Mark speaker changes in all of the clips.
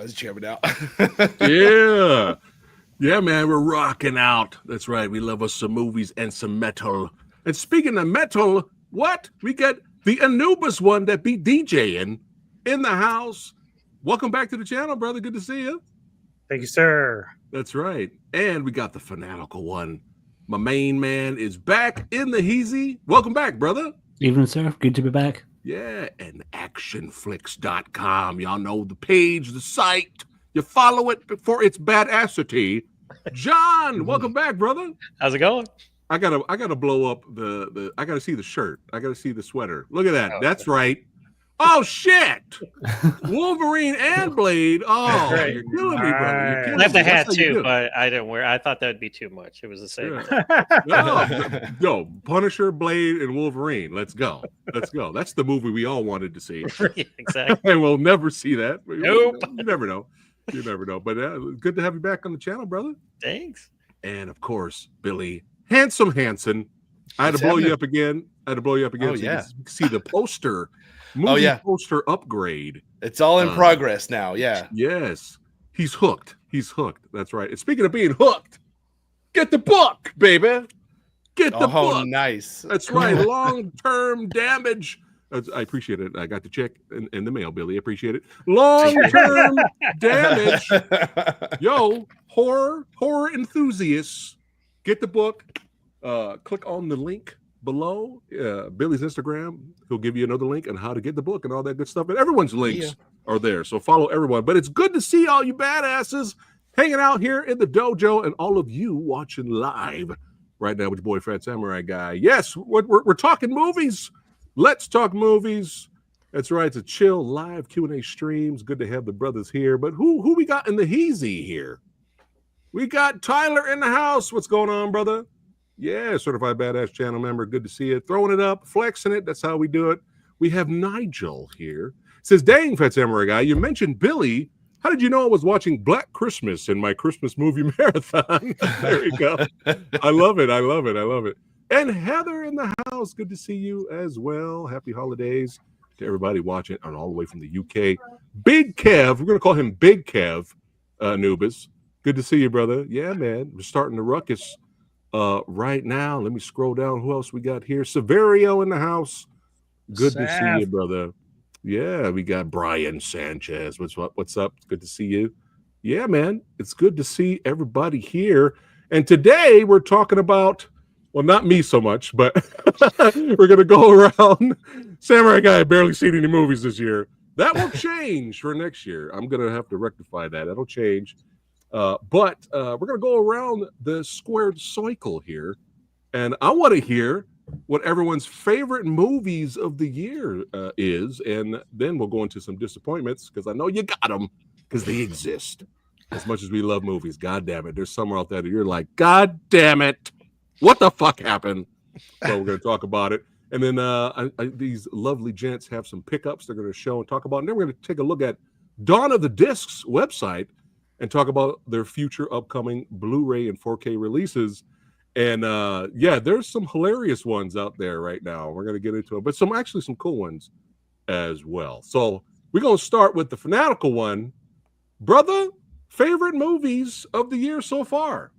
Speaker 1: was jamming out.
Speaker 2: Yeah. Yeah, man, we're rocking out. That's right. We love us some movies and some metal. And speaking of metal, what? We got the ANUBIS one that be DJing in the house. Welcome back to the channel, brother. Good to see you.
Speaker 3: Thank you, sir.
Speaker 2: That's right. And we got the fanatical one. My main man is back in the heezy. Welcome back, brother.
Speaker 4: Evening, sir. Good to be back.
Speaker 2: Yeah, and actionflix.com. Y'all know the page, the site. You follow it for its badassity. John, welcome back, brother.
Speaker 5: How's it going?
Speaker 2: I gotta blow up I gotta see the shirt. I gotta see the sweater. Look at that. That's right. Oh shit! Wolverine and Blade. Oh,
Speaker 5: Right.
Speaker 2: you're killing me, brother. You're killing
Speaker 5: I have
Speaker 2: me.
Speaker 5: the hat
Speaker 2: That's how you
Speaker 5: too,
Speaker 2: do it.
Speaker 5: but I didn't wear. I thought that would be too much. It was the same.
Speaker 2: No, Punisher, Blade, and Wolverine. Let's go. Let's go. That's the movie we all wanted to see.
Speaker 5: Yeah, exactly.
Speaker 2: And we'll never see that.
Speaker 5: Nope.
Speaker 2: You never know. You never know. But good to have you back on the channel, brother.
Speaker 5: Thanks.
Speaker 2: And of course, Billy, handsome Hanson. I had to blow you up again.
Speaker 1: Oh,
Speaker 2: so
Speaker 1: yeah.
Speaker 2: you can see the poster. Movie poster upgrade.
Speaker 1: It's all in progress now. Yeah.
Speaker 2: Yes. He's hooked. He's hooked. That's right. And speaking of being hooked, get the book, baby. Get the book.
Speaker 1: Oh, nice.
Speaker 2: That's right. Long-term damage. I appreciate it. I got the check in the mail, Billy. I appreciate it. Long-term damage. Yo, horror enthusiasts, get the book. Click on the link below. Billy's Instagram. He'll give you another link on how to get the book and all that good stuff. And everyone's links are there. So follow everyone. But it's good to see all you badasses hanging out here in the dojo and all of you watching live right now with your boy FatSamuraiGuy. Yes, we're talking movies. Let's talk movies. That's right. It's a chill live Q&A streams. Good to have the brothers here. But who we got in the heezy here? We got Tyler in the house. What's going on, brother? Yeah, certified badass channel member. Good to see you. Throwing it up, flexing it. That's how we do it. We have Nigel here. Says, dang, FatSamuraiGuy, you mentioned Billy. How did you know I was watching Black Christmas in my Christmas movie marathon? There you go. I love it. I love it. I love it. And Heather in the house. Good to see you as well. Happy holidays to everybody watching and all the way from the UK. Big Kev. We're going to call him Big Kev, Anubis. Good to see you, brother. Yeah, man. We're starting the ruckus right now. Let me scroll down. Who else we got here? Severio in the house. Good to see you, brother. Yeah, we got Brian Sanchez. What's up? Good to see you. Yeah, man. It's good to see everybody here. And today we're talking about, well, not me so much, but we're going to go around. Samurai Guy barely seen any movies this year. That will change for next year. I'm going to have to rectify that. That'll change. But we're going to go around the squared cycle here. And I want to hear what everyone's favorite movies of the year is. And then we'll go into some disappointments because I know you got them because they exist. As much as we love movies, God damn it. There's somewhere out there that you're like, God damn it. What the fuck happened? So we're going to talk about it. And then these lovely gents have some pickups they're going to show and talk about. And then we're going to take a look at Dawn of the Discs website and talk about their future upcoming Blu-ray and 4K releases. And yeah, there's some hilarious ones out there right now. We're going to get into it, but some cool ones as well. So we're going to start with the fanatical one. Brother, favorite movies of the year so far?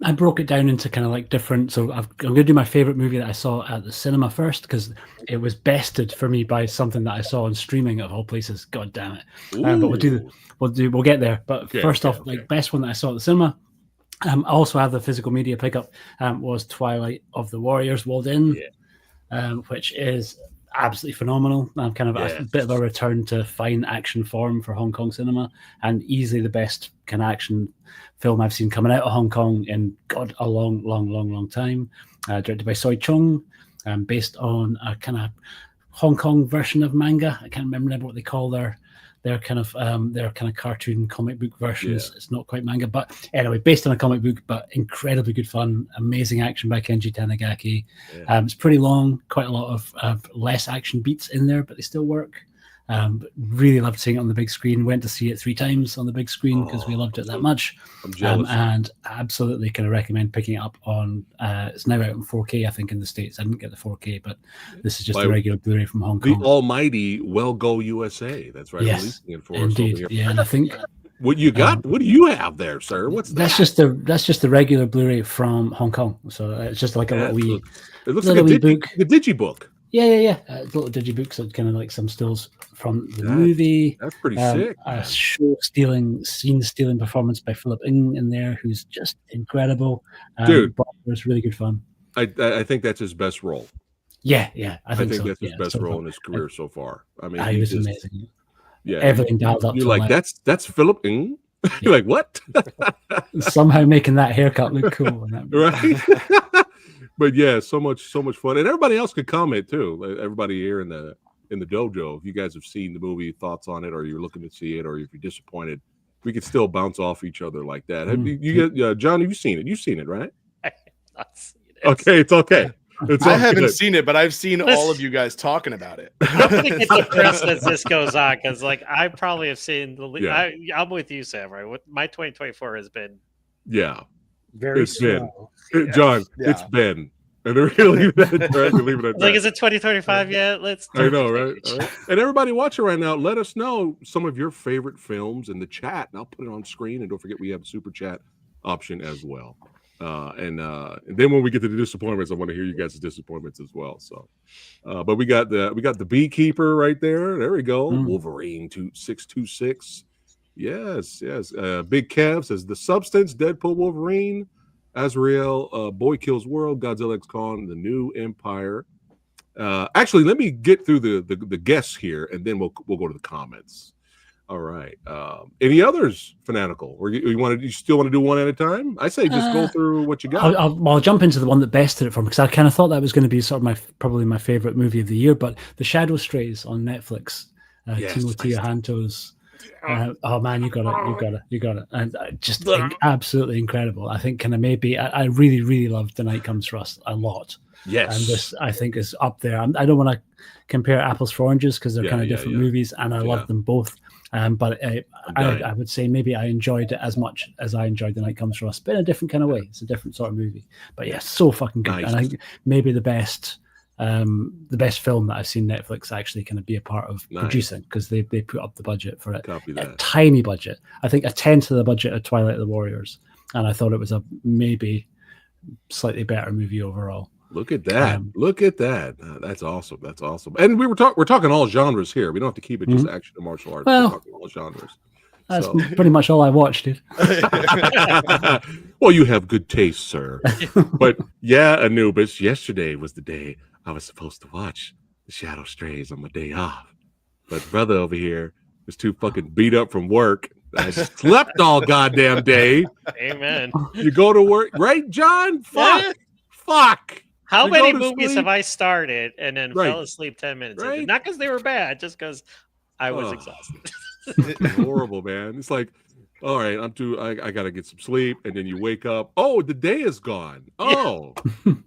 Speaker 4: I broke it down into kind of like different. So I'm going to do my favorite movie that I saw at the cinema first because it was bested for me by something that I saw on streaming of all places. God damn it! But we'll get there. But first off, like best one that I saw at the cinema. I also have the physical media pickup. Was Twilight of the Warriors Walled In, which is absolutely phenomenal. Kind of a bit of a return to fine action form for Hong Kong cinema, and easily the best kind of action film I've seen coming out of Hong Kong in a long time. Directed by Soi Chung, based on a kind of Hong Kong version of manga. I can't remember what they call their kind of cartoon comic book versions. It's not quite manga, but anyway, based on a comic book, but incredibly good fun. Amazing action by Kenji Tanigaki. It's pretty long, quite a lot of less action beats in there, but they still work. But really loved seeing it on the big screen. Went to see it 3 times on the big screen because we loved it that much.
Speaker 2: I'm jealous.
Speaker 4: And absolutely kind of recommend picking it up on. It's now out in 4K, I think, in the States. I didn't get the 4K, but this is just a regular Blu-ray from Hong Kong.
Speaker 2: The almighty Well Go USA. That's right.
Speaker 4: Yes,
Speaker 2: it for
Speaker 4: indeed.
Speaker 2: us over here.
Speaker 4: Yeah, and I think
Speaker 2: what you got. What do you have there, sir? What's that?
Speaker 4: That's just the regular Blu-ray from Hong Kong. So it's just like a little wee.
Speaker 2: It looks like a
Speaker 4: book.
Speaker 2: The digibook.
Speaker 4: Yeah. Little digibooks, so kind of like some stills from the movie.
Speaker 2: That's pretty sick.
Speaker 4: A scene stealing performance by Philip Ng in there, who's just incredible.
Speaker 2: Dude,
Speaker 4: but it was really good fun.
Speaker 2: I think that's his best role.
Speaker 4: Yeah, I think so.
Speaker 2: That's his best role in his career so far. I mean,
Speaker 4: he was amazing.
Speaker 2: Yeah,
Speaker 4: everything dialed up.
Speaker 2: You're like, that's Philip Ng. You're like, what?
Speaker 4: Somehow making that haircut look cool,
Speaker 2: right? But yeah, so much fun, and everybody else could comment too. Everybody here in the dojo, if you guys have seen the movie, thoughts on it, or you're looking to see it, or if you're disappointed, we could still bounce off each other like that. Have you John? Have you seen it? You've seen it, right?
Speaker 5: I have not seen it.
Speaker 2: Okay, it's okay.
Speaker 1: I haven't seen it, but I've seen all of you guys talking about it.
Speaker 5: I'm gonna get depressed as this goes on because, like, I probably have seen the. I'm with you, Sam. Right, my 2024 has been.
Speaker 2: Yeah,
Speaker 3: very
Speaker 2: slow. John, it's been. And really, leave it
Speaker 5: like, is it 2025 yet? Let's.
Speaker 2: I know, right? And everybody watching right now, let us know some of your favorite films in the chat, and I'll put it on screen. And don't forget, we have a super chat option as well. And then when we get to the disappointments, I want to hear you guys' disappointments as well. So, but we got the Beekeeper right there. There we go. Wolverine 626. Yes. Big Kev says The Substance, Deadpool, Wolverine, Azrael, Boy Kills World, Godzilla X Kong, The New Empire. Actually, let me get through the guests here, and then we'll go to the comments. All right. Any others, Fanatical? Or you still want to do one at a time? I say just go through what you got.
Speaker 4: I'll jump into the one that bested it for me, because I kind of thought that was going to be sort of probably my favorite movie of the year. But The Shadow Strays on Netflix, Timothy Hanto's. Oh man, you got it, and just absolutely incredible. I think kind of maybe I really, really loved The Night Comes for Us a lot.
Speaker 2: Yes,
Speaker 4: and this I think is up there. I don't want to compare apples for oranges because they're kind of different movies, and I love them both. But I would say maybe I enjoyed it as much as I enjoyed The Night Comes for Us, but in a different kind of way. It's a different sort of movie. But yeah, so fucking good. Nice. And I think maybe the best film that I've seen Netflix actually kind of be a part of producing, because they put up the budget for it. A tiny budget. I think a tenth of the budget of Twilight of the Warriors. And I thought it was a maybe slightly better movie overall.
Speaker 2: Look at that! Look at that! That's awesome. That's awesome. And we're talking all genres here. We don't have to keep it just action and martial arts. We're talking all genres.
Speaker 4: That's pretty much all I watched, dude.
Speaker 2: Well, you have good taste, sir. But yeah, Anubis, yesterday was the day I was supposed to watch The Shadow Strays on my day off. But brother over here was too fucking beat up from work. I slept all goddamn day.
Speaker 5: Amen.
Speaker 2: You go to work, right, John? Fuck.
Speaker 5: How many movies have I started and then fell asleep 10 minutes into? Not because they were bad, just because I was exhausted.
Speaker 2: It's horrible, man. It's like, all right, I gotta get some sleep, and then you wake up. Oh, the day is gone. Oh,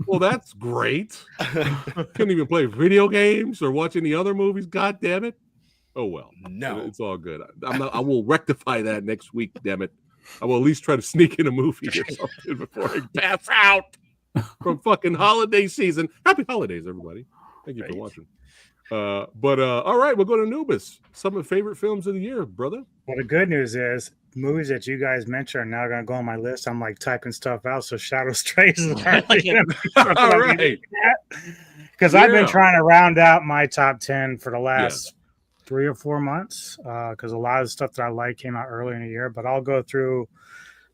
Speaker 2: well, that's great. Couldn't even play video games or watch any other movies. God damn it. Oh well. No, it's all good. I will rectify that next week. Damn it. I will at least try to sneak in a movie or something before I pass out from fucking holiday season. Happy holidays, everybody. Thank you for watching. But all right, we'll go to Anubis. Some of the favorite films of the year, brother.
Speaker 3: Well, the good news is movies that you guys mentioned are now going to go on my list. I'm like typing stuff out, so Shadow Strays is all right. Because I've been trying to round out my top 10 for the last 3 or 4 months, because a lot of the stuff that I like came out earlier in the year. But I'll go through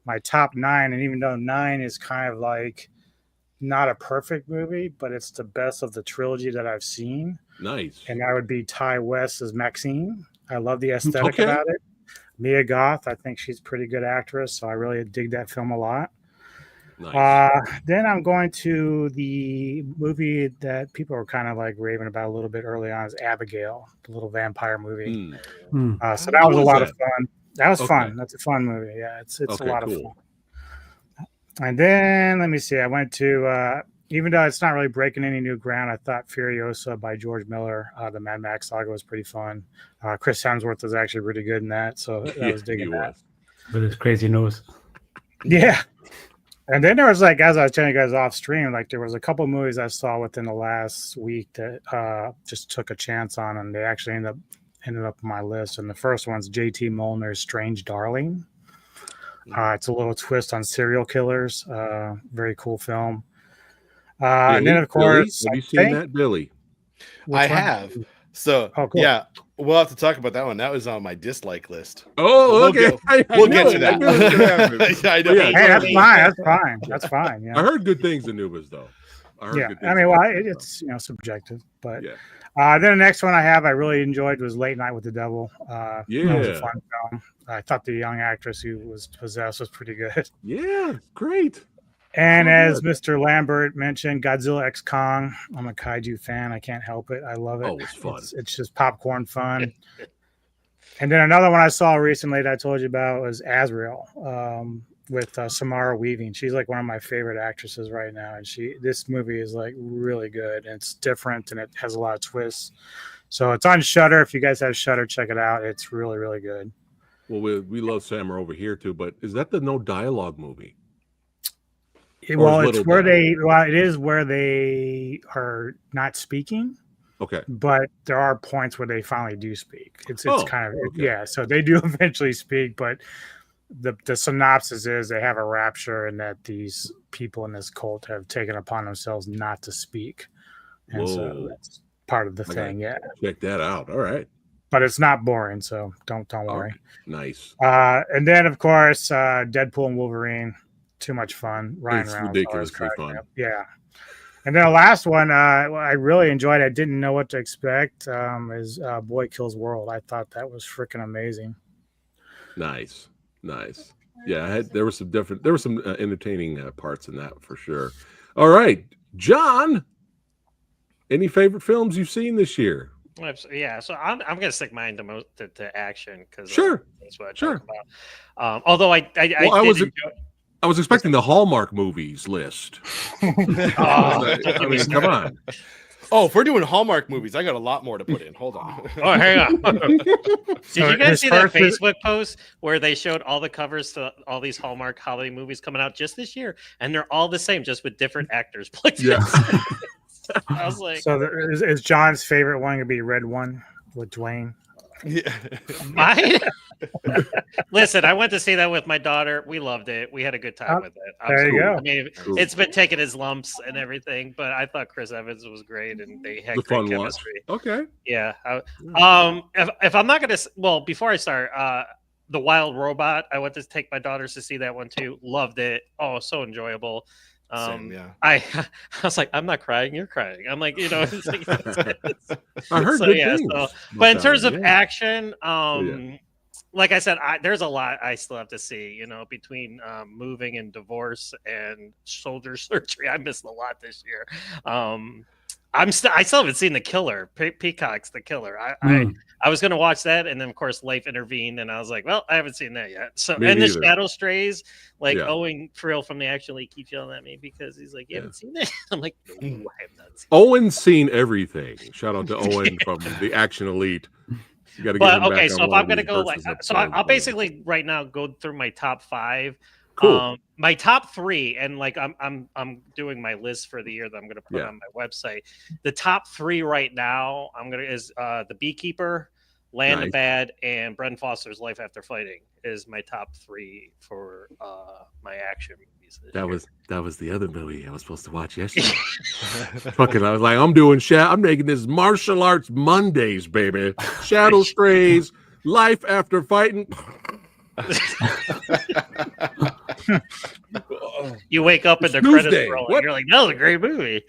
Speaker 3: my top 9, and even though 9 is kind of like not a perfect movie, but it's the best of the trilogy that I've seen.
Speaker 2: Nice.
Speaker 3: And that would be Ty West as Maxine. I love the aesthetic about it. Mia Goth, I think she's a pretty good actress, so I really dig that film a lot. Nice. Then I'm going to the movie that people were kind of like raving about a little bit early on, is Abigail, the little vampire movie. So that was a lot of fun. That was fun. That's a fun movie. Yeah, it's a lot of fun. And then let me see. I went to even though it's not really breaking any new ground, I thought Furiosa by George Miller, the Mad Max saga, was pretty fun. Chris Hemsworth was actually really good in that, so I was digging that.
Speaker 4: With his crazy nose.
Speaker 3: Yeah. And then there was like, as I was telling you guys off stream, like there was a couple movies I saw within the last week that just took a chance on, and they actually ended up on my list. And the first one's J.T. Molnar's Strange Darling. It's a little twist on serial killers. Very cool film. And then of course,
Speaker 2: have you seen that, Billy?
Speaker 1: I have. So
Speaker 3: cool.
Speaker 1: Yeah, we'll have to talk about that one. That was on my dislike list.
Speaker 2: Oh, okay.
Speaker 1: We'll get to that. I know.
Speaker 3: Hey, that's fine. That's fine. That's fine. Yeah.
Speaker 2: I heard good things in ANUBIS though.
Speaker 3: I mean, well, it's subjective, but then the next one I really enjoyed was Late Night with the Devil. That was a fun film. I thought the young actress who was possessed was pretty good.
Speaker 2: Yeah, great.
Speaker 3: And as Mr. Lambert mentioned, Godzilla X Kong. I'm a kaiju fan. I can't help it. I love it.
Speaker 2: Oh, it's fun.
Speaker 3: It's just popcorn fun. And then another one I saw recently that I told you about was Azrael with Samara Weaving. She's like one of my favorite actresses right now. And this movie is like really good. And it's different and it has a lot of twists. So it's on Shudder. If you guys have Shudder, check it out. It's really, really good.
Speaker 2: Well, we love Samara over here too, but is that the no dialogue movie?
Speaker 3: It is where they are not speaking.
Speaker 2: Okay.
Speaker 3: But there are points where they finally do speak. It's kind of so they do eventually speak, but the synopsis is they have a rapture and that these people in this cult have taken upon themselves not to speak. And so that's part of the thing. Yeah.
Speaker 2: Check that out. All right.
Speaker 3: But it's not boring, so don't worry.
Speaker 2: Nice.
Speaker 3: And then of course, Deadpool and Wolverine. Too much fun. Ryan Reynolds.
Speaker 2: Ridiculously fun.
Speaker 3: Yeah. And then the last one I really enjoyed. I didn't know what to expect. Is Boy Kills World. I thought that was freaking amazing.
Speaker 2: Nice. Yeah, there were some entertaining parts in that for sure. All right, John. Any favorite films you've seen this year?
Speaker 5: Yeah, so I'm gonna stick mine to action because that's what I talk about. Although
Speaker 2: I was expecting the Hallmark movies list. I mean, come on.
Speaker 1: Oh, if we're doing Hallmark movies, I got a lot more to put in. Hold on.
Speaker 5: Oh, hang on. Did you guys see that Facebook post where they showed all the covers to all these Hallmark holiday movies coming out just this year, and they're all the same, just with different actors playing?
Speaker 2: Yeah.
Speaker 5: I was like,
Speaker 3: so is John's favorite one gonna be Red One with Dwayne?
Speaker 1: Yeah.
Speaker 5: Mine? Listen, I went to see that with my daughter. We loved it. We had a good time with it.
Speaker 3: There you go.
Speaker 5: I mean, it's been taking his lumps and everything, but I thought Chris Evans was great and they had great chemistry.
Speaker 2: Okay.
Speaker 5: Yeah. If I'm not gonna, before I start, The Wild Robot, I went to take my daughters to see that one too. Loved it. Oh, so enjoyable.
Speaker 1: Same, yeah.
Speaker 5: I was like, I'm not crying, you're crying. I'm like, it's like,
Speaker 2: I heard good things.
Speaker 5: But in terms of action, like I said, there's a lot I still have to see, between moving and divorce and shoulder surgery. I missed a lot this year. I still haven't seen The Killer. Peacock's The Killer. I was going to watch that, and then of course life intervened, and I was like, well, I haven't seen that yet. So The Shadow Strays, Owen Frill from the Action League keeps yelling at me because he's like, you haven't seen it? I'm like, no, I have not seen it.
Speaker 2: Owen's seen everything. Shout out to Owen from the Action Elite. You got to get him back
Speaker 5: so if I'm going to go I'll basically right now go through my top 5.
Speaker 2: Cool.
Speaker 5: My top 3, and I'm doing my list for the year that I'm going to put on my website. The top 3 right now is The Beekeeper, Land of Bad, and Brendan Foster's Life After Fighting is my top 3 for my action movies.
Speaker 2: That was the other movie I was supposed to watch yesterday. I was like, I'm making this martial arts Mondays, baby. Shadow Strays, Life After Fighting.
Speaker 5: You wake up and the credits roll, and you're like, that was a great movie.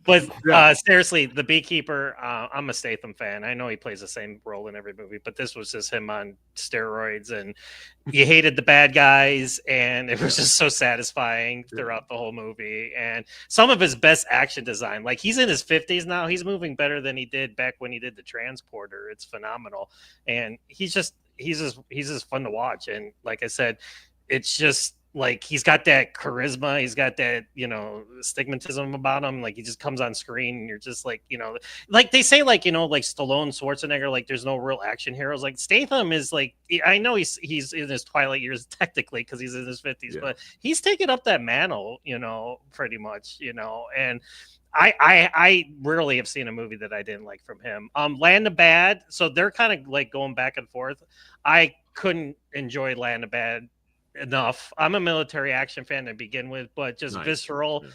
Speaker 5: But seriously, The Beekeeper, I'm a Statham fan. I know he plays the same role in every movie, but this was just him on steroids, and you hated the bad guys, and it was just so satisfying throughout the whole movie. And some of his best action design, like he's in his 50s now, he's moving better than he did back when he did The Transporter. It's phenomenal, and he's just fun to watch. And like I said, it's just like he's got that charisma, he's got that, you know, stigmatism about him. Like he just comes on screen and you're just like, you know, like they say, like, you know, like Stallone, Schwarzenegger, like there's no real action heroes. Like Statham is like, I know he's in his twilight years technically because he's in his 50s, but he's taken up that mantle, you know, pretty much, you know. And I rarely have seen a movie that I didn't like from him. Land of Bad, so they're kind of like going back and forth. I couldn't enjoy Land of Bad enough. I'm a military action fan to begin with, but just visceral. Yeah.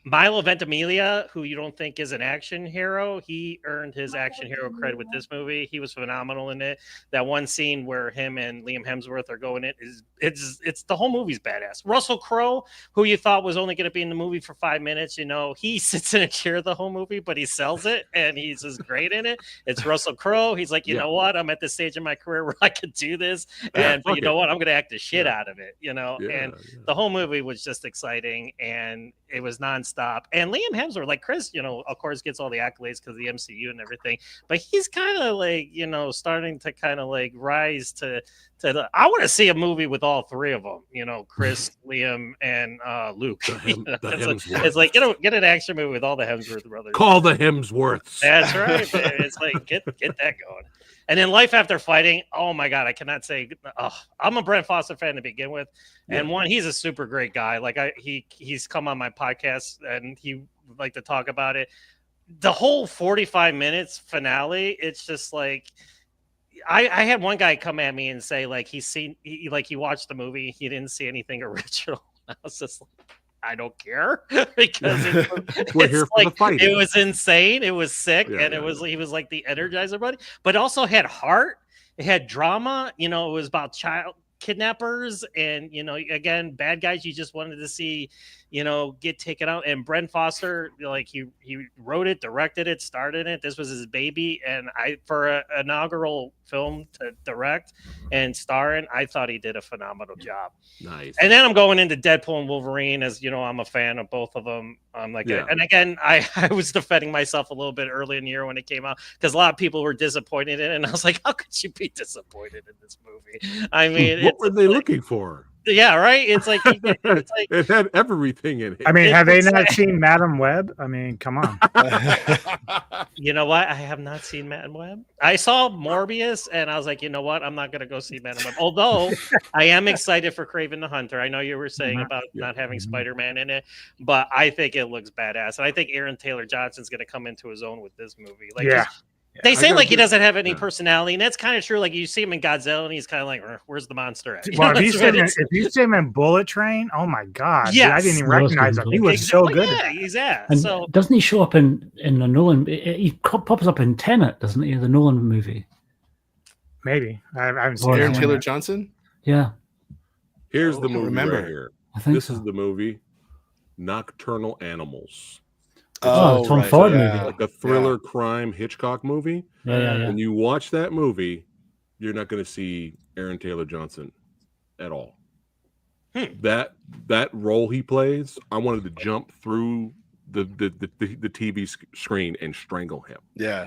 Speaker 5: Milo Ventimiglia, who you don't think is an action hero, he earned his action hero cred with this movie. He was phenomenal in it. That one scene where him and Liam Hemsworth are going in it's the whole movie's badass. Russell Crowe, who you thought was only going to be in the movie for 5 minutes, you know, he sits in a chair the whole movie, but he sells it and he's just great in it. It's Russell Crowe. He's like, you know what? I'm at this stage in my career where I could do this, and but you know what? I'm going to act the shit out of it, you know. And the whole movie was just exciting, and it was nonstop. And Liam Hemsworth, like Chris, you know, of course, gets all the accolades because of the MCU and everything, but he's kind of like, you know, starting to kind of like rise to the. I want to see a movie with all three of them, you know, Chris, Liam, and Luke. It's like, you know, get an action movie with all the Hemsworth brothers.
Speaker 2: Call the Hemsworths.
Speaker 5: That's right. It's like get that going. And then Life After Fighting. Oh my God, I cannot say. I'm a Brent Foster fan to begin with, and one, he's a super great guy. Like he's come on my podcast and he would like to talk about it. The whole 45 minutes finale, it's just like. I had one guy come at me and say like he watched the movie, he didn't see anything original. I was just like, I don't care because it was insane, it was sick, and he was like the Energizer Bunny, but also had heart, it had drama, you know, it was about child kidnappers and, you know, again, bad guys you just wanted to see, you know, get taken out. And Brent Foster, like he wrote it, directed it, started it. This was his baby, and for an inaugural film to direct and star in, I thought he did a phenomenal job.
Speaker 2: Nice.
Speaker 5: And then I'm going into Deadpool and Wolverine, as you know, I'm a fan of both of them. And again, I was defending myself a little bit early in the year when it came out because a lot of people were disappointed in it, and I was like, how could you be disappointed in this movie? I mean,
Speaker 2: what were they looking for?
Speaker 5: Yeah, right. It's like
Speaker 2: it had everything in it.
Speaker 3: I mean, have they not seen Madam Web? I mean, come on.
Speaker 5: You know what? I have not seen Madam Web. I saw Morbius, and I was like, you know what? I'm not going to go see Madam Web. Although I am excited for Kraven the Hunter. I know you were saying about not having Spider-Man in it, but I think it looks badass, and I think Aaron Taylor Johnson's going to come into his own with this movie. Like, they say like he doesn't have any personality, and that's kind of true. Like you see him in Godzilla, and he's kind of like, "Where's the monster at?"
Speaker 3: Well, if you see him in Bullet Train, oh my God, dude, I didn't even recognize him. He was so good.
Speaker 5: Yeah, he's
Speaker 4: And so doesn't he show up in the Nolan? He pops up in Tenet, doesn't he? The Nolan movie.
Speaker 3: Maybe I haven't seen
Speaker 1: Aaron Taylor Johnson.
Speaker 4: Yeah.
Speaker 2: Here's the movie right here. This is the movie Nocturnal Animals.
Speaker 4: Tom Ford movie,
Speaker 2: like a thriller crime Hitchcock movie. When you watch that movie, you're not going to see Aaron Taylor Johnson at all. That role he plays, I wanted to jump through the TV screen and strangle him.
Speaker 1: Yeah,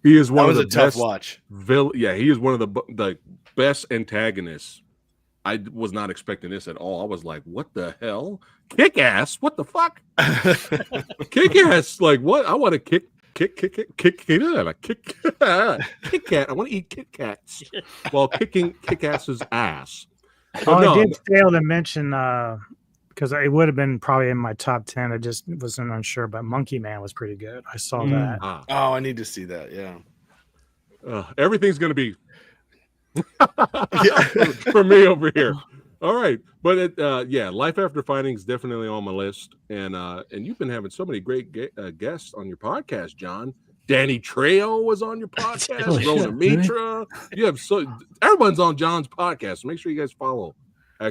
Speaker 2: he is one of the
Speaker 1: tough
Speaker 2: best
Speaker 1: watch.
Speaker 2: He is one of the best antagonists. I was not expecting this at all. I was like, what the hell? Kick ass? What the fuck? Kick ass? Like what? I want to kick cat. I want to eat Kit Kats while kicking Kick Ass's ass.
Speaker 3: I did fail to mention because it would have been probably in my top 10. I just wasn't unsure, but Monkey Man was pretty good. I saw that.
Speaker 1: Oh, I need to see that. Yeah.
Speaker 2: Everything's going to be for me over here. All right, but Life After Fighting is definitely on my list, and you've been having so many great guests on your podcast, John. Danny Trejo was on your podcast. Rona Mitra. You have everyone's on John's podcast. So make sure you guys follow.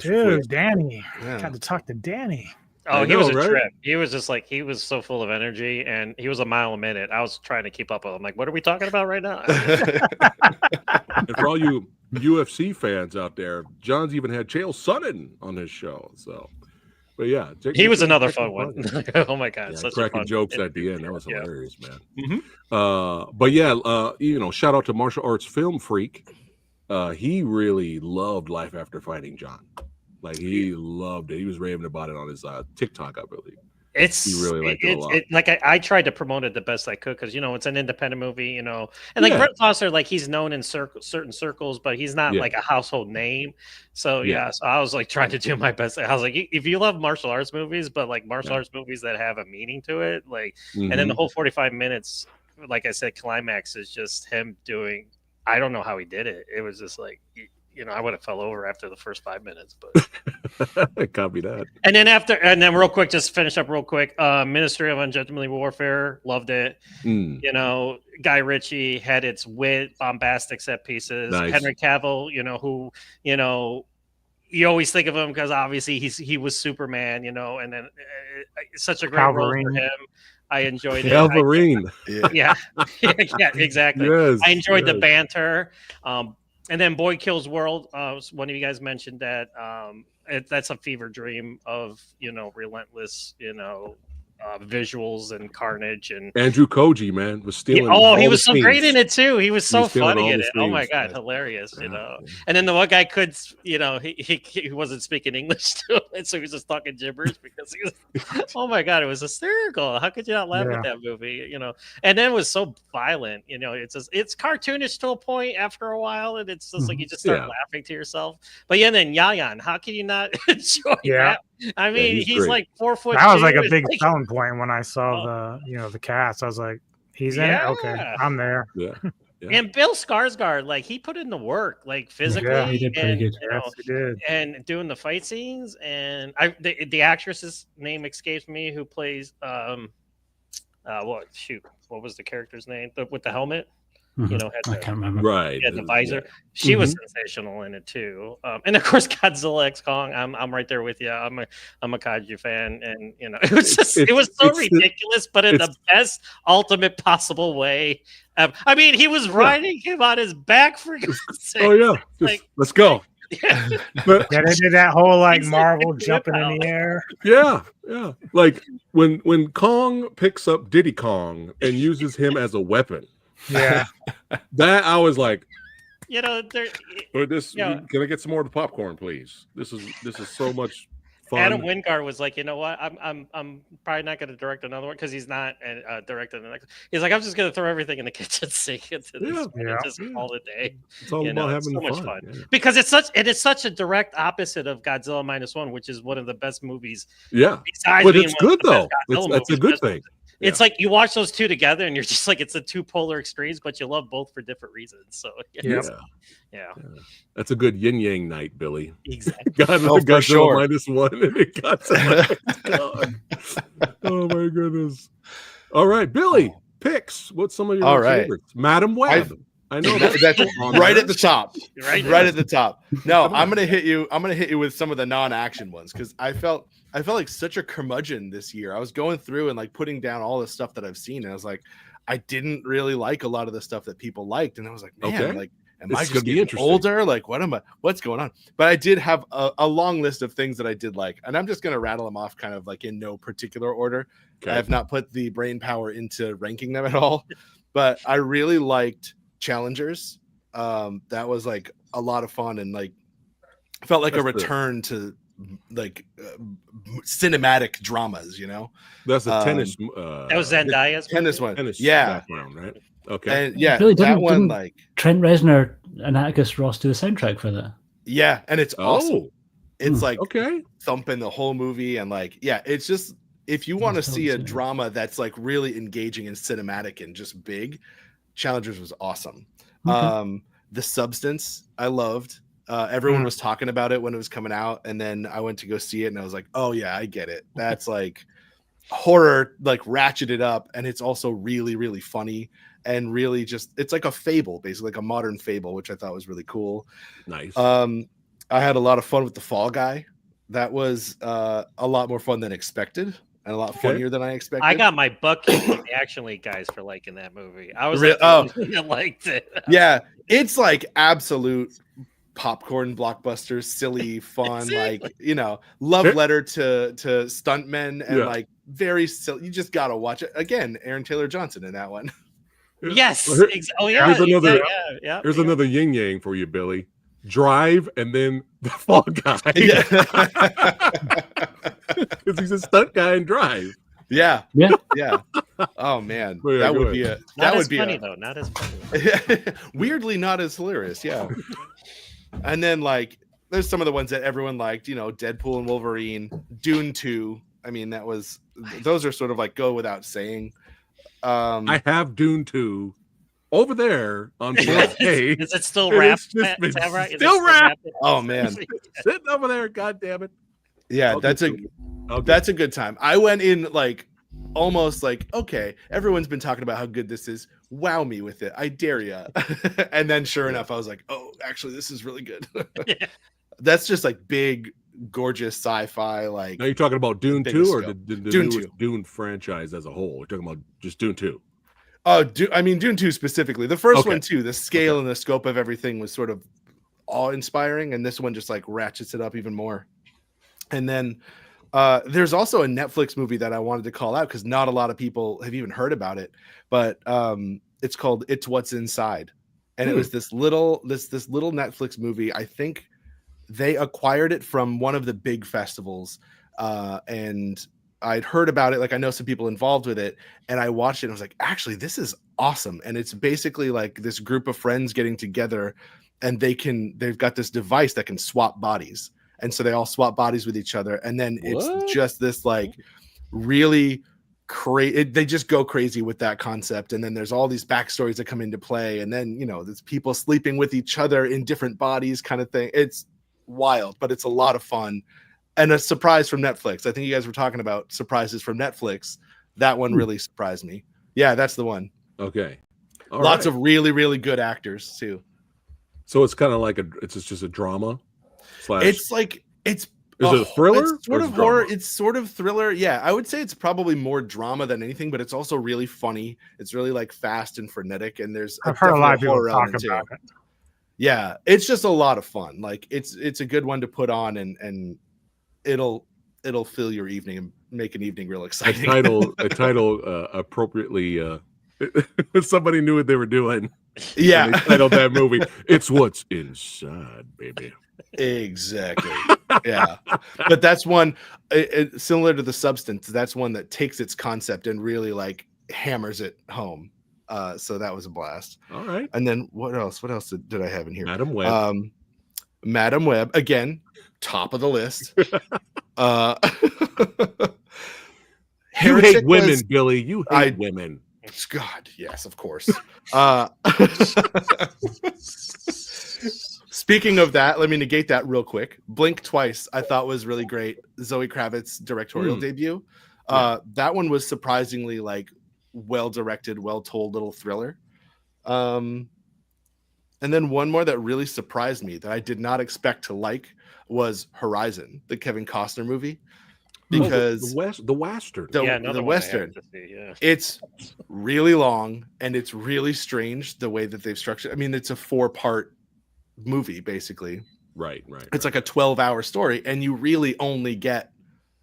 Speaker 3: Dude, Danny, got to talk to Danny.
Speaker 5: Oh, he was a trip. He was just like, he was so full of energy, and he was a mile a minute. I was trying to keep up with him. Like, what are we talking about right now?
Speaker 2: And for all you UFC fans out there, John's even had Chael Sonnen on his show. So, but yeah,
Speaker 5: he was another fun one. Oh my God, such
Speaker 2: cracking jokes at the end. That was hilarious, man. But shout out to Martial Arts Film Freak. He really loved Life After Fighting, John. Like he loved it. He was raving about it on his TikTok, I believe.
Speaker 5: It's
Speaker 2: He really liked it a lot.
Speaker 5: Like I tried to promote it the best I could because it's an independent movie, and like Brent Foster, like he's known in certain circles, but he's not like a household name. So so I was like trying to do my best. I was like, if you love martial arts movies, but like martial arts movies that have a meaning to it, like, and then the whole 45 minutes, like I said, climax is just him doing. I don't know how he did it. It was just like. I would have fell over after the first 5 minutes, but
Speaker 2: copy that.
Speaker 5: And then real quick, just finish up real quick. Ministry of Ungentlemanly Warfare, loved it. Guy Ritchie had its wit, bombastic set pieces.
Speaker 2: Nice.
Speaker 5: Henry Cavill, who you always think of him because obviously he was Superman, and then such a great role for him. I enjoyed it.
Speaker 2: Wolverine.
Speaker 5: Yeah, exactly.
Speaker 2: Yes,
Speaker 5: I enjoyed the banter. And then Boy Kills World. One of you guys mentioned that that's a fever dream of relentless visuals and carnage. And
Speaker 2: Andrew Koji, man, was stealing.
Speaker 5: He was so great in it too. He was so funny in it. Oh my god,
Speaker 2: man.
Speaker 5: hilarious! And then the one guy could, he wasn't speaking English to it, so he was just talking gibberish because he was. Oh my god, it was hysterical. How could you not laugh at that movie? And then it was so violent. It's cartoonish to a point after a while, and it's just like you just start laughing to yourself. But then Yayan, how can you not enjoy that? I mean, he's like 4 foot.
Speaker 3: That was like a big selling point when I saw the cast. I was like, he's in it. Okay, I'm there.
Speaker 2: Yeah.
Speaker 5: And Bill Skarsgård, like he put in the work, like physically.
Speaker 4: Yeah, he did pretty good.
Speaker 3: Yes, he did.
Speaker 5: And doing the fight scenes, and the actress's name escapes me who plays what was the character's name with the helmet?
Speaker 4: I can't remember.
Speaker 2: Right.
Speaker 5: The visor. She was sensational in it too. And of course, Godzilla X Kong. I'm right there with you. I'm a kaiju fan, and it was so ridiculous, but in the best, ultimate possible way. I mean, he was riding him on his back for God's sake.
Speaker 2: Oh yeah, let's go.
Speaker 3: But they did that whole Marvel jumping in the air.
Speaker 2: Yeah. Like when Kong picks up Diddy Kong and uses him as a weapon.
Speaker 3: Yeah,
Speaker 2: that I was like,
Speaker 5: can
Speaker 2: I get some more of the popcorn, please? This is so much fun.
Speaker 5: Adam Wingard was like, you know what? I'm probably not going to direct another one because he's not directing the next. He's like, I'm just going to throw everything in the kitchen sink into this and just call it a day.
Speaker 2: It's all about having
Speaker 5: so much
Speaker 2: fun.
Speaker 5: Because it's such a direct opposite of Godzilla -1, which is one of the best movies.
Speaker 2: Yeah, but it's good though. That's a good thing.
Speaker 5: It's like you watch those two together and you're just like, it's the two polar extremes, but you love both for different reasons. So yeah.
Speaker 2: That's a good yin yang night, Billy.
Speaker 5: Exactly.
Speaker 2: Godzilla
Speaker 1: sure.
Speaker 2: -1 and it got oh my goodness. All right, Billy, picks. What's some of your favorites? Madam Web. I know that's
Speaker 1: right at the top.
Speaker 5: Right
Speaker 1: at the top. No, I'm gonna hit you with some of the non-action ones because I felt like such a curmudgeon this year. I was going through and like putting down all the stuff that I've seen, and I was like, I didn't really like a lot of the stuff that people liked, and I was like, man, like, am I just getting older? Like, what's going on? But I did have a long list of things that I did like, and I'm just gonna rattle them off, kind of like in no particular order. Okay. I have not put the brain power into ranking them at all, but I really liked Challengers. That was like a lot of fun and like felt like a return to like cinematic dramas,
Speaker 2: That's the tennis
Speaker 5: that was Zendaya's
Speaker 1: tennis one.
Speaker 2: Background, right? Okay.
Speaker 1: And yeah,
Speaker 4: really,
Speaker 1: that one, like
Speaker 4: Trent Reznor and Atticus Ross do the soundtrack for that.
Speaker 1: Yeah, and it's awesome. It's like
Speaker 2: okay,
Speaker 1: thumping the whole movie, and like it's just, if you want to see a drama that's like really engaging and cinematic and just big, Challengers was awesome. Okay. The Substance I loved. Everyone was talking about it when it was coming out, and then I went to go see it, and I was like, oh yeah, I get it. That's like horror, like ratcheted up, and it's also really, really funny, and really just, it's like a fable, basically like a modern fable, which I thought was really cool.
Speaker 2: Nice.
Speaker 1: I had a lot of fun with The Fall Guy. That was a lot more fun than expected, and a lot funnier than I expected.
Speaker 5: I got my butt kicked from the Action League guys for liking that movie. I was liked it.
Speaker 1: Yeah, it's like absolute popcorn blockbuster, silly fun, like love letter to stuntmen, and like very silly. You just gotta watch it again. Aaron Taylor Johnson in that one.
Speaker 5: Yes.
Speaker 2: Here's another yin yang for you, Billy. Drive, and then the Fall Guy.
Speaker 1: Yeah.
Speaker 2: Because he's a stunt guy in Drive.
Speaker 1: Yeah.
Speaker 4: Yeah.
Speaker 1: Yeah. Oh man,
Speaker 2: Yeah,
Speaker 1: that
Speaker 2: go
Speaker 1: would
Speaker 2: ahead.
Speaker 1: be a
Speaker 5: Not
Speaker 1: that
Speaker 5: as
Speaker 1: would be
Speaker 5: funny
Speaker 1: a,
Speaker 5: though. Not as funny.
Speaker 1: weirdly not as hilarious. Yeah. And then like there's some of the ones that everyone liked, you know, Deadpool and Wolverine, Dune 2. I mean, those are sort of like go without saying.
Speaker 2: I have Dune 2 over there on 4K.
Speaker 5: Is it still
Speaker 2: And
Speaker 5: wrapped?
Speaker 2: it's just been
Speaker 5: Tamara? Is it
Speaker 2: still wrapped.
Speaker 1: Oh man.
Speaker 2: Sitting over there, god damn it.
Speaker 1: Yeah,
Speaker 2: I'll
Speaker 1: that's
Speaker 2: get
Speaker 1: that's a good time. I went in like almost like, okay, everyone's been talking about how good this is. Wow me with it. I dare ya. And then sure enough, I was like, oh, actually, this is really good. That's just like big, gorgeous sci-fi. Like,
Speaker 2: Now you're talking about Dune
Speaker 1: bigger
Speaker 2: 2 or
Speaker 1: scope.
Speaker 2: the
Speaker 1: Dune
Speaker 2: newest
Speaker 1: 2.
Speaker 2: Dune franchise as a whole? We're talking about just Dune 2.
Speaker 1: oh, I mean, Dune 2 specifically. The first
Speaker 2: Okay.
Speaker 1: one too. The scale and the scope of everything was sort of awe-inspiring, and this one just like ratchets it up even more. And then there's also a Netflix movie that I wanted to call out because not a lot of people have even heard about it, but it's called It's What's Inside, and it was this little Netflix movie. I think they acquired it from one of the big festivals, and I'd heard about it. Like I know some people involved with it, and I watched it and I was like, actually, this is awesome. And it's basically like this group of friends getting together, and they've got this device that can swap bodies. And so they all swap bodies with each other. And then it's just this like really crazy. They just go crazy with that concept. And then there's all these backstories that come into play. And then, you know, there's people sleeping with each other in different bodies kind of thing. It's wild, but it's a lot of fun. And a surprise from Netflix. I think you guys were talking about surprises from Netflix. That one really surprised me. Yeah, that's the one.
Speaker 2: Okay.
Speaker 1: Lots of really, really good actors too.
Speaker 2: So it's kind of like it's just a drama.
Speaker 1: It's like
Speaker 2: Is it a thriller?
Speaker 1: It's sort of horror. It's sort of thriller. Yeah, I would say it's probably more drama than anything, but it's also really funny. It's really like fast and frenetic, and there's
Speaker 3: I've heard a lot of people talk about it.
Speaker 1: Yeah, it's just a lot of fun. Like it's a good one to put on, and it'll fill your evening and make an evening real exciting.
Speaker 2: A title appropriately. Somebody knew what they were doing.
Speaker 1: Yeah,
Speaker 2: they titled that movie. It's What's Inside, baby.
Speaker 1: Exactly. Yeah, but that's one similar to The Substance. That's one that takes its concept and really like hammers it home. So that was a blast.
Speaker 2: All right.
Speaker 1: And then what else did I have in here?
Speaker 2: Madam Web.
Speaker 1: Madam Web again, top of the list.
Speaker 2: You hate women, Billy. You hate women.
Speaker 1: God, yes, of course. Speaking of that, let me negate that real quick. Blink Twice, I thought was really great. Zoe Kravitz's directorial debut. That one was surprisingly like well directed, well told little thriller. And then one more that really surprised me that I did not expect to like was Horizon, the Kevin Costner movie. Because
Speaker 2: the Western.
Speaker 1: The Western. It's really long and it's really strange the way that they've structured. I mean, it's a 4-part movie basically.
Speaker 2: Right.
Speaker 1: It's like a 12-hour story, and you really only get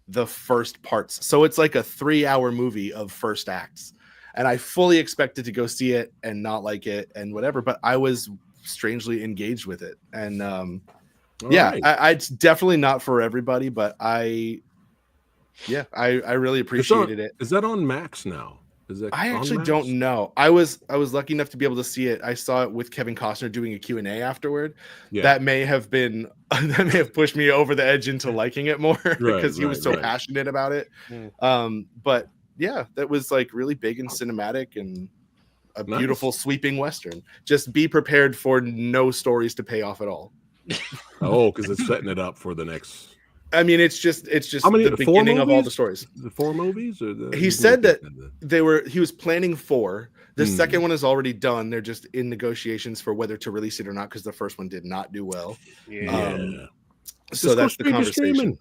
Speaker 1: the first parts. So it's like a 3-hour movie of first acts. And I fully expected to go see it and not like it and whatever, but I was strangely engaged with it. And it's definitely not for everybody, but I really appreciated it.
Speaker 2: Is that on Max now?
Speaker 1: I actually don't know. I was lucky enough to be able to see it. I saw it with Kevin Costner doing a Q&A afterward. Yeah. That may have pushed me over the edge into liking it more because he was so passionate about it. But yeah, that was like really big and cinematic and a beautiful sweeping Western. Just be prepared for no stories to pay off at all.
Speaker 2: Oh, because it's setting it up for the next.
Speaker 1: I mean, it's just the beginning of all the stories.
Speaker 2: The 4 movies, or
Speaker 1: he said that he was planning 4. The second one is already done. They're just in negotiations for whether to release it or not because the first one did not do well. So that's the conversation.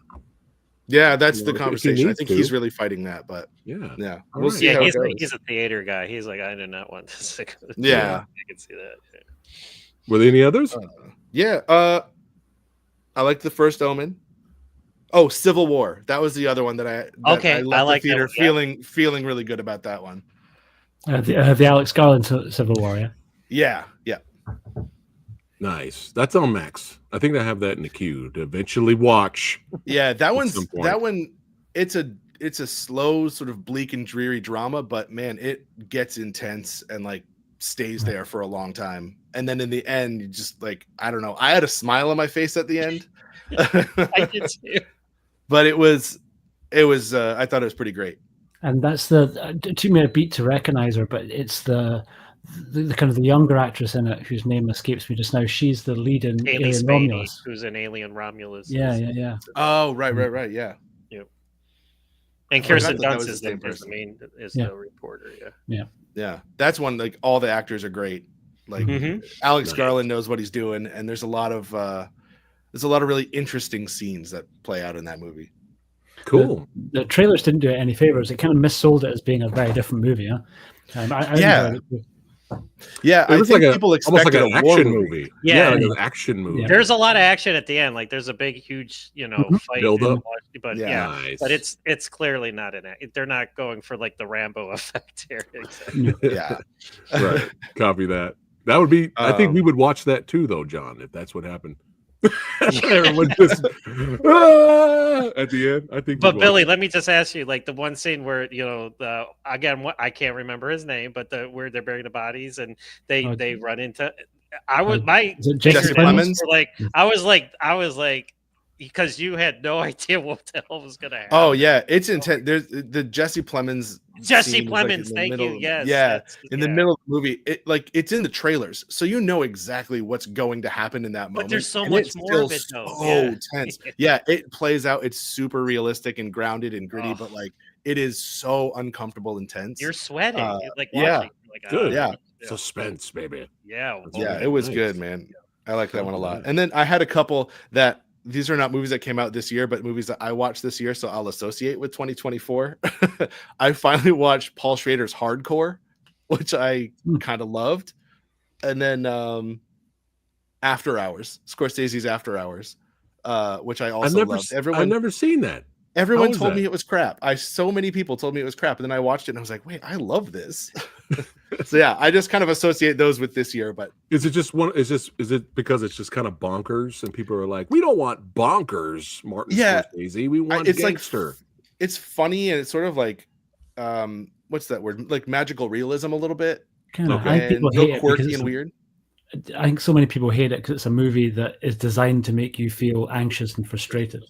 Speaker 1: Yeah, that's the conversation. I think he's really fighting that, but we'll see how it goes.
Speaker 5: He's a theater guy. He's like, I do not want this.
Speaker 1: I
Speaker 5: can see that. Yeah.
Speaker 2: Were there any others?
Speaker 1: I liked The First Omen. Oh, Civil War. That was the other one that I left the theater feeling really good about that one.
Speaker 4: The Alex Garland Civil War,
Speaker 1: yeah.
Speaker 2: Nice. That's on Max. I think I have that in the queue to eventually watch.
Speaker 1: Yeah, that
Speaker 2: some point.
Speaker 1: that one. It's a slow, sort of bleak and dreary drama, but man, it gets intense and like stays there for a long time. And then in the end, you just like, I don't know. I had a smile on my face at the end.
Speaker 5: I did too.
Speaker 1: But it was I thought it was pretty great.
Speaker 4: And that's it took me a beat to recognize her, but it's the kind of the younger actress in it whose name escapes me just now. She's the lead in
Speaker 5: Haley
Speaker 4: Alien
Speaker 5: Spaney,
Speaker 4: Romulus.
Speaker 5: who's in Alien Romulus.
Speaker 4: Yeah.
Speaker 1: Oh, right, yeah.
Speaker 5: And
Speaker 1: I
Speaker 5: Kirsten
Speaker 1: forgot that
Speaker 5: Dunst
Speaker 1: was
Speaker 5: is
Speaker 1: the same
Speaker 5: the
Speaker 1: person.
Speaker 5: main
Speaker 4: Yeah.
Speaker 5: the reporter.
Speaker 1: Yeah. That's one, like all the actors are great. Like Alex
Speaker 2: Nice.
Speaker 1: Garland knows what he's doing, and there's a lot of really interesting scenes that play out in that movie.
Speaker 2: Cool.
Speaker 4: The trailers didn't do it any favors. It kind of missold it as being a very different movie. Huh? I
Speaker 1: Yeah.
Speaker 4: enjoyed it.
Speaker 1: Yeah,
Speaker 2: It
Speaker 1: I
Speaker 2: was
Speaker 1: think
Speaker 2: like
Speaker 1: people
Speaker 2: almost
Speaker 1: expected
Speaker 2: like an
Speaker 1: a war
Speaker 2: action
Speaker 1: movie.
Speaker 2: movie.
Speaker 5: Yeah.
Speaker 2: like an action movie.
Speaker 4: Yeah.
Speaker 5: There's a lot of action at the end. Like there's a big, huge, fight.
Speaker 2: Build up.
Speaker 5: But
Speaker 1: Yeah.
Speaker 2: Nice.
Speaker 5: but it's clearly not they're not going for like the Rambo effect here.
Speaker 1: Yeah.
Speaker 2: Right. Copy that. That would be. I think we would watch that too, though, John, if that's what happened. Everyone just at the end. I think.
Speaker 5: But Billy, let me just ask you, like the one scene where I can't remember his name, but where they're burying the bodies and they run into.
Speaker 4: Is it Jesse
Speaker 1: Plemons?
Speaker 5: I was like, because you had no idea what the hell was gonna happen.
Speaker 1: Oh yeah, it's intense. There's the Jesse Plemons.
Speaker 5: Jesse
Speaker 1: scene is, like, in
Speaker 5: Plemons,
Speaker 1: the
Speaker 5: thank
Speaker 1: middle
Speaker 5: you.
Speaker 1: of-
Speaker 5: Yes,
Speaker 1: yeah, in the middle of the movie, it's in the trailers, so you know exactly what's going to happen in that moment.
Speaker 5: But there's so
Speaker 1: and
Speaker 5: much
Speaker 1: it's
Speaker 5: more of
Speaker 1: still
Speaker 5: it, though.
Speaker 1: So tense. Yeah, it plays out. It's super realistic and grounded and gritty,
Speaker 5: Oh.
Speaker 1: but like it is so uncomfortable and tense.
Speaker 5: You're sweating. Like
Speaker 1: yeah.
Speaker 5: watching. Like,
Speaker 2: Good.
Speaker 1: Yeah.
Speaker 2: Suspense, baby.
Speaker 5: Yeah.
Speaker 1: Yeah,
Speaker 2: Okay,
Speaker 1: it was
Speaker 2: nice.
Speaker 1: good, man. I like that one a lot.
Speaker 2: Nice.
Speaker 1: And then I had a couple that these are not movies that came out this year, but movies that I watched this year, so I'll associate with 2024. I finally watched Paul Schrader's Hardcore, which I kind of loved. And then After Hours, Scorsese's After Hours, which I also loved.
Speaker 2: I've never seen that.
Speaker 1: Everyone
Speaker 2: How is
Speaker 1: told
Speaker 2: that?
Speaker 1: me it was crap. So many people told me it was crap, and then I watched it and I was like, wait, I love this. So yeah, I just kind of associate those with this year. But
Speaker 2: Is it just one? Is it because it's just kind of bonkers and people are like, we don't want bonkers, Martin
Speaker 1: Yeah.
Speaker 2: Scorsese. We want
Speaker 1: it's
Speaker 2: gangster.
Speaker 1: like it's funny and it's sort of like what's that word? Like magical realism a little bit.
Speaker 4: Kind of.
Speaker 2: Okay.
Speaker 4: I think people
Speaker 1: And
Speaker 4: hate
Speaker 1: real
Speaker 4: it
Speaker 1: quirky
Speaker 4: because
Speaker 1: and weird.
Speaker 4: I think so many people hate it because it's a movie that is designed to make you feel anxious and frustrated.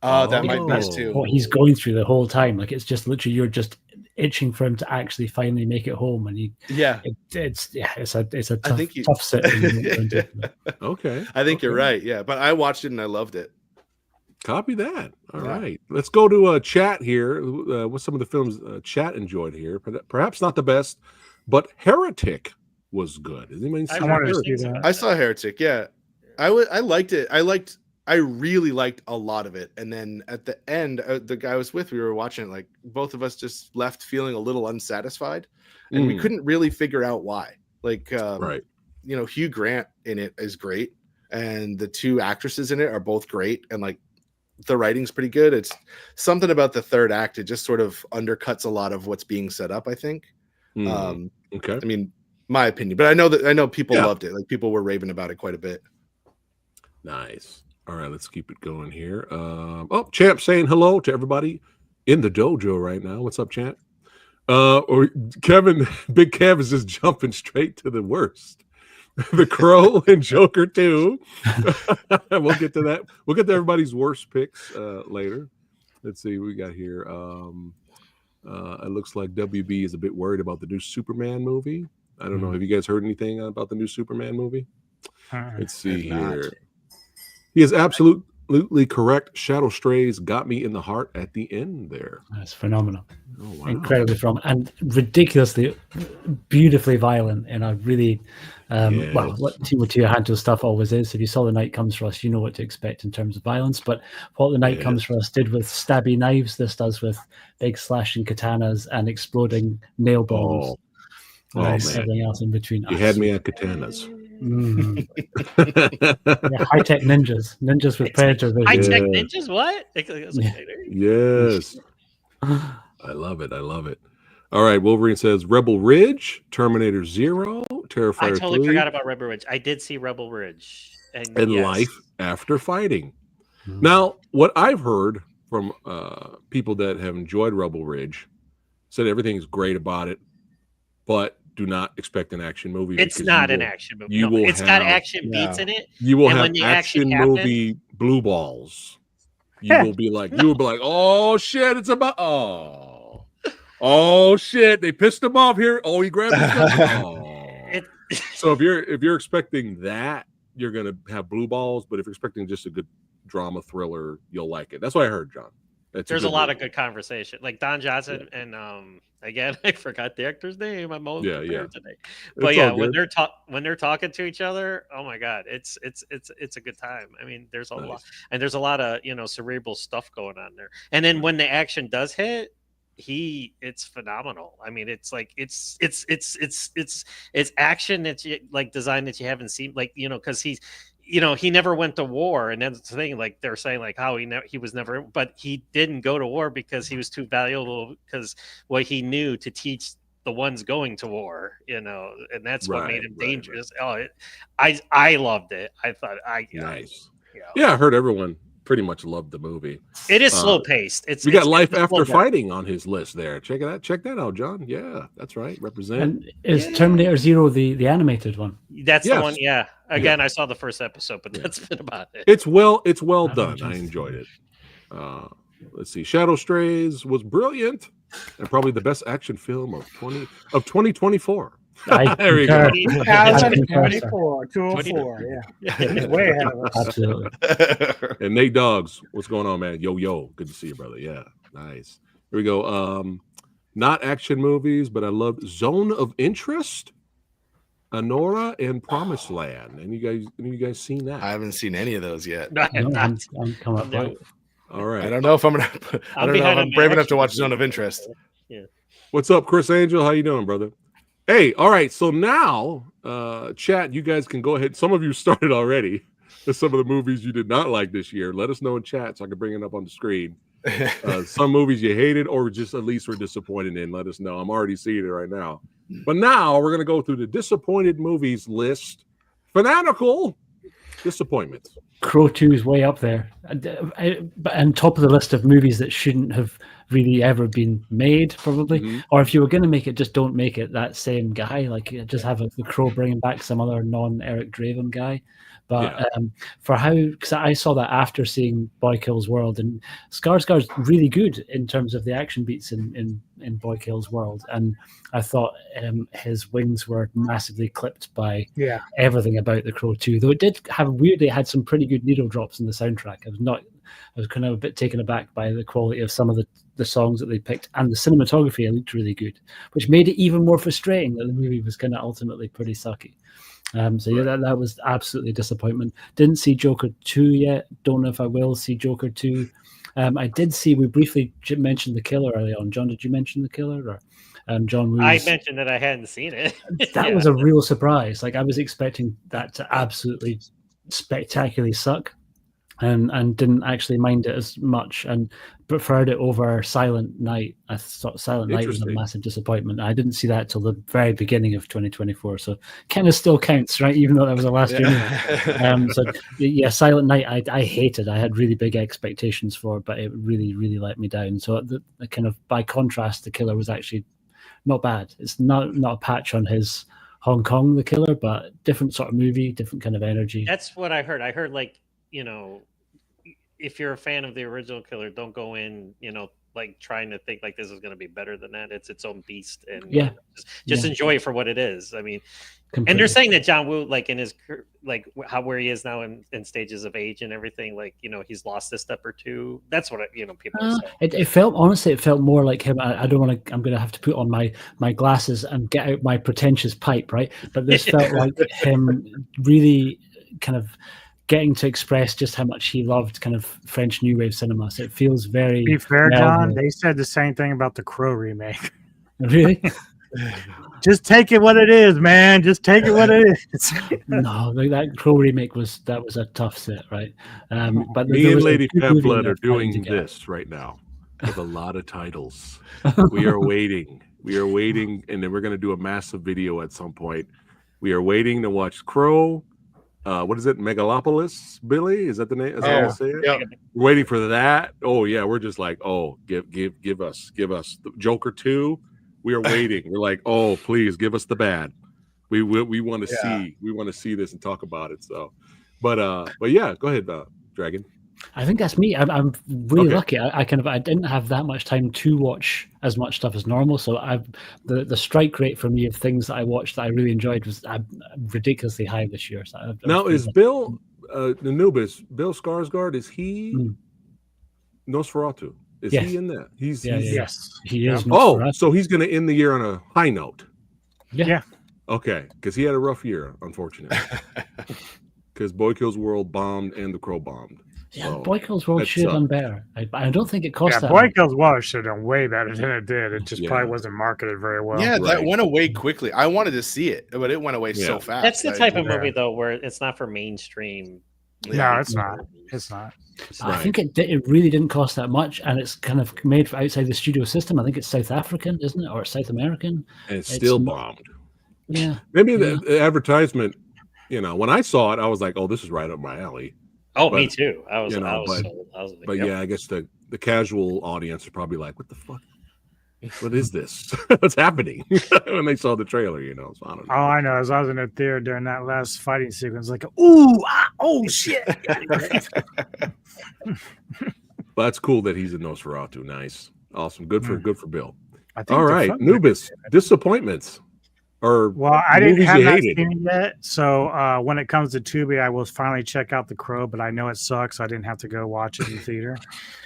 Speaker 1: That might be
Speaker 2: Oh.
Speaker 1: too.
Speaker 4: What he's going through the whole time, like it's just literally you're just itching for him to actually finally make it home, and
Speaker 1: Yeah,
Speaker 4: it's a
Speaker 1: I
Speaker 4: tough,
Speaker 1: think you-
Speaker 4: tough sit.
Speaker 2: Okay.
Speaker 1: I think you're
Speaker 2: Okay.
Speaker 1: right. Yeah, but I watched it and I loved it.
Speaker 2: Copy that. All
Speaker 1: Yeah.
Speaker 2: right. Let's go to chat here. What's some of the films chat enjoyed here? Perhaps not the best, but Heretic was good. Has anybody seen
Speaker 3: I wanted to
Speaker 2: Heretic?
Speaker 3: see that.
Speaker 1: I saw Heretic. Yeah, I liked it. I really liked a lot of it. And then at the end, the guy I was with, we were watching it. Like both of us just left feeling a little unsatisfied, and we
Speaker 2: Mm.
Speaker 1: couldn't really figure out why. Like,
Speaker 2: Right.
Speaker 1: Hugh Grant in it is great, and the two actresses in it are both great, and like the writing's pretty good. It's something about the third act; it just sort of undercuts a lot of what's being set up, I think.
Speaker 2: Mm. Okay.
Speaker 1: I mean, my opinion, but I know people
Speaker 2: Yeah.
Speaker 1: loved it. Like people were raving about it quite a bit.
Speaker 2: Nice. All right, let's keep it going here. Champ saying hello to everybody in the dojo right now. What's up, Champ? Or Kevin, Big Kev is just jumping straight to the worst. The Crow and Joker 2. We'll get to that. We'll get to everybody's worst picks later. Let's see what we got here. It looks like WB is a bit worried about the new Superman movie. I don't know. Have you guys heard anything about the new Superman movie? Let's see
Speaker 1: I've not.
Speaker 2: here. He is absolutely correct. Shadow Strays got me in the heart at the end there.
Speaker 4: That's phenomenal.
Speaker 2: Oh, wow.
Speaker 4: Incredibly phenomenal and ridiculously beautifully violent in a really well, what Timo Hanto stuff always is. If you saw The Night Comes for Us, you know what to expect in terms of violence. But what The Night Comes for Us did with stabby knives, this does with big slashing katanas and exploding nail bombs.
Speaker 2: Oh,
Speaker 4: And
Speaker 2: man.
Speaker 4: everything else in between.
Speaker 2: You had me at katanas.
Speaker 4: High-tech ninjas with predator vision.
Speaker 5: High-tech
Speaker 2: Yeah.
Speaker 5: ninjas? What?
Speaker 2: Yes. I love it. All right. Wolverine says Rebel Ridge, Terminator Zero, Terrifier 3.
Speaker 5: I totally forgot about Rebel Ridge. I did see Rebel Ridge. And yes.
Speaker 2: Life After Fighting. Now, what I've heard from people that have enjoyed Rebel Ridge said everything's great about it, but do not expect an action movie.
Speaker 5: It's not an action movie. It's got action beats in it.
Speaker 2: You will have action movie blue balls. You will be like, oh shit, it's about oh shit, they pissed him off here. Oh, he grabbed his gun. So if you're expecting that, you're gonna have blue balls. But if you're expecting just a good drama thriller, you'll like it. That's what I heard, John.
Speaker 5: There's a lot of good conversation, like Don Johnson and again, I forgot the actor's name. I'm all prepared today. But when they're talking to each other, oh my god, it's a good time. I mean, there's a lot, and there's a lot of cerebral stuff going on there. And then when the action does hit, it's phenomenal. I mean, it's like it's action that's like design that you haven't seen, like because he's. He never went to war, and that's the thing. Like they're saying, like how he was never, but he didn't go to war because he was too valuable. Because what he knew to teach the ones going to war, and that's what made him dangerous. Right. I loved it. I thought
Speaker 2: nice. Yeah, I heard everyone pretty much loved the movie.
Speaker 5: It is slow paced.
Speaker 2: We got Life After Fighting on his list there. Check that out, John. Yeah, that's right. Represent.
Speaker 4: And is Terminator Zero the animated one?
Speaker 5: That's the one. Yeah. Again, I saw the first episode, but that's been about it.
Speaker 2: It's well done. I enjoyed it. Let's see. Shadow Strays was brilliant and probably the best action film of 2024. There we go.
Speaker 3: 2024, 204. Yeah. Way ahead of us.
Speaker 4: Absolutely.
Speaker 2: And Nate Dogs, what's going on, man? Yo. Good to see you, brother. Yeah. Nice. Here we go. Not action movies, but I loved Zone of Interest, Anora, and Promised Land. Any you guys seen that?
Speaker 1: I haven't seen any of those yet.
Speaker 4: I'm coming up right.
Speaker 2: All right.
Speaker 1: I don't know if I'm brave enough to watch Zone of Interest.
Speaker 5: Yeah.
Speaker 2: What's up, Chris Angel? How you doing, brother? Hey, all right. So now, chat, you guys can go ahead. Some of you started already with some of the movies you did not like this year. Let us know in chat so I can bring it up on the screen. Some movies you hated or just at least were disappointed in. Let us know. I'm already seeing it right now. But now we're going to go through the disappointed movies list. Fanatical disappointments.
Speaker 4: Crow 2 is way up there. On top of the list of movies that shouldn't have really ever been made, probably. Mm-hmm. Or if you were going to make it, just don't make it that same guy. Like, just have the Crow bringing back some other non-Eric Draven guy. But for how, because I saw that after seeing Boy Kills World, and Skarsgård's really good in terms of the action beats in Boy Kills World, and I thought his wings were massively clipped by everything about The Crow 2. Though it did have weirdly had some pretty good needle drops in the soundtrack. I was kind of a bit taken aback by the quality of some of the songs that they picked, and the cinematography looked really good, which made it even more frustrating that the movie was kind of ultimately pretty sucky. That was absolutely a disappointment. Didn't see Joker 2 yet. Don't know if I will see Joker 2. I did see, we briefly mentioned The Killer early on. John, did you mention The Killer? Or John?
Speaker 5: I mentioned that I hadn't seen it.
Speaker 4: That was a real surprise. Like, I was expecting that to absolutely spectacularly suck. And didn't actually mind it as much, and preferred it over Silent Night. I thought Silent Night was a massive disappointment. I didn't see that till the very beginning of 2024, so kind of still counts, right? Even though that was the last year. Silent Night I hated. I had really big expectations for it, but it really, really let me down. So the kind of, by contrast, The Killer was actually not bad. It's not a patch on his Hong Kong The Killer, but different sort of movie, different kind of energy.
Speaker 5: That's what I heard. I heard, like, if you're a fan of the original Killer, don't go in, like trying to think like this is going to be better than that. It's its own beast, and just enjoy it for what it is. I mean, completely. And they're saying that John Woo, like in his, like where he is now in stages of age and everything, like, he's lost a step or two. That's what people are saying.
Speaker 4: It felt more like him. I don't want to. I'm going to have to put on my glasses and get out my pretentious pipe, right? But this felt like him really kind of getting to express just how much he loved kind of French New Wave cinema. So it feels very...
Speaker 3: To be fair, John, they said the same thing about the Crow remake.
Speaker 4: Really?
Speaker 3: Just take it what it is, man. Just take it what it is.
Speaker 4: No, that Crow remake was a tough sit, right? But
Speaker 2: me and Lady Fat Blood are doing this right now with a lot of titles. We are waiting, and then we're going to do a massive video at some point. We are waiting to watch Crow. What is it? Megalopolis, Billy? Is that the name? Is that how you say it?
Speaker 1: Yep.
Speaker 2: We're waiting for that. Oh yeah, we're just like, oh, give us the Joker 2. We are waiting. We're like, oh, please give us the bad. We want to see this and talk about it. So, but yeah, go ahead, Dragon.
Speaker 4: I think that's me. I'm really lucky. I didn't have that much time to watch as much stuff as normal. So the strike rate for me of things that I watched that I really enjoyed was ridiculously high this year. So
Speaker 2: now is Bill Anubis, Bill Skarsgård, is he Nosferatu? Is he in that?
Speaker 3: Yes,
Speaker 4: he is.
Speaker 2: Oh, so he's going to end the year on a high note.
Speaker 3: Yeah.
Speaker 2: Okay, because he had a rough year, unfortunately. Because Boy Kills World bombed and The Crow bombed.
Speaker 4: Yeah, so Boy Kills World should have done better. I don't think it cost that
Speaker 3: Boy
Speaker 4: much.
Speaker 3: Kills World should have done way better than it did. It just probably wasn't marketed very well.
Speaker 1: Yeah, that went away quickly. I wanted to see it, but it went away so fast.
Speaker 5: That's the type of movie, though, where it's not for mainstream.
Speaker 3: No, it's not. It's not.
Speaker 4: I think it really didn't cost that much, and it's kind of made outside the studio system. I think it's South African, isn't it, or South American?
Speaker 2: And it's still bombed.
Speaker 4: Yeah,
Speaker 2: maybe the advertisement. When I saw it, I was like, "Oh, this is right up my alley."
Speaker 5: Oh, me too. I was
Speaker 2: yeah, I guess the casual audience is probably like, "What the fuck? What is this? What's happening?" when they saw the trailer, So I don't know.
Speaker 3: All I know is I was in a theater during that last fighting sequence, like, oh shit.
Speaker 2: But that's cool that he's a Nosferatu. Nice, awesome, good for Bill.
Speaker 3: All
Speaker 2: right, Anubis, disappointments.
Speaker 3: I didn't have that seen it yet. So when it comes to Tubi, I will finally check out The Crow, but I know it sucks. So I didn't have to go watch it in theater.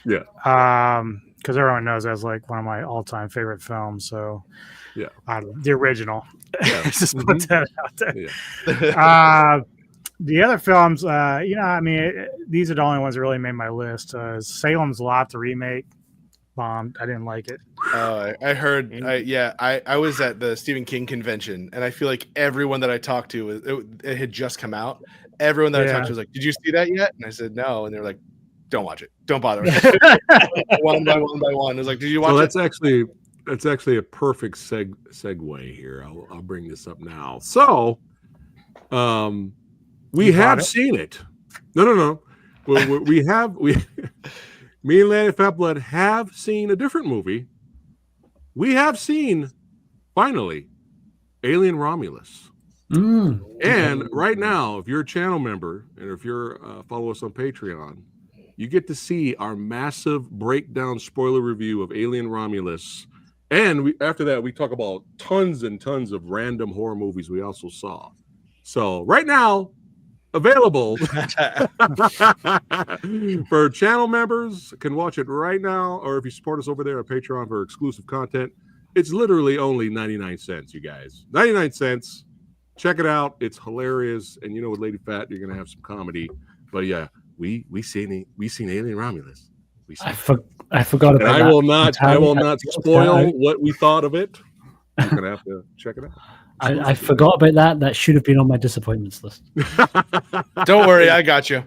Speaker 2: Yeah.
Speaker 3: Because everyone knows that's like one of my all-time favorite films. So
Speaker 2: yeah,
Speaker 3: the original.
Speaker 2: Yeah.
Speaker 3: Just put that out there. Yeah. The other films, these are the only ones that really made my list. Salem's Lot, the remake, bombed. I didn't like it.
Speaker 1: I heard. I was at the Stephen King convention, and I feel like everyone that I talked to, it had just come out. Everyone that I talked to was like, "Did you see that yet?" And I said, "No." And they're like, "Don't watch it. Don't bother." One by one. I was like, "Did you watch it?"
Speaker 2: That's actually a perfect segue here. I'll bring this up now. So, we have seen it. No. We have me and Lanny Fat Blood have seen a different movie. We have seen, finally, Alien Romulus. And right now, if you're a channel member and if you're follow us on Patreon, you get to see our massive breakdown spoiler review of Alien Romulus. And after that, we talk about tons and tons of random horror movies we also saw. So right now, available for channel members, can watch it right now, or if you support us over there on Patreon for exclusive content, it's literally only 99 cents, you guys. 99 cents. Check it out. It's hilarious. And with Lady Phat, you're gonna have some comedy. But yeah, we seen Alien Romulus.
Speaker 4: I forgot about that.
Speaker 2: I will not spoil what we thought of it. You're gonna have to check it out.
Speaker 4: I forgot about that. That should have been on my disappointments list.
Speaker 1: Don't worry, I got you.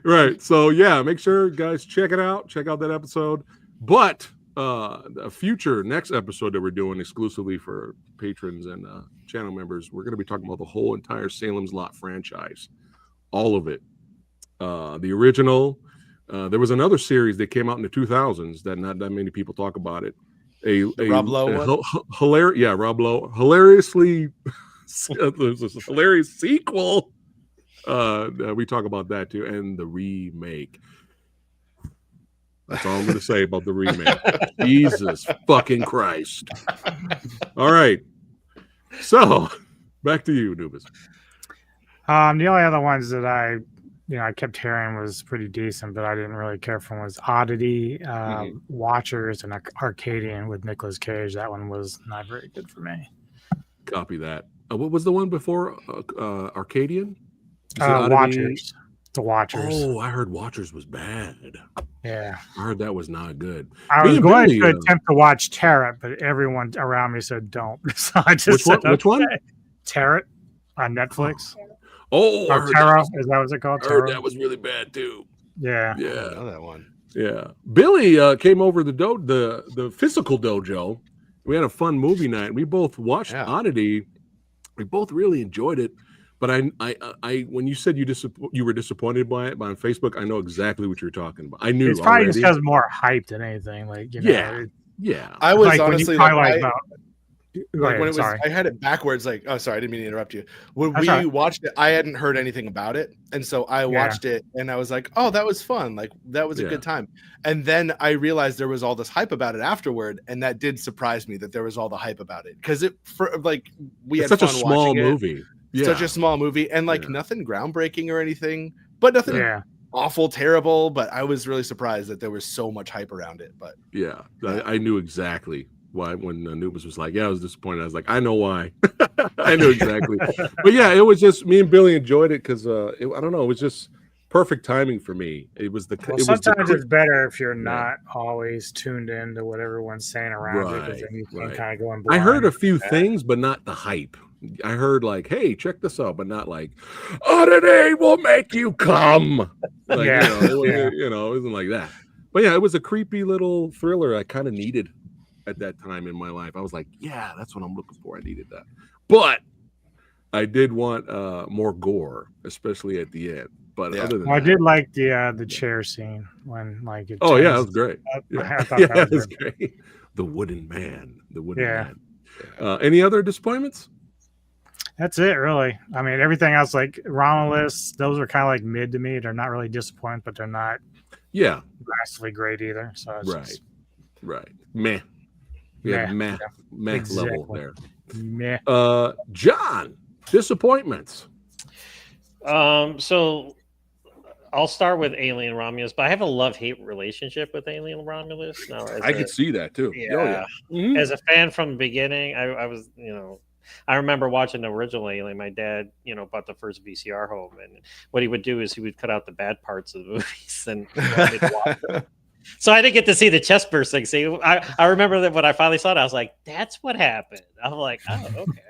Speaker 2: Right. So yeah, make sure guys check it out. Check out that episode. But a future next episode that we're doing exclusively for patrons and channel members, we're going to be talking about the whole entire Salem's Lot franchise, all of it. The original. There was another series that came out in the 2000s that not that many people talk about it.
Speaker 1: Rob Lowe,
Speaker 2: Rob Lowe, hilariously, there's a hilarious sequel. We talk about that too, and the remake. That's all I'm going to say about the remake. Jesus fucking Christ! All right, so back to you, Anubis.
Speaker 3: The only other ones that I kept hearing was pretty decent, but I didn't really care for was Oddity, Watchers, and Arcadian with Nicolas Cage. That one was not very good for me.
Speaker 2: Copy that. What was the one before Arcadian?
Speaker 3: Watchers. The Watchers.
Speaker 2: Oh, I heard Watchers was bad.
Speaker 3: Yeah.
Speaker 2: I heard that was not good.
Speaker 3: I was going to attempt to watch Tarot, but everyone around me said don't. So I just
Speaker 2: Which one?
Speaker 3: Tarot on Netflix.
Speaker 2: Oh,
Speaker 3: Tarot. Is that what it's called?
Speaker 2: I heard that was really bad too.
Speaker 3: Yeah.
Speaker 2: Yeah.
Speaker 1: I know that one.
Speaker 2: Yeah. Billy came over the physical dojo We had a fun movie night. We both watched
Speaker 1: Yeah.
Speaker 2: Oddity. We both really enjoyed it. But I when you said you were disappointed by it on Facebook, I know exactly what you're talking about. I knew
Speaker 3: It's probably just
Speaker 2: already.
Speaker 3: because more hype than anything. Like, you know,
Speaker 2: Yeah. Yeah.
Speaker 1: I was
Speaker 3: like when
Speaker 1: honestly
Speaker 3: you
Speaker 1: like,
Speaker 3: highlight about. Go
Speaker 1: like
Speaker 3: ahead,
Speaker 1: when it was,
Speaker 3: sorry.
Speaker 1: I had it backwards. Like, oh, sorry, I didn't mean to interrupt you. When
Speaker 3: That's
Speaker 1: we
Speaker 3: all right.
Speaker 1: watched it, I hadn't heard anything about it, and so I watched it, and I was like, oh, that was fun. Like, that was a good time. And then I realized there was all this hype about it afterward, and that did surprise me that there was all the hype about it because we
Speaker 2: It's
Speaker 1: had
Speaker 2: such a
Speaker 1: fun
Speaker 2: small
Speaker 1: watching it.
Speaker 2: movie. Yeah.
Speaker 1: Such a small movie, and like nothing groundbreaking or anything, but nothing awful, terrible. But I was really surprised that there was so much hype around it. But
Speaker 2: yeah, I knew exactly why when Anubis was like, I was disappointed. I was like, I know why. I knew exactly. But yeah, it was just me and Billy enjoyed it because I don't know, it was just perfect timing for me. It was the.
Speaker 3: Well, sometimes it's better if you're not always tuned in to what everyone's saying around you, because then you can kind of go in blind.
Speaker 2: I heard a few things, but not the hype. I heard like, hey, check this out, but not like, Oddity will make you come. Like, you know, it wasn't like that. But yeah, it was a creepy little thriller I kind of needed at that time in my life. I was like, yeah, that's what I'm looking for. I needed that. But I did want more gore, especially at the end. But other than
Speaker 3: I did like the chair scene when like it
Speaker 2: that was great.
Speaker 3: I thought that was
Speaker 2: great. The wooden man. Man. Any other disappointments?
Speaker 3: That's it, really. I mean, everything else, like Romulus, those are kind of like mid to me. They're not really disappointing, but they're not vastly great either. So it's
Speaker 2: right. Meh. We have meh level there.
Speaker 3: Meh.
Speaker 2: John, disappointments.
Speaker 5: So I'll start with Alien Romulus, but I have a love-hate relationship with Alien Romulus. Now,
Speaker 2: I could see that too.
Speaker 5: Yeah. Mm-hmm. As a fan from the beginning, I was, I remember watching the original Alien. My dad, bought the first VCR home, and what he would do is he would cut out the bad parts of the movies and watch them. So I didn't get to see the chest bursting. See, I remember that when I finally saw it, I was like, "That's what happened." I'm like, "Oh, okay."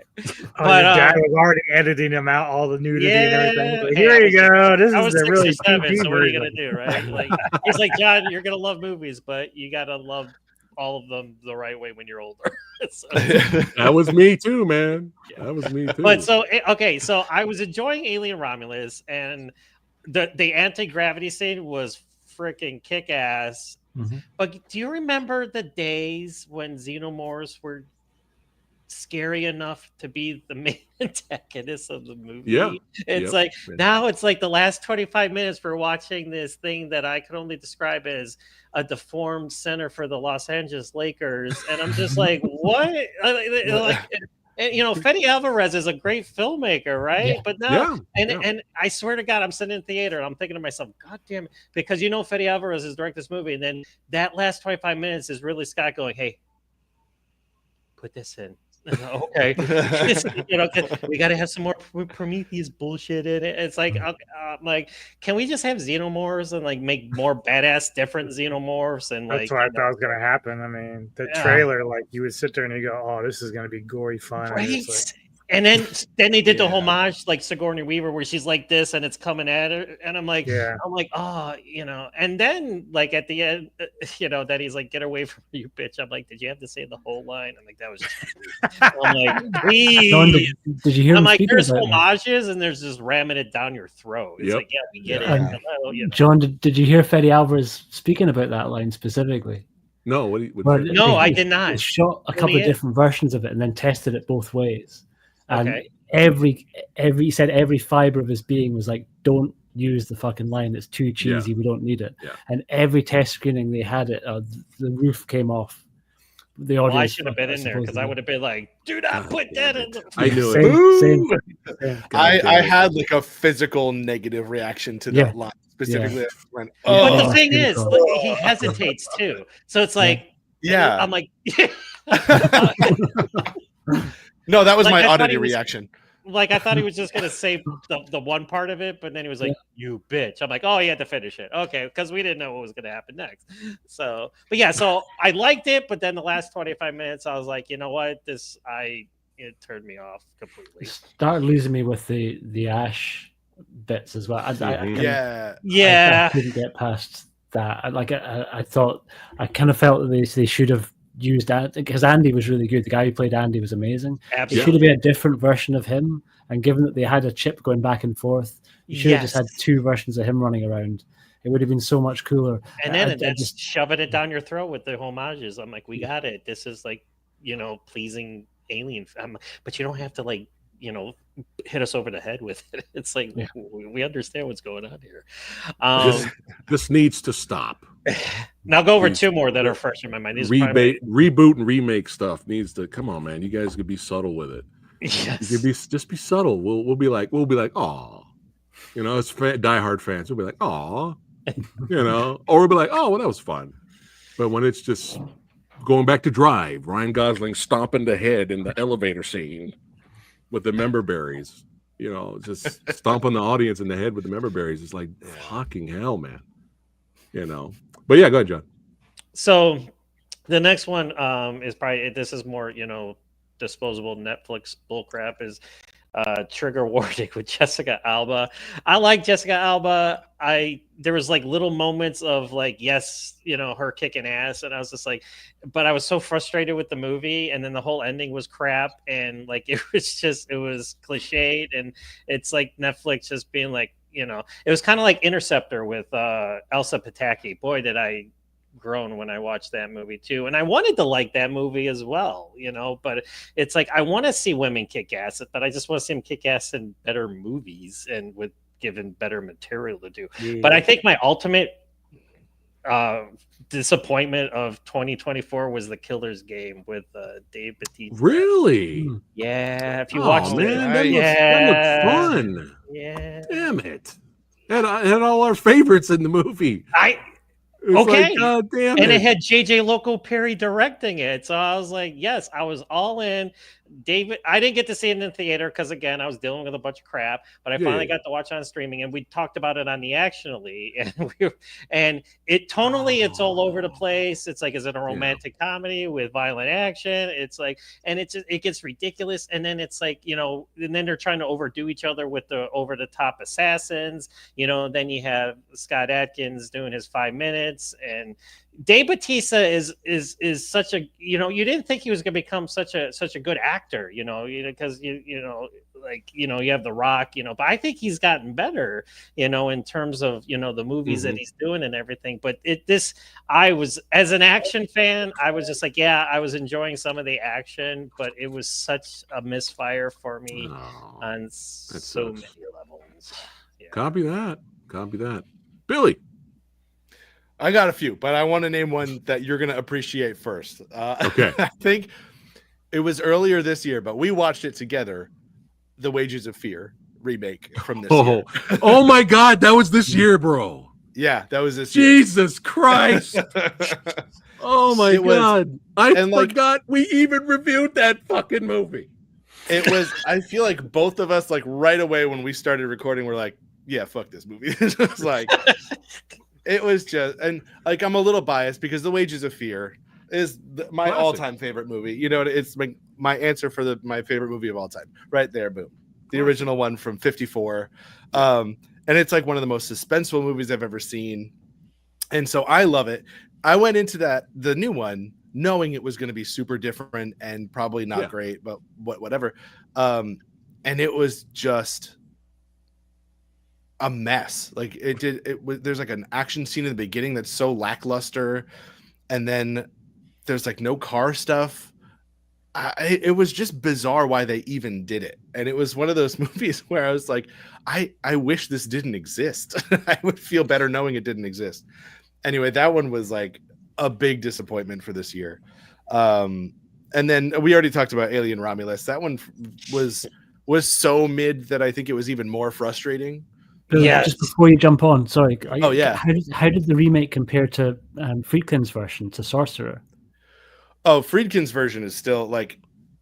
Speaker 3: But your dad was already editing them out, all the nudity and everything. Like, here you go. This is a really
Speaker 5: 7, so what are you gonna do, right? Like, he's like, "John, you're gonna love movies, but you gotta love all of them the right way when you're older." So,
Speaker 2: that was me too, man. That was me too.
Speaker 5: But so I was enjoying Alien Romulus, and the anti-gravity scene was freaking kick-ass. Mm-hmm. But do you remember the days when xenomorphs were scary enough to be the main antagonist of the movie?
Speaker 2: Yeah.
Speaker 5: It's now it's like the last 25 minutes for watching this thing that I can only describe as a deformed center for the Los Angeles Lakers, and I'm just like, what? And Fede Alvarez is a great filmmaker, right? Yeah. But now, and I swear to God, I'm sitting in the theater and I'm thinking to myself, God damn it, because Fede Alvarez has directed this movie, and then that last 25 minutes is really Scott going, "Hey, put this in." Okay, we got to have some more Prometheus bullshit in it. It's like, can we just have xenomorphs and like make more badass, different xenomorphs? And
Speaker 3: that's what I thought was gonna happen. I mean, the trailer, like you would sit there and you go, "Oh, this is gonna be gory fun."
Speaker 5: Right. And then they did the homage, like Sigourney Weaver, where she's like this and it's coming at her, and I'm like, oh, and then like at the end, that he's like, "Get away from you, bitch." I'm like, did you have to say the whole line? I'm like, that was just I'm like, please.
Speaker 4: John, did you hear?
Speaker 5: I'm like, there's homages and there's just ramming it down your throat. It's like, yeah, we get it.
Speaker 4: John, did you hear Fede Alvarez speaking about that line specifically?
Speaker 2: No,
Speaker 5: I did not.
Speaker 4: He shot a couple of different versions of it and then tested it both ways. And he said every fiber of his being was like, "Don't use the fucking line. It's too cheesy. We don't need it." Yeah. And every test screening they had it, the roof came off. The audience.
Speaker 5: Well, I should have been in there because I would have been like, "Do not put that in."
Speaker 2: I knew it.
Speaker 1: Same. I had like a physical negative reaction to that line specifically. But
Speaker 5: the thing is, he hesitates too. So it's like, I'm like,
Speaker 1: no, that was my Oddity reaction.
Speaker 5: Like, I thought he was just going to say the one part of it, but then he was like, "You bitch." I'm like, oh, he had to finish it. Okay, because we didn't know what was going to happen next. So, but so I liked it, but then the last 25 minutes, I was like, you know what? It turned me off completely.
Speaker 4: Started losing me with the Ash bits as well. I couldn't get past that. I thought, I kind of felt that they should have used that because Andy was really good. The guy who played Andy was amazing. It
Speaker 5: Absolutely.
Speaker 4: should have been a different version of him. And given that they had a chip going back and forth, you should have just had two versions of him running around. It would have been so much cooler.
Speaker 5: And then just shoving it down your throat with the homages. I'm like, we got it. This is like, pleasing alien. But you don't have to like, hit us over the head with it. It's like we understand what's going on here.
Speaker 2: This needs to stop.
Speaker 5: Now go over two more that are fresh in my mind.
Speaker 2: Reboot and remake stuff needs to come on, man. You guys could be subtle with it.
Speaker 5: Yes,
Speaker 2: you could just be subtle. We'll be like, aw, as diehard fans, we'll be like, aw, or we'll be like, oh, well, that was fun. But when it's just going back to Drive, Ryan Gosling stomping the head in the elevator scene with the member berries, just stomping the audience in the head with the member berries. It's like fucking hell, man. But yeah, go ahead, John.
Speaker 5: So the next one is probably, this is more, disposable Netflix bullcrap, is Trigger Warning with Jessica Alba. I like Jessica Alba. There was like little moments of like, yes, her kicking ass, and I was just like, but I was so frustrated with the movie, and then the whole ending was crap, and like it was cliched, and it's like Netflix just being like, it was kind of like Interceptor with Elsa Pataki. Boy, did I grown when I watched that movie too, and I wanted to like that movie as well, but it's like I want to see women kick ass, but I just want to see them kick ass in better movies and with given better material to do. But I think my ultimate disappointment of 2024 was The Killer's Game with Dave Bautista.
Speaker 2: Really?
Speaker 5: Yeah, if you watched
Speaker 2: it,
Speaker 5: that
Speaker 2: looked fun.
Speaker 5: Yeah,
Speaker 2: damn it, had all our favorites in the movie.
Speaker 5: Okay.
Speaker 2: Like, God damn
Speaker 5: and it had JJ Loco Perry directing it. So I was like, yes, I was all in. David, I didn't get to see it in the theater because, again, I was dealing with a bunch of crap. But I finally got to watch it on streaming, and we talked about it on the Actionally. And it tonally, it's all over the place. It's like, is it a romantic comedy with violent action? It's like, and it gets ridiculous. And then it's like, and then they're trying to overdo each other with the over the top assassins. Then you have Scott Adkins doing his 5 minutes, and Dave Bautista is such a, you didn't think he was going to become such a good actor, because you have The Rock, but I think he's gotten better, in terms of, the movies that he's doing and everything. But I was, as an action fan, I was just like, I was enjoying some of the action, but it was such a misfire for me on so many levels. Yeah.
Speaker 2: Copy that. Billy.
Speaker 1: I got a few, but I want to name one that you're going to appreciate first.
Speaker 2: Okay.
Speaker 1: I think it was earlier this year, but we watched it together. The Wages of Fear remake from this year.
Speaker 2: Oh my God. That was this year, bro.
Speaker 1: Yeah, that was this
Speaker 2: year. Jesus Christ. Oh my God. I forgot we even reviewed that fucking movie.
Speaker 1: It was, I feel like both of us, like right away when we started recording, we're like, yeah, fuck this movie. It was like, it was just, and like, I'm a little biased because The Wages of Fear is my all-time favorite movie. It's my answer for my favorite movie of all time. Right there, boom. The original one from 1954. And it's like one of the most suspenseful movies I've ever seen. And so I love it. I went into the new one, knowing it was going to be super different and probably not great, but whatever. And it was just a mess. Like there's like an action scene in the beginning that's so lackluster, and then there's like no car stuff. It was just bizarre why they even did it. And it was one of those movies where I was like, I wish this didn't exist. I would feel better knowing it didn't exist. Anyway, that one was like a big disappointment for this year. And then we already talked about Alien Romulus. That one was so mid that I think it was even more frustrating.
Speaker 4: Yeah. Just before you jump on, sorry.
Speaker 1: How
Speaker 4: did the remake compare to Friedkin's version, to Sorcerer?
Speaker 1: Oh, Friedkin's version is still like,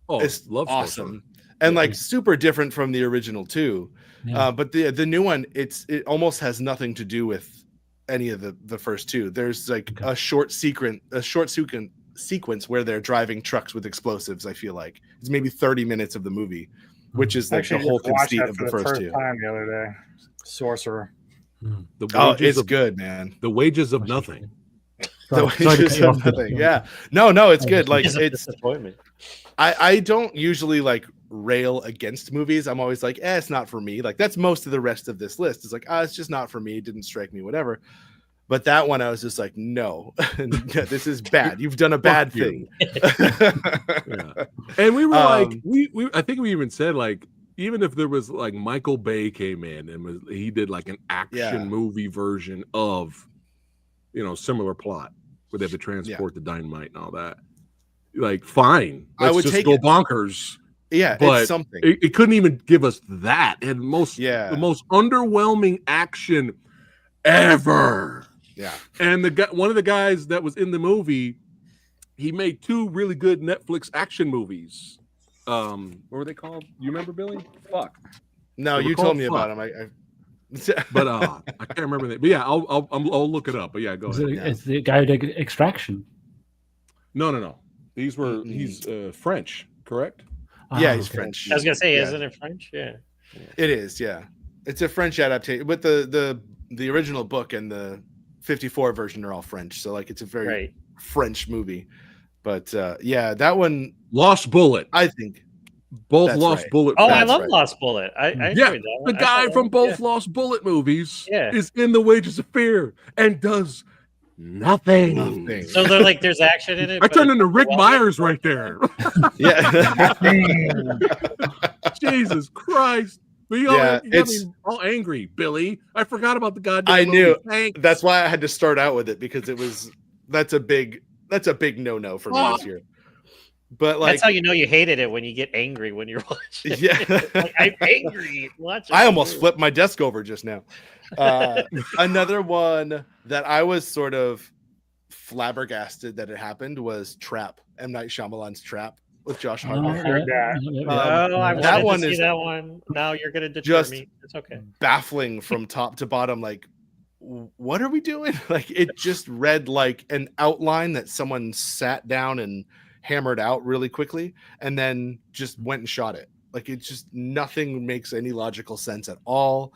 Speaker 1: it's awesome and like super different from the original too. Yeah. But the new one, it almost has nothing to do with any of the first two. There's like a short sequence where they're driving trucks with explosives. I feel like it's maybe 30 minutes of the movie, which is like the whole conceit of the first two.
Speaker 3: Time the other day, Sorcerer.
Speaker 1: It's good, man.
Speaker 2: The Wages of Nothing.
Speaker 1: The way
Speaker 4: Sorry to
Speaker 1: you
Speaker 4: cut you
Speaker 1: said
Speaker 4: off.
Speaker 1: nothing. Yeah. No, it's good. Like
Speaker 5: It's a
Speaker 1: it's
Speaker 5: disappointment.
Speaker 1: I don't usually like rail against movies. I'm always like, it's not for me. Like that's most of the rest of this list. It's like, it's just not for me. It didn't strike me, whatever. But that one, I was just like, no, this is bad. You've done a bad thing.
Speaker 2: Yeah. And we were like, I think we even said like, even if there was like Michael Bay came in and he did like an action movie version of, similar plot where they have to transport the dynamite and all that. Like, fine,
Speaker 1: I would
Speaker 2: just
Speaker 1: take
Speaker 2: go
Speaker 1: it.
Speaker 2: bonkers.
Speaker 1: Yeah,
Speaker 2: but
Speaker 1: it's something.
Speaker 2: It couldn't even give us that. And the most underwhelming action ever.
Speaker 1: Yeah.
Speaker 2: And one of the guys that was in the movie, he made 2 really good Netflix action movies. What were they called? You remember, Billy? Fuck.
Speaker 1: No, you told me about him.
Speaker 2: But I can't remember that. But yeah, I'll look it up. But yeah, go ahead.
Speaker 4: It's the guy who did Extraction.
Speaker 2: No. He's French, correct?
Speaker 1: Yeah, he's French.
Speaker 5: I was gonna say, isn't it French? Yeah.
Speaker 1: It is. Yeah, it's a French adaptation, but the original book and the 54 version are all French. So like, it's a very French movie. But that one,
Speaker 2: Lost Bullet.
Speaker 1: I think
Speaker 2: both Lost Bullet.
Speaker 5: Oh, I love Lost Bullet. I enjoyed that one.
Speaker 2: The guy from both Lost Bullet movies is in The Wages of Fear and does nothing.
Speaker 5: So they're like, there's action in it.
Speaker 2: I turned into Rick Myers right there.
Speaker 1: Yeah.
Speaker 2: Jesus Christ. But you got me all angry, Billy. I forgot about the goddamn
Speaker 1: I knew.
Speaker 2: Thanks.
Speaker 1: That's why I had to start out with it, because that's a big no for me this year. But like,
Speaker 5: that's how you know you hated it, when you get angry when you're watching.
Speaker 1: Yeah.
Speaker 5: Like, I'm angry.
Speaker 1: I almost flipped my desk over just now. Another one that I was sort of flabbergasted that it happened was Trap. M. Night Shyamalan's Trap with Josh Hartnett.
Speaker 5: That one is that one. Now you're gonna deter me. It's okay.
Speaker 1: Baffling from top to bottom. Like, what are we doing? Like, it just read like an outline that someone sat down and hammered out really quickly and then just went and shot it. Like, it just, nothing makes any logical sense at all.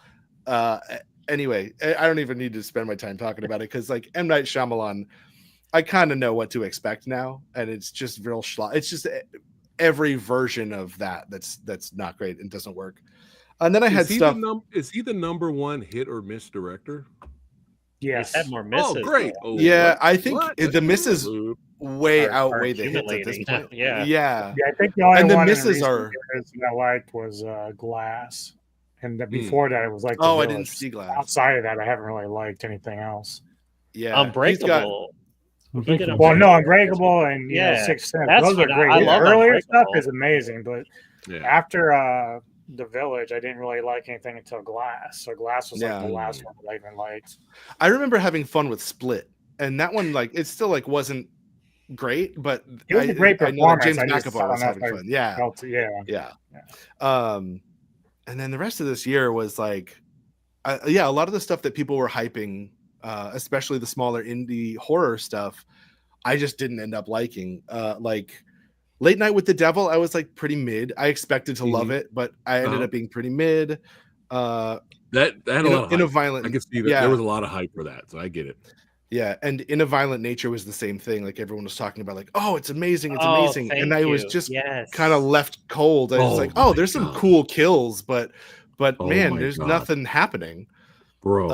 Speaker 1: Anyway, I don't even need to spend my time talking about it, because like M. Night Shyamalan, I kind of know what to expect now, and it's just real schlock. It's just every version of that's not great and doesn't work. And then I had stuff.
Speaker 2: Is he the number 1 hit or miss director?
Speaker 3: Yes.
Speaker 5: He's had more misses.
Speaker 2: Oh, great.
Speaker 5: Oh,
Speaker 1: yeah, I think the misses way outweigh the hits at this point.
Speaker 5: Yeah.
Speaker 3: I think the only one
Speaker 1: misses
Speaker 3: that I liked was Glass. And before that, it was like,
Speaker 1: I didn't see Glass.
Speaker 3: Outside of that, I haven't really liked anything else.
Speaker 1: Yeah,
Speaker 5: Unbreakable.
Speaker 3: Unbreakable and Sixth Sense. Those are great.
Speaker 5: I love
Speaker 3: earlier stuff is amazing, but after The Village, I didn't really like anything until Glass. So Glass was like the last one that I even liked.
Speaker 1: I remember having fun with Split, and that one, like, it still like wasn't great, but
Speaker 3: it was a great performance.
Speaker 1: James McAvoy was having fun. Yeah. And then the rest of this year was like, a lot of the stuff that people were hyping, especially the smaller indie horror stuff, I just didn't end up liking. Like Late Night with the Devil, I was like pretty mid. I expected to love it, but I ended up being pretty mid.
Speaker 2: That had a lot of
Speaker 1: Violent.
Speaker 2: I can see that there was a lot of hype for that, so I get it.
Speaker 1: Yeah, and In a Violent Nature was the same thing. Like, everyone was talking about, like, oh, it's amazing, it's amazing, and I was just kind of left cold. I was like, there's some cool kills, but man, there's nothing happening,
Speaker 2: bro.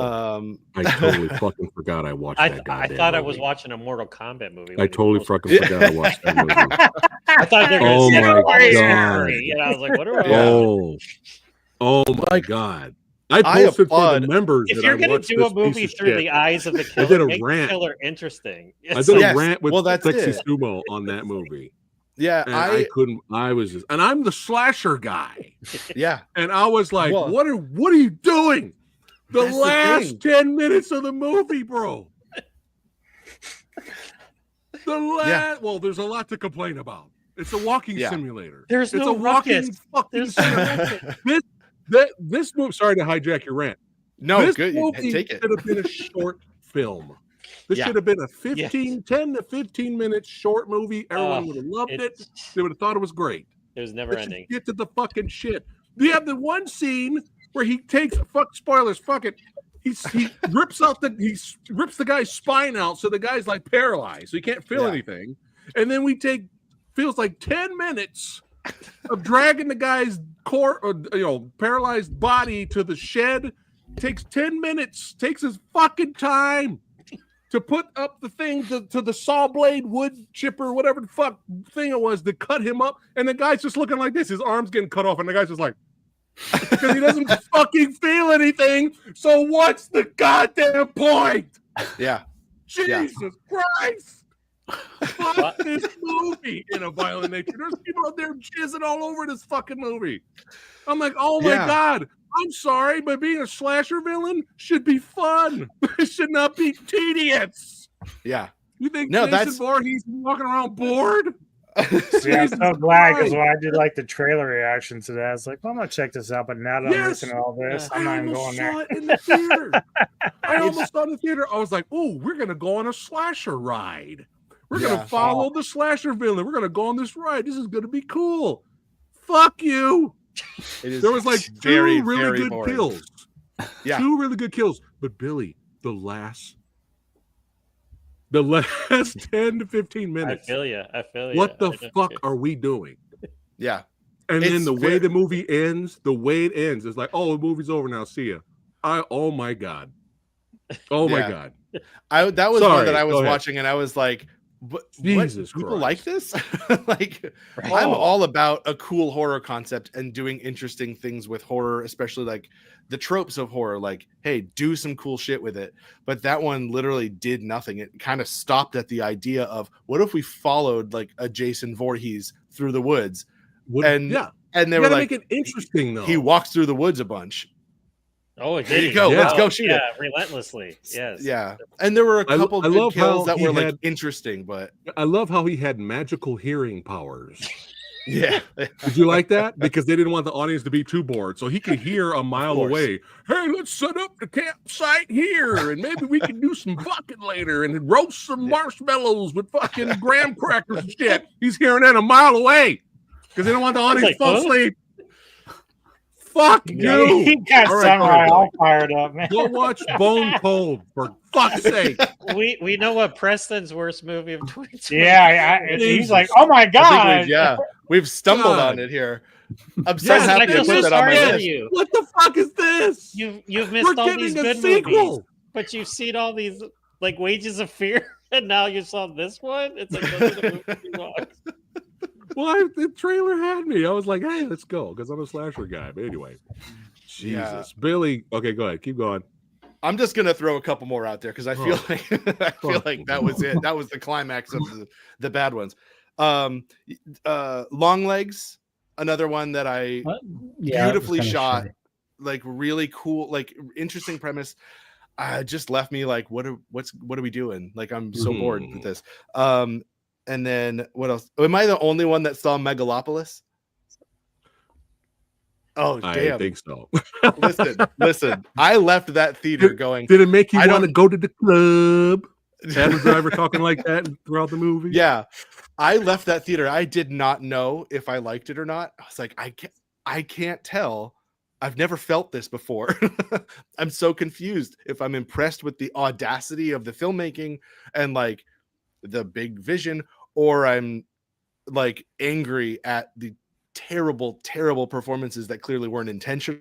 Speaker 2: I totally fucking forgot I watched that.
Speaker 5: I thought I was watching a Mortal Kombat movie.
Speaker 2: I totally fucking forgot I watched that movie.
Speaker 5: I thought they were
Speaker 2: oh my
Speaker 5: god! And I was like, what are we?
Speaker 2: Oh my god! I posted for the members.
Speaker 5: If you're going to do a movie through the eyes of the killer,
Speaker 2: I did a
Speaker 5: make
Speaker 2: rant.
Speaker 5: The killer interesting.
Speaker 2: I did a rant with Sexy Sumo on that movie.
Speaker 1: Yeah,
Speaker 2: and I couldn't. I was just, and I'm the slasher guy.
Speaker 1: Yeah,
Speaker 2: and I was like, what are you doing? The last 10 minutes of the movie, bro. Well, there's a lot to complain about. It's a walking simulator.
Speaker 5: There's
Speaker 2: it's
Speaker 5: no
Speaker 2: a walking fucking simulator. This movie. Sorry to hijack your rant.
Speaker 1: No,
Speaker 2: this
Speaker 1: good.
Speaker 2: Movie
Speaker 1: Take it.
Speaker 2: Should have been a short film. This should have been a 10 to 15 minute short movie. Everyone would have loved it. They would have thought it was great.
Speaker 5: It was never ending.
Speaker 2: Get to the fucking shit. You have the one scene where he takes spoilers. Fuck it. he rips the guy's spine out, so the guy's like paralyzed, so he can't feel anything. And then feels like 10 minutes of dragging the guy's paralyzed body to the shed. Takes 10 minutes, takes his fucking time to put up the thing to the saw blade wood chipper, whatever the fuck thing it was, to cut him up. And the guy's just looking like this. His arm's getting cut off, and the guy's just like, because he doesn't fucking feel anything. So what's the goddamn point?
Speaker 1: Yeah.
Speaker 2: Jesus Christ. Fuck this movie in a violent nature. There's people out there jizzing all over this fucking movie. I'm like, oh my God. I'm sorry, but being a slasher villain should be fun. It should not be tedious.
Speaker 1: Yeah.
Speaker 2: You think Jason Voorhees walking around bored?
Speaker 3: See, I'm so glad, because when I did like the trailer reaction to that, I was like, well, I'm gonna check this out. But now that I'm listening to all this, I'm not even going there.
Speaker 2: It in the theater. I almost saw it in the theater. I was like, oh, we're gonna go on a slasher ride. We're gonna follow the slasher villain. We're gonna go on this ride. This is gonna be cool. Fuck you. There was like two really good kills. Yeah. 2 really good kills. But Billy, the last 10 to 15 minutes.
Speaker 5: I feel you.
Speaker 2: What the fuck are we doing?
Speaker 1: Yeah.
Speaker 2: And then the way the movie ends, is like, oh, the movie's over now. See ya. Oh my God. Oh my God.
Speaker 1: That was one that I was watching, and I was like, Jesus, people like this? Like, I'm all about a cool horror concept and doing interesting things with horror, especially like the tropes of horror. Like, hey, do some cool shit with it. But that one literally did nothing. It kind of stopped at the idea of, what if we followed like a Jason Voorhees through the woods? And they were like,
Speaker 2: make it interesting though.
Speaker 1: He walks through the woods a bunch.
Speaker 5: Oh,
Speaker 1: there you go. Let's go shoot it.
Speaker 5: Relentlessly. Yes.
Speaker 1: Yeah. And there were a couple good kills that were like interesting, but
Speaker 2: I love how he had magical hearing powers.
Speaker 1: Yeah.
Speaker 2: Did you like that? Because they didn't want the audience to be too bored. So he could hear a mile away. Hey, let's set up the campsite here, and maybe we can do some fucking later and roast some marshmallows with fucking graham crackers and shit. He's hearing that a mile away because they don't want the audience to fall asleep. Fuck you!
Speaker 3: He got Samurai all fired up, man.
Speaker 2: Go watch Bone Cold, for fuck's sake.
Speaker 5: We know what Preston's worst movie of 2020.
Speaker 3: Yeah, he's like, oh my God.
Speaker 1: We've stumbled on it here. I'm so happy to put that on my list.
Speaker 2: What the fuck is this?
Speaker 5: You've missed all these good movies, but you've seen all these like Wages of Fear, and now you saw this one. It's like those are the movies you watch.
Speaker 2: Well, the trailer had me. I was like, hey, let's go, because I'm a slasher guy. But anyway, Jesus. Billy. Okay, go ahead. Keep going.
Speaker 1: I'm just going to throw a couple more out there because I feel like that was it. That was the climax of the bad ones. Long Legs, another one that I beautifully shot, like really cool, like interesting premise. Just left me like, what are we doing? Like, I'm so bored with this. And then what else? Am I the only one that saw Megalopolis? Oh, damn.
Speaker 2: I think so.
Speaker 1: Listen. I left that theater going.
Speaker 2: Did it make you want to go to the club? Adam Driver talking like that throughout the movie?
Speaker 1: Yeah. I left that theater. I did not know if I liked it or not. I was like, I can't tell. I've never felt this before. I'm so confused if I'm impressed with the audacity of the filmmaking and like the big vision, or I'm like angry at the terrible performances that clearly weren't intentional,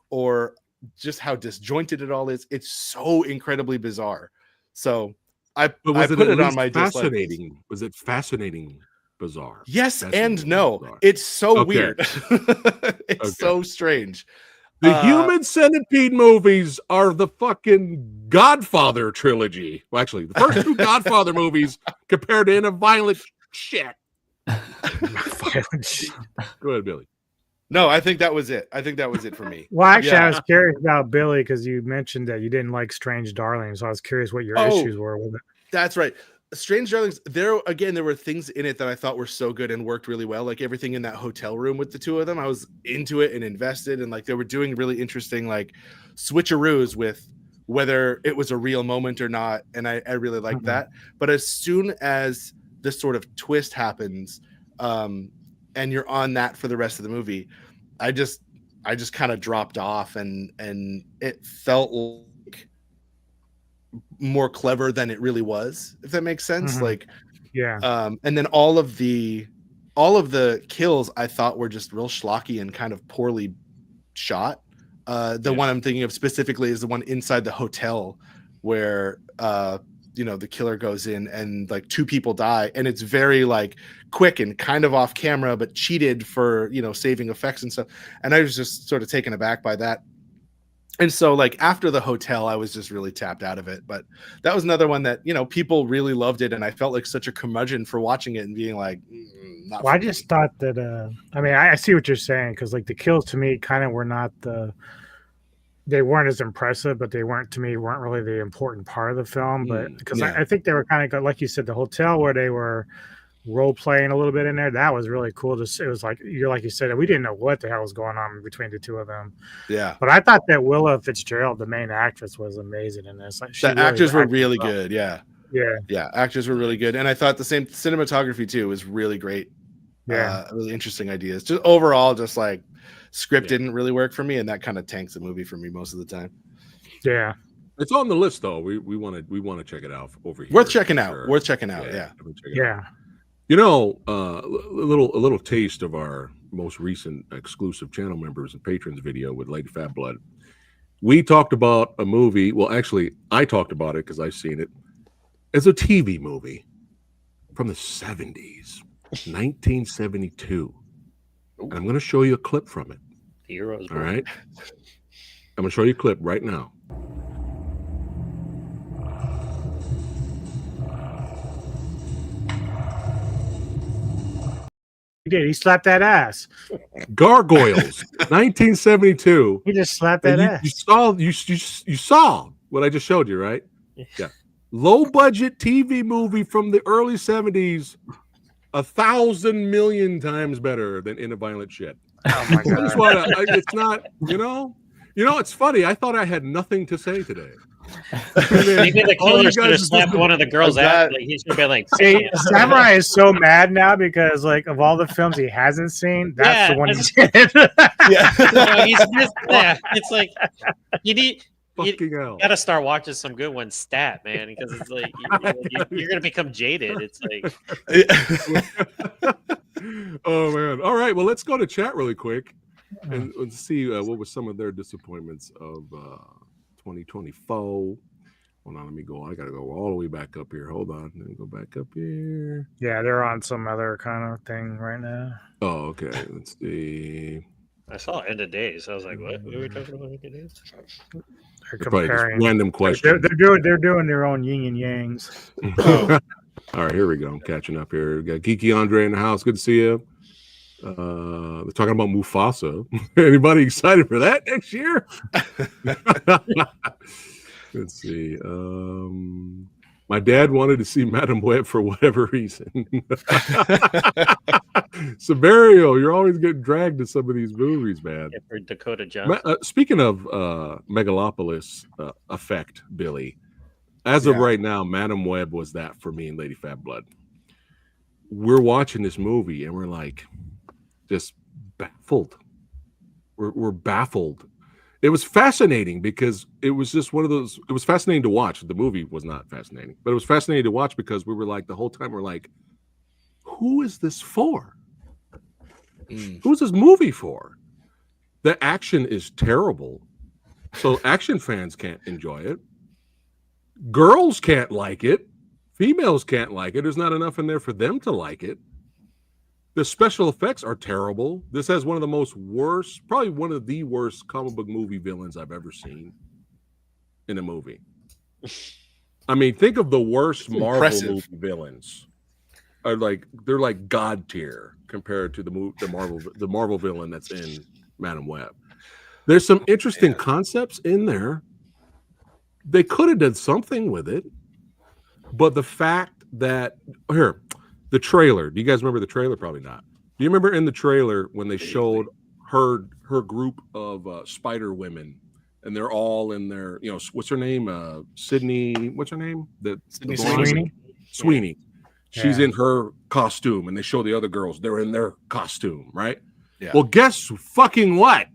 Speaker 1: or just how disjointed it all is. It's so incredibly bizarre. So I put it on my fascinating
Speaker 2: dislike. Was it fascinating bizarre?
Speaker 1: Yes and no. Bizarre. It's so weird. It's so strange.
Speaker 2: The Human Centipede movies are the fucking Godfather trilogy. Well, actually, the first 2 Godfather movies compared to In a Violent Shit. Go ahead, Billy.
Speaker 1: No, I think that was it. I think that was it for me.
Speaker 3: Well, actually, I was curious about Billy because you mentioned that you didn't like Strange Darlings. So I was curious what your issues were with it.
Speaker 1: That's right. Strange Darlings, there were things in it that I thought were so good and worked really well. Like everything in that hotel room with the 2 of them, I was into it and invested, and like they were doing really interesting like switcheroos with whether it was a real moment or not. And I really liked that. But as soon as this sort of twist happens, and you're on that for the rest of the movie, I just kind of dropped off, and it felt like more clever than it really was, if that makes sense.
Speaker 3: Mhm.
Speaker 1: Like,
Speaker 3: Yeah.
Speaker 1: and then all of the kills I thought were just real schlocky and kind of poorly shot. The one I'm thinking of specifically is the one inside the hotel where the killer goes in and like 2 people die, and it's very like quick and kind of off camera, but cheated for saving effects and stuff. And I was just sort of taken aback by that. And so like after the hotel, I was just really tapped out of it. But that was another one that people really loved it, and I felt like such a curmudgeon for watching it and being like, not.
Speaker 3: Well, I just thought that. I mean, I see what you're saying, because like the kills to me kind of were not they weren't as impressive, but they weren't really the important part of the film. But because I think they were kind of good, like you said, the hotel where they were role playing a little bit in there, that was really cool. It was like you said, we didn't know what the hell was going on between the 2 of them.
Speaker 1: Yeah,
Speaker 3: but I thought that Willa Fitzgerald, the main actress, was amazing in this. Like,
Speaker 1: the actors were really good. Yeah, actors were really good, and I thought the same cinematography too was really great. Really interesting ideas. Just overall, just like script didn't really work for me, and that kind of tanks the movie for me most of the time.
Speaker 3: Yeah,
Speaker 2: it's on the list though. We want to check it out over here.
Speaker 1: Worth checking out.
Speaker 3: Yeah.
Speaker 2: A little taste of our most recent exclusive channel members and patrons video with Lady Fat Blood. We talked about a movie. Well, actually, I talked about it because I've seen it. It's a TV movie from the 70s, 1972. And I'm going to show you a clip from it.
Speaker 5: Heroes.
Speaker 2: All right. I'm going to show you a clip right now.
Speaker 3: He did. He slapped that ass.
Speaker 2: Gargoyles, 1972.
Speaker 3: He just slapped that ass.
Speaker 2: You saw what I just showed you, right? Yeah. Low budget TV movie from the early 70s, 1,000 million times better than In a Violent Shit.
Speaker 3: Oh my God.
Speaker 2: It's not, it's funny. I thought I had nothing to say today.
Speaker 5: Maybe the killer should have slapped one of the girls out. Like, he should have been like,
Speaker 3: see, Samurai is so mad now because like of all the films he hasn't seen, that's the one he did.
Speaker 5: It's like you gotta start watching some good ones stat, man, because it's like you're gonna become jaded. It's like
Speaker 2: oh man. All right, well, let's go to chat really quick and let's see what were some of their disappointments of 2024. Hold on, let me go. I gotta go all the way back up here. Hold on, let me go back up here.
Speaker 3: Yeah, they're on some other kind of thing right now.
Speaker 2: Oh, okay. Let's see.
Speaker 5: I saw End of Days. I was like, what? What are we talking about? End of Days?
Speaker 3: They're comparing
Speaker 2: random question.
Speaker 3: They're doing their own yin and yangs.
Speaker 2: All right, here we go. I'm catching up here. We got Geeky Andre in the house. Good to see you. They're talking about Mufasa. Anybody excited for that next year? Let's see. My dad wanted to see Madam Web for whatever reason. Severio, you're always getting dragged to some of these movies, man.
Speaker 5: Yeah, for Dakota Johnson.
Speaker 2: Speaking of Megalopolis effect, Billy, as of right now, Madam Web was that for me and Lady Fat Blood. We're watching this movie and we're like, just baffled. We're baffled. It was fascinating because it was just one of those. It was fascinating to watch. The movie was not fascinating, but it was fascinating to watch because we were like the whole time we're like, who is this for? Who's this movie for? The action is terrible, so action fans can't enjoy it. Girls can't like it. Females can't like it. There's not enough in there for them to like it. The special effects are terrible. This has one of the probably one of the worst comic book movie villains I've ever seen in a movie. I mean, think of the worst Marvel movie villains. They're like god tier compared to the Marvel villain that's in Madam Web. There's some interesting concepts in there. They could have done something with it, but the fact that the trailer. Do you guys remember the trailer? Probably not. Do you remember in the trailer when they showed her group of spider women, and they're all in their, what's her name? Sydney. What's her name?
Speaker 3: Sydney Sweeney.
Speaker 2: Sweeney. She's in her costume, and they show the other girls. They're in their costume, right? Yeah. Well, guess fucking what?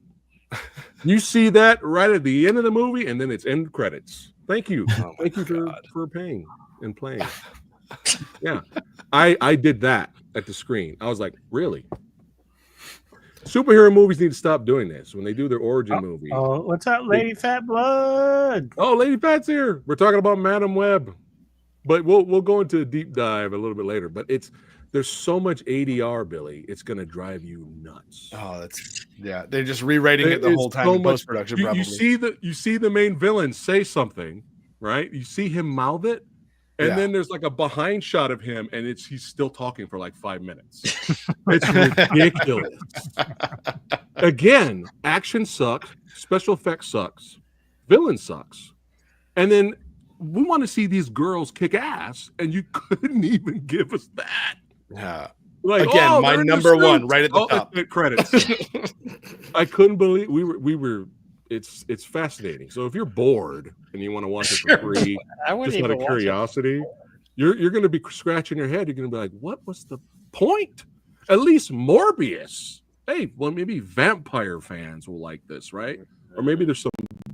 Speaker 2: You see that right at the end of the movie, and then it's end credits. Thank you.
Speaker 1: Oh
Speaker 2: Thank you for paying and playing. Yeah. I did that at the screen. I was like, really? Superhero movies need to stop doing this when they do their origin movie.
Speaker 3: Oh, what's up, Lady Fat Blood?
Speaker 2: Oh, Lady Fat's here. We're talking about Madam Web, but we'll go into a deep dive a little bit later. But there's so much ADR, Billy. It's gonna drive you nuts.
Speaker 1: Oh, they're just rewriting it the whole time in post production. Probably
Speaker 2: You see the main villain say something, right? You see him mouth it. And then there's like a behind shot of him, and he's still talking for like 5 minutes. It's ridiculous. Again, action sucks, special effects sucks, villain sucks, and then we want to see these girls kick ass, and you couldn't even give us that.
Speaker 1: Yeah.
Speaker 2: Like
Speaker 1: again, my number one right at the top.
Speaker 2: Credits. I couldn't believe we were. It's fascinating. So if you're bored and you want to watch it for free, just out of curiosity, you're going to be scratching your head. You're going to be like, "What was the point?" At least Morbius. Hey, well, maybe vampire fans will like this, right? Or maybe there's some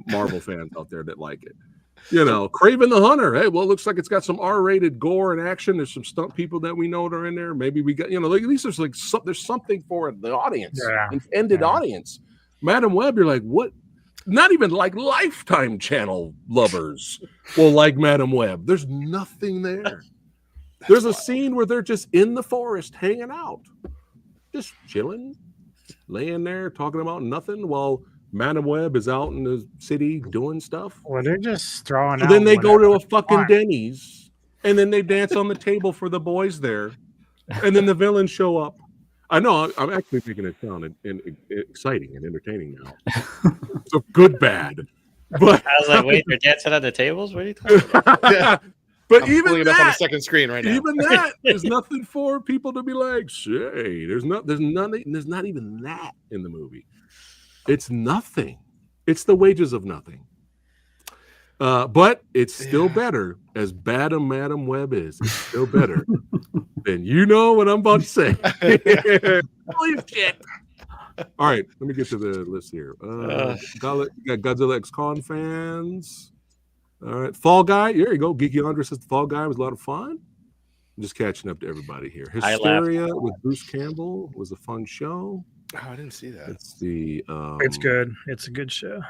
Speaker 2: Marvel fans out there that like it. You know, Kraven the Hunter. Hey, well, it looks like it's got some R-rated gore and action. There's some stunt people that we know that are in there. Maybe we got, like, at least there's something for the audience, intended audience. Madam Web, you're like, what? Not even like Lifetime channel lovers will like Madam Web. There's nothing there. There's a scene where they're just in the forest hanging out, just chilling, laying there talking about nothing while Madam Web is out in the city doing stuff.
Speaker 3: Well, they're just throwing out.
Speaker 2: Then they go to a fucking Denny's, and then they dance on the table for the boys there, and then the villains show up. I know. I'm actually making it sound exciting and entertaining now. So good, bad. But
Speaker 5: I was like, wait, they're dancing on the tables? What are you talking about?
Speaker 2: But
Speaker 1: I'm
Speaker 2: even
Speaker 1: pulling it up on the second screen right now.
Speaker 2: Even that, there's nothing for people to be like, say, there's not even that in the movie. It's nothing. It's the wages of nothing. But it's still better, as bad a Madam Web is. It's still better than you know what I'm about to say. Holy shit. All right, let me get to the list here. Got Godzilla X Con fans. All right, Fall Guy. There you go. Geeky Andre says the Fall Guy was a lot of fun. I'm just catching up to everybody here. Hysteria with Bruce Campbell was a fun show.
Speaker 1: Oh, I didn't see that.
Speaker 2: Let's see.
Speaker 3: It's good. It's a good show.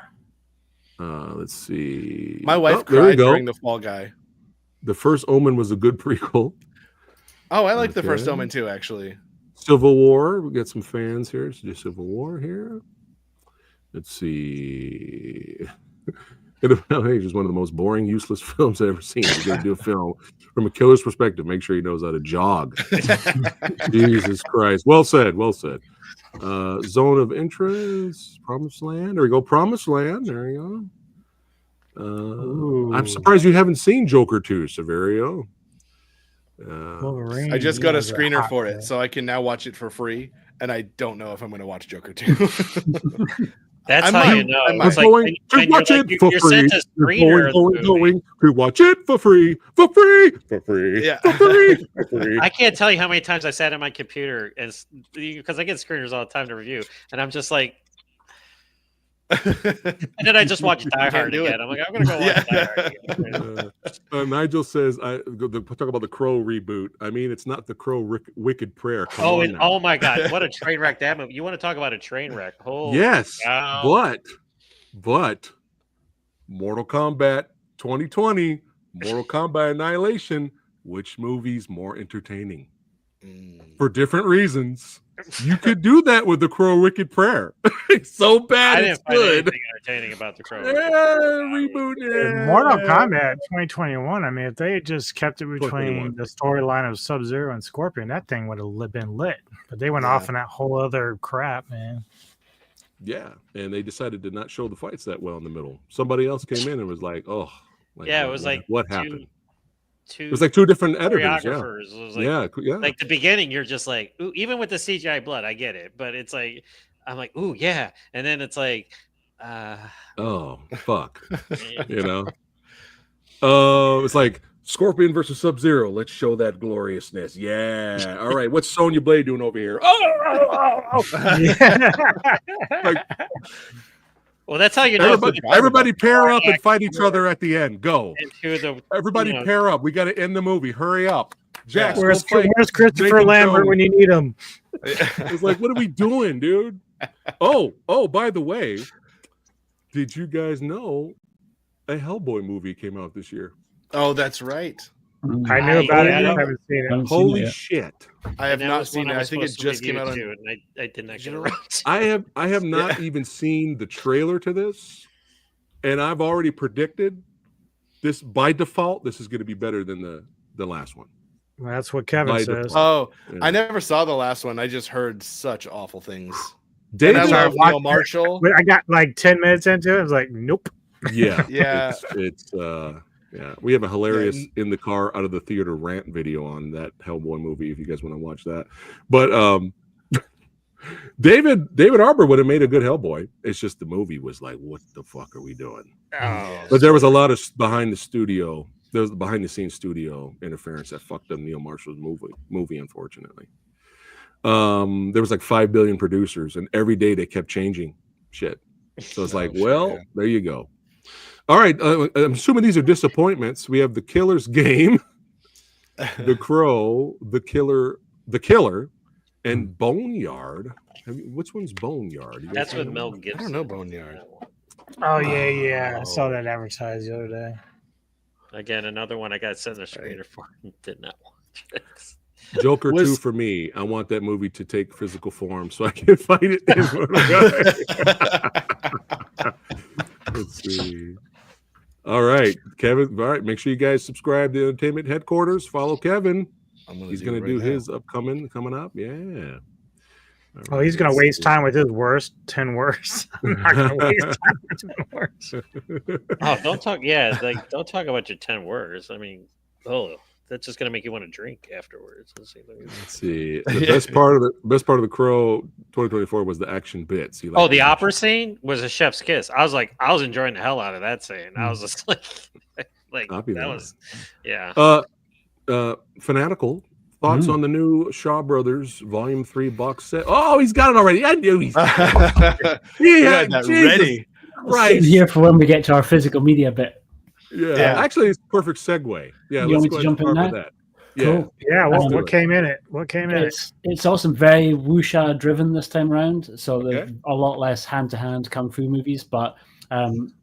Speaker 2: Let's see.
Speaker 1: My wife cried during the Fall Guy.
Speaker 2: The First Omen was a good prequel.
Speaker 1: Oh, I like the First Omen too, actually.
Speaker 2: Civil War. We got some fans here. So just Civil War here. Let's see. Age is one of the most boring, useless films I've ever seen. You're going to do a film from a killer's perspective. Make sure he knows how to jog. Jesus Christ. Well said. Well said. Zone of Interest. Promised Land. There we go. Promised Land. There you go. I'm surprised you haven't seen Joker 2, Severio.
Speaker 1: I just got a screener for it, so I can now watch it for free. And I don't know if I'm going to watch Joker 2.
Speaker 5: That's how you know.
Speaker 2: I'm going to watch it for free. Going to watch it for free. For free. For free.
Speaker 1: Yeah.
Speaker 2: For free. For free.
Speaker 5: I can't tell you how many times I sat at my computer because I get screeners all the time to review, and I'm just like, and then I just watch Die Hard again. I'm like, I'm gonna go watch Die Hard again.
Speaker 2: Nigel says, talk about the Crow reboot. I mean, it's not the Crow Wicked Prayer.
Speaker 5: Oh my God, what a train wreck that movie! You want to talk about a train wreck?
Speaker 2: Yes, but Mortal Kombat 2020, Mortal Kombat Annihilation. Which movie's more entertaining? For different reasons. You could do that with the Crow Wicked Prayer. It's so bad, it's good.
Speaker 5: Anything entertaining about the Crow.
Speaker 2: Reboot it.
Speaker 3: Mortal Kombat 2021. I mean, if they had just kept it between the storyline of Sub-Zero and Scorpion, that thing would have been lit. But they went off in that whole other crap, man.
Speaker 2: Yeah, and they decided to not show the fights that well in the middle. Somebody else came in and was like, "Oh,
Speaker 5: it was like
Speaker 2: what happened?" It was like two different editors.
Speaker 5: It was like, like the beginning, you're just like, ooh, even with the CGI blood, I get it, but it's like, I'm like, ooh, yeah, and then it's like,
Speaker 2: oh fuck, you know, it's like Scorpion versus Sub-Zero. Let's show that gloriousness. Yeah, all right. What's Sonya Blade doing over here? Oh. Like,
Speaker 5: Well, that's how you know.
Speaker 2: Everybody pair up and fight each other at the end. Go. Everybody
Speaker 5: you know,
Speaker 2: pair up. We got to end the movie. Hurry up. Jack,
Speaker 3: where's Christopher Lambert when you need him?
Speaker 2: It's like, what are we doing, dude? Oh, by the way, did you guys know a Hellboy movie came out this year?
Speaker 1: Oh, that's right.
Speaker 3: I knew about it. I haven't seen it.
Speaker 2: Holy shit!
Speaker 1: I have not seen it. I think it just came out on.
Speaker 5: And I did not get around to
Speaker 2: I have not even seen the trailer to this, and I've already predicted this by default. This is going to be better than the last one.
Speaker 3: Well, that's what Kevin says.
Speaker 1: Oh, yeah. I never saw the last one. I just heard such awful things.
Speaker 2: David,
Speaker 1: I love Neil Marshall.
Speaker 3: I got like 10 minutes into it. I was like, nope.
Speaker 2: Yeah,
Speaker 1: yeah.
Speaker 2: It's yeah. We have a hilarious in the car out of the theater rant video on that Hellboy movie if you guys want to watch that. But David Arbor would have made a good Hellboy. It's just the movie was like, what the fuck are we doing?
Speaker 5: Oh,
Speaker 2: but there was a lot of behind the scenes studio interference that fucked up Neil Marshall's movie, unfortunately. There was like 5 billion producers, and every day they kept changing shit. So it's like, there you go. All right, I'm assuming these are disappointments. We have The Killer's Game, The Crow, The Killer, and Boneyard. Which one's Boneyard?
Speaker 5: That's with Mel Gibson.
Speaker 1: I don't know Boneyard.
Speaker 3: Oh yeah. I saw that advertised the other day.
Speaker 5: Again, another one I got sent a screener for and did not watch it.
Speaker 2: Joker 2 for me. I want that movie to take physical form so I can fight it in front of Let's see. All right, Kevin. All right, make sure you guys subscribe to Entertainment Headquarters. Follow Kevin. He's going to do his coming up. Yeah.
Speaker 3: Oh, he's going to waste time with his worst 10 worst. I'm not going to waste time with 10 worst.
Speaker 5: Oh, don't talk. Yeah, like don't talk about your 10 words. I mean, that's just gonna make you want to drink afterwards. Let's
Speaker 2: see. The best part of the Crow 2024 was the action bits.
Speaker 5: The opera scene was a chef's kiss. I was enjoying the hell out of that scene. I was just like that was, yeah.
Speaker 2: Fanatical thoughts on the new Shaw Brothers Volume 3 box set. Oh, he's got it already. I knew he's got it.
Speaker 1: Yeah, that ready.
Speaker 4: Right here for when we get to our physical media bit.
Speaker 2: Yeah. Actually, it's a perfect segue. Yeah,
Speaker 4: let's go jump in now.
Speaker 2: That.
Speaker 4: Cool.
Speaker 3: Yeah, what came in it?
Speaker 4: It's awesome. Very wuxia driven this time around. So there's a lot less hand-to-hand kung fu movies, but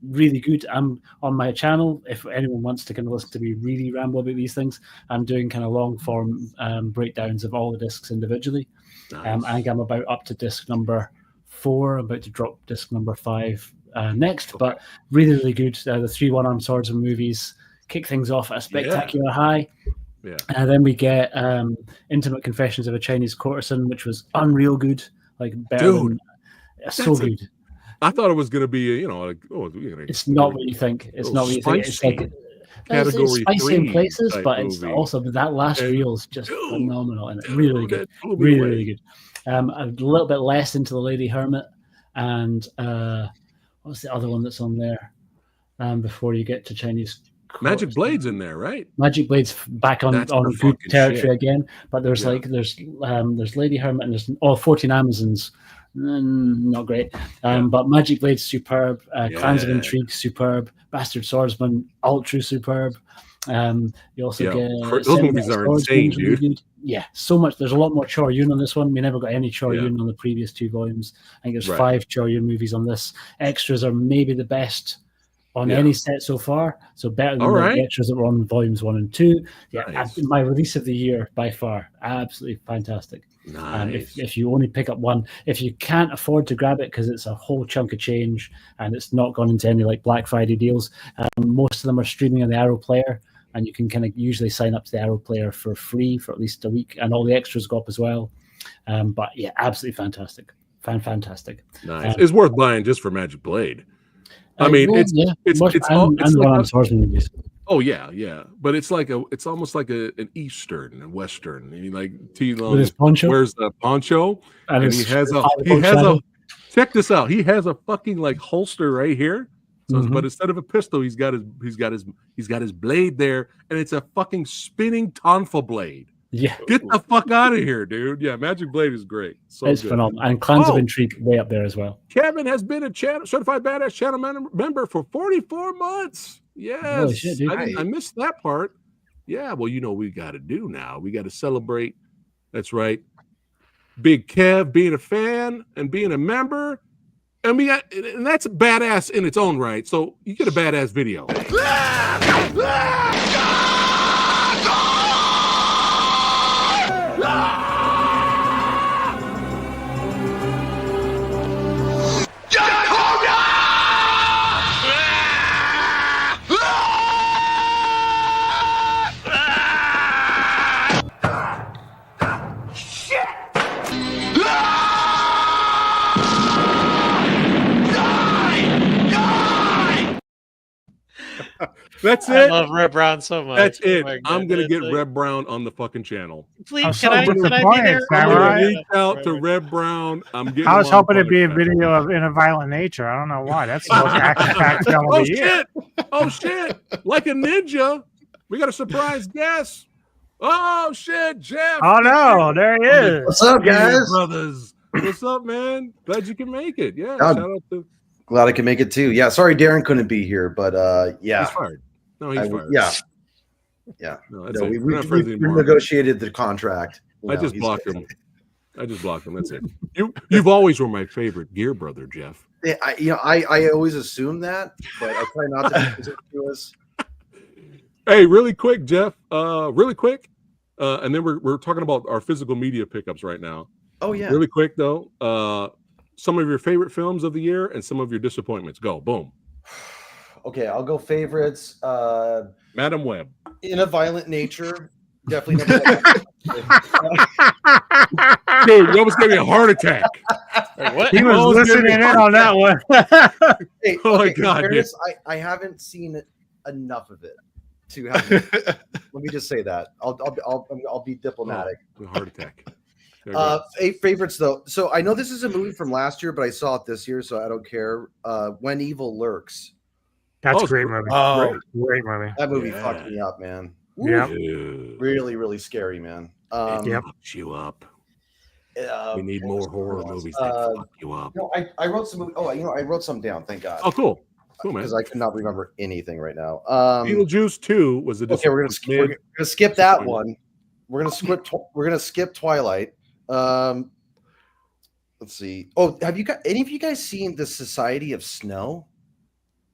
Speaker 4: really good. I'm on my channel. If anyone wants to kind of listen to me really ramble about these things, I'm doing kind of long form breakdowns of all the discs individually.
Speaker 2: Nice.
Speaker 4: I think I'm up to disc number 4, about to drop disc number 5 next, but really good. The 3 one-armed swordsman movies kick things off at a spectacular high.
Speaker 2: Yeah.
Speaker 4: And then we get Intimate Confessions of a Chinese Courtesan, which was unreal good, like better than, so good.
Speaker 2: I thought it was going to be,
Speaker 4: it's not what you think. It's not what you think. It's like
Speaker 2: Category
Speaker 4: it's spicy in
Speaker 2: 3
Speaker 4: places, but
Speaker 2: movie.
Speaker 4: It's also that last reel is just phenomenal and really good, really good. A little bit less into the Lady Hermit, and what's the other one that's on there? Before you get to Chinese.
Speaker 2: Magic Blade's in there, right?
Speaker 4: Magic Blade's back on good territory again, but there's there's Lady Hermit and there's 14 Amazons, not great. But Magic Blade's superb. Clans of Intrigue superb. Bastard Swordsman ultra superb. You also get
Speaker 2: those movies are insane, dude.
Speaker 4: Yeah, so much. There's a lot more Chor Yun on this one. We never got any Chor Yun on the previous 2 volumes. I think there's 5 Chor Yun movies on this. Extras are maybe the best on any set so far, so better than the extras that were on volumes 1 and 2.
Speaker 2: Nice.
Speaker 4: My release of the year by far, absolutely fantastic.
Speaker 2: Nice.
Speaker 4: If you only pick up one, if you can't afford to grab it because it's a whole chunk of change and it's not gone into any like Black Friday deals, most of them are streaming on the Arrow Player, and you can kind of usually sign up to the Arrow Player for free for at least a week, and all the extras go up as well. But yeah, absolutely fantastic, fantastic.
Speaker 2: Nice. It's worth buying just for Magic Blade. I mean, it's oh yeah, but it's almost like an Eastern and Western. I mean, like
Speaker 4: with his poncho,
Speaker 2: wears the poncho, and he has a check this out. He has a fucking like holster right here. So, but instead of a pistol, he's got his blade there, and it's a fucking spinning tonfa blade.
Speaker 4: Yeah,
Speaker 2: Get the fuck out of here, dude. Yeah, Magic Blade is great. So
Speaker 4: it's
Speaker 2: good.
Speaker 4: phenomenal. And Clans of
Speaker 2: Oh.
Speaker 4: Intrigue way up there as well.
Speaker 2: Kevin has been a certified badass channel member for 44 months. Yes.
Speaker 4: Holy shit, dude.
Speaker 2: I missed that part. Yeah, well, you know what we got to do now. We got to celebrate. That's right. Big Kev being a fan and being a member. And that's badass in its own right. So you get a badass video. That's it.
Speaker 5: I love Red Brown so much.
Speaker 2: That's it.
Speaker 5: Oh my
Speaker 2: I'm gonna get
Speaker 5: goodness.
Speaker 2: Red Brown on the fucking channel.
Speaker 5: Please,
Speaker 3: so
Speaker 5: can I be
Speaker 3: disappointed,
Speaker 5: there?
Speaker 2: I'm
Speaker 3: Samurai.
Speaker 2: gonna reach out to Red Brown. I'm getting.
Speaker 3: I was
Speaker 2: him on
Speaker 3: hoping
Speaker 2: the
Speaker 3: it'd be a
Speaker 2: podcast.
Speaker 3: video of In a Violent Nature. I don't know why. That's the most action-packed film of
Speaker 2: Oh
Speaker 3: the year.
Speaker 2: shit! Oh shit! Like a ninja, we got a surprise guest. Oh shit, Jeff!
Speaker 3: Oh no, there he is.
Speaker 6: What's up, guys?
Speaker 2: Brothers, what's up, man? Glad you can make it. Yeah,
Speaker 6: God.
Speaker 2: shout out to.
Speaker 6: Glad I can make it too. Yeah, sorry Darren couldn't be here, but yeah,
Speaker 2: He's fired. No, he's fired.
Speaker 6: Yeah.
Speaker 2: No, that's
Speaker 6: No,
Speaker 2: it.
Speaker 6: we
Speaker 2: We're not friends anymore.
Speaker 6: negotiated the contract. You
Speaker 2: I
Speaker 6: know,
Speaker 2: just
Speaker 6: he's-
Speaker 2: blocked him. That's it. You've always were my favorite gear brother, Jeff.
Speaker 6: Yeah, I always assume that, but I try not to be presumptuous.
Speaker 2: Hey, really quick, Jeff. Really quick, and then we're talking about our physical media pickups right now.
Speaker 6: Oh yeah.
Speaker 2: Really quick though, some of your favorite films of the year and some of your disappointments. Go, boom.
Speaker 6: Okay, I'll go favorites.
Speaker 2: Madam Web.
Speaker 6: In a Violent Nature, definitely number one.
Speaker 2: Dude, you almost gave me a heart attack.
Speaker 5: Wait, what?
Speaker 3: He was
Speaker 2: Oh,
Speaker 3: listening in on that one.
Speaker 6: Hey,
Speaker 2: Oh my
Speaker 6: in
Speaker 2: God,
Speaker 6: fairness, I haven't seen enough of it to have. Let me just say that. I'll be diplomatic.
Speaker 2: A heart attack. There you go.
Speaker 6: Favorites though. So I know this is a movie from last year, but I saw it this year, so I don't care. When Evil Lurks.
Speaker 3: That's
Speaker 2: Oh,
Speaker 3: a great movie.
Speaker 1: Oh,
Speaker 3: Great movie.
Speaker 6: That movie
Speaker 2: Yeah.
Speaker 6: fucked me up, man.
Speaker 3: Yeah.
Speaker 2: Dude,
Speaker 6: Really, really scary, man.
Speaker 2: it
Speaker 3: Yep.
Speaker 2: fucks you up.
Speaker 6: We
Speaker 2: We need more horror movies that fuck you up.
Speaker 6: No, I wrote some. Oh, I wrote some down. Thank God.
Speaker 2: Oh, cool. Cool, man.
Speaker 6: Because I could not remember anything right now.
Speaker 2: Beetlejuice 2 was a
Speaker 6: Okay, we're gonna skip that one. We're gonna skip Twilight. Let's see. Oh, have you got any of you guys seen the Society of Snow?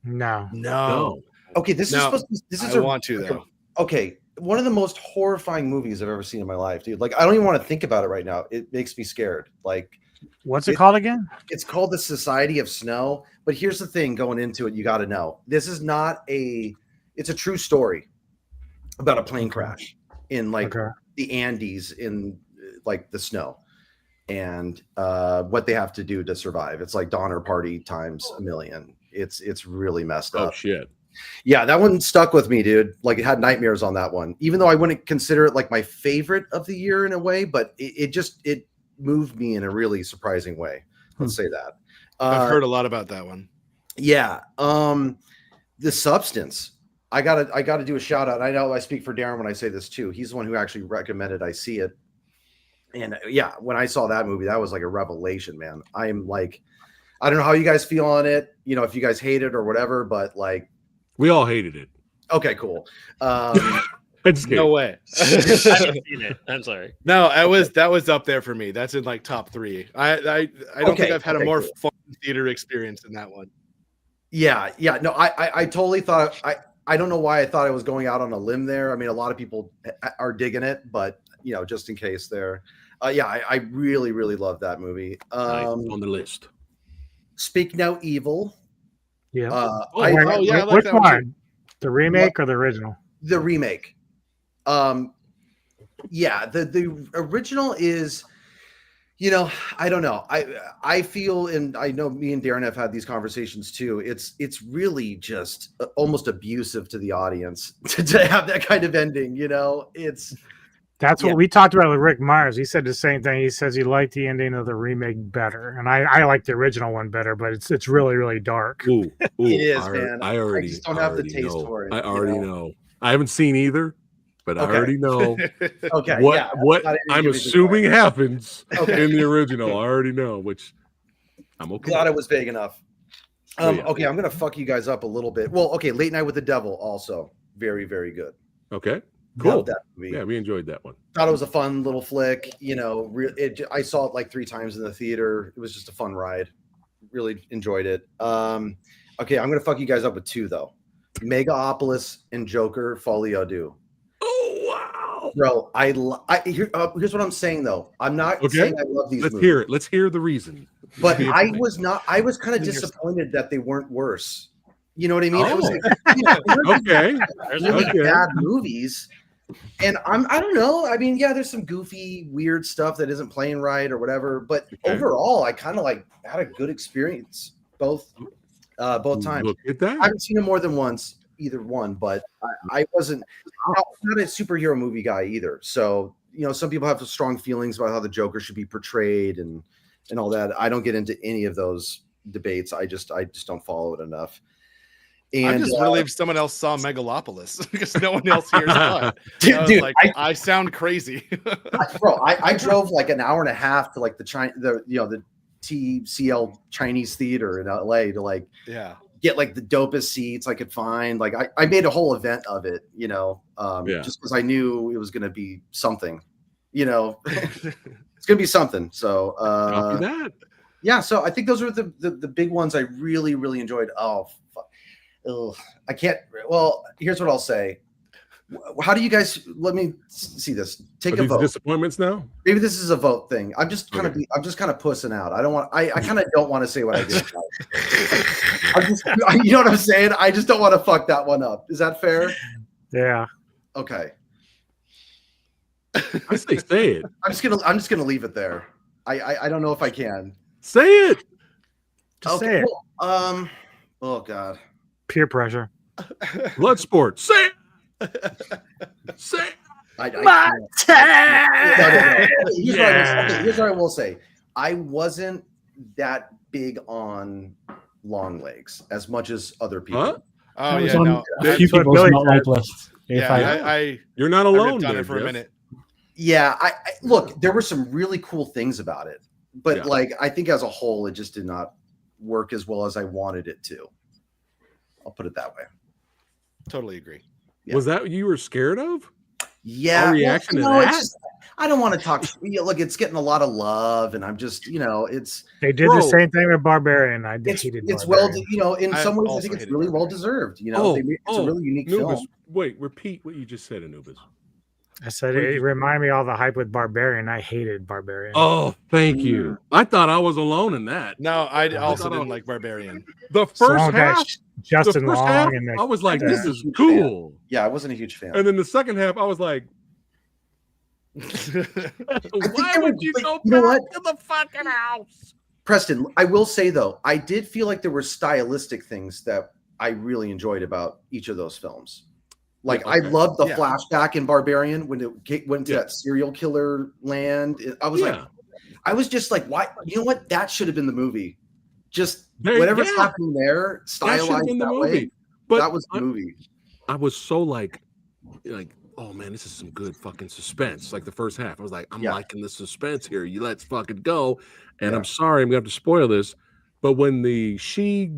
Speaker 3: No.
Speaker 1: no.
Speaker 6: Okay, this is
Speaker 1: No,
Speaker 6: supposed to, this is
Speaker 1: I
Speaker 6: a
Speaker 1: want to though.
Speaker 6: okay. One of the most horrifying movies I've ever seen in my life, dude. Like I don't even want to think about it right now. It makes me scared. Like
Speaker 3: What's it called again?
Speaker 6: it's called the Society of Snow. But here's the thing: going into it, you got to know this is not a. It's a true story about a plane crash in like
Speaker 3: Okay.
Speaker 6: the Andes in like the snow, and what they have to do to survive. It's like Donner Party times a million. It's really messed
Speaker 2: Oh
Speaker 6: up.
Speaker 2: shit.
Speaker 6: Yeah, that one stuck with me, dude. Like it had nightmares on that one. Even though I wouldn't consider it like my favorite of the year in a way, but it moved me in a really surprising way. Let's say that.
Speaker 1: I've heard a lot about that one.
Speaker 6: Yeah. The Substance. I gotta do a shout out. I know I speak for Darren when I say this too. He's the one who actually recommended I see it. And yeah, when I saw that movie, that was like a revelation, man. I am like, I don't know how you guys feel on it, you know, if you guys hate it or whatever, but like,
Speaker 2: We all hated it.
Speaker 6: okay, cool.
Speaker 2: It's
Speaker 1: No way.
Speaker 5: I haven't seen it. I'm sorry.
Speaker 1: No, that was up there for me. That's in like top 3. I don't think I've had a more
Speaker 6: cool.
Speaker 1: fun theater experience than that one.
Speaker 6: Yeah. No, I totally thought I don't know why I thought I was going out on a limb there. I mean, a lot of people are digging it, but you know, just in case there. Yeah, I really, really love that movie.
Speaker 2: Nice. On the list.
Speaker 6: Speak No Evil.
Speaker 3: Yeah.
Speaker 1: I like
Speaker 3: Which
Speaker 1: that one
Speaker 3: one? The remake or the original?
Speaker 6: The remake. Yeah, the original is, you know, I don't know. I feel, and I know me and Darren have had these conversations too. It's really just almost abusive to the audience to have that kind of ending. You know,
Speaker 3: That's what we talked about with Rick Myers. He said the same thing. He says he liked the ending of the remake better, and I like the original one better. But it's really, really dark.
Speaker 2: Ooh,
Speaker 6: It is,
Speaker 2: I
Speaker 6: man.
Speaker 2: I already
Speaker 6: I just don't have the
Speaker 2: already
Speaker 6: taste
Speaker 2: know.
Speaker 6: for it.
Speaker 2: I
Speaker 6: you
Speaker 2: already
Speaker 6: know?
Speaker 2: know. I haven't seen either. but I
Speaker 6: Okay.
Speaker 2: already know
Speaker 6: Okay.
Speaker 2: what
Speaker 6: yeah.
Speaker 2: what
Speaker 6: Glad I didn't
Speaker 2: I'm
Speaker 6: give you the
Speaker 2: assuming
Speaker 6: point.
Speaker 2: happens
Speaker 6: Okay.
Speaker 2: in the original. I already know, which I'm okay.
Speaker 6: Glad it was vague enough.
Speaker 2: Yeah.
Speaker 6: Okay, I'm gonna fuck you guys up a little bit. Well, okay, Late Night with the Devil also very, very good.
Speaker 2: Okay, cool.
Speaker 6: Loved that movie.
Speaker 2: Yeah, we enjoyed that one.
Speaker 6: Thought it was a fun little flick. You know, I saw it like 3 times in the theater. It was just a fun ride. Really enjoyed it. Okay, I'm gonna fuck you guys up with 2 though. Megaopolis and Joker Folie à Deux.
Speaker 2: Oh wow,
Speaker 6: Bro, here's what I'm saying though. I'm not
Speaker 2: Okay.
Speaker 6: saying I love these
Speaker 2: let's
Speaker 6: movies,
Speaker 2: hear it. Let's hear the reason.
Speaker 6: but I was kind of disappointed that they weren't worse. You know what I mean? I was
Speaker 2: Oh.
Speaker 6: like, you know,
Speaker 2: Okay,
Speaker 5: There's
Speaker 6: really
Speaker 2: Okay.
Speaker 6: bad movies. And I don't know. I mean, yeah, there's some goofy, weird stuff that isn't playing right or whatever. But
Speaker 2: Okay.
Speaker 6: overall, I kind of like had a good experience both times.
Speaker 2: Look at
Speaker 6: I
Speaker 2: that.
Speaker 6: haven't seen them more than once, either one, but I wasn't I'm not a superhero movie guy either. So, you know, some people have strong feelings about how the Joker should be portrayed and all that. I don't get into any of those debates. I just don't follow it enough. And
Speaker 1: I'm just relieved someone else saw Megalopolis because no one else here saw it.
Speaker 6: dude,
Speaker 1: Like, I sound crazy.
Speaker 6: I drove like an hour and a half to like the TCL Chinese theater in LA to like
Speaker 1: Yeah.
Speaker 6: get like the dopest seats I could find. Like I made a whole event of it, you know, just because I knew it was going to be something, you know, it's going to be something. So
Speaker 2: Copy that.
Speaker 6: yeah, so I think those were the big ones I really, really enjoyed. Oh, fuck. Ugh. I can't. Well, here's what I'll say. How do you guys? Let me see this. Take
Speaker 2: Are
Speaker 6: a
Speaker 2: these
Speaker 6: vote.
Speaker 2: disappointments now?
Speaker 6: Maybe this is a vote thing. I'm just kind of pussing out. I don't want. I kind of don't want to say what I did. You know what I'm saying? I just don't want to fuck that one up. Is that fair?
Speaker 3: Yeah.
Speaker 6: Okay.
Speaker 2: I say it.
Speaker 6: I'm just gonna leave it there. I don't know if I can.
Speaker 2: Say it.
Speaker 3: Just say it.
Speaker 6: Well, oh God.
Speaker 3: Peer pressure.
Speaker 2: Blood sport. Say it. Say it.
Speaker 6: Here's what I will say. I wasn't that big on long legs as much as other people.
Speaker 2: Huh?
Speaker 1: Oh
Speaker 4: It was
Speaker 1: yeah,
Speaker 4: on
Speaker 1: no.
Speaker 4: a few
Speaker 3: what
Speaker 4: people's
Speaker 3: Billy
Speaker 4: not
Speaker 3: said.
Speaker 4: like lists.
Speaker 1: I
Speaker 2: You're not
Speaker 1: I
Speaker 2: alone.
Speaker 1: ripped on
Speaker 2: there,
Speaker 1: it for a
Speaker 2: Jeff.
Speaker 1: minute.
Speaker 6: Yeah, I look, there were some really cool things about it, but
Speaker 2: Yeah.
Speaker 6: like I think as a whole, it just did not work as well as I wanted it to. I'll put it that way.
Speaker 1: Totally agree.
Speaker 6: Yeah.
Speaker 2: Was that what you were scared of?
Speaker 6: Yeah,
Speaker 2: Our reaction to
Speaker 6: it's
Speaker 2: that?
Speaker 6: just, I don't want to talk. Look, it's getting a lot of love, and I'm just, you know, it's
Speaker 3: They did
Speaker 2: Bro.
Speaker 3: the same thing with Barbarian. I
Speaker 6: it's
Speaker 3: hated
Speaker 6: it's well,
Speaker 3: Barbarian.
Speaker 6: you know, in
Speaker 1: I
Speaker 6: some ways, I
Speaker 1: also
Speaker 6: think it's
Speaker 1: hated
Speaker 6: really well
Speaker 1: Barbarian.
Speaker 6: deserved. You know, it's a really unique
Speaker 2: Anubis,
Speaker 6: film.
Speaker 2: wait, repeat what you just said, Anubis.
Speaker 3: I said
Speaker 2: What did
Speaker 3: it
Speaker 2: you-
Speaker 3: reminded me of all the hype with Barbarian. I hated Barbarian.
Speaker 2: Oh, thank you. I thought I was alone in that.
Speaker 1: No, I also
Speaker 2: thought I-
Speaker 1: didn't like Barbarian.
Speaker 2: The
Speaker 3: So
Speaker 2: first
Speaker 3: long
Speaker 2: half,
Speaker 3: as Justin
Speaker 2: the first
Speaker 3: Long
Speaker 2: half,
Speaker 3: and
Speaker 2: I was like,
Speaker 3: Yeah.
Speaker 2: this is cool.
Speaker 6: Yeah, I wasn't a huge fan.
Speaker 2: And then the second half, I was like,
Speaker 6: I
Speaker 2: why
Speaker 6: think
Speaker 2: would you go
Speaker 6: you know
Speaker 2: back
Speaker 6: what?
Speaker 2: to the fucking house?
Speaker 6: Preston, I will say though, I did feel like there were stylistic things that I really enjoyed about each of those films. Like I
Speaker 2: Okay.
Speaker 6: loved the
Speaker 1: Yeah.
Speaker 6: flashback in Barbarian when it went to
Speaker 2: Yeah.
Speaker 6: that serial killer land. I was like, I was just like, why? You know what? That should have been the movie. Just whatever's
Speaker 2: yeah.
Speaker 6: happening there,
Speaker 2: That should have
Speaker 6: stylized
Speaker 2: been the
Speaker 6: that
Speaker 2: movie.
Speaker 6: way.
Speaker 2: But
Speaker 6: That was the movie.
Speaker 2: I was so like, oh man, this is some good fucking suspense. Like the first half, I was like, I'm
Speaker 6: Yeah.
Speaker 2: liking the suspense here. You let's fucking go. And
Speaker 6: Yeah.
Speaker 2: I'm sorry, I'm gonna have to spoil this, but when the she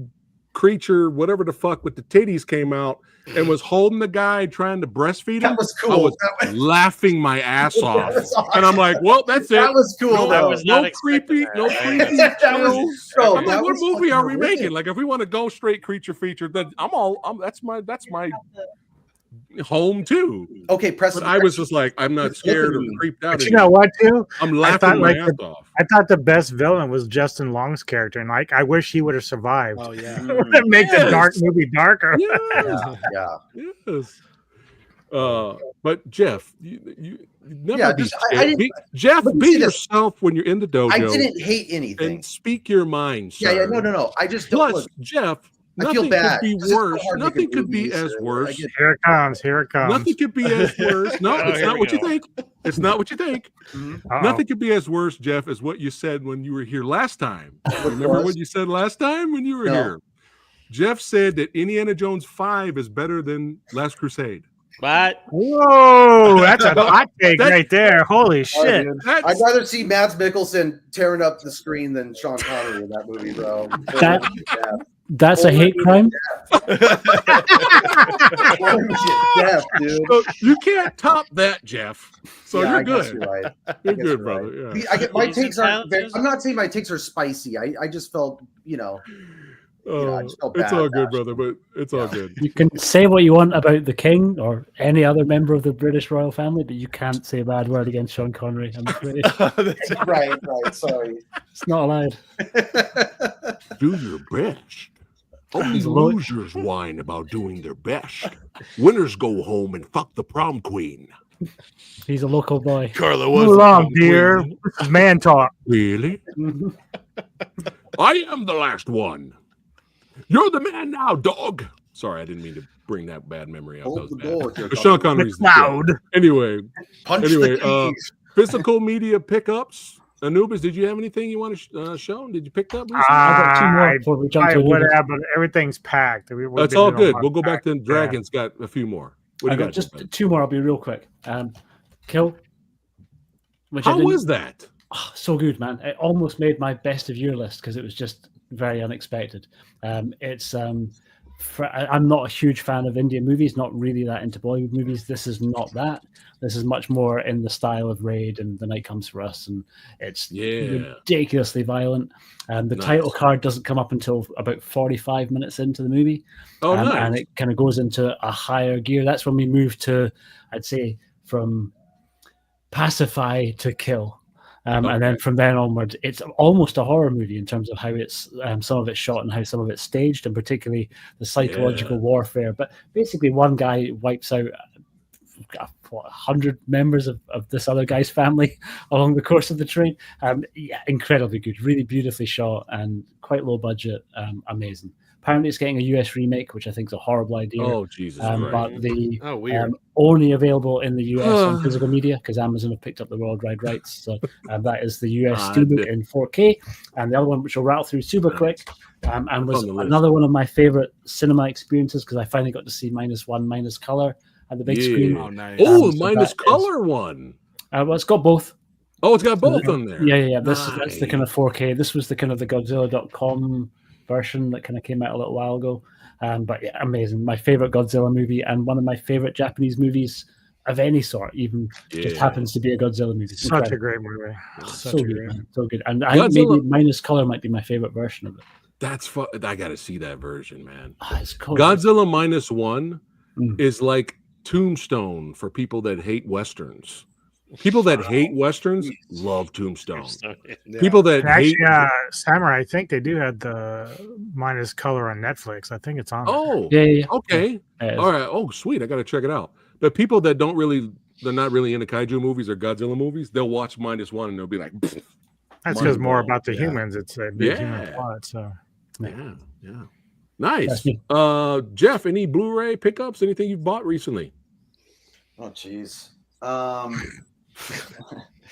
Speaker 2: creature, whatever the fuck with the titties came out and was holding the guy trying to breastfeed him,
Speaker 6: That was
Speaker 2: I
Speaker 6: cool.
Speaker 2: was laughing my ass off.
Speaker 6: was awesome.
Speaker 2: And I'm like, well, that's it.
Speaker 6: That was cool.
Speaker 2: No,
Speaker 5: I
Speaker 6: though.
Speaker 5: was not
Speaker 2: no
Speaker 5: expecting
Speaker 2: creepy,
Speaker 5: that.
Speaker 2: no
Speaker 5: I-
Speaker 2: creepy.
Speaker 6: That was-
Speaker 2: chills.
Speaker 6: bro,
Speaker 2: I'm
Speaker 6: that
Speaker 2: like, what
Speaker 6: was
Speaker 2: movie
Speaker 6: fucking
Speaker 2: are we
Speaker 6: horrific.
Speaker 2: making? Like, if we want to go straight creature feature, then that's my home too.
Speaker 6: Okay, Preston.
Speaker 2: But I was just like, I'm not scared or
Speaker 6: Listen,
Speaker 2: creeped out.
Speaker 3: But you know what, too?
Speaker 2: I'm
Speaker 3: I
Speaker 2: laughing
Speaker 3: thought,
Speaker 2: my
Speaker 3: like,
Speaker 2: ass off.
Speaker 3: I thought the best villain was Justin Long's character, and like I wish he would have survived.
Speaker 1: Oh yeah.
Speaker 3: To make the dark movie darker.
Speaker 2: Yes,
Speaker 6: yeah.
Speaker 2: yes. But Jeff, you never
Speaker 6: Yeah,
Speaker 2: be
Speaker 6: just-
Speaker 2: scared. Jeff,
Speaker 6: let me
Speaker 2: be
Speaker 6: say this.
Speaker 2: yourself when you're in the dojo
Speaker 6: I didn't hate anything.
Speaker 2: and speak your mind.
Speaker 6: Yeah,
Speaker 2: sir.
Speaker 6: no. I just don't
Speaker 2: Plus,
Speaker 6: look.
Speaker 2: Jeff,
Speaker 6: I feel
Speaker 2: nothing
Speaker 6: bad.
Speaker 2: could be
Speaker 6: 'cause it's so
Speaker 2: worse.
Speaker 6: hard to
Speaker 2: Nothing
Speaker 6: make
Speaker 2: could be
Speaker 6: movies,
Speaker 2: as
Speaker 6: I
Speaker 2: worse.
Speaker 6: get-
Speaker 3: Here it comes. Here it comes.
Speaker 2: Nothing could be as worse. No,
Speaker 5: Oh,
Speaker 2: it's
Speaker 5: here
Speaker 2: not
Speaker 5: we
Speaker 2: what you
Speaker 5: go.
Speaker 2: think. It's not what you think.
Speaker 3: Uh-oh.
Speaker 2: Nothing could be as worse, Jeff, as what you said when you were here last time. Remember
Speaker 6: was?
Speaker 2: what you said last time when you were
Speaker 6: No.
Speaker 2: here? Jeff said that Indiana Jones 5 is better than Last Crusade.
Speaker 5: But
Speaker 3: Whoa, that's a hot take right there. Holy
Speaker 6: Oh,
Speaker 3: shit.
Speaker 6: dude. I'd rather see Mads Mikkelsen tearing up the screen than Sean Connery in that movie, bro.
Speaker 4: That's a hate crime.
Speaker 6: Death, dude.
Speaker 2: So you can't top that, Jeff. So
Speaker 6: Yeah,
Speaker 2: you're
Speaker 6: I guess
Speaker 2: good.
Speaker 6: You're right.
Speaker 2: You're
Speaker 6: I guess
Speaker 2: good,
Speaker 6: you're
Speaker 2: brother.
Speaker 6: right.
Speaker 2: Yeah.
Speaker 6: I get my
Speaker 5: He's
Speaker 6: takes aren't.
Speaker 5: intelligent.
Speaker 6: I'm not saying my takes are spicy. I just felt, I just felt
Speaker 2: It's
Speaker 6: bad,
Speaker 2: all good,
Speaker 6: actually.
Speaker 2: brother, but it's all good.
Speaker 4: You can say what you want about the king or any other member of the British royal family, but you can't say a bad word against Sean Connery. I'm afraid
Speaker 6: Right. Sorry.
Speaker 4: it's not allowed.
Speaker 2: Do your best. Only
Speaker 4: He's a lo-
Speaker 2: losers whine about doing their best. Winners go home and fuck the prom queen.
Speaker 4: He's a local boy.
Speaker 1: Carla was
Speaker 3: Hold
Speaker 1: a
Speaker 3: on,
Speaker 1: prom
Speaker 3: dear.
Speaker 1: queen.
Speaker 3: This is man talk.
Speaker 2: Really? I am the last one. You're the man now, dog. Sorry, I didn't mean to bring that bad memory up. That
Speaker 6: Hold
Speaker 2: was
Speaker 6: the door.
Speaker 2: bad. But Sean Connery's
Speaker 3: Cloud.
Speaker 2: Anyway,
Speaker 6: Punch
Speaker 2: Anyway,
Speaker 6: the keys.
Speaker 2: physical media pickups. Anubis, did you have anything you want to show? Did you pick up? recently?
Speaker 4: I got two more
Speaker 3: I
Speaker 4: before we jump to
Speaker 3: would
Speaker 4: Anubis.
Speaker 3: have, but everything's packed. We've
Speaker 2: That's
Speaker 3: been
Speaker 2: all
Speaker 3: doing a
Speaker 2: good.
Speaker 3: lot
Speaker 2: We'll go
Speaker 3: of
Speaker 2: back to
Speaker 3: packed.
Speaker 2: Dragon's got a few more. What do
Speaker 4: I
Speaker 2: you
Speaker 4: got
Speaker 2: got?
Speaker 4: just
Speaker 2: Jeff?
Speaker 4: two more. I'll be real quick. Kill. Which I
Speaker 2: How
Speaker 4: didn't,
Speaker 2: was that?
Speaker 4: so good, man. It almost made my best of year list because it was just very unexpected. I'm not a huge fan of Indian movies, not really that into Bollywood movies. This is not that. This is much more in the style of Raid and The Night Comes for Us, and it's ridiculously violent. The title card doesn't come up until about 45 minutes into the movie.
Speaker 2: Oh, nice.
Speaker 4: And it kind of goes into a higher gear. That's when we move to, I'd say, from pacify to kill. And then from then onward, it's almost a horror movie in terms of how it's some of it's shot and how some of it's staged, and particularly the psychological warfare. But basically, one guy wipes out 100 members of this other guy's family along the course of the train. Incredibly good, really beautifully shot, and quite low budget. Amazing. Apparently, it's getting a US remake, which I think is a horrible idea.
Speaker 2: Oh, Jesus
Speaker 4: but the
Speaker 1: weird.
Speaker 4: only available in the US on physical media because Amazon have picked up the worldwide rights. So that is the US Steelbook in 4K, and the other one, which will rattle through super quick, and was another one of my favorite cinema experiences because I finally got to see -1 color at the big screen.
Speaker 1: Oh, nice.
Speaker 2: Minus color one.
Speaker 4: Well, it's got both.
Speaker 2: Oh, it's got both on there.
Speaker 4: Yeah. That's the kind of 4K. This was the kind of the Godzilla.com version that kind of came out a little while ago. But yeah, amazing. My favorite Godzilla movie and one of my favorite Japanese movies of any sort, even just happens to be a Godzilla movie. It's
Speaker 3: Such a great movie.
Speaker 4: So good, man. So good. And I think maybe minus color might be my favorite version of it.
Speaker 2: That's fun. I got to see that version, man.
Speaker 4: It's cool.
Speaker 2: Godzilla -1 is like Tombstone for people that hate Westerns. People that hate Westerns love Tombstone. People that hate
Speaker 3: Samurai, I think they do have the minus color on Netflix. I think it's on.
Speaker 2: Oh,
Speaker 4: yeah.
Speaker 2: Okay. All right. Oh, sweet. I got to check it out. But people that they're not really into kaiju movies or Godzilla movies, they'll watch -1 and they'll be like,
Speaker 3: that's because more about the humans. It's a big human plot. So
Speaker 2: yeah. Nice. Jeff, any Blu-ray pickups? Anything you've bought recently?
Speaker 6: Oh, jeez.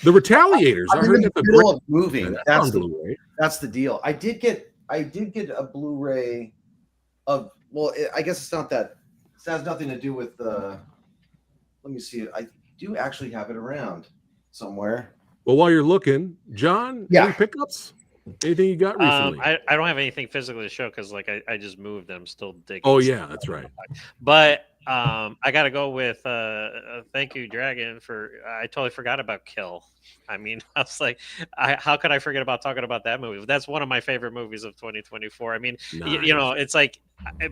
Speaker 2: The Retaliators.
Speaker 6: I'm in the middle of moving. That's the deal. I did get a Blu-ray of. Well, I guess it's not that. It has nothing to do with the. Let me see it. I do actually have it around somewhere.
Speaker 2: Well, while you're looking, John, any pickups? Anything you got recently?
Speaker 5: I don't have anything physically to show because I just moved and I'm still digging.
Speaker 2: Oh yeah, that's right.
Speaker 5: But I got to go with thank you, Dragon, for I totally forgot about Kill. I mean, I was like, how could I forget about talking about that movie? That's one of my favorite movies of 2024. I mean, you know, it's like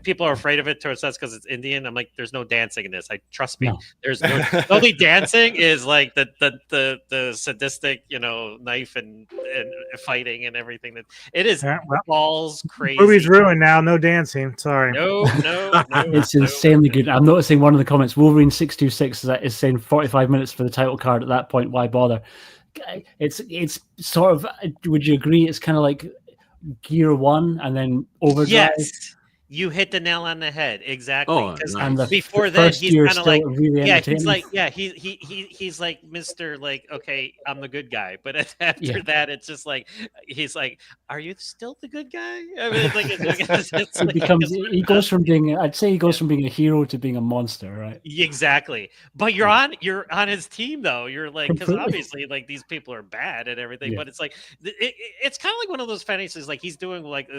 Speaker 5: people are afraid of it towards us because it's Indian. I'm like, there's no dancing in this. Trust me. No. There's no only dancing is like the sadistic, you know, knife and fighting and everything. That it is balls crazy.
Speaker 3: Movie's ruined now. No dancing. Sorry.
Speaker 5: No.
Speaker 4: It's insanely good. I'm noticing one of the comments. Wolverine 626 is saying 45 minutes for the title card. At that point, why bother? It's sort of. Would you agree? It's kind of like Gear 1 and then Overdrive.
Speaker 5: Yes. You hit the nail on the head, exactly.
Speaker 2: Nice.
Speaker 5: And before that, he's kind of like, really he's like, he's like Mr. Like, okay, I'm the good guy. But after that, it's just like he's like, are you still the good guy? I mean, like, it's
Speaker 4: He
Speaker 5: like,
Speaker 4: becomes. He goes from being. I'd say he goes from being a hero to being a monster, right?
Speaker 5: exactly. But you're on his team though. You're like, because
Speaker 4: Completely.
Speaker 5: obviously like these people are bad and everything.
Speaker 4: Yeah.
Speaker 5: But it's like it's kind of like one of those fantasies. Like he's doing like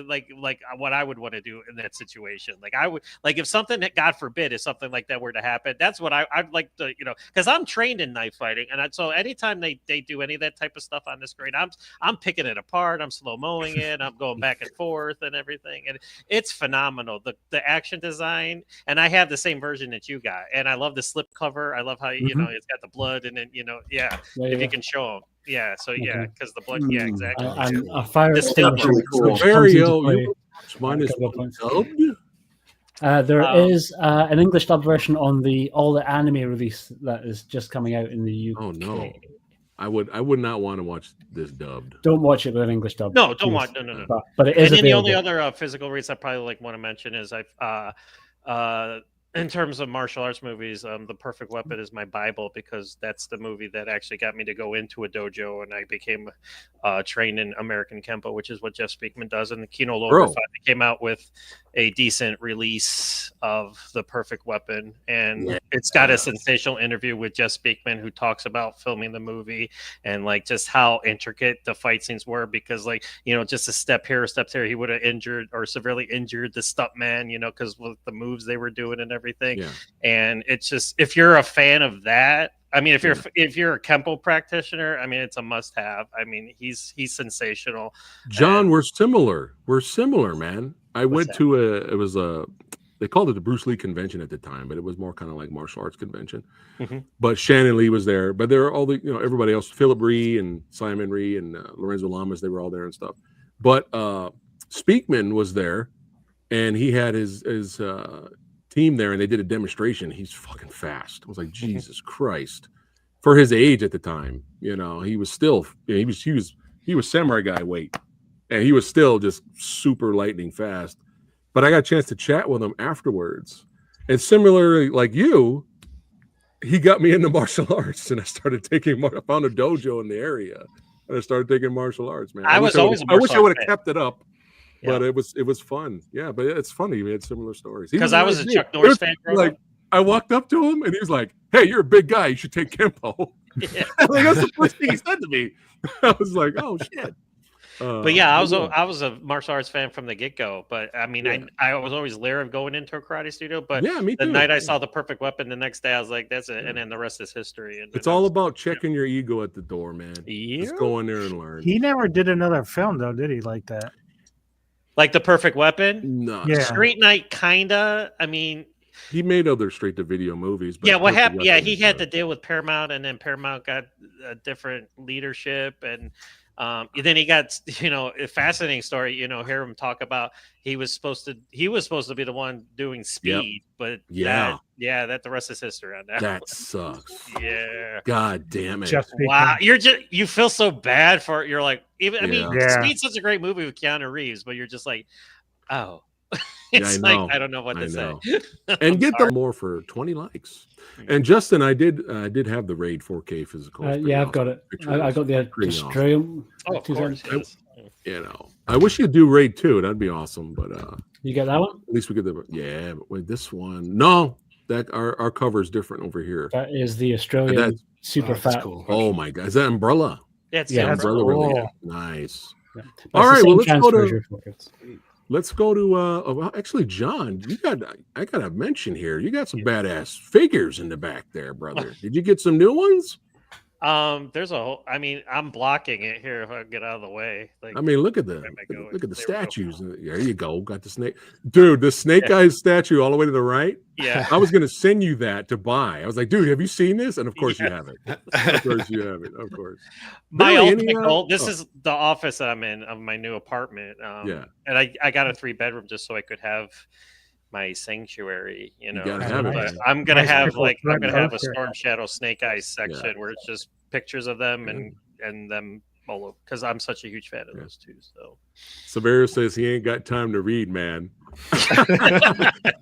Speaker 5: what I would want to do in that situation. Like I would like if something, God forbid, if something like that were to happen. That's what I'd like to, because I'm trained in knife fighting, and so anytime they do any of that type of stuff on the screen, I'm picking it apart. I'm slow mowing it. I'm going back and forth and everything, and it's phenomenal. The action design, and I have the same version that you got, and I love the slip cover. I love how it's got the blood, and then if you can show them, so because the blood, exactly.
Speaker 4: And a fire
Speaker 5: The stuff
Speaker 4: extinguisher.
Speaker 5: really cool.
Speaker 4: which comes into play.
Speaker 2: Mine is dubbed.
Speaker 4: There is an English dub version on all the anime release that is just coming out in the UK.
Speaker 2: Oh no, I would not want to watch this dubbed.
Speaker 4: Don't watch it with an English dub.
Speaker 5: No, don't watch. No.
Speaker 4: But it is
Speaker 5: And then the only
Speaker 4: available.
Speaker 5: other physical rates I probably want to mention is in terms of martial arts movies, The Perfect Weapon is my Bible, because that's the movie that actually got me to go into a dojo, and I became trained in American Kempo, which is what Jeff Speakman does. And the Kino Lorber finally came out with a decent release of The Perfect Weapon, and it's got a sensational interview with Jeff Speakman, who talks about filming the movie and like just how intricate the fight scenes were, because like just a step here, a step there, he would have injured or severely injured the stuntman, because with the moves they were doing and everything. And it's just, if you're a fan of that, I mean, if you're a Kempo practitioner, I mean, it's a must-have. I mean, he's sensational.
Speaker 2: John, we're similar. We're similar, man. I went to they called it the Bruce Lee convention at the time, but it was more kind of like martial arts convention. But Shannon Lee was there, but there were all the everybody else, Philip Ree and Simon Ree and Lorenzo Lamas, they were all there and stuff. But Speakman was there, and he had his team there, and they did a demonstration. He's fucking fast. I was like, Jesus Christ, for his age at the time, he was still he was samurai guy weight, and he was still just super lightning fast. But I got a chance to chat with him afterwards, and similarly, like you, he got me into martial arts, and I started taking. I found a dojo in the area, and I started taking martial arts. Man, I wish I would have kept it up. But it was fun. Yeah, but it's funny. We had similar stories.
Speaker 5: Because I was a Chuck Norris fan.
Speaker 2: Like, I walked up to him and he was like, "Hey, you're a big guy. You should take Kempo." Like, that's the first thing he said to me. I was like, "Oh shit."
Speaker 5: But yeah, I was a martial arts fan from the get-go. But I mean, I was always leery of going into a karate studio. But
Speaker 2: me
Speaker 5: the
Speaker 2: too.
Speaker 5: night I saw The Perfect Weapon, the next day I was like, "That's it," and then the rest is history. And
Speaker 2: it's all about checking your ego at the door, man. Just go in there and learn.
Speaker 3: He never did another film though, did he? Like that?
Speaker 5: Like The Perfect Weapon?
Speaker 2: No.
Speaker 3: Yeah.
Speaker 5: Street Night, kinda. I mean,
Speaker 2: he made other straight-to-video movies. But
Speaker 5: what happened? Yeah, he had to deal with Paramount, and then Paramount got a different leadership, and then he got a fascinating story. Hear him talk about he was supposed to be the one doing Speed, but that the rest is history on that.
Speaker 2: That sucks.
Speaker 5: Yeah.
Speaker 2: God damn it.
Speaker 5: Wow. You feel so bad for you're like Speed's such a great movie with Keanu Reeves, but you're just like, oh. It's I don't know what to say.
Speaker 2: And get them more for 20 likes. And Justin, I did have the Raid 4K physical.
Speaker 4: I've got it. I got the Australian.
Speaker 5: Oh, of course.
Speaker 2: I wish you'd do Raid 2. That'd be awesome. But
Speaker 4: you get that one?
Speaker 2: At least we get but wait, this one. No, that our cover is different over here.
Speaker 4: That is the Australian super fat.
Speaker 2: Cool. Oh my god, is that Umbrella?
Speaker 5: That's
Speaker 2: Umbrella.
Speaker 3: Cool.
Speaker 2: Really nice.
Speaker 4: Yeah.
Speaker 2: All right, well let's go to actually, John, I gotta mention here, you got some badass figures in the back there, brother. Did you get some new ones?
Speaker 5: There's a whole. I mean, I'm blocking it here if I get out of the way. Like,
Speaker 2: I mean, look at the statues. There you go. Got the snake, dude. The snake guy's statue all the way to the right.
Speaker 5: Yeah,
Speaker 2: I was gonna send you that to buy. I was like, dude, have you seen this? And of course you have it. Of course you have it. Of course.
Speaker 5: My ultimate goal. This is the office I'm in of my new apartment. And I got a 3-bedroom just so I could have my sanctuary, but I'm gonna have a Storm Shadow Snake Eyes section where it's just pictures of them and them all, because I'm such a huge fan of those two. So
Speaker 2: Severio says he ain't got time to read, man.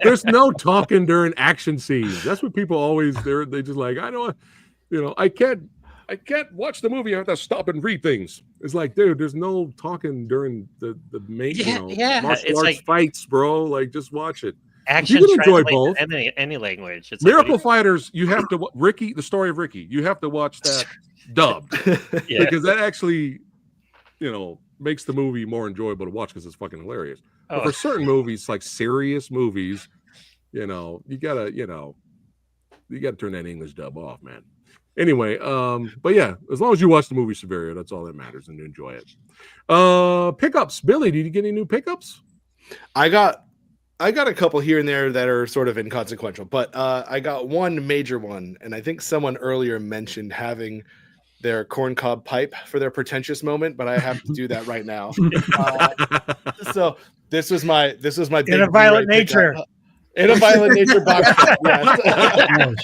Speaker 2: There's no talking during action scenes. That's what people always they just like, I don't, I can't I can't watch the movie. I have to stop and read things. It's like, dude, there's no talking during the main, martial arts
Speaker 5: like,
Speaker 2: fights, bro. Like, just watch it.
Speaker 5: Action
Speaker 2: You can enjoy
Speaker 5: translates
Speaker 2: both.
Speaker 5: in any language. It's
Speaker 2: Miracle
Speaker 5: like,
Speaker 2: Fighters, you have to Ricky, the story of Ricky. You have to watch that dubbed because that actually, makes the movie more enjoyable to watch because it's fucking hilarious. But for certain movies, like serious movies, you gotta turn that English dub off, man. Anyway, but yeah, as long as you watch the movie Severia, that's all that matters, and enjoy it. Pickups, Billy, did you get any new pickups?
Speaker 1: I got a couple here and there that are sort of inconsequential, but I got one major one, and I think someone earlier mentioned having their corncob pipe for their pretentious moment, but I have to do that right now. So this was my big
Speaker 3: In a Violent Nature.
Speaker 1: In a Violent Nature box set.
Speaker 5: Yes.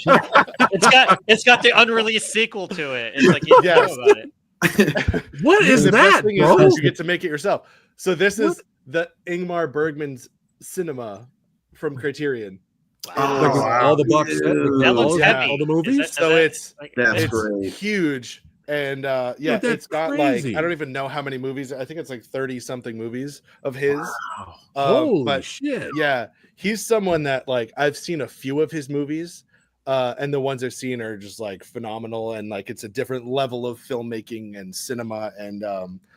Speaker 5: It's got the unreleased sequel to it. It's like you know about it.
Speaker 2: What is
Speaker 1: the
Speaker 2: that,
Speaker 1: best thing
Speaker 2: bro?
Speaker 1: is you get to make it yourself. So this is the Ingmar Bergman's Cinema from Criterion.
Speaker 2: All the box set,
Speaker 5: That looks heavy.
Speaker 2: all the movies.
Speaker 1: It's
Speaker 6: great.
Speaker 1: huge, and
Speaker 2: Dude,
Speaker 1: it's got
Speaker 2: crazy.
Speaker 1: like I don't even know how many movies. I think it's like 30 something movies of his.
Speaker 6: Wow.
Speaker 2: Holy shit!
Speaker 1: Yeah, he's someone that like I've seen a few of his movies, and the ones I've seen are just like phenomenal, and like it's a different level of filmmaking and cinema, and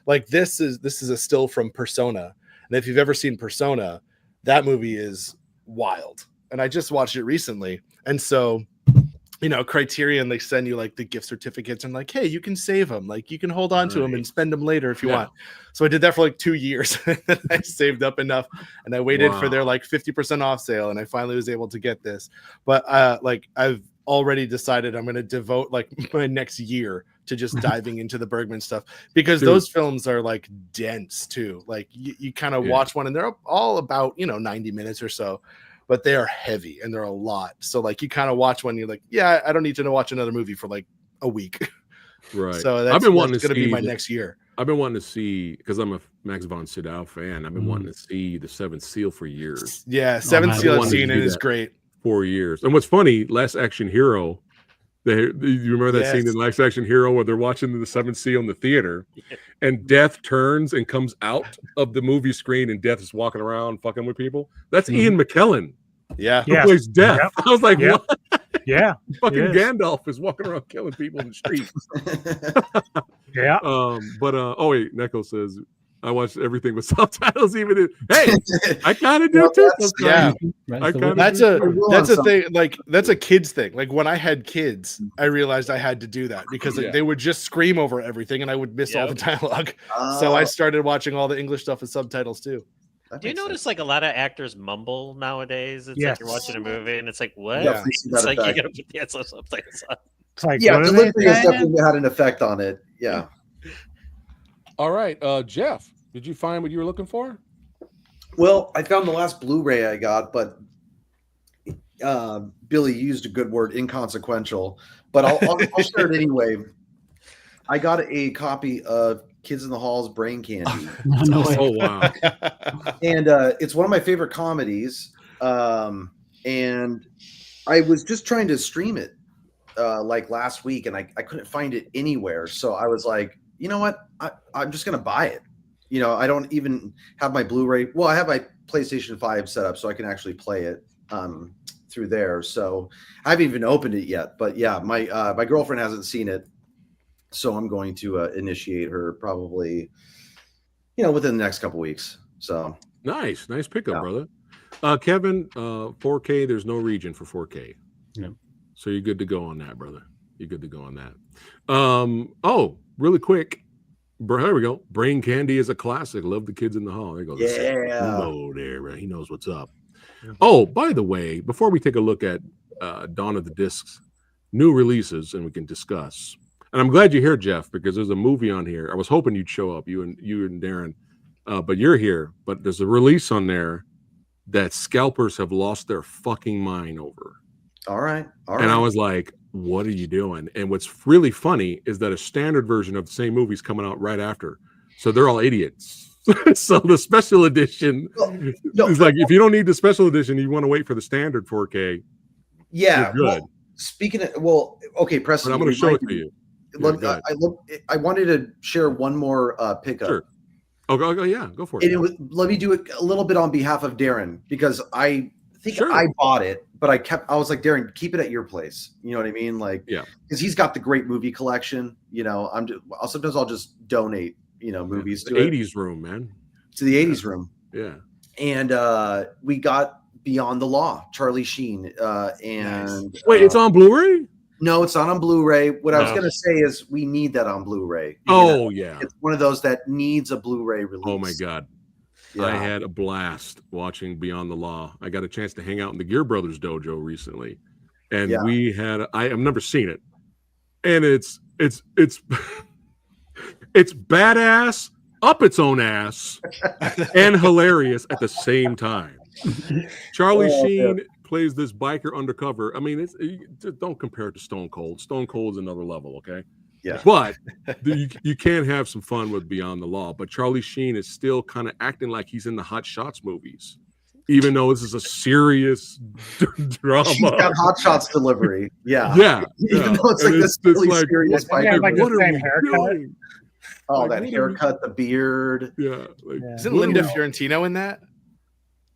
Speaker 1: like this is a still from Persona, and if you've ever seen Persona, that movie is wild. And I just watched it recently. And so, Criterion, they send you like the gift certificates and like, hey, you can save them. Like you can hold on to them and spend them later if you want. So I did that for like 2 years. I saved up enough and I waited for their like 50% off sale. And I finally was able to get this. But like I've already decided I'm going to devote like my next year to just diving into the Bergman stuff because those films are like dense too. Like you kind of watch one and they're all about, 90 minutes or so. But they are heavy and they're a lot. So like you kind of watch one, you're like, yeah, I don't need to watch another movie for like a week.
Speaker 2: Right.
Speaker 1: So that's going to be my next year.
Speaker 2: I've been wanting to see, because I'm a Max von Sydow fan, I've been wanting to see The Seventh Seal for years.
Speaker 1: Yeah, Seventh Seal I've seen, and it's great.
Speaker 2: 4 years. And what's funny, Last Action Hero, you remember that scene in Last Action Hero where they're watching The Seventh Seal in the theater and Death turns and comes out of the movie screen and Death is walking around fucking with people? That's Ian McKellen.
Speaker 1: Yeah.
Speaker 2: Who plays Death. Yep. I was like, what?
Speaker 3: Yeah.
Speaker 2: Fucking Gandalf is walking around killing people in the street.
Speaker 3: Yeah.
Speaker 2: Oh wait, Neko says I watched everything with subtitles. Hey, I kind of do too.
Speaker 1: Yeah, that's a thing. Like that's a kid's thing. Like when I had kids, I realized I had to do that because they would just scream over everything, and I would miss all the dialogue. So I started watching all the English stuff with subtitles too.
Speaker 5: Do you notice like a lot of actors mumble nowadays? It's like you're watching a movie and it's like, what?
Speaker 6: Yeah,
Speaker 5: it's like you gotta put the subtitles on.
Speaker 3: It's like,
Speaker 6: delivery has definitely had an effect on it. Yeah.
Speaker 2: All right, Jeff, did you find what you were looking for?
Speaker 6: Well, I found the last Blu-ray I got, but Billy used a good word, inconsequential. But I'll share it anyway. I got a copy of Kids in the Hall's Brain Candy.
Speaker 2: Oh wow!
Speaker 6: And it's one of my favorite comedies. And I was just trying to stream it like last week, and I couldn't find it anywhere. So I was like, you know what? I'm just gonna buy it. I don't even have my Blu-ray. Well, I have my PlayStation 5 set up, so I can actually play it through there. So I haven't even opened it yet. But yeah, my girlfriend hasn't seen it. So I'm going to initiate her probably, within the next couple weeks. So
Speaker 2: nice pickup, brother. Kevin, 4K. There's no region for 4K.
Speaker 4: No.
Speaker 2: So you're good to go on that, brother. You're good to go on that. Oh, really quick. Here we go. Brain Candy is a classic. Love the Kids in the Hall. There you go.
Speaker 6: Yeah.
Speaker 2: There, he knows what's up. Oh, by the way, before we take a look at Dawn of the Discs new releases, and we can discuss. And I'm glad you're here, Jeff, because there's a movie on here. I was hoping you'd show up, you and Darren, but you're here. But there's a release on there that scalpers have lost their fucking mind over.
Speaker 6: All right.
Speaker 2: And I was like, what are you doing? And what's really funny is that a standard version of the same movie is coming out right after. So they're all idiots. So the special edition is like, if you don't need the special edition, you want to wait for the standard 4K.
Speaker 6: Yeah.
Speaker 2: You're good.
Speaker 6: Speaking of, okay, Preston.
Speaker 2: But I'm going to show it to you.
Speaker 6: I wanted to share one more pickup.
Speaker 2: Sure. Oh, yeah, go for it.
Speaker 6: And let me do it a little bit on behalf of Darren, because I think I bought it, but I was like, Darren, keep it at your place. You know what I mean? Like,
Speaker 2: yeah,
Speaker 6: because he's got the great movie collection. You know, sometimes I'll just donate, movies to
Speaker 2: 80s room, man.
Speaker 6: To the 80s room.
Speaker 2: Yeah.
Speaker 6: And we got Beyond the Law, Charlie Sheen. And
Speaker 2: wait, it's on Blu-ray?
Speaker 6: No, it's not on Blu-ray. What I was going to say is we need that on Blu-ray.
Speaker 2: Oh, yeah.
Speaker 6: It's one of those that needs a Blu-ray release.
Speaker 2: Oh, my God. Yeah. I had a blast watching Beyond the Law. I got a chance to hang out in the Gear Brothers dojo recently. And we had, I've never seen it. And it's it's badass up its own ass and hilarious at the same time. Charlie Sheen plays this biker undercover. I mean, don't compare it to Stone Cold. Stone Cold's another level, okay?
Speaker 6: Yeah.
Speaker 2: But you can have some fun with Beyond the Law. But Charlie Sheen is still kind of acting like he's in the Hot Shots movies, even though this is a serious drama.
Speaker 6: She's got Hot Shots delivery. Yeah.
Speaker 2: Yeah.
Speaker 6: Even though it's like this really serious biker.
Speaker 3: Like the same haircut.
Speaker 6: Oh, that haircut, the beard.
Speaker 2: Yeah.
Speaker 1: Isn't Linda Fiorentino in that?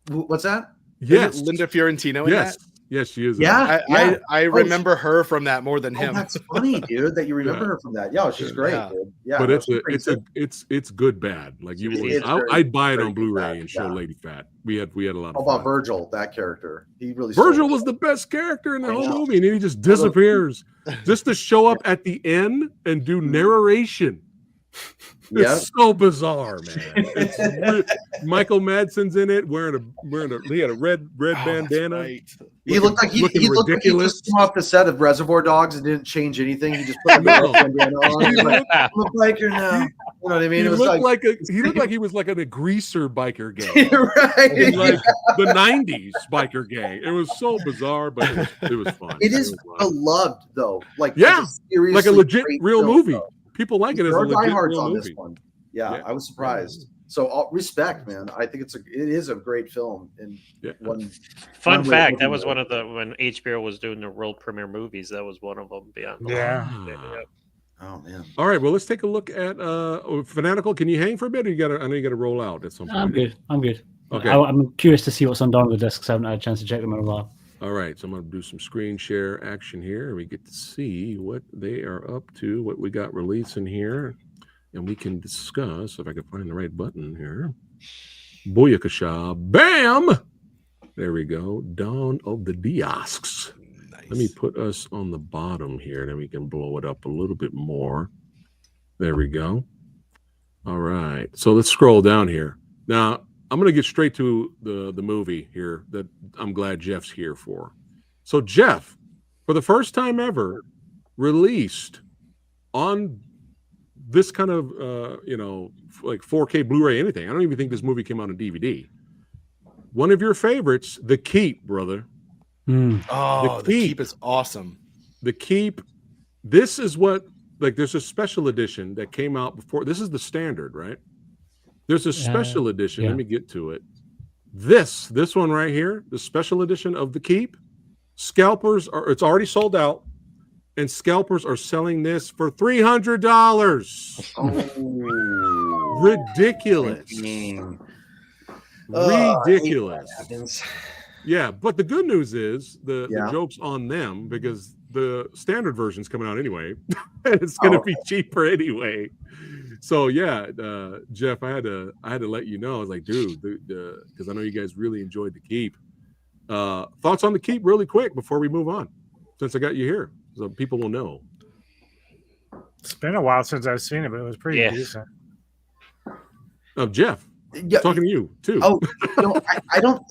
Speaker 6: What's that?
Speaker 2: Yes.
Speaker 1: Isn't Linda Fiorentino in that?
Speaker 2: Yes, she is.
Speaker 6: Yeah.
Speaker 1: I remember her from that more than him.
Speaker 6: That's funny, dude, that you remember her from that. Yeah, she's great, dude. Yeah.
Speaker 2: But it's good bad. Like I'd buy it on Blu-ray and show Lady Phat. We had a lot of fun.
Speaker 6: How about Virgil, that character?
Speaker 2: Virgil was the best character in the whole movie, and then he just disappears just to show up at the end and do narration. It's so bizarre, man. Michael Madsen's in it, he had a red bandana.
Speaker 6: Right. He looked like he just came off the set of Reservoir Dogs and didn't change anything. He just put a bandana on. He's like, I'm a biker now. You know what I mean?
Speaker 2: He looked like he was like a greaser biker gang.
Speaker 6: Right.
Speaker 2: In like the 90s biker gang. It was so bizarre, but it was fun.
Speaker 6: It is beloved though. Like
Speaker 2: a legit real movie. People like it as a legit real movie.
Speaker 6: This one. Yeah, I was surprised. So respect, man. I think it is a great film. And
Speaker 5: fun fact, that was one of when HBO was doing the world premiere movies. That was one of them. Beyond the Law.
Speaker 6: Oh man.
Speaker 2: All right. Well, let's take a look at Fanatical. Can you hang for a bit? Or I know you got to roll out at some point.
Speaker 4: I'm good.
Speaker 2: Okay.
Speaker 4: I'm curious to see what's on down the discs. I haven't had a chance to check them in a while.
Speaker 2: All right, so I'm going to do some screen share action here. We get to see what they are up to, what we got releasing here, and we can discuss, if I can find the right button here. Booyakasha. Bam! There we go. Dawn of the Diosks. Nice. Let me put us on the bottom here, then we can blow it up a little bit more. There we go. All right, so let's scroll down here. Now, I'm going to get straight to the movie here that I'm glad Jeff's here for. So Jeff, for the first time ever, released on this kind of, like 4K Blu-ray, anything. I don't even think this movie came out on DVD. One of your favorites, The Keep, brother.
Speaker 1: Oh, The Keep is awesome.
Speaker 2: The Keep. This is what, like, there's a special edition that came out before. This is the standard, right? There's a special edition. Let me get to it. This one right here, the special edition of The Keep. Scalpers it's already sold out, and scalpers are selling this for $300.
Speaker 6: Oh,
Speaker 2: ridiculous! Ridiculous. Yeah, but the good news is the joke's on them because the standard version's coming out anyway, and it's going to be cheaper anyway. So Jeff, I had to let you know. I was like, dude, because I know you guys really enjoyed The Keep. Thoughts on The Keep, really quick, before we move on, since I got you here, so people will know.
Speaker 3: It's been a while since I've seen it, but it was pretty decent.
Speaker 2: Jeff, talking to you too.
Speaker 6: Oh, no, I don't.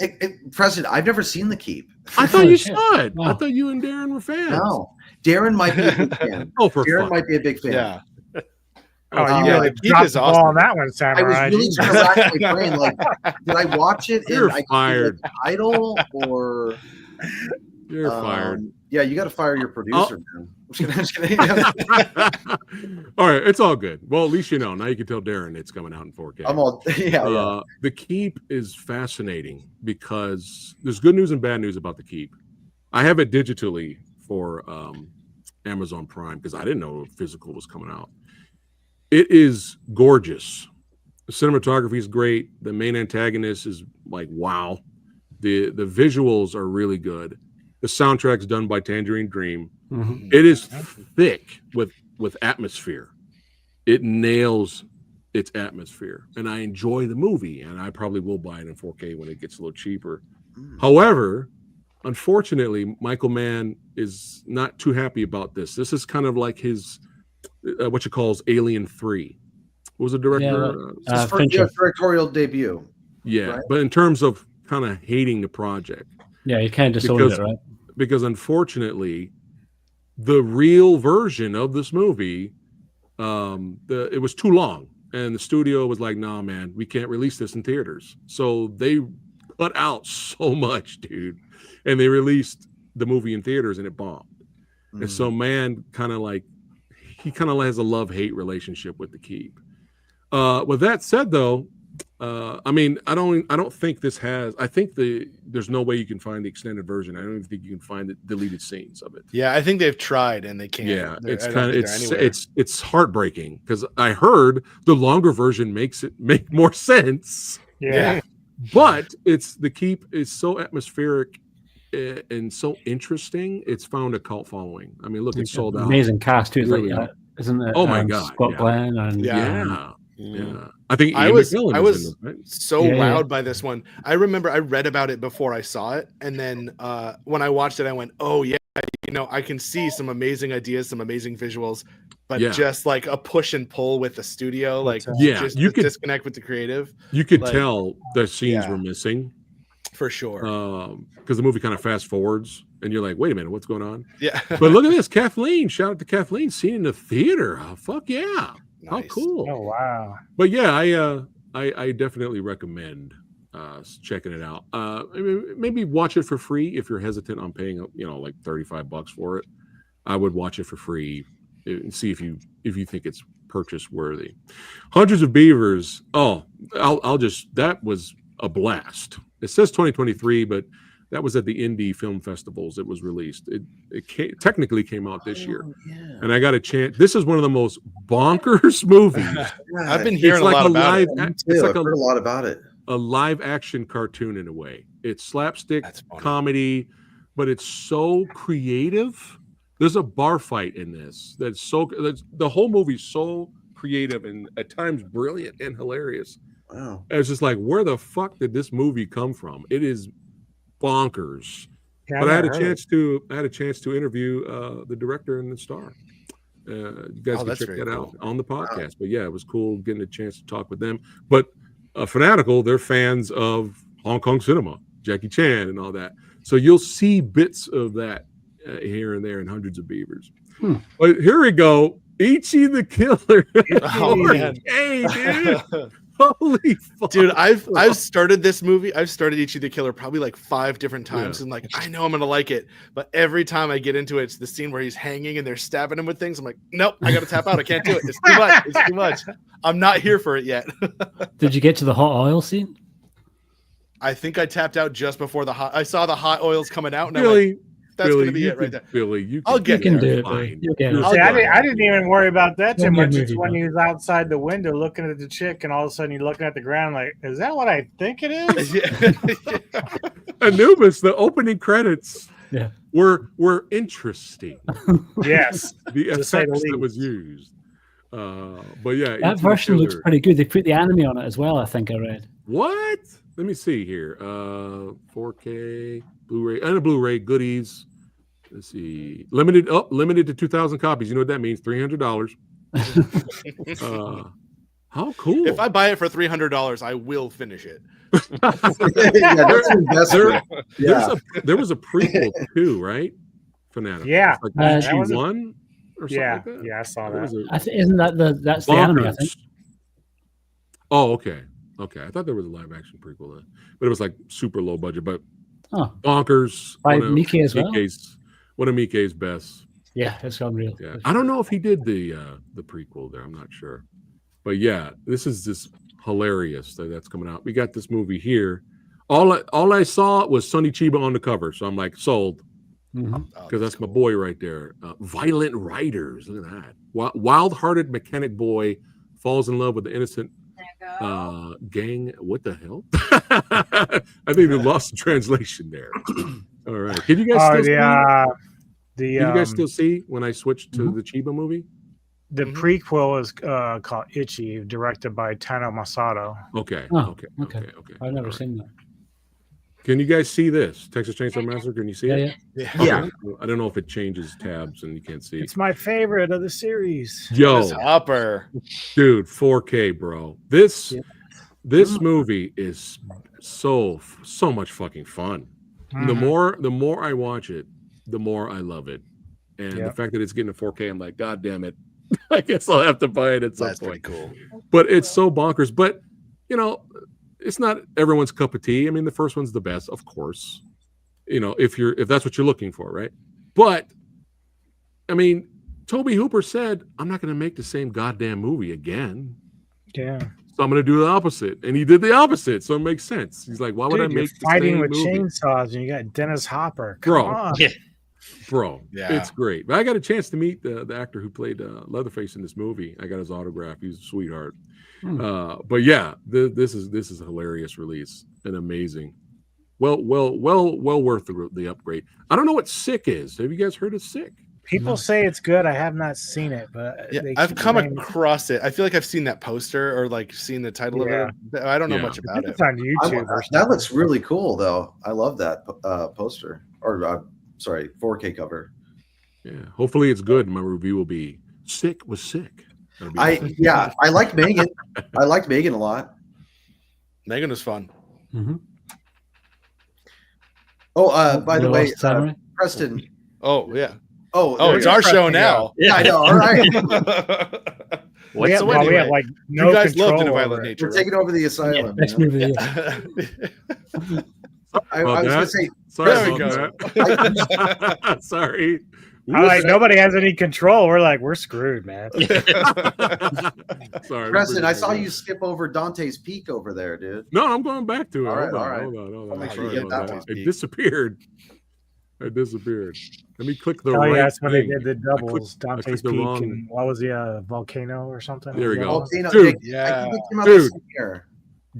Speaker 6: President, I've never seen The Keep.
Speaker 2: I thought you saw it. Wow. I thought you and Darren were fans.
Speaker 6: No, Darren might be a big fan. Darren might be a big fan.
Speaker 1: Yeah.
Speaker 3: Oh, you
Speaker 1: The Keep is awesome.
Speaker 3: On that one, Samurai.
Speaker 6: I was really trying to rack my brain. Like, did I watch it?
Speaker 2: You're fired.
Speaker 6: Idol or
Speaker 2: you're fired.
Speaker 6: Yeah, you got to fire your producer, man. I'm just kidding.
Speaker 2: All right, it's all good. Well, at least you know. Now you can tell Darren it's coming out in 4K. The Keep is fascinating because there's good news and bad news about The Keep. I have it digitally for Amazon Prime because I didn't know physical was coming out. It is gorgeous. The cinematography is great. The main antagonist is like wow. The visuals are really good. The soundtrack's done by Tangerine Dream.
Speaker 4: Mhm.
Speaker 2: It is thick with atmosphere. It nails its atmosphere, and I enjoy the movie, and I probably will buy it in 4K when it gets a little cheaper. However, unfortunately, Michael Mann is not too happy about this. This is kind of like his what you calls Alien 3. What was the director?
Speaker 6: His
Speaker 4: Fincher.
Speaker 6: directorial debut.
Speaker 2: Yeah,
Speaker 6: right?
Speaker 2: but in terms of kind of hating the project,
Speaker 4: Yeah, you kind of disowned it, right?
Speaker 2: because unfortunately, the real version of this movie, it was too long, and the studio was like, "Nah, man, we can't release this in theaters." So they cut out so much, dude, and they released the movie in theaters, and it bombed. And so, man, kind of like he kind of has a love-hate relationship with the Keep. With that said, though, I mean, I don't think this has. I think there's no way you can find the extended version. I don't even think you can find the deleted scenes of it.
Speaker 1: Yeah, I think they've tried and they can't.
Speaker 2: Yeah, it's
Speaker 1: I don't
Speaker 2: kind of
Speaker 1: think they're anywhere.
Speaker 2: it's heartbreaking because I heard the longer version makes it make more sense.
Speaker 3: Yeah.
Speaker 2: But the Keep is so atmospheric and so interesting. It's found a cult following. I mean, look, it's sold out.
Speaker 4: Amazing cast too. It's
Speaker 2: Really.
Speaker 4: like, isn't it?
Speaker 2: Oh my God,
Speaker 4: Scott
Speaker 2: yeah.
Speaker 4: Glenn and
Speaker 2: Yeah.
Speaker 1: Mm.
Speaker 2: I think
Speaker 1: I
Speaker 2: Ian
Speaker 1: was
Speaker 2: McKellen is in it, right?
Speaker 1: so
Speaker 4: Yeah, yeah.
Speaker 1: wowed by this one. I remember I read about it before I saw it, and then when I watched it, I went, "Oh yeah, I can see some amazing ideas, some amazing visuals, but
Speaker 2: Yeah.
Speaker 1: just like a push and pull with the studio, like
Speaker 2: Yeah,
Speaker 1: just
Speaker 2: you
Speaker 1: the
Speaker 2: could-
Speaker 1: disconnect with the creative
Speaker 2: You could
Speaker 1: like,
Speaker 2: tell the scenes
Speaker 1: yeah.
Speaker 2: were missing
Speaker 1: for sure."
Speaker 2: because the movie kind of fast forwards, and you're like, "Wait a minute, what's going on?"
Speaker 1: Yeah,
Speaker 2: But look at this, Kathleen! Shout out to Kathleen, seen in the theater. Oh, fuck yeah! How
Speaker 1: Nice.
Speaker 2: cool!
Speaker 3: Oh wow.
Speaker 2: But yeah, I definitely recommend checking it out. I mean, maybe watch it for free if you're hesitant on paying, like $35 for it. I would watch it for free and see if you think it's purchase worthy. Hundreds of Beavers. Oh, that was a blast. It says 2023, but that was at the indie film festivals. It was released. It technically came out this year, and I got a chance. This is one of the most bonkers movies.
Speaker 1: I've been hearing a lot about it.
Speaker 2: It's like
Speaker 6: I've heard a lot about it.
Speaker 2: a live action cartoon in a way. It's slapstick
Speaker 1: That's funny.
Speaker 2: comedy, but it's so creative. There's a bar fight in this the whole movie's so creative and at times brilliant and hilarious.
Speaker 6: Wow.
Speaker 2: It's just like, where the fuck did this movie come from? It is bonkers.
Speaker 3: Yeah,
Speaker 2: But I had
Speaker 3: never
Speaker 2: a
Speaker 3: heard
Speaker 2: chance to interview the director and the star. You guys can
Speaker 1: that's
Speaker 2: check
Speaker 1: very
Speaker 2: that
Speaker 1: cool.
Speaker 2: out on the podcast. But yeah, it was cool getting a chance to talk with them. But Fanatical, they're fans of Hong Kong cinema, Jackie Chan and all that. So you'll see bits of that here and there in Hundreds of Beavers. But here we go. Ichi the Killer.
Speaker 1: Oh, man.
Speaker 2: Hey, dude. Holy fuck.
Speaker 1: Dude, I've started this movie. I've started Ichi the Killer probably like 5 different times, and like I know I'm gonna like it, but every time I get into it, it's the scene where he's hanging and they're stabbing him with things. I'm like, nope, I gotta tap out. I can't do it. It's too much. It's too much. I'm not here for it yet.
Speaker 4: Did you get to the hot oil scene?
Speaker 1: I think I tapped out just before I saw the hot oils coming out, and
Speaker 2: Billy,
Speaker 1: I'm like, that's
Speaker 2: Billy,
Speaker 1: gonna be
Speaker 2: you
Speaker 1: it right
Speaker 2: could-
Speaker 1: there.
Speaker 2: Billy, you
Speaker 1: I'll
Speaker 2: can
Speaker 1: get
Speaker 4: You can
Speaker 1: there.
Speaker 4: do it.
Speaker 2: Fine.
Speaker 4: Billy. You'll get it.
Speaker 3: See, I didn't even worry about that too
Speaker 4: Don't get
Speaker 3: much. It's
Speaker 4: movie,
Speaker 3: when
Speaker 4: man.
Speaker 3: he was outside the window looking at the chick, and all of a sudden you're looking at the ground like, is that what I think it is?
Speaker 2: Anubis, the opening credits
Speaker 4: Yeah.
Speaker 2: were interesting.
Speaker 3: Yes.
Speaker 2: The
Speaker 3: To
Speaker 2: effects
Speaker 3: say the
Speaker 2: that
Speaker 3: least.
Speaker 2: was used. But yeah,
Speaker 4: That
Speaker 2: Ichi the
Speaker 4: version looks
Speaker 2: Killer.
Speaker 4: pretty good. They put the anime on it as well, I think I read.
Speaker 2: What? Let me see here. 4K, Blu-ray, and a Blu-ray goodies. Let's see. Limited to 2,000 copies. You know what that means? $300. How cool.
Speaker 1: If I buy it for $300, I will finish it.
Speaker 6: Yeah, that's an investment. Yeah.
Speaker 2: There was a prequel too, right? Fanatical.
Speaker 3: Yeah.
Speaker 2: Like
Speaker 4: that
Speaker 2: Ichi
Speaker 3: was a-
Speaker 2: 1 or something
Speaker 3: Yeah.
Speaker 2: like that?
Speaker 3: Yeah, I saw
Speaker 2: There
Speaker 3: that.
Speaker 2: was a
Speaker 4: Isn't that that's the anime? I think.
Speaker 2: Bonkers. Oh, okay. I thought there was a live action prequel then, but it was like super low budget. But
Speaker 4: Oh,
Speaker 2: Bonkers
Speaker 4: by
Speaker 2: one of
Speaker 4: Miike as well.
Speaker 2: One of Miike's best.
Speaker 4: Yeah, it's unreal.
Speaker 2: Yeah, I don't know if he did the prequel there. I'm not sure, but yeah, this is just hilarious that's coming out. We got this movie here. All I saw was Sonny Chiba on the cover, so I'm like sold. because that's my boy right there. Violent Riders. Look at that. Wild-hearted mechanic boy falls in love with the innocent gang. What the hell? I think they lost the translation there. All right. Can you guys still you guys still see when I switched to the Chiba movie?
Speaker 3: The prequel is called Itchy, directed by Tano Masato.
Speaker 2: Okay.
Speaker 4: Oh,
Speaker 2: Okay.
Speaker 4: I've never seen that.
Speaker 2: Can you guys see this? Texas Chainsaw Massacre? Can you see it?
Speaker 6: Yeah.
Speaker 2: I don't know if it changes tabs and you can't see.
Speaker 3: It's my favorite of the series.
Speaker 2: Yo,
Speaker 1: Hopper.
Speaker 2: dude, 4K, bro. This movie is so much fucking fun. The more I watch it, the more I love it. And the fact that it's getting a 4K, I'm like, God damn it. I guess I'll have to buy it at some
Speaker 1: That's
Speaker 2: point.
Speaker 1: pretty cool.
Speaker 2: But it's so bonkers. But you know, it's not everyone's cup of tea. I mean, the first one's the best, of course. You know, if that's what you're looking for, right? But I mean, Toby Hooper said, I'm not going to make the same goddamn movie again.
Speaker 3: Yeah.
Speaker 2: So I'm going to do the opposite. And he did the opposite. So it makes sense. He's like, why would I make the
Speaker 3: fighting
Speaker 2: same
Speaker 3: with
Speaker 2: movie?
Speaker 3: chainsaws and you got Dennis Hopper.
Speaker 2: Bro.
Speaker 3: Come on.
Speaker 2: Bro,
Speaker 1: Yeah.
Speaker 2: it's great. But I got a chance to meet the actor who played Leatherface in this movie. I got his autograph. He's a sweetheart. But yeah, this is a hilarious release and amazing. Well worth the upgrade. I don't know what Sick is. Have you guys heard of Sick?
Speaker 3: People say it's good. I have not seen it, but
Speaker 1: I've come across it. I feel like I've seen that poster or like seen the title of it. I don't know much about it.
Speaker 3: It's on YouTube.
Speaker 6: That looks really cool, though. I love that poster or 4K cover.
Speaker 2: Yeah, hopefully it's good. My review will be Sick was sick.
Speaker 6: I like Megan. I liked Megan a lot.
Speaker 1: Megan was fun.
Speaker 6: Oh, by the way, Preston.
Speaker 1: Oh yeah.
Speaker 6: Oh,
Speaker 1: it's our show now.
Speaker 6: Yeah, I know. All right.
Speaker 3: We have like no
Speaker 1: you guys
Speaker 3: control
Speaker 1: loved In a
Speaker 3: over
Speaker 1: Violent
Speaker 3: it.
Speaker 1: Nature.
Speaker 6: We're taking over the asylum.
Speaker 4: Next
Speaker 6: you know?
Speaker 4: movie.
Speaker 6: I was going to say,
Speaker 2: sorry
Speaker 1: There
Speaker 2: about that. Sorry.
Speaker 3: I'm like, nobody has any control. We're like, we're screwed, man.
Speaker 2: Sorry,
Speaker 6: Preston, I saw you skip over Dante's Peak over there, dude.
Speaker 2: No, I'm going back to it.
Speaker 6: All right,
Speaker 2: Hold on.
Speaker 6: I'll make sure
Speaker 2: Sorry
Speaker 6: you get
Speaker 2: about
Speaker 6: Dante's
Speaker 2: that.
Speaker 6: Peak.
Speaker 2: It disappeared. Let me click the
Speaker 3: Oh,
Speaker 2: right
Speaker 3: yeah, that's when they
Speaker 2: thing.
Speaker 3: did the doubles.
Speaker 2: I
Speaker 3: Dante's
Speaker 2: clicked the
Speaker 3: Peak
Speaker 2: wrong-
Speaker 3: and what was the volcano or something?
Speaker 2: There we go.
Speaker 6: Volcano,
Speaker 2: Dude,
Speaker 1: yeah.
Speaker 6: I think it came out the
Speaker 2: Dude.
Speaker 6: same year.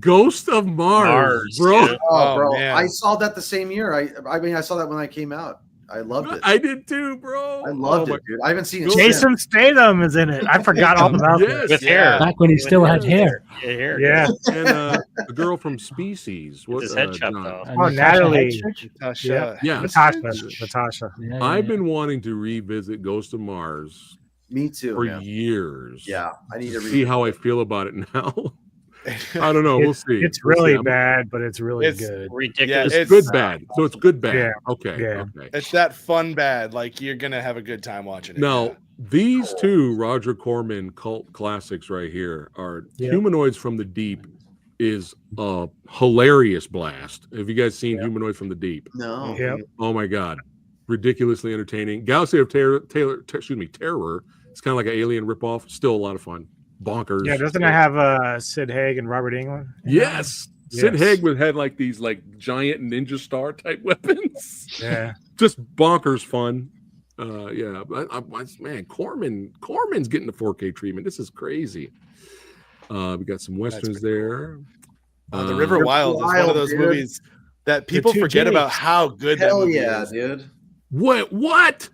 Speaker 2: Ghost of Mars, bro.
Speaker 5: yeah.
Speaker 6: Oh, bro,
Speaker 1: man.
Speaker 6: I saw that the same year. I mean, I saw that when I came out. I loved it.
Speaker 2: I did too, bro.
Speaker 6: I loved
Speaker 2: Oh
Speaker 6: it, dude. I haven't seen it.
Speaker 3: Jason Statham is in it. I forgot all about
Speaker 2: Yes.
Speaker 5: With
Speaker 3: this.
Speaker 5: hair.
Speaker 4: Back when he still had hair.
Speaker 5: Hair.
Speaker 3: Yeah.
Speaker 2: And the girl from Species.
Speaker 5: With his head chopped
Speaker 2: John?
Speaker 5: off.
Speaker 3: Oh, Natalie.
Speaker 1: Natasha.
Speaker 2: Yeah.
Speaker 3: Natasha.
Speaker 2: I've been wanting to revisit Ghost of Mars
Speaker 6: Me too.
Speaker 2: for
Speaker 6: man.
Speaker 2: years.
Speaker 6: Yeah, I need to
Speaker 2: See how I feel about it now. I don't know. We'll see.
Speaker 3: It's
Speaker 2: We'll
Speaker 3: really
Speaker 2: see.
Speaker 3: bad, but it's really
Speaker 1: It's
Speaker 3: good.
Speaker 5: Ridiculous.
Speaker 2: It's good bad. So it's good bad.
Speaker 3: Yeah.
Speaker 2: Okay.
Speaker 3: Yeah.
Speaker 2: Okay.
Speaker 1: It's that fun bad. Like you're gonna have a good time watching it.
Speaker 2: Now, these two Roger Corman cult classics right here are Humanoids from the Deep is a hilarious blast. Have you guys seen Humanoids from the Deep?
Speaker 6: No.
Speaker 3: Yeah.
Speaker 2: Oh my God. Ridiculously entertaining. Galaxy of Terror. It's kind of like an alien ripoff. Still a lot of fun. Bonkers.
Speaker 3: Yeah, doesn't it have Sid Haig and Robert England?
Speaker 2: Yes. Sid
Speaker 3: Yes.
Speaker 2: Haig had like these like giant ninja star type weapons.
Speaker 3: Yeah.
Speaker 2: Just bonkers fun. Man, Corman's getting the 4K treatment. This is crazy. We got some westerns there.
Speaker 1: The River Wild is one of those
Speaker 6: dude.
Speaker 1: movies that people
Speaker 3: two
Speaker 1: forget
Speaker 3: Gs.
Speaker 1: about how good that
Speaker 6: Hell
Speaker 1: movie
Speaker 6: yeah,
Speaker 1: is.
Speaker 6: dude.
Speaker 2: What?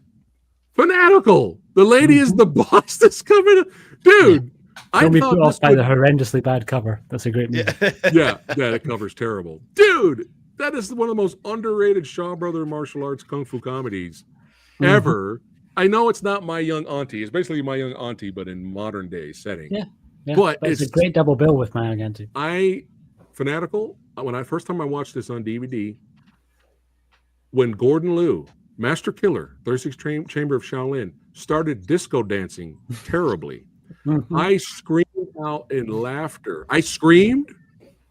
Speaker 2: Fanatical. The lady is the boss that's coming. Dude.
Speaker 4: Don't be
Speaker 2: thought
Speaker 4: put off
Speaker 2: this
Speaker 4: by
Speaker 2: would-
Speaker 4: the horrendously bad cover. That's a great movie.
Speaker 2: yeah, that cover's terrible. Dude, that is one of the most underrated Shaw Brother martial arts kung fu comedies ever. I know it's not My Young Auntie. It's basically My Young Auntie, but in modern day setting.
Speaker 4: Yeah.
Speaker 2: But
Speaker 4: it's a great double bill with My Young Auntie.
Speaker 2: Fanatical, when I first time I watched this on DVD, when Gordon Liu, Master Killer, 36 Chamber of Shaolin, started disco dancing terribly. I screamed out in laughter. I screamed,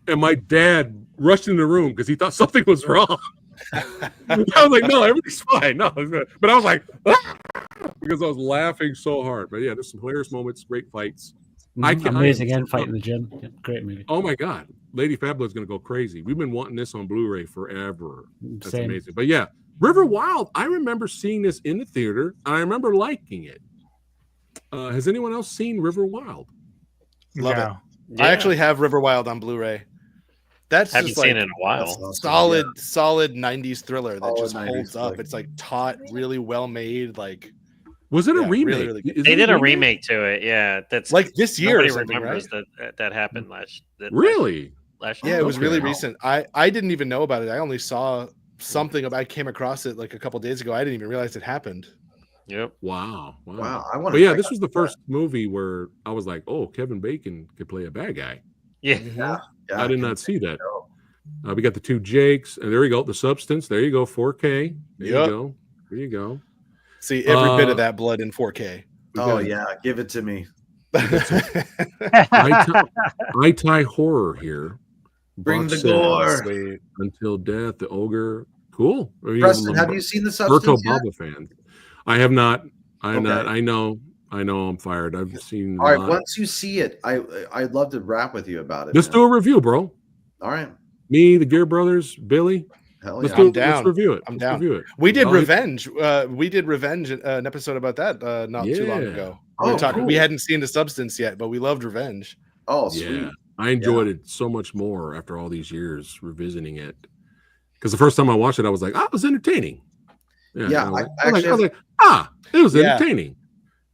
Speaker 2: and my dad rushed in the room because he thought something was wrong. I was like, no, everything's fine. No, but I was like, ah! Because I was laughing so hard. But yeah, there's some hilarious moments, great fights.
Speaker 4: Amazing end fight in the gym. Yeah, great movie.
Speaker 2: Oh my God. Lady Fabula is going to go crazy. We've been wanting this on Blu-ray forever. That's
Speaker 4: Same.
Speaker 2: amazing. But yeah, River Wild. I remember seeing this in the theater. And I remember liking it. Has anyone else seen River Wild?
Speaker 1: Love it.
Speaker 5: Yeah.
Speaker 1: I actually have River Wild on Blu-ray. That's
Speaker 5: Haven't
Speaker 1: just
Speaker 5: seen
Speaker 1: like
Speaker 5: it in a while.
Speaker 6: awesome.
Speaker 1: solid,
Speaker 6: Yeah.
Speaker 1: solid 90s thriller that
Speaker 6: Solid
Speaker 1: just
Speaker 6: 90s
Speaker 1: holds up.
Speaker 6: flick.
Speaker 1: It's like taut, really well made. Like
Speaker 2: Was it a
Speaker 1: Yeah,
Speaker 2: remake?
Speaker 1: really, really good.
Speaker 2: Is
Speaker 5: They
Speaker 2: it
Speaker 5: did a remake to it. Yeah, that's
Speaker 1: like this year or
Speaker 5: nobody
Speaker 1: something,
Speaker 5: remembers
Speaker 1: right?
Speaker 5: that happened last.
Speaker 2: Really?
Speaker 5: Last
Speaker 1: Yeah,
Speaker 5: year.
Speaker 1: it was really
Speaker 2: Okay.
Speaker 1: recent. I didn't even know about it. I only saw something about. I came across it like a couple days ago. I didn't even realize it happened.
Speaker 5: Yep.
Speaker 2: Wow.
Speaker 6: Wow, I want
Speaker 2: But yeah, this was the first movie where I was like, oh, Kevin Bacon could play a bad guy.
Speaker 5: Yeah.
Speaker 6: Yeah,
Speaker 2: I did not see that.
Speaker 6: No.
Speaker 2: We got the two Jakes, and there you go. The Substance. There you go. 4K. There
Speaker 1: Yep.
Speaker 2: you go. There you go.
Speaker 1: See every bit
Speaker 2: Uh,
Speaker 1: of that blood in 4K.
Speaker 2: We
Speaker 6: Oh
Speaker 2: got
Speaker 6: yeah, give it to me.
Speaker 2: I-Tie Horror here.
Speaker 6: Bring
Speaker 2: Box
Speaker 6: the
Speaker 2: set,
Speaker 6: gore.
Speaker 1: Sweet.
Speaker 2: Until Death, The Ogre. Cool. Are you
Speaker 6: Preston,
Speaker 2: a
Speaker 6: have you seen the
Speaker 2: Berto
Speaker 6: Substance yet?
Speaker 2: Baba fan? I have not. I have not.
Speaker 6: Okay.
Speaker 2: I know I'm fired. I've seen.
Speaker 6: All right,
Speaker 2: a lot.
Speaker 6: once you see it, I'd love to rap with you about it.
Speaker 2: Let's
Speaker 6: man.
Speaker 2: do a review, bro.
Speaker 6: All right,
Speaker 2: Me, the Gear Brothers, Billy.
Speaker 6: hell
Speaker 2: Let's
Speaker 6: yeah.
Speaker 1: I'm
Speaker 2: do. Let's
Speaker 1: down.
Speaker 2: review it.
Speaker 1: I'm
Speaker 2: Let's
Speaker 1: down.
Speaker 2: Review it.
Speaker 1: We did
Speaker 2: I'll hit-
Speaker 1: Revenge. We did Revenge, an episode about that not too long
Speaker 2: Yeah.
Speaker 1: ago.
Speaker 6: Oh,
Speaker 1: We
Speaker 6: cool.
Speaker 1: hadn't seen The Substance yet, but we loved Revenge.
Speaker 6: Oh, sweet.
Speaker 2: Yeah, I enjoyed it so much more after all these years revisiting it. Because the first time I watched it, I was like, it was entertaining.
Speaker 6: Yeah,
Speaker 2: I was like, it was
Speaker 1: Yeah.
Speaker 2: entertaining.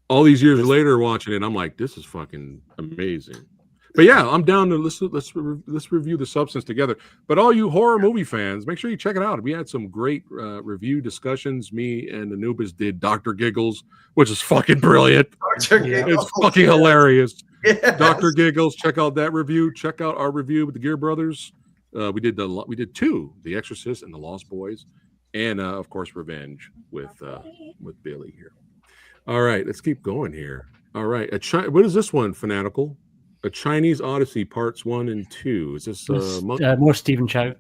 Speaker 2: All these years later, watching it, I'm like, this is fucking amazing. But yeah, I'm down to let's review The Substance together. But all you horror movie fans, make sure you check it out. We had some great review discussions. Me and Anubis did Dr. Giggles, which is fucking brilliant.
Speaker 6: Dr.
Speaker 3: Yeah.
Speaker 6: Giggles.
Speaker 2: It's fucking hilarious.
Speaker 6: Yes.
Speaker 2: Dr. Giggles, check out that review. Check out our review with the Gear Brothers. We did two, The Exorcist and The Lost Boys, and of course Revenge with Billy here. All right, let's keep going here. All right, what is this one? Fanatical, A Chinese Odyssey Parts 1 and 2. Is this
Speaker 4: More Stephen Chow.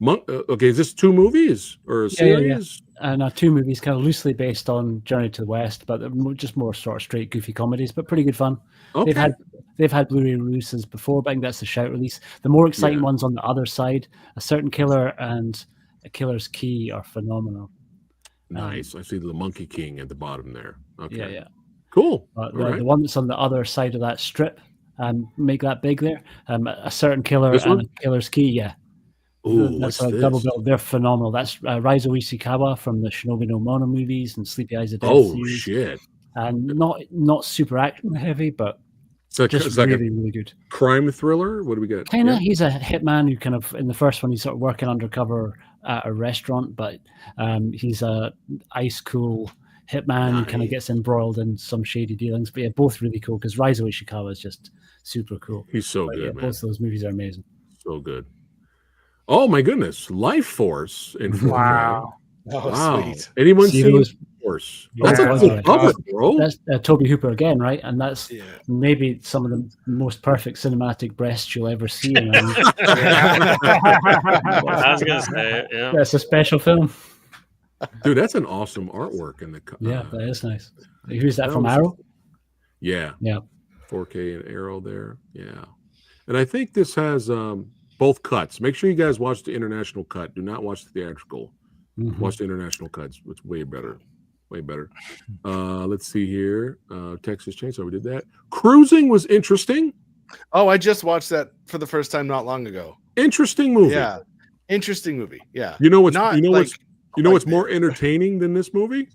Speaker 2: okay? Is this two movies or a series?
Speaker 4: And two movies kind of loosely based on Journey to the West, but they're just more sort of straight goofy comedies, but pretty good fun.
Speaker 2: Okay.
Speaker 4: They've had Blu-ray releases before, but I think that's the shout release. The more exciting
Speaker 2: Yeah.
Speaker 4: ones on the other side, A Certain Killer and A Killer's Key are phenomenal.
Speaker 2: Nice. I see the Monkey King at the bottom there. Okay.
Speaker 4: Yeah.
Speaker 2: Cool.
Speaker 4: But
Speaker 2: All right.
Speaker 4: the one that's on the other side of that strip, make that big there. A Certain Killer
Speaker 2: This
Speaker 4: and
Speaker 2: one?
Speaker 4: A Killer's Key, yeah.
Speaker 2: Ooh,
Speaker 4: That's
Speaker 2: what's
Speaker 4: a double
Speaker 2: this?
Speaker 4: bill. They're phenomenal. That's Raizo Ishikawa from the Shinobi no Mono movies and Sleepy Eyes of Death
Speaker 2: Oh
Speaker 4: series.
Speaker 2: shit!
Speaker 4: And not super action heavy, but
Speaker 2: So
Speaker 4: just
Speaker 2: it's like
Speaker 4: really,
Speaker 2: a
Speaker 4: really good.
Speaker 2: crime thriller. What do we got?
Speaker 4: Kind of,
Speaker 2: Yeah.
Speaker 4: he's a hitman who kind of in the first one he's sort of working undercover at a restaurant, but he's a ice cool hitman who kind of gets embroiled in some shady dealings. But yeah, both really cool because Raizo Ishikawa is just super cool.
Speaker 2: He's so
Speaker 4: But
Speaker 2: good,
Speaker 4: yeah,
Speaker 2: man.
Speaker 4: both of those movies are amazing.
Speaker 2: So good. Oh my goodness, Life Force in 4K.
Speaker 3: Wow.
Speaker 1: Oh,
Speaker 2: Wow.
Speaker 1: sweet.
Speaker 2: Anyone
Speaker 4: See
Speaker 2: seen
Speaker 4: those-
Speaker 2: Force?
Speaker 3: Yeah,
Speaker 2: That's a
Speaker 3: that's
Speaker 2: cool
Speaker 3: right.
Speaker 2: cover, bro.
Speaker 4: That's Toby Hooper again, right? And that's
Speaker 1: Yeah.
Speaker 4: maybe some of the most perfect cinematic breasts you'll ever see. In a movie.
Speaker 5: I was gonna say, yeah.
Speaker 4: That's a special film.
Speaker 2: Dude, that's an awesome artbook in the
Speaker 4: Yeah, that is nice. Who's that
Speaker 2: that
Speaker 4: from?
Speaker 2: was-
Speaker 4: Arrow?
Speaker 2: Yeah.
Speaker 4: Yeah.
Speaker 2: 4K and Arrow there. Yeah. And I think this has both cuts. Make sure you guys watch the international cut. Do not watch the theatrical.
Speaker 4: Mhm.
Speaker 2: Watch the international cuts. It's way better. Way better. Let's see here. Texas Chainsaw, we did that. Cruising was interesting.
Speaker 1: Oh, I just watched that for the first time not long ago.
Speaker 2: Interesting movie.
Speaker 1: Yeah. Interesting movie. Yeah.
Speaker 2: You know what's
Speaker 1: Not
Speaker 2: you know
Speaker 1: like
Speaker 2: what's you know what's
Speaker 1: quite
Speaker 2: more
Speaker 1: there.
Speaker 2: entertaining than this movie?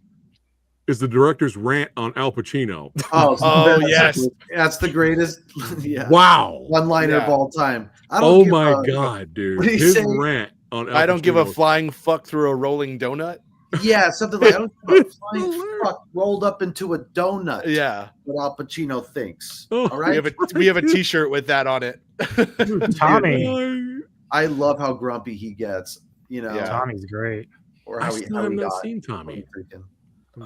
Speaker 2: Is the director's rant on Al Pacino.
Speaker 6: Oh,
Speaker 1: Oh,
Speaker 6: that's-
Speaker 1: yes.
Speaker 6: That's the greatest yeah.
Speaker 2: Wow.
Speaker 6: one-liner of
Speaker 1: Yeah.
Speaker 6: all time. I don't
Speaker 2: Oh
Speaker 6: give
Speaker 2: my
Speaker 6: a-
Speaker 2: god, dude.
Speaker 6: what did he
Speaker 2: His
Speaker 6: say?
Speaker 2: rant on Al
Speaker 1: I don't give a
Speaker 2: Pacino.
Speaker 1: flying fuck through a rolling donut.
Speaker 6: Yeah, something like I don't give a
Speaker 2: It's
Speaker 6: flying
Speaker 2: hilarious.
Speaker 6: fuck rolled up into a donut.
Speaker 1: Yeah.
Speaker 6: What Al Pacino thinks.
Speaker 2: Oh,
Speaker 6: All right.
Speaker 1: We have a t-shirt with that on it.
Speaker 3: Tommy.
Speaker 6: I love how grumpy he gets. You know,
Speaker 1: Yeah.
Speaker 3: Tommy's great.
Speaker 6: or
Speaker 2: I
Speaker 6: how he
Speaker 2: still
Speaker 6: how
Speaker 2: have
Speaker 6: he
Speaker 2: not
Speaker 6: got.
Speaker 2: seen Tommy.
Speaker 6: Freaking-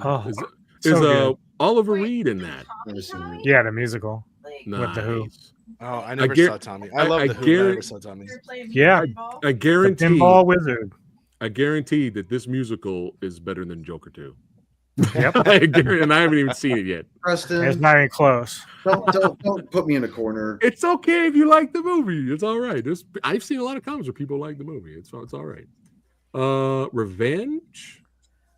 Speaker 3: Oh,
Speaker 2: Is,
Speaker 3: so
Speaker 2: is
Speaker 3: good.
Speaker 2: Oliver Reed in that?
Speaker 6: never seen him.
Speaker 3: Yeah, the musical.
Speaker 2: Nice.
Speaker 3: With the Who.
Speaker 1: Oh, I never
Speaker 2: gar-
Speaker 1: saw Tommy. I love
Speaker 2: I
Speaker 1: the Who. but I never
Speaker 2: guarantee-
Speaker 1: saw Tommy.
Speaker 3: Yeah,
Speaker 2: I
Speaker 3: the
Speaker 2: guarantee.
Speaker 3: Pinball Wizard.
Speaker 2: I guarantee that this musical is better than Joker 2.
Speaker 3: Yep.
Speaker 2: I guarantee, and I haven't even seen it yet.
Speaker 3: It's
Speaker 6: Preston,
Speaker 3: not even close.
Speaker 6: don't put me in a corner.
Speaker 2: It's okay if you like the movie. It's all right. I've seen a lot of comments where people like the movie. It's all right. Revenge.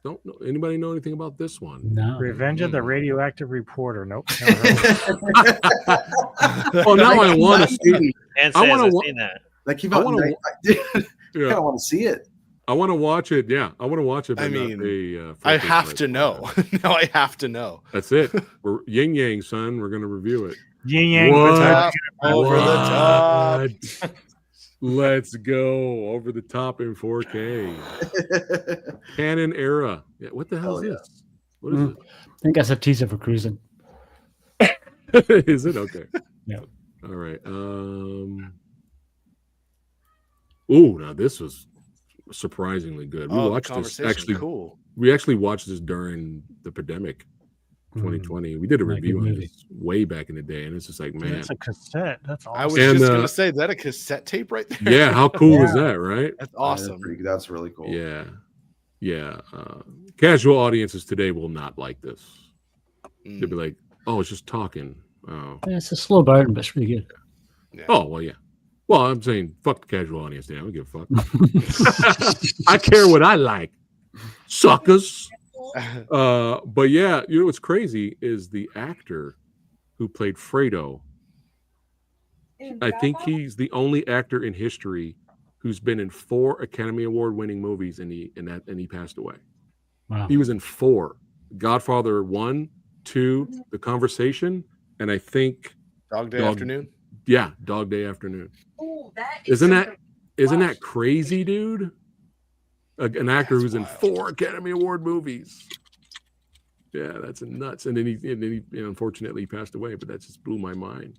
Speaker 2: Don't know. Anybody know anything about this one?
Speaker 4: No.
Speaker 3: Revenge of the Radioactive Reporter. Nope.
Speaker 2: Oh, now I want to see.
Speaker 5: And
Speaker 2: I
Speaker 5: says
Speaker 2: wanna
Speaker 5: I've
Speaker 2: wa-
Speaker 5: seen that.
Speaker 6: That came
Speaker 2: I
Speaker 6: out.
Speaker 2: wanna
Speaker 6: I kind
Speaker 2: Yeah,
Speaker 6: of want to see it.
Speaker 2: I want to watch it. Yeah, I want to watch it. But
Speaker 1: I
Speaker 2: not
Speaker 1: mean,
Speaker 2: pay, full
Speaker 1: I
Speaker 2: pay
Speaker 1: have
Speaker 2: price
Speaker 1: to
Speaker 2: for
Speaker 1: know.
Speaker 2: it.
Speaker 1: Now I have to know.
Speaker 2: That's it. We're yin yang, son. We're gonna review it.
Speaker 3: Yin Yang.
Speaker 2: What?
Speaker 3: Battalion.
Speaker 1: Over the top.
Speaker 2: What? Let's go over the top in 4K. Canon era. Yeah. What the hell is
Speaker 6: Hell yeah.
Speaker 2: this? What is
Speaker 4: I think that's a teaser for Cruising.
Speaker 2: it? Is it okay?
Speaker 4: Yeah.
Speaker 2: All right. Oh, now this was surprisingly good. We
Speaker 1: Oh, the
Speaker 2: watched this
Speaker 1: conversation.
Speaker 2: actually.
Speaker 1: Cool.
Speaker 2: We actually watched this during the pandemic, 2020. We did a
Speaker 4: Yeah, good
Speaker 2: review on
Speaker 4: movie.
Speaker 2: this way back in the day, and it's just like, man,
Speaker 3: That's a cassette. That's
Speaker 1: I
Speaker 3: awesome.
Speaker 1: was
Speaker 2: And,
Speaker 1: just gonna say, is that a cassette tape right there?
Speaker 2: yeah, how cool is
Speaker 3: Yeah.
Speaker 2: that, right?
Speaker 1: That's awesome.
Speaker 6: That's really cool.
Speaker 2: Yeah, yeah. Casual audiences today will not like this. They'll be like, "Oh, it's just talking." Oh,
Speaker 4: Yeah, it's a slow burn, but it's really good.
Speaker 2: oh, well, yeah. Well, I'm saying, fuck the casual audience. Now I don't give a fuck. I care what I like, suckers. But yeah, you know what's crazy is the actor who played Fredo. I think he's the only actor in history who's been in 4 Academy Award winning movies, and he passed away.
Speaker 4: Wow.
Speaker 2: He was in 4: Godfather 1, 2, The Conversation, and I think
Speaker 1: Dog Day
Speaker 2: Dog-
Speaker 1: Afternoon.
Speaker 2: yeah, Dog Day Afternoon.
Speaker 7: Oh,
Speaker 2: Isn't that crazy, dude? An actor
Speaker 1: That's
Speaker 2: who's in
Speaker 1: wild.
Speaker 2: 4 Academy Award movies. Yeah, that's nuts. And then he you know, unfortunately he passed away, but that just blew my mind.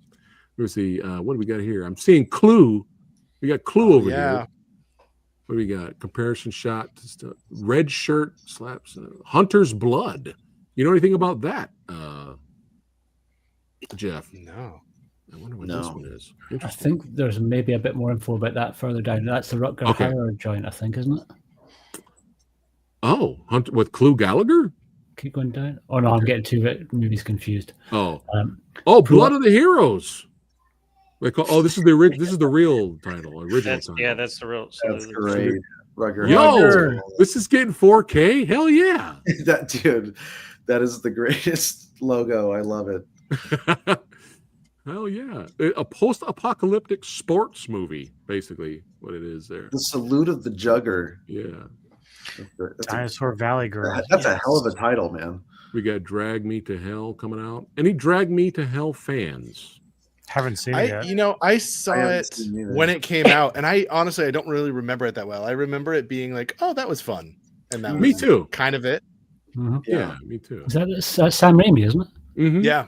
Speaker 2: Let's see, what do we got here? I'm seeing Clue. We got Clue over here. What do we got? Comparison shot. Red shirt slaps. Hunter's Blood. You know anything about that, Jeff?
Speaker 1: No.
Speaker 2: I wonder what
Speaker 6: No.
Speaker 2: this one is.
Speaker 4: I
Speaker 2: Interesting.
Speaker 4: think there's maybe a bit more info about that further down. That's the Rutger
Speaker 2: Okay.
Speaker 4: Hauer joint, I think, isn't it?
Speaker 2: Oh, Hunter with Clue Gallagher?
Speaker 4: Keep going down. Oh no, I'm getting 2 movies confused.
Speaker 2: Oh,
Speaker 4: Um,
Speaker 2: Blood of the Heroes. This is the real title, original title.
Speaker 5: Yeah, that's the real. So
Speaker 6: That's great. Rugger.
Speaker 2: Yo, this is getting 4K. Hell yeah!
Speaker 6: That dude, that is the greatest logo. I love it.
Speaker 2: Hell yeah! A post-apocalyptic sports movie, basically, what it is there.
Speaker 6: The Salute of the Jugger.
Speaker 2: Yeah,
Speaker 3: Dinosaur Valley Girl.
Speaker 6: That's a hell of a title, man.
Speaker 2: we got Drag Me to Hell coming out. Any Drag Me to Hell fans?
Speaker 3: Haven't seen it yet.
Speaker 1: I saw
Speaker 6: haven't
Speaker 1: it
Speaker 6: seen it either.
Speaker 1: when it came out, and I honestly don't really remember it that well. I remember it being like, oh, that was fun, and that
Speaker 2: Me
Speaker 1: was
Speaker 2: too.
Speaker 1: kind of it.
Speaker 4: mhm.
Speaker 2: Yeah, me too.
Speaker 4: Is that Sam Raimi, isn't it?
Speaker 2: Mhm.
Speaker 1: Yeah.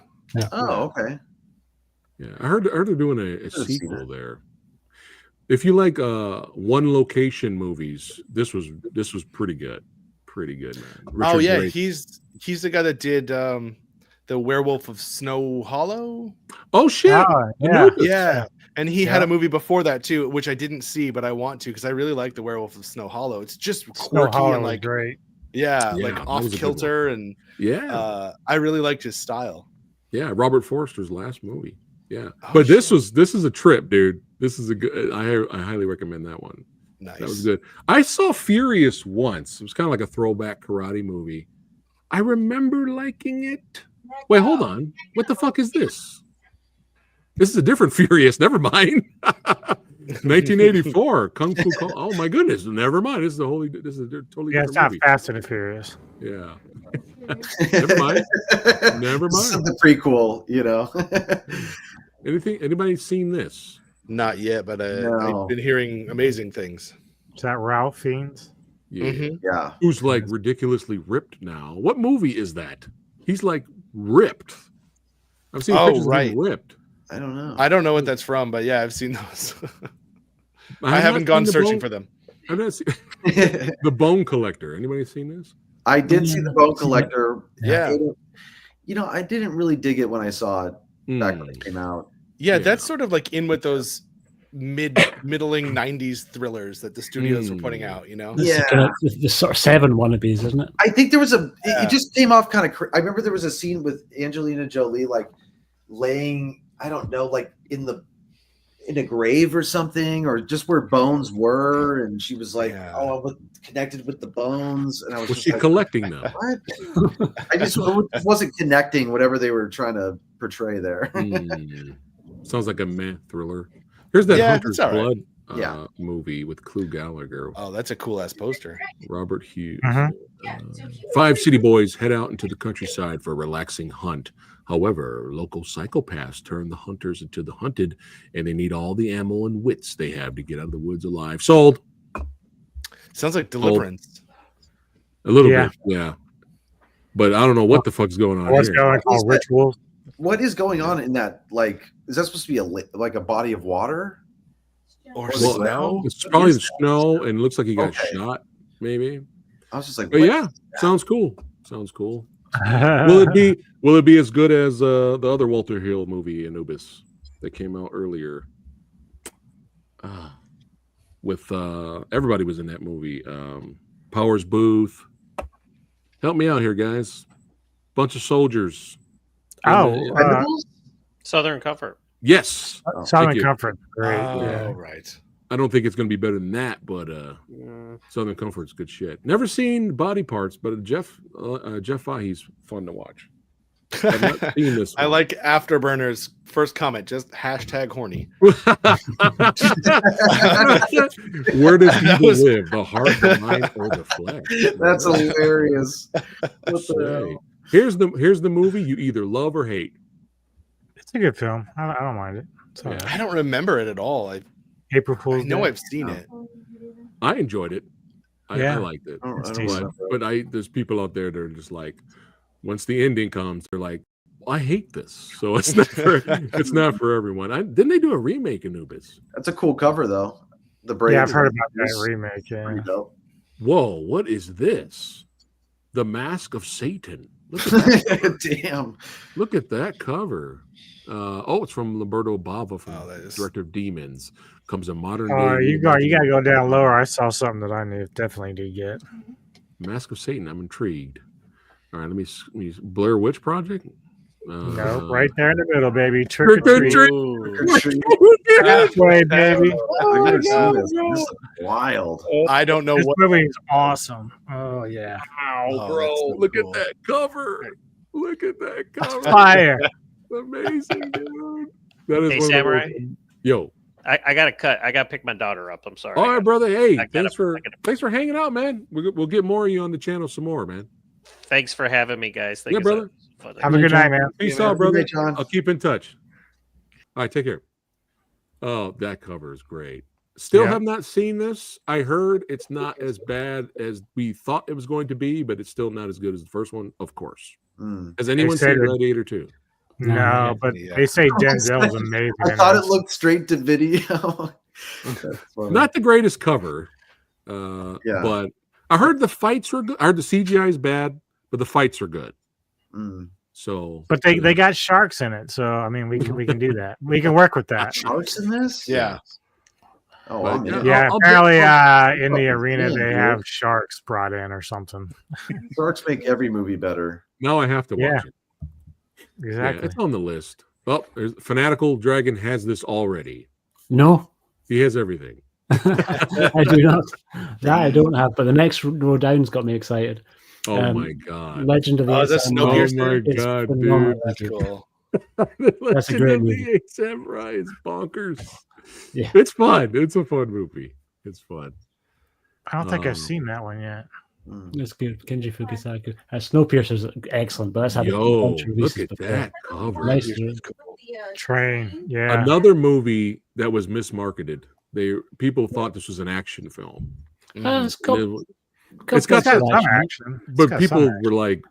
Speaker 6: Oh, okay.
Speaker 2: Yeah, I heard they're doing a
Speaker 6: I've seen
Speaker 2: sequel
Speaker 6: it.
Speaker 2: there. If you like one location movies, this was pretty good. Pretty good, man.
Speaker 1: Oh
Speaker 2: Richard
Speaker 1: yeah,
Speaker 2: Drake.
Speaker 1: he's the guy that did the Werewolf of Snow Hollow.
Speaker 2: Oh shit.
Speaker 3: Oh, yeah.
Speaker 2: Anubis.
Speaker 1: Yeah. And he had
Speaker 3: Yeah.
Speaker 1: a movie before that too, which I didn't see, but I want to because I really like the Werewolf of Snow Hollow. It's just
Speaker 3: Snow
Speaker 1: quirky
Speaker 3: Hollow
Speaker 1: and
Speaker 3: was
Speaker 1: like
Speaker 3: great.
Speaker 1: yeah,
Speaker 2: Yeah,
Speaker 1: like
Speaker 2: that
Speaker 1: off
Speaker 2: was a good
Speaker 1: kilter, and
Speaker 2: Yeah.
Speaker 1: I really liked his style.
Speaker 2: Yeah, Robert Forster's last movie. Yeah.
Speaker 1: Oh,
Speaker 2: But this
Speaker 1: shit.
Speaker 2: is a trip, dude. This is a good I highly recommend that one.
Speaker 1: Nice.
Speaker 2: That was good. I saw Furious once. It was kind of like a throwback karate movie. I remember liking it. Wait, hold on. What the fuck is this? This is a different Furious. Never mind. 1984 Kung Fu. Oh my goodness. Never mind. This is a totally
Speaker 3: Yeah, it's
Speaker 2: different
Speaker 3: not
Speaker 2: movie.
Speaker 3: Fast and the Furious.
Speaker 2: Yeah. Never mind. Never
Speaker 6: This is
Speaker 2: mind.
Speaker 6: the prequel, you know.
Speaker 2: Anybody seen this?
Speaker 1: Not yet, but
Speaker 6: No.
Speaker 1: I've been hearing amazing things.
Speaker 3: Is that Ralph Fiennes?
Speaker 2: Yeah.
Speaker 1: Mhm.
Speaker 6: Yeah.
Speaker 2: Who's like ridiculously ripped now. What movie is that? He's like ripped. I've seen
Speaker 1: Oh,
Speaker 2: pictures of
Speaker 1: right.
Speaker 2: him ripped.
Speaker 6: I don't know.
Speaker 1: I don't know what that's from, but yeah, I've seen those. I
Speaker 2: have
Speaker 1: haven't
Speaker 2: not
Speaker 1: gone
Speaker 2: seen
Speaker 1: searching for them.
Speaker 2: I've not seen The Bone Collector. Anybody seen this?
Speaker 6: I did see the Bone Collector.
Speaker 1: Yeah.
Speaker 6: You know, I didn't really dig it when I saw it back when
Speaker 2: Hmm.
Speaker 6: it came out.
Speaker 1: Yeah,
Speaker 2: Yeah.
Speaker 1: that's sort of like in with those middling 90s thrillers that the studios were putting out, you know?
Speaker 4: This is
Speaker 6: Yeah.
Speaker 4: kind of the sort of 7 wannabes, isn't it?
Speaker 6: I think there was
Speaker 1: Yeah.
Speaker 6: it just came off kind of. I remember there was a scene with Angelina Jolie like laying, I don't know, like in the in a grave or something, or just where bones were, and she was like, "Oh, I was connected with the bones," and I was
Speaker 2: she collecting them?
Speaker 6: What? I just wasn't connecting whatever they were trying to portray there.
Speaker 2: Sounds like a meh thriller. Here's that Hunter's Blood movie with Clu Gallagher.
Speaker 1: Oh, that's a cool ass poster.
Speaker 2: Robert Hughes. 5 city boys head out into the countryside for a relaxing hunt. However, local psychopaths turn the hunters into the hunted, and they need all the ammo and wits they have to get out of the woods alive. Sold.
Speaker 1: Sounds like Deliverance.
Speaker 2: A little bit, yeah. But I don't know what the fuck's going on.
Speaker 3: What's
Speaker 2: here.
Speaker 3: going on? Rituals.
Speaker 6: What is going on in that? Like, is that supposed to be like a body of water?
Speaker 1: Or snow?
Speaker 2: It's probably the snow, and it looks like he got shot, maybe.
Speaker 6: I was just like,
Speaker 2: but yeah, sounds cool. Sounds cool. Will it be as good as the other Walter Hill movie, Anubis, that came out earlier? With everybody was in that movie. Powers Booth. Help me out here, guys. Bunch of soldiers.
Speaker 5: Southern Comfort.
Speaker 2: Yes.
Speaker 3: Southern Comfort. Great.
Speaker 1: Right.
Speaker 2: I don't think it's going to be better than that, but Southern Comfort's good shit. Never seen Body Parts, but Jeff Fahey's fun to watch. I've not seen this one.
Speaker 1: I like Afterburner's first comment, just hashtag horny.
Speaker 2: Where does he live? The heart, the mind, or the flesh?
Speaker 6: That's hilarious.
Speaker 2: What the hell? Here's the movie you either love or hate.
Speaker 3: It's a good film. I don't mind it.
Speaker 1: I don't remember it at all.
Speaker 3: April Fool's
Speaker 1: I know
Speaker 3: Day.
Speaker 1: I've seen it.
Speaker 2: I enjoyed it. I liked it.
Speaker 6: But
Speaker 2: there's people out there that are just like, once the ending comes, they're like, I hate this. So it's not for everyone. Didn't they do a remake of Anubis?
Speaker 6: That's a cool cover though. The Brave.
Speaker 3: Yeah, I've heard about that remake. Yeah.
Speaker 2: Whoa, what is this? The Mask of Satan. Look at that.
Speaker 6: Damn.
Speaker 2: Look at that cover. It's from Lamberto Bava, from director of Demons. Comes a modern.
Speaker 3: You got to go down lower. I saw something that I definitely did get.
Speaker 2: Mask of Satan. I'm intrigued. All right, let me Blair Witch Project.
Speaker 3: No, right there in the middle, baby. Trick or treat.
Speaker 2: That's
Speaker 3: way, baby.
Speaker 6: This is wild.
Speaker 1: I don't know
Speaker 3: this
Speaker 1: what
Speaker 3: movie is awesome. Oh yeah.
Speaker 2: Wow, bro! So look at that cover. Look at that cover.
Speaker 3: Fire.
Speaker 2: Amazing, dude. That is
Speaker 5: Hey, Samurai.
Speaker 2: Yo.
Speaker 5: I gotta cut. I gotta pick my daughter up. I'm sorry.
Speaker 2: All right, brother. Hey, thanks for hanging out, man. We'll get more of you on the channel some more, man.
Speaker 5: Thanks for having me, guys. Thank
Speaker 2: yeah,
Speaker 5: you
Speaker 2: brother.
Speaker 3: Have a good night, man.
Speaker 2: Peace out, brother. I'll keep in touch. All right, take care. Oh, that cover is great. Still have not seen this. I heard it's not as bad as we thought it was going to be, but it's still not as good as the first one, of course. Has anyone seen Gladiator 2?
Speaker 3: No, but they say Denzel's amazing.
Speaker 6: I thought it looked straight to video.
Speaker 2: Not the greatest cover, but I heard the fights were good. I heard the CGI is bad, but the fights are good. So,
Speaker 3: but they got sharks in it, so I mean we can do that. We can work with that.
Speaker 6: Sharks in this?
Speaker 1: Yeah.
Speaker 6: Oh,
Speaker 3: apparently in the arena they have sharks brought in or something.
Speaker 6: Sharks make every movie better.
Speaker 2: Now I have to watch it.
Speaker 3: Exactly.
Speaker 2: Yeah, it's on the list. Oh, Fanatical Dragon has this already.
Speaker 4: No.
Speaker 2: He has everything.
Speaker 4: I do not. That I don't have, but the next row down's got me excited.
Speaker 2: Oh my god!
Speaker 4: Legend of the ASM.
Speaker 2: Oh my god, dude!
Speaker 1: That's cool.
Speaker 4: That's a great movie.
Speaker 2: Samurai is bonkers.
Speaker 4: Yeah,
Speaker 2: it's fun. It's a fun movie. It's fun.
Speaker 3: I don't think I've seen that one yet.
Speaker 4: It's good. Kenji Fukasaku. Snowpiercer's excellent, but that's had
Speaker 2: a bunch of releases. Look at that cover.
Speaker 4: Nice.
Speaker 3: Train. Yeah.
Speaker 2: Another movie that was mismarketed. People thought this was an action film.
Speaker 4: It's
Speaker 2: got
Speaker 3: some action,
Speaker 2: but people were like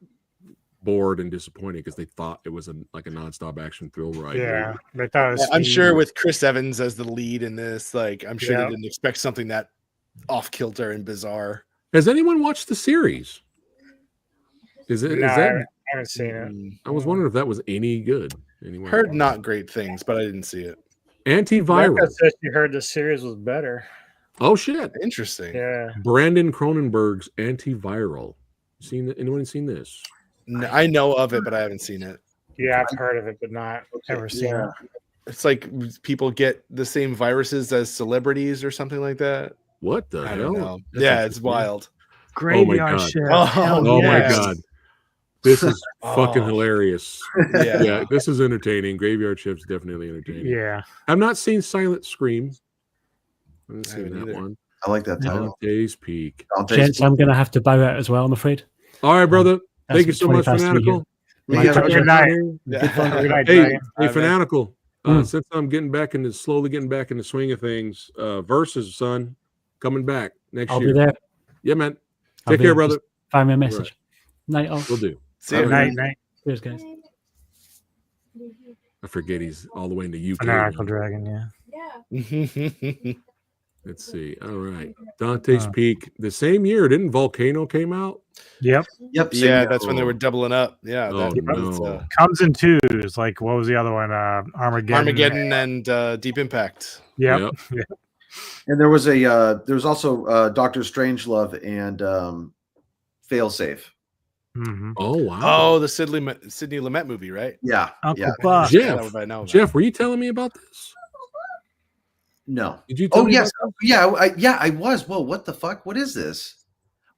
Speaker 2: bored and disappointed because they thought it was like a nonstop action thrill ride.
Speaker 3: Yeah, they thought it was
Speaker 1: I'm sure with Chris Evans as the lead in this, like I'm sure they didn't expect something that off kilter and bizarre.
Speaker 2: Has anyone watched the series? I
Speaker 3: haven't seen it.
Speaker 2: I was wondering if that was any good. Anyone
Speaker 1: heard not great things, but I didn't see it.
Speaker 3: Antiviral. Said you heard the series was better.
Speaker 2: Oh shit!
Speaker 1: Interesting.
Speaker 3: Yeah.
Speaker 2: Brandon Cronenberg's Antiviral. Anyone seen this?
Speaker 1: No, I know of it, but I haven't seen it.
Speaker 3: Yeah, I've heard of it, but not ever seen it.
Speaker 1: It's like people get the same viruses as celebrities or something like that.
Speaker 2: What the
Speaker 1: I
Speaker 2: hell?
Speaker 1: don't know.
Speaker 2: That's
Speaker 1: Yeah, it's
Speaker 2: interesting.
Speaker 1: wild.
Speaker 3: Graveyard
Speaker 2: God.
Speaker 3: Shift.
Speaker 1: Oh,
Speaker 3: Hell
Speaker 2: Oh my
Speaker 3: yes.
Speaker 2: God. This is fucking
Speaker 1: Oh.
Speaker 2: hilarious.
Speaker 1: Yeah.
Speaker 2: Yeah, this is entertaining. Graveyard Shift's definitely entertaining.
Speaker 3: Yeah.
Speaker 2: I've not seen Silent Scream. I haven't
Speaker 1: I
Speaker 2: seen
Speaker 1: haven't
Speaker 2: that
Speaker 1: either.
Speaker 2: one.
Speaker 6: I like that title.
Speaker 2: Dante's Peak.
Speaker 6: Dante's
Speaker 4: Gents,
Speaker 6: Peak.
Speaker 4: I'm going to have to bow out as well, I'm afraid.
Speaker 2: All right, brother.
Speaker 4: That's
Speaker 2: Thank you so much,
Speaker 4: 20 past 3 here.
Speaker 2: Fanatical.
Speaker 6: Yeah,
Speaker 2: Appreciate
Speaker 3: good
Speaker 2: you
Speaker 3: night.
Speaker 2: being here.
Speaker 1: Yeah.
Speaker 3: Good night,
Speaker 2: Hey,
Speaker 3: Dragon.
Speaker 2: hey,
Speaker 1: man.
Speaker 2: Fanatical.
Speaker 4: Mm.
Speaker 2: Since I'm slowly getting back in the swing of things, Versus, son, coming back next
Speaker 4: I'll
Speaker 2: year.
Speaker 4: be there.
Speaker 2: Yeah, man.
Speaker 4: I'll
Speaker 2: Take
Speaker 4: be
Speaker 2: care,
Speaker 4: there.
Speaker 2: brother.
Speaker 4: Just find me a message. Night all.
Speaker 2: We'll do.
Speaker 1: See you.
Speaker 2: All right.
Speaker 3: Night, night.
Speaker 4: Cheers, guys.
Speaker 2: I forget he's all the way in the UK.
Speaker 3: Fanatical
Speaker 2: now.
Speaker 3: Dragon, yeah.
Speaker 2: Let's see. All right. Dante's Peak. The same year, didn't Volcano came out?
Speaker 3: Yep.
Speaker 6: Yep.
Speaker 1: Yeah,
Speaker 6: Same
Speaker 1: that's when they were doubling up. Yeah,
Speaker 2: Oh,
Speaker 1: that was,
Speaker 2: no.
Speaker 3: Comes in twos. Like, what was the other one? Armageddon.
Speaker 1: Armageddon and Deep Impact.
Speaker 3: Yep.
Speaker 6: And there was also Doctor Strangelove and Failsafe.
Speaker 3: Mm-hmm.
Speaker 2: Oh, wow.
Speaker 1: Oh, the Sidney Lumet movie, right?
Speaker 6: Yeah.
Speaker 3: Uncle
Speaker 6: Yeah.
Speaker 3: Buck.
Speaker 2: Jeff,
Speaker 1: That would I know about.
Speaker 2: Jeff, were you telling me about this?
Speaker 6: No.
Speaker 2: Did you tell
Speaker 6: Oh
Speaker 2: me
Speaker 6: yes.
Speaker 2: about
Speaker 6: Yeah, I was. Whoa, what the fuck? What is this?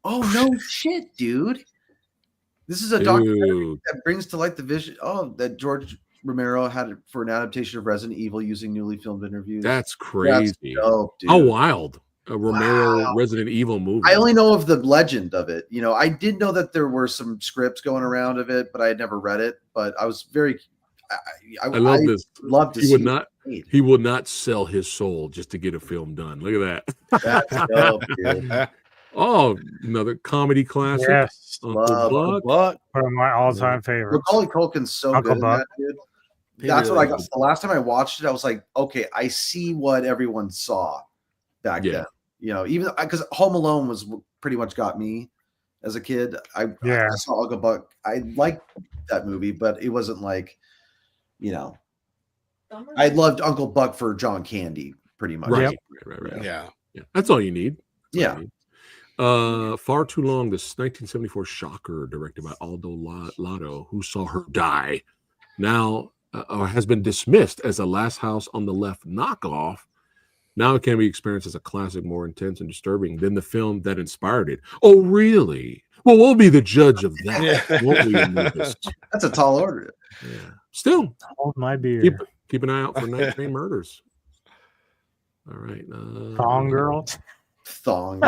Speaker 6: Oh no shit, dude. This is a documentary
Speaker 2: Dude.
Speaker 6: that brings to light the vision that George Romero had for an adaptation of Resident Evil using newly filmed interviews.
Speaker 2: That's crazy.
Speaker 6: dope, dude.
Speaker 2: How wild. A Romero
Speaker 6: Wow.
Speaker 2: Resident Evil movie.
Speaker 6: I only know of the legend of it. You know, I did know that there were some scripts going around of it, but I had never read it. But I was very
Speaker 2: I love this.
Speaker 6: love to
Speaker 2: He
Speaker 6: see
Speaker 2: would
Speaker 6: it
Speaker 2: not
Speaker 6: made.
Speaker 2: he would not sell his soul just to get a film done. Look at that.
Speaker 6: That's dope, dude.
Speaker 2: Oh, another comedy classic.
Speaker 3: Yes.
Speaker 2: Uncle
Speaker 6: Love
Speaker 2: Buck.
Speaker 1: But
Speaker 3: One of my all-time favorites.
Speaker 6: Macaulay Culkin's so
Speaker 3: Uncle
Speaker 6: good
Speaker 3: Buck.
Speaker 6: in that, dude.
Speaker 1: He
Speaker 6: That's
Speaker 1: really
Speaker 6: what I got.
Speaker 1: is.
Speaker 6: The last time I watched it, I was like, okay, I see what everyone saw back
Speaker 2: Yeah.
Speaker 6: then. You know, even because Home Alone was pretty much got me as a kid. I saw Uncle Buck. I liked that movie, but it wasn't like, you know, I loved Uncle Buck for John Candy pretty much.
Speaker 2: Right. Right.
Speaker 1: yeah.
Speaker 2: Yeah. That's all you need. That's all
Speaker 6: Yeah.
Speaker 2: you need. Far Too Long, this 1974 shocker directed by Aldo Lotto, who saw her die, now has been dismissed as a Last House on the Left knockoff. Now it can be experienced as a classic, more intense and disturbing than the film that inspired it. Oh, really? Well, we'll be the judge of that, won't we, Anubis?
Speaker 6: That's a tall order.
Speaker 2: Yeah. Still,
Speaker 3: Hold my beer.
Speaker 2: keep an eye out for Night Train Murders. All right.
Speaker 3: Thong Girl.
Speaker 6: Thong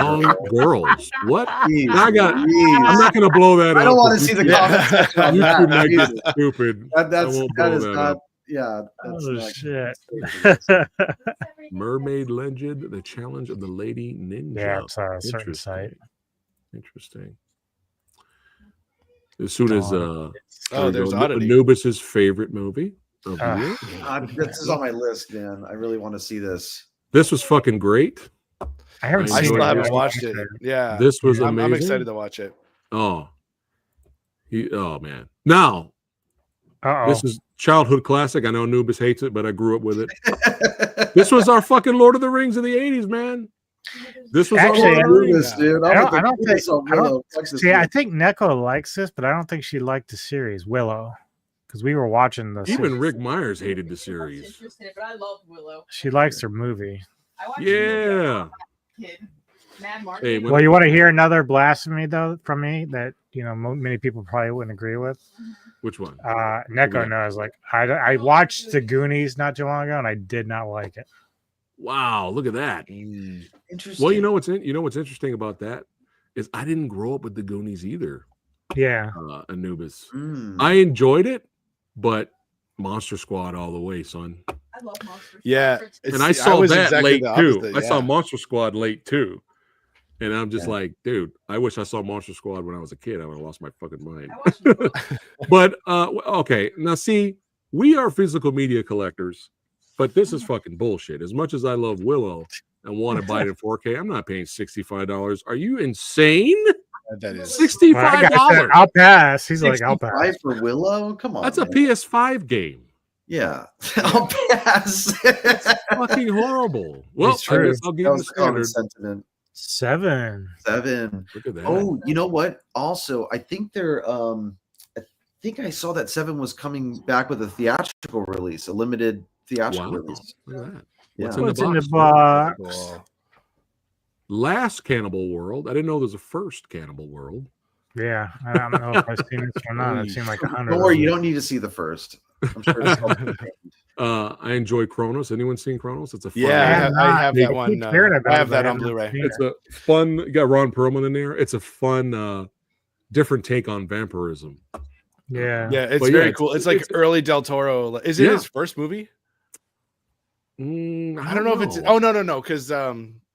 Speaker 2: Girls. What?
Speaker 6: Jeez,
Speaker 2: I got.
Speaker 6: jeez.
Speaker 2: I'm not going to blow that up.
Speaker 6: I don't want to see the
Speaker 1: Yeah.
Speaker 6: comment section on
Speaker 2: YouTube might
Speaker 6: that.
Speaker 2: get stupid.
Speaker 6: That
Speaker 2: I won't
Speaker 6: that
Speaker 2: blow
Speaker 6: is
Speaker 2: that
Speaker 6: not.
Speaker 2: up.
Speaker 6: Yeah. That's
Speaker 3: Oh,
Speaker 6: not,
Speaker 3: shit.
Speaker 2: Mermaid Legend: The Challenge of the Lady Ninja.
Speaker 3: Yeah, it's a certain
Speaker 2: Interesting.
Speaker 3: site.
Speaker 2: Interesting. As soon as
Speaker 1: Oh,
Speaker 2: there we
Speaker 1: there's
Speaker 2: go.
Speaker 1: Oddity.
Speaker 2: Anubis's favorite movie of the
Speaker 3: Ah.
Speaker 2: year.
Speaker 6: this is on my list, man. I really want to see this.
Speaker 2: This was fucking great.
Speaker 3: I haven't
Speaker 2: I
Speaker 1: I
Speaker 3: seen
Speaker 1: still
Speaker 2: enjoyed
Speaker 1: haven't
Speaker 2: it.
Speaker 1: watched it. Yeah.
Speaker 2: This was
Speaker 1: I'm
Speaker 2: amazing.
Speaker 1: excited to watch it.
Speaker 2: Oh, man. Now
Speaker 3: Uh-oh.
Speaker 2: this is childhood classic. I know Anubis hates it, but I grew up with it. This was our fucking Lord of the Rings of the '80s, man. This was
Speaker 3: Actually,
Speaker 2: our Lord of the
Speaker 6: Do
Speaker 2: Rings.
Speaker 6: this, dude.
Speaker 3: I don't
Speaker 6: I
Speaker 3: think-
Speaker 6: don't
Speaker 3: I think Neko likes this, but I don't think she liked the series Willow, because we were watching the
Speaker 2: Even
Speaker 3: series.
Speaker 2: Rick Myers hated the series.
Speaker 7: But I love Willow.
Speaker 3: She likes her movie.
Speaker 7: I watched
Speaker 2: Yeah.
Speaker 7: Kid. Mad Mark.
Speaker 2: Hey, when-
Speaker 3: Well, you want to hear another blasphemy though from me that many people probably wouldn't agree with?
Speaker 2: Which one?
Speaker 3: Neko
Speaker 2: Yeah.
Speaker 3: knows. Like I watched the Goonies not too long ago, and I did not like it.
Speaker 2: Wow, look at that.
Speaker 6: Interesting.
Speaker 2: Well, you know what's interesting about that is I didn't grow up with the Goonies either.
Speaker 3: Yeah,
Speaker 2: Anubis.
Speaker 6: Mm.
Speaker 2: I enjoyed it, but Monster Squad all the way, son.
Speaker 7: I love Monster
Speaker 1: Yeah.
Speaker 7: Squad.
Speaker 2: And I
Speaker 1: It's-
Speaker 2: saw
Speaker 1: was
Speaker 2: that
Speaker 1: exactly
Speaker 2: late
Speaker 1: the
Speaker 2: too.
Speaker 1: opposite,
Speaker 2: I saw
Speaker 1: yeah.
Speaker 2: Monster Squad late too. And I'm just
Speaker 6: Yeah.
Speaker 2: like, dude, I wish I saw Monster Squad when I was a kid. I would have lost my fucking mind.
Speaker 7: I watched them both.
Speaker 2: But okay, now see, we are physical media collectors, but this is fucking bullshit. As much as I love Willow and want to buy it in 4K, I'm not paying $65. Are you insane?
Speaker 1: That is.
Speaker 3: Well, I
Speaker 2: $65.
Speaker 3: got that. I'll pass. He's like, I'll pass.
Speaker 6: 65 for Willow? Come on.
Speaker 2: That's a
Speaker 6: man.
Speaker 2: PS5 game.
Speaker 6: Yeah. I'll pass.
Speaker 2: Fucking horrible. Well,
Speaker 3: It's
Speaker 2: I
Speaker 3: true.
Speaker 2: guess I'll give
Speaker 6: That
Speaker 2: you
Speaker 6: was
Speaker 2: the
Speaker 6: the common
Speaker 2: standard.
Speaker 6: sentiment.
Speaker 3: 7.
Speaker 6: 7.
Speaker 2: Look at that.
Speaker 6: Oh, you know what? Also, I think I think I saw that 7 was coming back with a theatrical release, a limited theatrical
Speaker 2: Wow.
Speaker 6: release.
Speaker 2: Look at that.
Speaker 6: Yeah.
Speaker 2: What's in
Speaker 3: What's
Speaker 2: the
Speaker 3: in
Speaker 2: box?
Speaker 3: the box?
Speaker 1: Cool.
Speaker 2: Last Cannibal World. I didn't know there's a first Cannibal World.
Speaker 3: Yeah, I don't know if I've seen this or not. I've
Speaker 2: Holy
Speaker 3: seen like
Speaker 2: shit.
Speaker 3: 100.
Speaker 6: Don't worry, you don't need to see the first. I'm sure it's
Speaker 2: I enjoy Kronos. Anyone seen Kronos? It's a fun
Speaker 1: Yeah, I have that
Speaker 3: I
Speaker 1: one.
Speaker 3: keep hearing about
Speaker 1: I have
Speaker 3: it, but
Speaker 1: that
Speaker 3: I
Speaker 1: on
Speaker 3: haven't
Speaker 1: Blu-ray.
Speaker 3: seen
Speaker 2: It's
Speaker 3: it.
Speaker 2: a fun. You got Ron Perlman in there. It's a fun, different take on vampirism.
Speaker 3: Yeah.
Speaker 1: Yeah, it's
Speaker 2: But yeah,
Speaker 1: very
Speaker 2: it's-
Speaker 1: cool. It's like
Speaker 2: it's-
Speaker 1: early Del Toro. Is it
Speaker 2: Yeah.
Speaker 1: his first movie?
Speaker 2: I
Speaker 1: don't know if it's. Oh no, because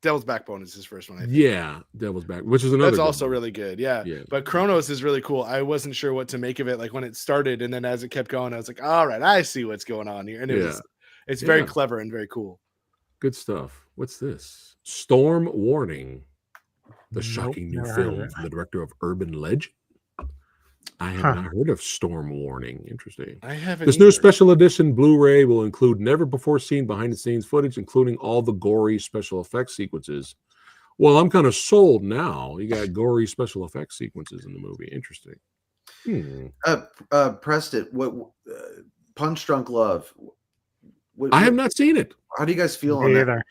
Speaker 1: Devil's Backbone is his first one. I think.
Speaker 2: Yeah, Devil's Back, which is another.
Speaker 1: That's
Speaker 2: good
Speaker 1: also
Speaker 2: one.
Speaker 1: really good. Yeah.
Speaker 2: Yeah.
Speaker 1: But Kronos is really cool. I wasn't sure what to make of it, like when it started, and then as it kept going, I was like, all right, I see what's going on here, and it's very
Speaker 2: Yeah.
Speaker 1: clever and very cool.
Speaker 2: Good stuff. What's this? Storm Warning, the
Speaker 3: Nope,
Speaker 2: shocking new
Speaker 3: never heard of
Speaker 2: film
Speaker 3: it.
Speaker 2: from the director of Urban Legend. I have
Speaker 3: Huh.
Speaker 2: not heard of Storm Warning. Interesting.
Speaker 1: I haven't.
Speaker 2: This new
Speaker 1: either.
Speaker 2: special edition Blu-ray will include never before seen behind-the-scenes footage, including all the gory special effects sequences. Well, I'm kind of sold now. You got gory special effects sequences in the movie. Interesting.
Speaker 6: Pressed it. What Punch Drunk Love?
Speaker 2: I have not seen it.
Speaker 6: How do you guys feel on
Speaker 3: Me
Speaker 6: that?
Speaker 3: either.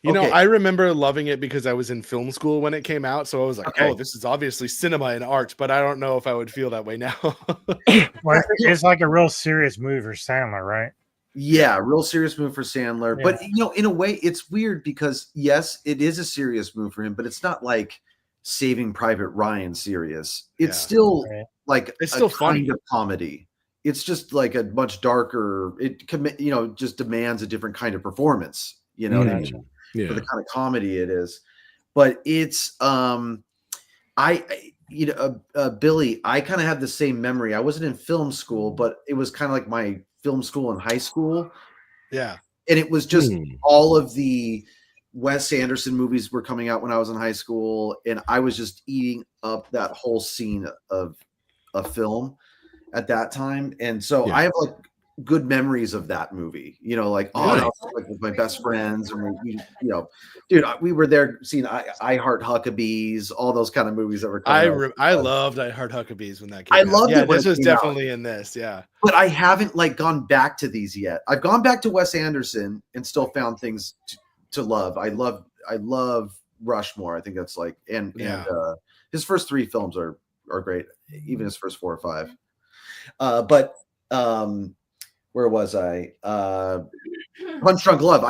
Speaker 1: You know,
Speaker 6: Okay.
Speaker 1: I remember loving it because I was in film school when it came out, so I was like,
Speaker 6: Okay.
Speaker 1: "Oh, this is obviously cinema and art," but I don't know if I would feel that way now.
Speaker 3: Well, it's like a real serious movie for Sandler, right?
Speaker 6: Yeah, real serious move for Sandler.
Speaker 3: Yeah.
Speaker 6: But in a way, it's weird because yes, it is a serious move for him, but it's not like Saving Private Ryan serious. It's
Speaker 1: Yeah.
Speaker 6: still
Speaker 3: Right.
Speaker 6: like
Speaker 1: It's
Speaker 6: a
Speaker 1: still
Speaker 6: kind
Speaker 1: funny.
Speaker 6: of comedy. It's just like a much darker. It just demands a different kind of performance. You know what I mean?
Speaker 2: Yeah.
Speaker 6: For the kind of comedy it is. But it's Billy, I kind of have the same memory. I wasn't in film school, but it was kind of like my film school in high school.
Speaker 1: Yeah.
Speaker 6: And it was just all of the Wes Anderson movies were coming out when I was in high school, and I was just eating up that whole scene of a film at that time. And so
Speaker 2: Yeah.
Speaker 6: I have like good memories of that movie, like
Speaker 2: Nice.
Speaker 6: that was, like with my best friends, and dude, we were there seeing I Heart Huckabees, all those kind of movies that were coming out.
Speaker 1: I loved I Heart Huckabees when that came
Speaker 6: I
Speaker 1: out.
Speaker 6: loved
Speaker 1: Yeah,
Speaker 6: it when
Speaker 1: this
Speaker 6: it
Speaker 1: was
Speaker 6: came out.
Speaker 1: definitely in this. Yeah.
Speaker 6: But I haven't like gone back to these yet. I've gone back to Wes Anderson and still found things to love. I love Rushmore. I think that's like and his first 3 films are great, even his first 4 or 5. But where was I? Punch Drunk Love.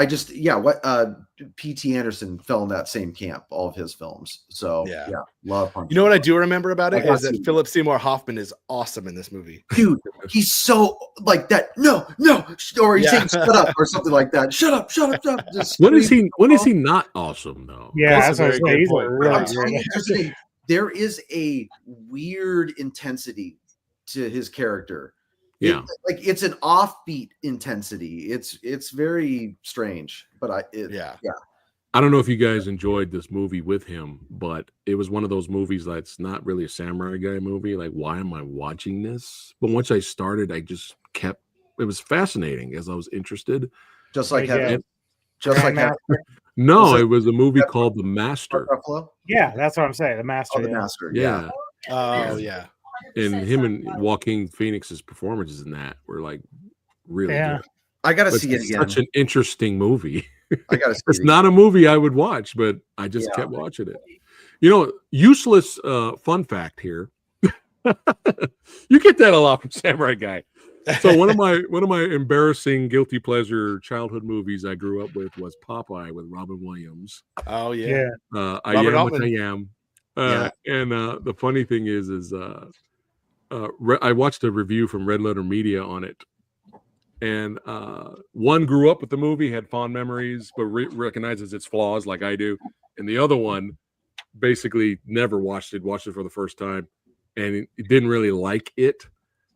Speaker 6: P.T. Anderson fell in that same camp, all of his films. So
Speaker 1: Yeah.
Speaker 6: love Punch.
Speaker 1: You know what I do remember about it
Speaker 6: I got
Speaker 1: is that
Speaker 6: you.
Speaker 1: Philip Seymour Hoffman is awesome in this movie.
Speaker 6: Dude, he's so like that. No, or he's saying shut up or something like that. Shut up. Just
Speaker 2: When is
Speaker 6: scream.
Speaker 2: he not awesome though?
Speaker 3: Yeah,
Speaker 1: That's
Speaker 3: that's
Speaker 1: a
Speaker 3: what I
Speaker 1: very
Speaker 3: was
Speaker 1: good
Speaker 3: saying. He's
Speaker 1: point.
Speaker 3: a really
Speaker 6: I'm telling
Speaker 3: good.
Speaker 6: you, there is a weird intensity to his character.
Speaker 2: Yeah.
Speaker 6: It's an offbeat intensity. It's very strange, but
Speaker 2: I don't know if you guys enjoyed this movie with him, but it was one of those movies that's not really a Samurai Guy movie. Like, why am I watching this? But once I started, I just kept. It was fascinating as I was interested.
Speaker 6: just like
Speaker 3: Yeah.
Speaker 6: having, just like having
Speaker 2: No,
Speaker 6: Was it-
Speaker 2: it was a movie called The Master.
Speaker 6: Buffalo.
Speaker 3: Yeah, that's what I'm saying. The master.
Speaker 6: Oh, the
Speaker 3: yeah.
Speaker 6: master.
Speaker 2: Yeah,
Speaker 1: Oh yeah.
Speaker 2: and him and Joaquin Phoenix's performances in that were like really
Speaker 3: Yeah.
Speaker 2: good.
Speaker 6: I gotta
Speaker 2: But
Speaker 6: see it
Speaker 2: it's
Speaker 6: again.
Speaker 2: such an interesting movie.
Speaker 6: I gotta see
Speaker 2: It's
Speaker 6: it
Speaker 2: not a movie I would watch, but I just
Speaker 6: Yeah.
Speaker 2: kept watching it. Useless fun fact here. You get that a lot from Samurai Guy. So one of my embarrassing guilty pleasure childhood movies I grew up with was Popeye with Robin Williams.
Speaker 1: Oh yeah.
Speaker 3: Yeah.
Speaker 2: I
Speaker 1: Robert
Speaker 2: am what
Speaker 1: Altman.
Speaker 2: I am.
Speaker 6: Yeah.
Speaker 2: And the funny thing is I watched a review from Red Letter Media on it. And one grew up with the movie, had fond memories, but recognizes its flaws like I do. And the other one basically never watched it for the first time. And it didn't really like it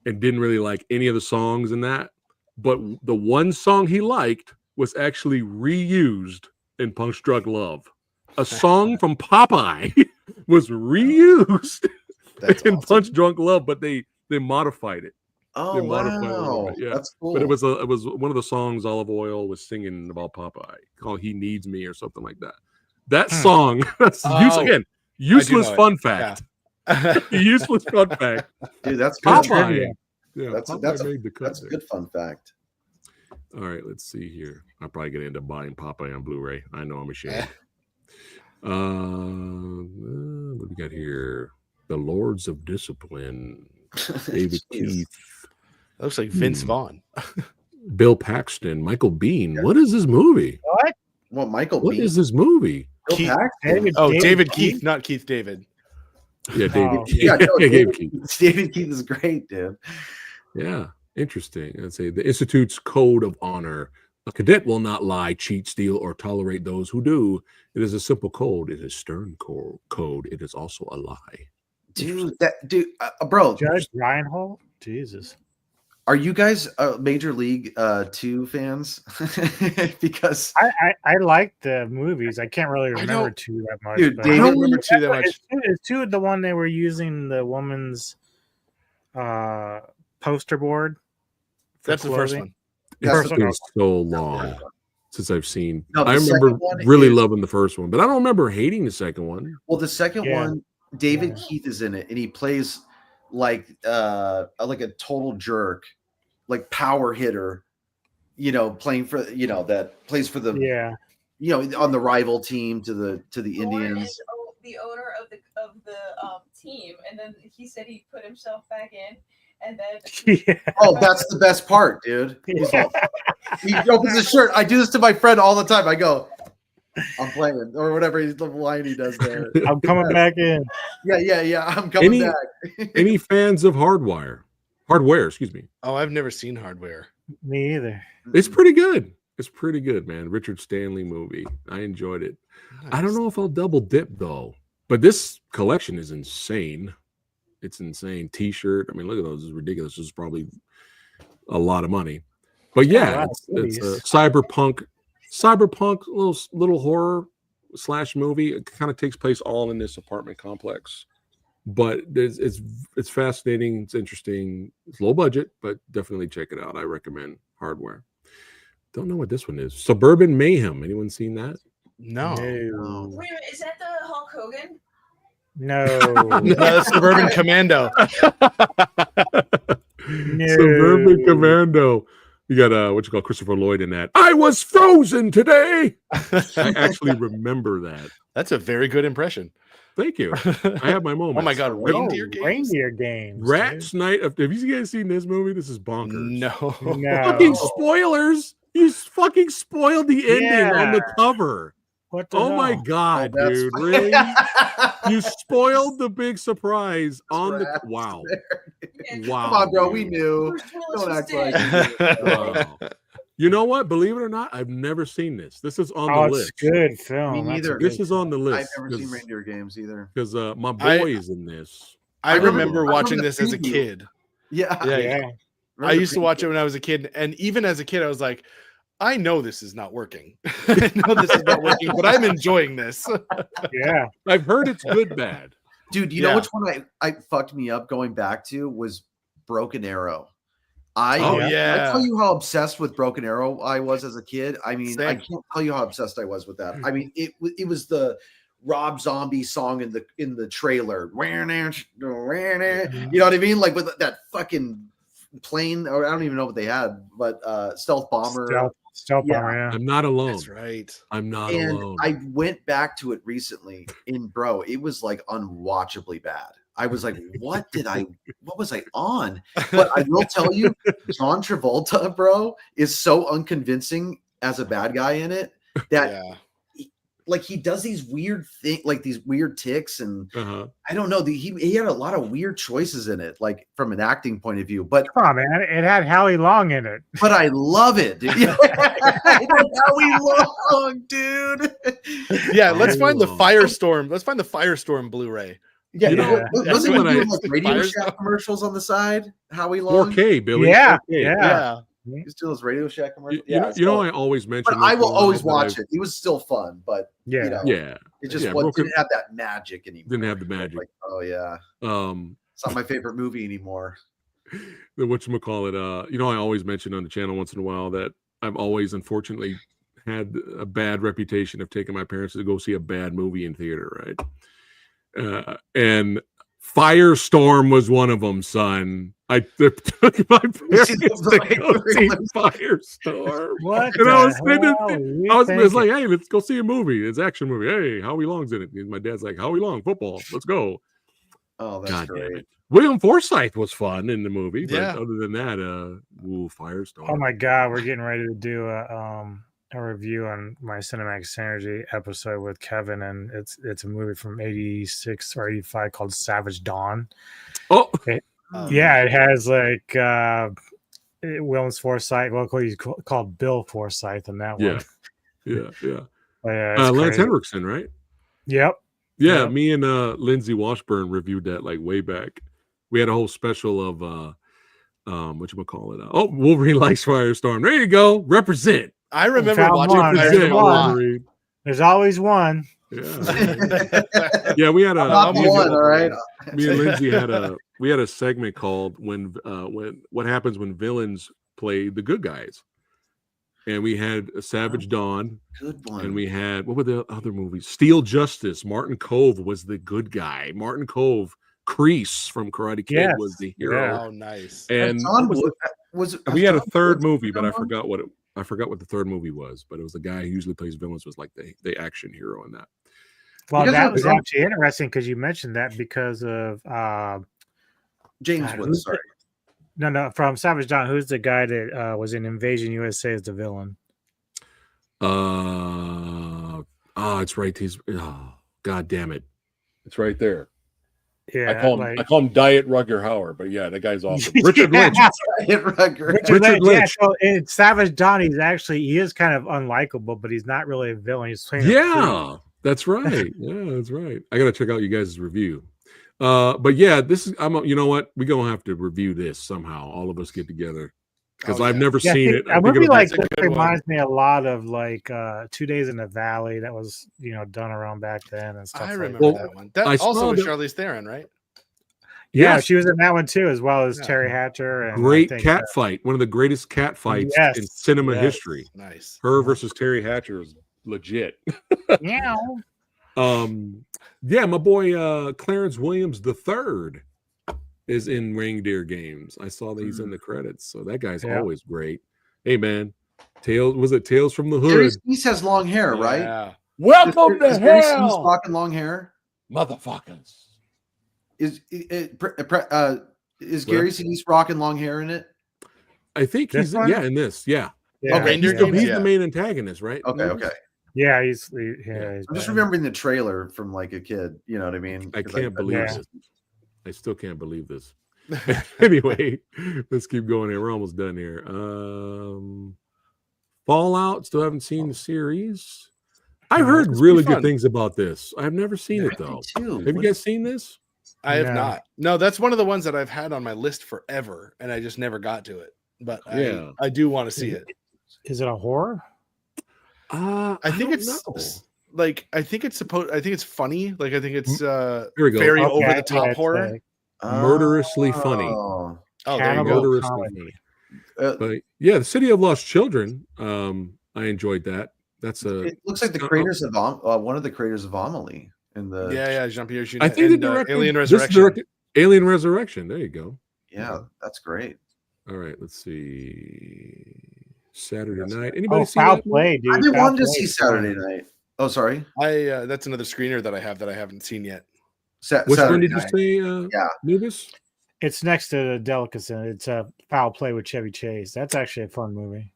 Speaker 2: and didn't really like any of the songs in that. But the one song he liked was actually reused in Punch Drunk Love. A song from Popeye was reused
Speaker 1: That's
Speaker 2: in
Speaker 1: awesome.
Speaker 2: Punch Drunk Love, but they modified it.
Speaker 6: Oh
Speaker 2: They modified it a little
Speaker 6: wow,
Speaker 2: bit, yeah.
Speaker 6: that's cool.
Speaker 2: But it was one of the songs Olive Oil was singing about Popeye, called "He Needs Me" or something like that. That song, that's
Speaker 1: Oh,
Speaker 2: useless
Speaker 1: know it.
Speaker 2: fun fact. Useless fun fact.
Speaker 6: Dude, that's good.
Speaker 2: Popeye. Yeah,
Speaker 6: That's
Speaker 2: Popeye
Speaker 6: that's
Speaker 2: made the cut
Speaker 6: that's a
Speaker 2: there.
Speaker 6: good fun fact.
Speaker 2: All right, let's see here. I'm probably gonna end up buying Popeye on Blu-ray. I know I'm ashamed. What do we got here? The Lords of Discipline. David
Speaker 6: Jeez.
Speaker 2: Keith,
Speaker 1: That looks like Vince
Speaker 2: Hmm.
Speaker 1: Vaughn.
Speaker 2: Bill Paxton, Michael Bean. What is this movie?
Speaker 3: What?
Speaker 6: Well, Michael
Speaker 2: What
Speaker 6: Bean.
Speaker 2: is this movie?
Speaker 6: Bill
Speaker 1: Keith-
Speaker 6: Paxton.
Speaker 1: Oh, David Keith, not Keith David.
Speaker 2: Yeah, David
Speaker 3: Oh.
Speaker 2: Keith.
Speaker 6: Yeah, no,
Speaker 2: David Keith.
Speaker 6: David Keith is great, dude.
Speaker 2: Yeah, interesting. I'd say the Institute's Code of Honor. A cadet will not lie, cheat, steal, or tolerate those who do. It is a simple code. It is stern code. It is also a lie.
Speaker 6: Dude, bro,
Speaker 3: Judge Reinhold? Jesus.
Speaker 6: are you guys Major League 2 fans? Because
Speaker 3: I like the movies. I can't really
Speaker 1: I
Speaker 3: remember
Speaker 1: don't-
Speaker 3: two that much.
Speaker 6: Dude,
Speaker 3: but-
Speaker 1: I
Speaker 6: David-
Speaker 1: don't remember two that much.
Speaker 3: Is two the one they were using the woman's poster board? for
Speaker 1: That's the first
Speaker 3: clothing?
Speaker 1: one.
Speaker 6: That's
Speaker 2: It's
Speaker 6: the
Speaker 2: been
Speaker 3: first
Speaker 2: so long since I've seen.
Speaker 6: No, the
Speaker 2: I remember
Speaker 6: second one
Speaker 2: really
Speaker 6: is-
Speaker 2: loving the first one, but I don't remember hating the second one.
Speaker 6: well, the second
Speaker 3: Yeah.
Speaker 6: one, David
Speaker 3: Yeah.
Speaker 6: Keith is in it, and he plays like a total jerk, like power hitter. Playing for that plays for the
Speaker 3: Yeah.
Speaker 6: on the rival team to the
Speaker 7: Thorne
Speaker 6: Indians.
Speaker 7: is the owner of the team, and then he said he put himself back in, and then
Speaker 3: Yeah.
Speaker 6: Oh, that's the best part, dude. He's like, he opens his shirt. I do this to my friend all the time. I go, I'm playing, or whatever the line he does there.
Speaker 3: I'm coming back in.
Speaker 6: Yeah. I'm coming
Speaker 2: Any-
Speaker 6: back.
Speaker 2: Any fans of Hardware, excuse me.
Speaker 1: Oh, I've never seen Hardware.
Speaker 3: Me either.
Speaker 2: It's pretty good. It's pretty good, man. Richard Stanley movie. I enjoyed it. I don't know if I'll double dip though, but this collection is insane. It's insane. T-shirt. I mean, look at those. It's ridiculous. This is probably a lot of money. But yeah,
Speaker 3: wow,
Speaker 2: it's a
Speaker 3: goodies.
Speaker 2: cyberpunk little horror / movie. It kind of takes place all in this apartment complex. But it's fascinating. It's interesting. It's low budget, but definitely check it out. I recommend Hardware. Don't know what this one is. Suburban Mayhem. Anyone seen that?
Speaker 1: No.
Speaker 3: No.
Speaker 7: wait a minute, is that the Hulk Hogan?
Speaker 3: No.
Speaker 1: No, Suburban Commando.
Speaker 3: No.
Speaker 2: Suburban Commando. You got what you call Christopher Lloyd in that. I was frozen today. I actually remember that.
Speaker 1: That's a very good impression.
Speaker 2: Thank you. I have my moment.
Speaker 1: Oh my god, reindeer games?
Speaker 3: Reindeer games.
Speaker 2: Rats Night of. Have you guys seen this movie? This is bonkers.
Speaker 1: No.
Speaker 3: No.
Speaker 2: Fucking spoilers. You fucking spoiled the ending on the
Speaker 3: Yeah.
Speaker 2: cover.
Speaker 3: What the
Speaker 2: Oh my
Speaker 3: hell?
Speaker 2: god,
Speaker 6: Oh, that's
Speaker 2: dude!
Speaker 6: fine.
Speaker 2: Really? You spoiled the big surprise on the.
Speaker 6: Rats
Speaker 2: Wow!
Speaker 7: And
Speaker 2: Wow!
Speaker 6: Come on, bro. We
Speaker 2: dude.
Speaker 6: knew.
Speaker 7: Bruce Willis
Speaker 6: Don't
Speaker 7: was
Speaker 6: act
Speaker 7: dead.
Speaker 6: like
Speaker 2: Wow. You know what? Believe it or not, I've never seen this. This is on
Speaker 3: Oh,
Speaker 2: the
Speaker 3: it's
Speaker 2: list.
Speaker 3: good film.
Speaker 6: Me
Speaker 3: That's a
Speaker 6: neither.
Speaker 3: good
Speaker 2: This is on the
Speaker 6: I've
Speaker 2: list
Speaker 6: never seen Reindeer Games either.
Speaker 2: because my
Speaker 1: I-
Speaker 2: boy is in this.
Speaker 1: I remember
Speaker 6: I
Speaker 1: watching
Speaker 6: remember
Speaker 1: this as a
Speaker 6: the preview.
Speaker 1: kid.
Speaker 6: Yeah.
Speaker 1: Yeah,
Speaker 3: Yeah.
Speaker 1: I used to watch it when I was a kid, and even as a kid, I was like, I know this is not working. I know this is not working, but I'm enjoying this.
Speaker 3: Yeah.
Speaker 2: I've heard it's good, bad.
Speaker 6: Dude, you know
Speaker 1: Yeah.
Speaker 6: which one I fucked me up going back to was Broken Arrow. I tell you how obsessed with Broken Arrow I was as a kid. I mean, I
Speaker 1: Same.
Speaker 6: can't tell you how obsessed I was with that. I mean, it was the Rob Zombie song in the trailer. You know what I mean? Like with that fucking plane, or I don't even know what they had, but stealth bomber.
Speaker 3: Stealth
Speaker 6: Yeah.
Speaker 3: bomber, yeah.
Speaker 2: I'm not alone.
Speaker 1: That's right.
Speaker 2: I'm not
Speaker 6: And
Speaker 2: alone.
Speaker 6: I went back to it recently, and bro, it was like unwatchably bad. I was like, what was I on? But I will tell you, John Travolta, bro, is so unconvincing as a bad guy in it that
Speaker 1: Yeah.
Speaker 6: like he does these weird things, like these weird ticks, and
Speaker 2: Uh-huh.
Speaker 6: I don't know. He had a lot of weird choices in it, like from an acting point of view. But
Speaker 3: Come on, man. It had Howie Long in it.
Speaker 6: I love it, dude. Howie Long, dude.
Speaker 1: Yeah, let's
Speaker 2: Oh.
Speaker 1: find the Firestorm. Let's find the Firestorm Blu-ray.
Speaker 6: Yeah,
Speaker 2: You know,
Speaker 6: wasn't
Speaker 2: that's
Speaker 6: he
Speaker 2: what I-
Speaker 6: doing like Radio
Speaker 1: Fires-
Speaker 6: Shack commercials on the side? Howie Long.
Speaker 2: 4K, Billy.
Speaker 3: Yeah,
Speaker 2: 4K.
Speaker 3: yeah.
Speaker 6: He's still his Radio Shack commercials.
Speaker 2: You know, I always mention.
Speaker 6: but I
Speaker 2: this
Speaker 6: will
Speaker 2: a lot,
Speaker 6: always
Speaker 2: but
Speaker 6: watch
Speaker 2: I-
Speaker 6: it. It was still fun, but
Speaker 3: Yeah.
Speaker 6: you know,
Speaker 2: Yeah,
Speaker 6: it just
Speaker 2: yeah,
Speaker 6: didn't have that magic anymore.
Speaker 2: didn't have the magic.
Speaker 6: Like, oh yeah,
Speaker 2: Um,
Speaker 6: it's not my favorite movie anymore.
Speaker 2: the whatchamacallit, you know, I always mention on the channel once in a while that I've always unfortunately had a bad reputation of taking my parents to go see a bad movie in theater, right? And Firestorm was one of them, son. I took my parents
Speaker 6: See
Speaker 2: to go see Firestorm.
Speaker 3: What?
Speaker 2: And I was
Speaker 3: the
Speaker 2: sitting,
Speaker 3: hell are you
Speaker 2: I was
Speaker 3: thinking?
Speaker 2: like, hey, let's go see a movie. It's an action movie. Hey, Howie Long's in it. And my dad's like, Howie Long, football. Let's go.
Speaker 6: Oh, that's
Speaker 2: God
Speaker 6: great.
Speaker 2: damn it. William Forsythe was fun in the movie, but
Speaker 1: Yeah.
Speaker 2: other than that, Firestorm.
Speaker 3: Oh my god, we're getting ready to do a review on my Cinematic Synergy episode with Kevin, and it's a movie from 86 or 85 called Savage Dawn.
Speaker 2: Oh,
Speaker 3: Yeah, it has like William Forsythe. Well, he's called Bill Forsythe in that one.
Speaker 2: yeah.
Speaker 3: But, it's
Speaker 2: Lance
Speaker 3: crazy.
Speaker 2: Henriksen, right?
Speaker 3: Yep.
Speaker 2: Yeah,
Speaker 3: Yep.
Speaker 2: me and Lindsay Washburn reviewed that like way back. We had a whole special of whatchamacallit. Wolverine likes Firestorm. There you go. Represent.
Speaker 1: I remember
Speaker 3: Found
Speaker 1: watching
Speaker 3: one.
Speaker 1: Firestorm
Speaker 3: There's
Speaker 1: a lot.
Speaker 2: Wolverine.
Speaker 3: There's always one.
Speaker 2: Yeah. Yeah, we had a
Speaker 6: Not the one, all right.
Speaker 2: me and Lindsay had a segment called when what happens when villains play the good guys. And we had a Savage Dawn.
Speaker 6: Good one.
Speaker 2: And we had, what were the other movies? Steel Justice. Martin Cove was the good guy. Martin Cove, Kreese from Karate Kid
Speaker 3: Yes.
Speaker 2: was the hero.
Speaker 1: Oh, nice.
Speaker 2: And
Speaker 6: John
Speaker 2: what
Speaker 6: was
Speaker 2: we had a
Speaker 6: John
Speaker 2: third
Speaker 6: Woods
Speaker 2: movie, but
Speaker 6: been
Speaker 2: I
Speaker 6: on?
Speaker 2: forgot what the third movie was. But it was the guy who usually plays villains was like the action hero in that.
Speaker 3: Well,
Speaker 6: Because
Speaker 3: that
Speaker 6: of
Speaker 3: was
Speaker 6: Trump.
Speaker 3: actually interesting because you mentioned that because of
Speaker 6: James
Speaker 3: God,
Speaker 6: Woods.
Speaker 3: who's
Speaker 6: Sorry.
Speaker 3: no from Savage Dawn. Who's the guy that was in Invasion USA as the villain?
Speaker 2: It's right. He's God damn it. It's right there.
Speaker 3: Yeah,
Speaker 2: I call him Diet Rugger Hauer, but yeah, that guy's awesome. Richard
Speaker 3: Yeah.
Speaker 2: Lynch.
Speaker 3: Richard Lynch. Yeah,
Speaker 2: Lynch.
Speaker 3: so in Savage Dawn, he is kind of unlikable, but he's not really a villain. He's playing a
Speaker 2: Yeah, that's right. Yeah, that's right. I gotta check out you guys' review. But yeah, this is you know what? We're gonna have to review this somehow. All of us get together. Because I've never seen it.
Speaker 3: A movie like
Speaker 1: that's a
Speaker 3: this
Speaker 1: good one.
Speaker 3: reminds me a lot of like 2 Days in the Valley that was done around back then and stuff.
Speaker 1: I
Speaker 3: like
Speaker 1: remember
Speaker 3: that.
Speaker 1: that one. That
Speaker 2: I saw
Speaker 1: also was
Speaker 2: that-
Speaker 1: Charlize Theron, right?
Speaker 3: Yeah,
Speaker 2: Yes.
Speaker 3: she was in that one too, as well as
Speaker 1: Yeah.
Speaker 3: Terry Hatcher. And
Speaker 2: Great
Speaker 3: I think,
Speaker 2: cat fight. One of the greatest cat fights
Speaker 3: Yes,
Speaker 2: in cinema
Speaker 3: yes.
Speaker 2: history.
Speaker 1: Nice.
Speaker 2: Her versus Terry Hatcher is legit.
Speaker 3: Meow.
Speaker 2: Yeah, my boy Clarence Williams III is in Reindeer Games. I saw that he's in the credits, so that guy's
Speaker 3: Yeah.
Speaker 2: always great. Hey man, Tales from the
Speaker 6: Gary
Speaker 2: Hood?
Speaker 6: Sinise has long hair, right?
Speaker 1: Yeah.
Speaker 2: Welcome
Speaker 6: Is Gary Sinise rocking long hair?
Speaker 2: motherfuckers.
Speaker 6: Is Gary Sinise rocking long hair in it?
Speaker 2: I think
Speaker 3: This
Speaker 2: he's
Speaker 3: one?
Speaker 2: in this. Yeah,
Speaker 3: Yeah,
Speaker 1: Okay,
Speaker 2: he's,
Speaker 1: Reindeer Games,
Speaker 2: he's
Speaker 1: yeah.
Speaker 2: the main antagonist, right?
Speaker 6: Okay, okay.
Speaker 3: yeah, he's
Speaker 6: I'm just
Speaker 3: bad.
Speaker 6: remembering the trailer from like a kid. You know what I mean?
Speaker 2: I
Speaker 6: 'Cause
Speaker 2: can't believe
Speaker 3: yeah.
Speaker 2: this. I still can't believe this. Anyway, let's keep going here. We're almost done here. Fallout, still haven't seen the series. I've heard
Speaker 1: It's
Speaker 2: really
Speaker 1: pretty
Speaker 2: good
Speaker 1: fun.
Speaker 2: things about this. I've never seen it
Speaker 6: Me
Speaker 2: though.
Speaker 6: too.
Speaker 2: Have you guys seen this?
Speaker 1: I have
Speaker 3: No.
Speaker 1: not. No, that's one of the ones that I've had on my list forever, and I just never got to it. But
Speaker 2: Yeah.
Speaker 1: I do want to see it.
Speaker 3: Is it a horror?
Speaker 2: I
Speaker 1: think
Speaker 2: don't
Speaker 1: it's
Speaker 2: know.
Speaker 1: like I think it's funny. Like I think it's
Speaker 2: Here we go.
Speaker 1: very
Speaker 3: Okay,
Speaker 1: over the top
Speaker 3: yeah, it's
Speaker 1: horror.
Speaker 2: Murderously funny.
Speaker 6: Oh.
Speaker 1: Oh, there you
Speaker 3: Cannibal
Speaker 1: go.
Speaker 2: Murderously
Speaker 3: comedy.
Speaker 2: funny.
Speaker 6: Uh,
Speaker 2: But yeah, the City of Lost Children. I enjoyed that. That's
Speaker 6: it looks like the creators of one of the creators of Amelie in the
Speaker 1: Yeah, Jean-Pierre Jeunet.
Speaker 2: I think
Speaker 1: and,
Speaker 2: the director
Speaker 1: Alien
Speaker 2: this
Speaker 1: Resurrection.
Speaker 2: directed Alien Resurrection. There you go.
Speaker 6: yeah, that's great.
Speaker 2: All right, let's see. Saturday
Speaker 6: That's
Speaker 2: night.
Speaker 6: right.
Speaker 2: Anybody
Speaker 3: Oh,
Speaker 2: see
Speaker 3: foul
Speaker 2: that movie?
Speaker 3: play, dude.
Speaker 6: I've been
Speaker 3: Foul
Speaker 6: wanting to
Speaker 3: Play
Speaker 6: see
Speaker 3: is fun.
Speaker 6: Saturday night. Oh, sorry.
Speaker 1: That's another screener that I have that I haven't seen yet.
Speaker 2: Which one
Speaker 6: Saturday
Speaker 2: did
Speaker 6: night.
Speaker 2: you say?
Speaker 6: Yeah.
Speaker 2: Nubis?
Speaker 3: It's next to Delicacy. It's a Foul Play with Chevy Chase. That's actually a fun movie.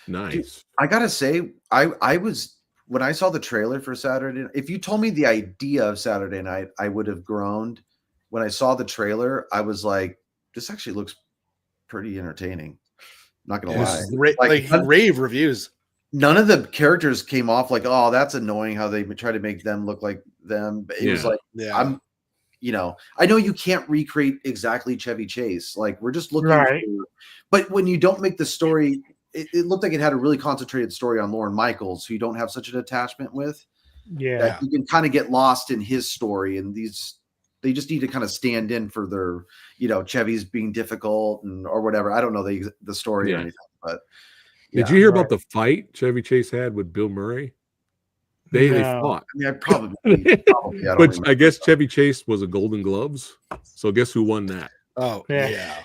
Speaker 2: Nice.
Speaker 6: I gotta say, I was when I saw the trailer for Saturday. If you told me the idea of Saturday night, I would have groaned. When I saw the trailer, I was like, "This actually looks pretty entertaining." Not gonna lie. Like,
Speaker 1: Rave reviews.
Speaker 6: None of the characters came off like, "Oh, that's annoying." How they try to make them look like them. But it was
Speaker 2: Yeah.
Speaker 6: like,
Speaker 1: Yeah.
Speaker 6: I know you can't recreate exactly Chevy Chase. Like we're just looking
Speaker 3: Right.
Speaker 6: for, but when you don't make the story, it looked like it had a really concentrated story on Lorne Michaels, who you don't have such an attachment with.
Speaker 3: Yeah.
Speaker 6: That you can kind of get lost in his story, and they just need to kind of stand in for their, Chevy's being difficult or whatever. I don't know the story or
Speaker 2: Yeah.
Speaker 6: anything, but
Speaker 2: Did
Speaker 6: yeah.
Speaker 2: you hear
Speaker 3: right.
Speaker 2: about the fight Chevy Chase had with Bill Murray? They
Speaker 3: No.
Speaker 2: fought.
Speaker 6: I mean, I probably I don't
Speaker 2: But
Speaker 6: remember.
Speaker 2: I guess Chevy Chase was a Golden Gloves. So guess who won that?
Speaker 1: Oh,
Speaker 3: Yeah.
Speaker 1: yeah.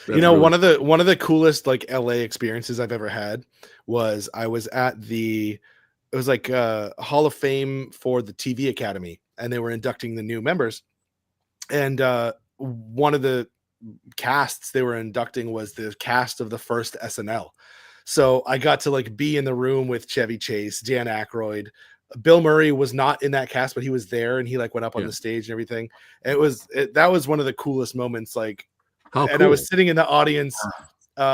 Speaker 1: You know, one of the coolest like LA experiences I've ever had was I was at it was like Hall of Fame for the TV Academy, and they were inducting the new members. And one of the casts they were inducting was the cast of the first SNL. So I got to like be in the room with Chevy Chase, Dan Aykroyd. Bill Murray was not in that cast, but he was there, and he like went up on the stage and everything. And that was one of the coolest moments. Like, I was sitting in the audience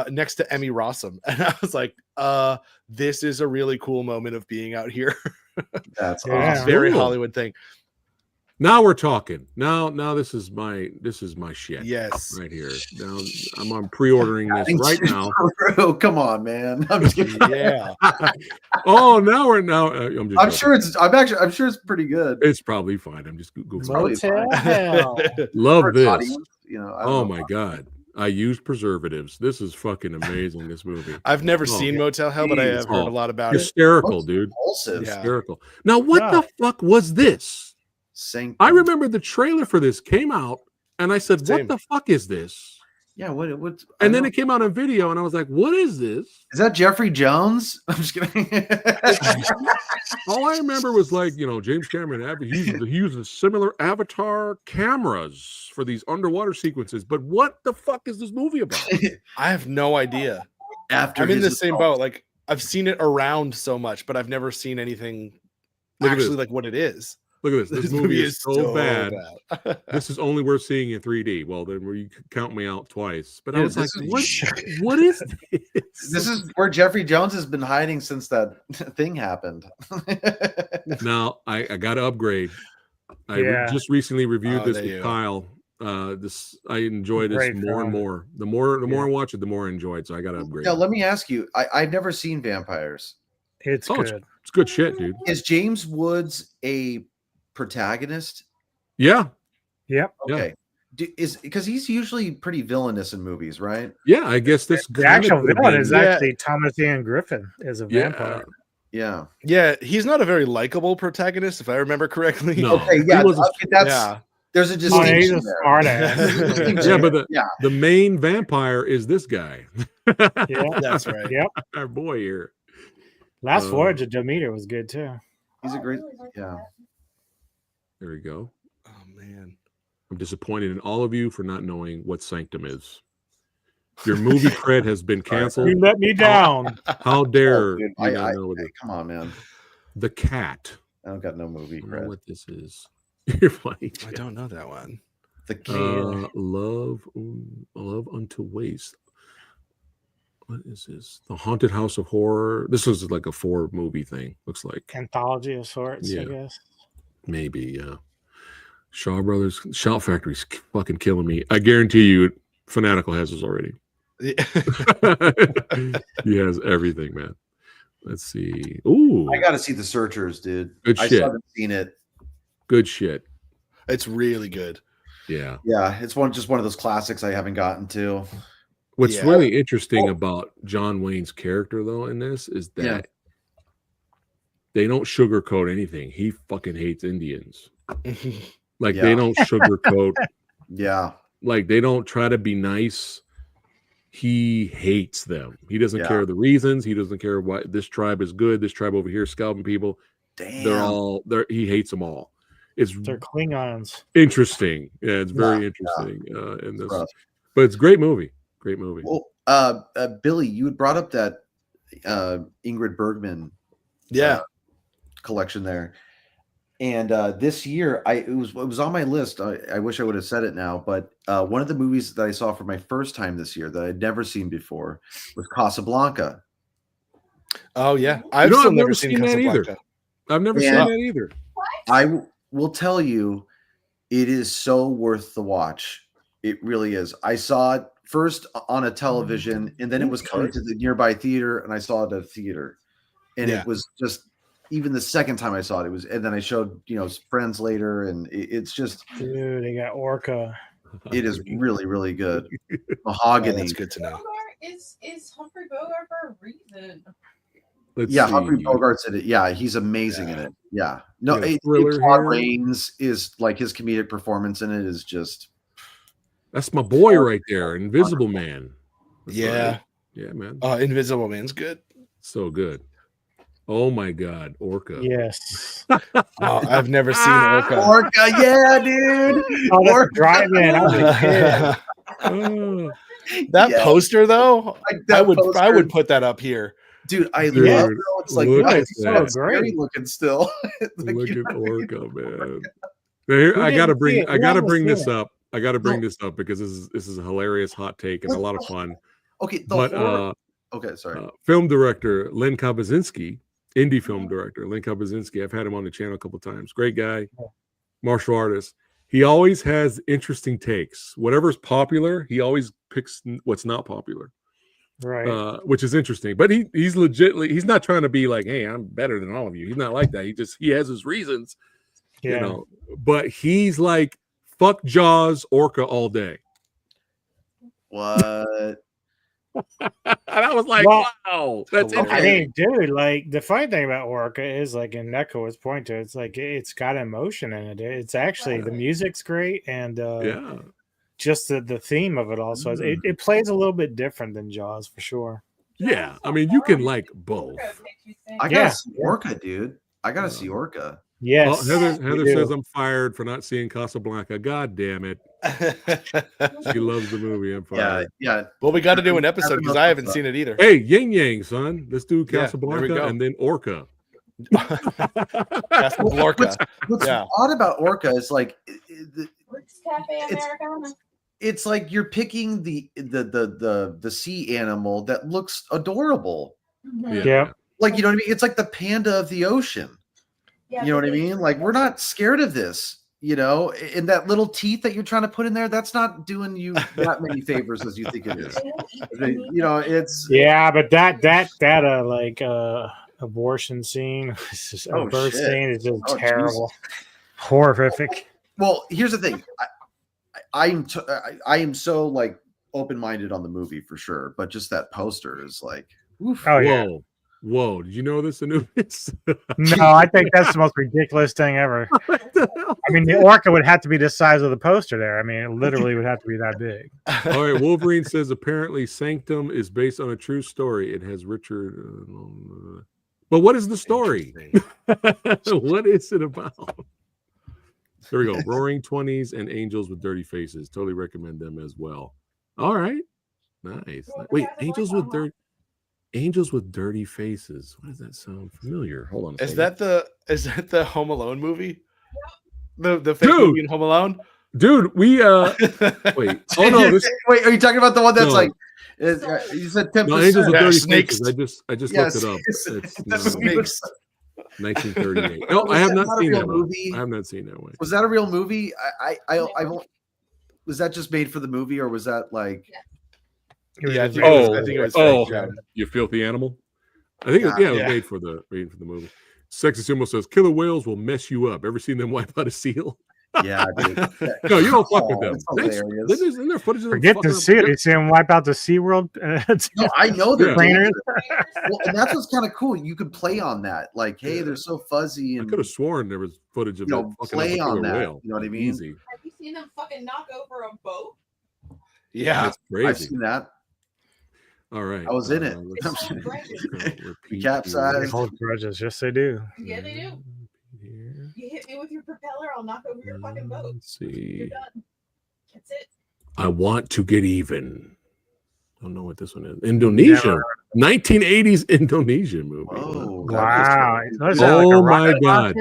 Speaker 1: next to Emmy Rossum, and I was like, this is a really cool moment of being out here.
Speaker 6: That's
Speaker 1: awesome. Very Hollywood thing.
Speaker 2: Now we're talking. Now this is my shit.
Speaker 1: Yes,
Speaker 2: right here. Now I'm pre-ordering this right now.
Speaker 6: Oh, come on, man! I'm just kidding.
Speaker 2: Yeah. I'm
Speaker 6: sure it's pretty good.
Speaker 2: It's probably fine. I'm just goofing.
Speaker 6: Love
Speaker 2: this.
Speaker 6: Audience,
Speaker 2: oh my god. I used preservatives. This is fucking amazing. This movie.
Speaker 1: I've never seen Motel Hell, but I have heard a lot about
Speaker 2: hysterical, dude. Hysterical. Now, what the fuck was this? I remember the trailer for this came out, and I said, "What the fuck is this?"
Speaker 6: Yeah, what?
Speaker 2: And then it came out on video, and I was like, "What is this?"
Speaker 6: Is that Jeffrey Jones? I'm just kidding.
Speaker 2: All I remember was like, James Cameron he uses similar Avatar cameras for these underwater sequences. But what the fuck is this movie about?
Speaker 1: I have no idea. I'm in the same boat. Like, I've seen it around so much, but I've never seen anything actually like what it is.
Speaker 2: Look at this. This movie is so bad. This is only worth seeing in 3D. Well, then you count me out twice. But I was like, what is this?
Speaker 6: This is where Jeffrey Jones has been hiding since that thing happened.
Speaker 2: Now, I got to upgrade. I just recently reviewed this with Kyle. I enjoy this more and more. The more I watch it, the more I enjoy it. So I got to upgrade.
Speaker 6: Now, let me ask you. I've never seen Vampires.
Speaker 3: It's good.
Speaker 2: It's good shit, dude.
Speaker 6: Is James Woods a protagonist?
Speaker 2: Yeah.
Speaker 3: Yep.
Speaker 6: Okay. Is because he's usually pretty villainous in movies, right?
Speaker 2: Yeah, I guess this
Speaker 3: the actual villain is actually Thomas Ian Griffin as a vampire.
Speaker 6: Yeah.
Speaker 1: He's not a very likable protagonist, if I remember correctly.
Speaker 2: No.
Speaker 6: Okay, there's a distinction.
Speaker 3: He's a smart ass.
Speaker 2: But the main vampire is this guy.
Speaker 3: Yeah,
Speaker 1: that's right.
Speaker 3: Yep.
Speaker 2: Our boy here.
Speaker 3: Last Voyage of Demeter was good too.
Speaker 6: He's a great
Speaker 2: There we go.
Speaker 1: Oh man,
Speaker 2: I'm disappointed in all of you for not knowing what Sanctum is. Your movie cred has been canceled.
Speaker 3: You let me down.
Speaker 2: How dare you not know it?
Speaker 6: Come on, man.
Speaker 2: The Cat.
Speaker 6: I don't got no movie cred.
Speaker 2: I don't know what this is. You're funny.
Speaker 1: I don't know that one.
Speaker 6: The Cat.
Speaker 2: Love Unto Waste. What is this? The Haunted House of Horror. This was like a 4-movie thing. Looks like
Speaker 3: anthology of sorts. I guess.
Speaker 2: Maybe. Yeah. Shaw Brothers. Shout Factory's fucking killing me. I guarantee you, Fanatical has this already. He has everything, man. Let's see. Ooh,
Speaker 6: I gotta see The Searchers, dude.
Speaker 2: Good shit.
Speaker 6: I still haven't seen it.
Speaker 2: Good shit.
Speaker 1: It's really good.
Speaker 2: Yeah.
Speaker 6: Yeah, it's one of those classics I haven't gotten to.
Speaker 2: What's really interesting about John Wayne's character, though, in this is that they don't sugarcoat anything. He fucking hates Indians. Like they don't sugarcoat. Like they don't try to be nice. He hates them. He doesn't care the reasons. He doesn't care why this tribe is good. This tribe over here is scalping people.
Speaker 6: Damn.
Speaker 2: He hates them all.
Speaker 3: They're Klingons.
Speaker 2: Interesting. Yeah, it's very interesting. In this, but it's a great movie. Great movie.
Speaker 6: Well, Billy, you had brought up that Ingrid Bergman collection there. And this year, it was on my list. I wish I would have said it now, but one of the movies that I saw for my first time this year that I'd never seen before was Casablanca.
Speaker 1: Oh yeah, I've never seen that either.
Speaker 2: I've never seen that either.
Speaker 6: I will tell you, it is so worth the watch. It really is. I saw it first on a television, and then it was coming to the nearby theater, and I saw it at a theater, and it was just. Even the second time I saw it, and then I showed friends later, and it's just
Speaker 3: dude. They got Orca.
Speaker 6: It is really, really good. Mahogany.
Speaker 1: That's good to know.
Speaker 7: Is Humphrey Bogart for a reason?
Speaker 6: Humphrey Bogart's in it. Yeah, he's amazing in it. Yeah, no, Todd Raines is like his comedic performance in it is just
Speaker 2: That's my boy right there, Invisible Man. That's
Speaker 1: Yeah.
Speaker 2: right. Yeah, man.
Speaker 1: Invisible Man's good.
Speaker 2: So good. Oh my God, Orca.
Speaker 3: Yes.
Speaker 1: I've never seen Orca.
Speaker 6: Orca, yeah, dude.
Speaker 3: Oh, that's a
Speaker 6: Orca.
Speaker 3: drive-in. I was a kid.
Speaker 2: Oh,
Speaker 1: That
Speaker 6: Yeah.
Speaker 1: poster though,
Speaker 6: Like that
Speaker 1: I would
Speaker 6: poster.
Speaker 1: put that up here.
Speaker 6: Dude, I
Speaker 2: Dude,
Speaker 6: love it. It's like,
Speaker 2: look
Speaker 6: wow,
Speaker 2: at
Speaker 6: it's so
Speaker 2: that.
Speaker 6: scary looking still. Like,
Speaker 2: Look
Speaker 6: you
Speaker 2: at
Speaker 6: know,
Speaker 2: Orca, man. Here, I gotta bring this up. I gotta bring this up because this is a hilarious hot take and a lot of fun.
Speaker 6: Okay, okay, sorry.
Speaker 2: Film director Len Kabazinski, indie film director Len Kabazinski. I've had him on the channel a couple of times. Great guy, martial artist. He always has interesting takes. Whatever's popular, he always picks what's not popular.
Speaker 3: Right.
Speaker 2: Which is interesting. But he's legitimately, he's not trying to be like, hey, I'm better than all of you. He's not like that. He has his reasons, you know. But he's like, fuck Jaws, Orca all day.
Speaker 6: What?
Speaker 2: And I was like,
Speaker 3: Well,
Speaker 2: wow, that's
Speaker 3: I mean, dude, like the funny thing about Orca is like, and Neko was pointing to, it's like it's got emotion in it. It's actually the music's great, and just the theme of it also. It plays a little bit different than Jaws for sure.
Speaker 2: Yeah, I mean, you can like both.
Speaker 6: I gotta see Orca, dude. I gotta see Orca.
Speaker 3: Yes.
Speaker 2: Heather says I'm fired for not seeing Casablanca. God damn it. She loves the movie. I'm fired.
Speaker 6: Yeah.
Speaker 1: Well, we got to do an episode because I haven't seen it either.
Speaker 2: Hey, Yin Yang, son. Let's do Casablanca and then Orca.
Speaker 1: Casablanca.
Speaker 6: What's odd about Orca is like it's like you're picking the sea animal that looks adorable.
Speaker 3: Yeah.
Speaker 6: Like, you know what I mean? It's like the panda of the ocean. You know what I mean? Like, we're not scared of this, you know, and that little teeth that you're trying to put in there, that's not doing you that many favors as you think it is. You know, it's
Speaker 3: but that like abortion scene, birth scene is just terrible, horrific.
Speaker 6: Well, here's the thing. I am so like open-minded on the movie for sure, but just that poster is like, oof.
Speaker 3: Oh yeah.
Speaker 2: Whoa, did you know this, Anubis?
Speaker 3: No, I think that's the most ridiculous thing ever. I mean, the Orca would have to be the size of the poster there. I mean, it literally would have to be that big.
Speaker 2: All right, Wolverine says apparently Sanctum is based on a true story. It has Richard. But what is the story? What is it about? There we go. Roaring 20s and Angels with Dirty Faces. Totally recommend them as well. All right. Nice. Wait, Angels with Dirty Faces. Why does that sound familiar? Hold on.
Speaker 1: Is that the Home Alone movie? The fake movie in Home Alone?
Speaker 2: Dude, we wait. Oh no,
Speaker 6: wait, are you talking about the one that's like you said 10%?
Speaker 2: No, Angels with Dirty
Speaker 1: Snakes.
Speaker 2: Faces. I just looked it up. It's
Speaker 6: Snakes.
Speaker 2: 1938. No, I have not seen that movie. I have not seen that one.
Speaker 6: Was that a real movie? I was that just made for the movie, or was that like?
Speaker 1: Yeah, I think it was.
Speaker 2: Oh, you filthy animal! I think it was made for the movie. Sexy Sumo says killer whales will mess you up. Ever seen them wipe out a seal?
Speaker 6: Yeah, dude.
Speaker 2: No, you don't fuck with them.
Speaker 6: Isn't
Speaker 2: there footage of them?
Speaker 3: Forget to see it. You see them wipe out the SeaWorld.
Speaker 6: No, I know they're
Speaker 3: trainers.
Speaker 6: Well, and that's what's kind of cool. You could play on that. Like, hey, they're so fuzzy. And
Speaker 2: I could have sworn there was footage of that.
Speaker 6: Play on that.
Speaker 2: Whale.
Speaker 6: You know what I mean?
Speaker 2: Easy.
Speaker 7: Have you seen them fucking knock over a boat?
Speaker 1: Yeah,
Speaker 2: that's crazy.
Speaker 6: I've seen that.
Speaker 2: All right.
Speaker 6: I was in it. Capsized.
Speaker 3: They hold grudges. Yes, they do.
Speaker 7: Yeah, they do. You hit me with your propeller, I'll knock over your fucking boat.
Speaker 2: Let's see.
Speaker 7: You're done. That's it.
Speaker 2: I want to get even. I don't know what this one is. Indonesia. 1980s Indonesian movie.
Speaker 6: Oh,
Speaker 3: wow.
Speaker 2: Oh my God.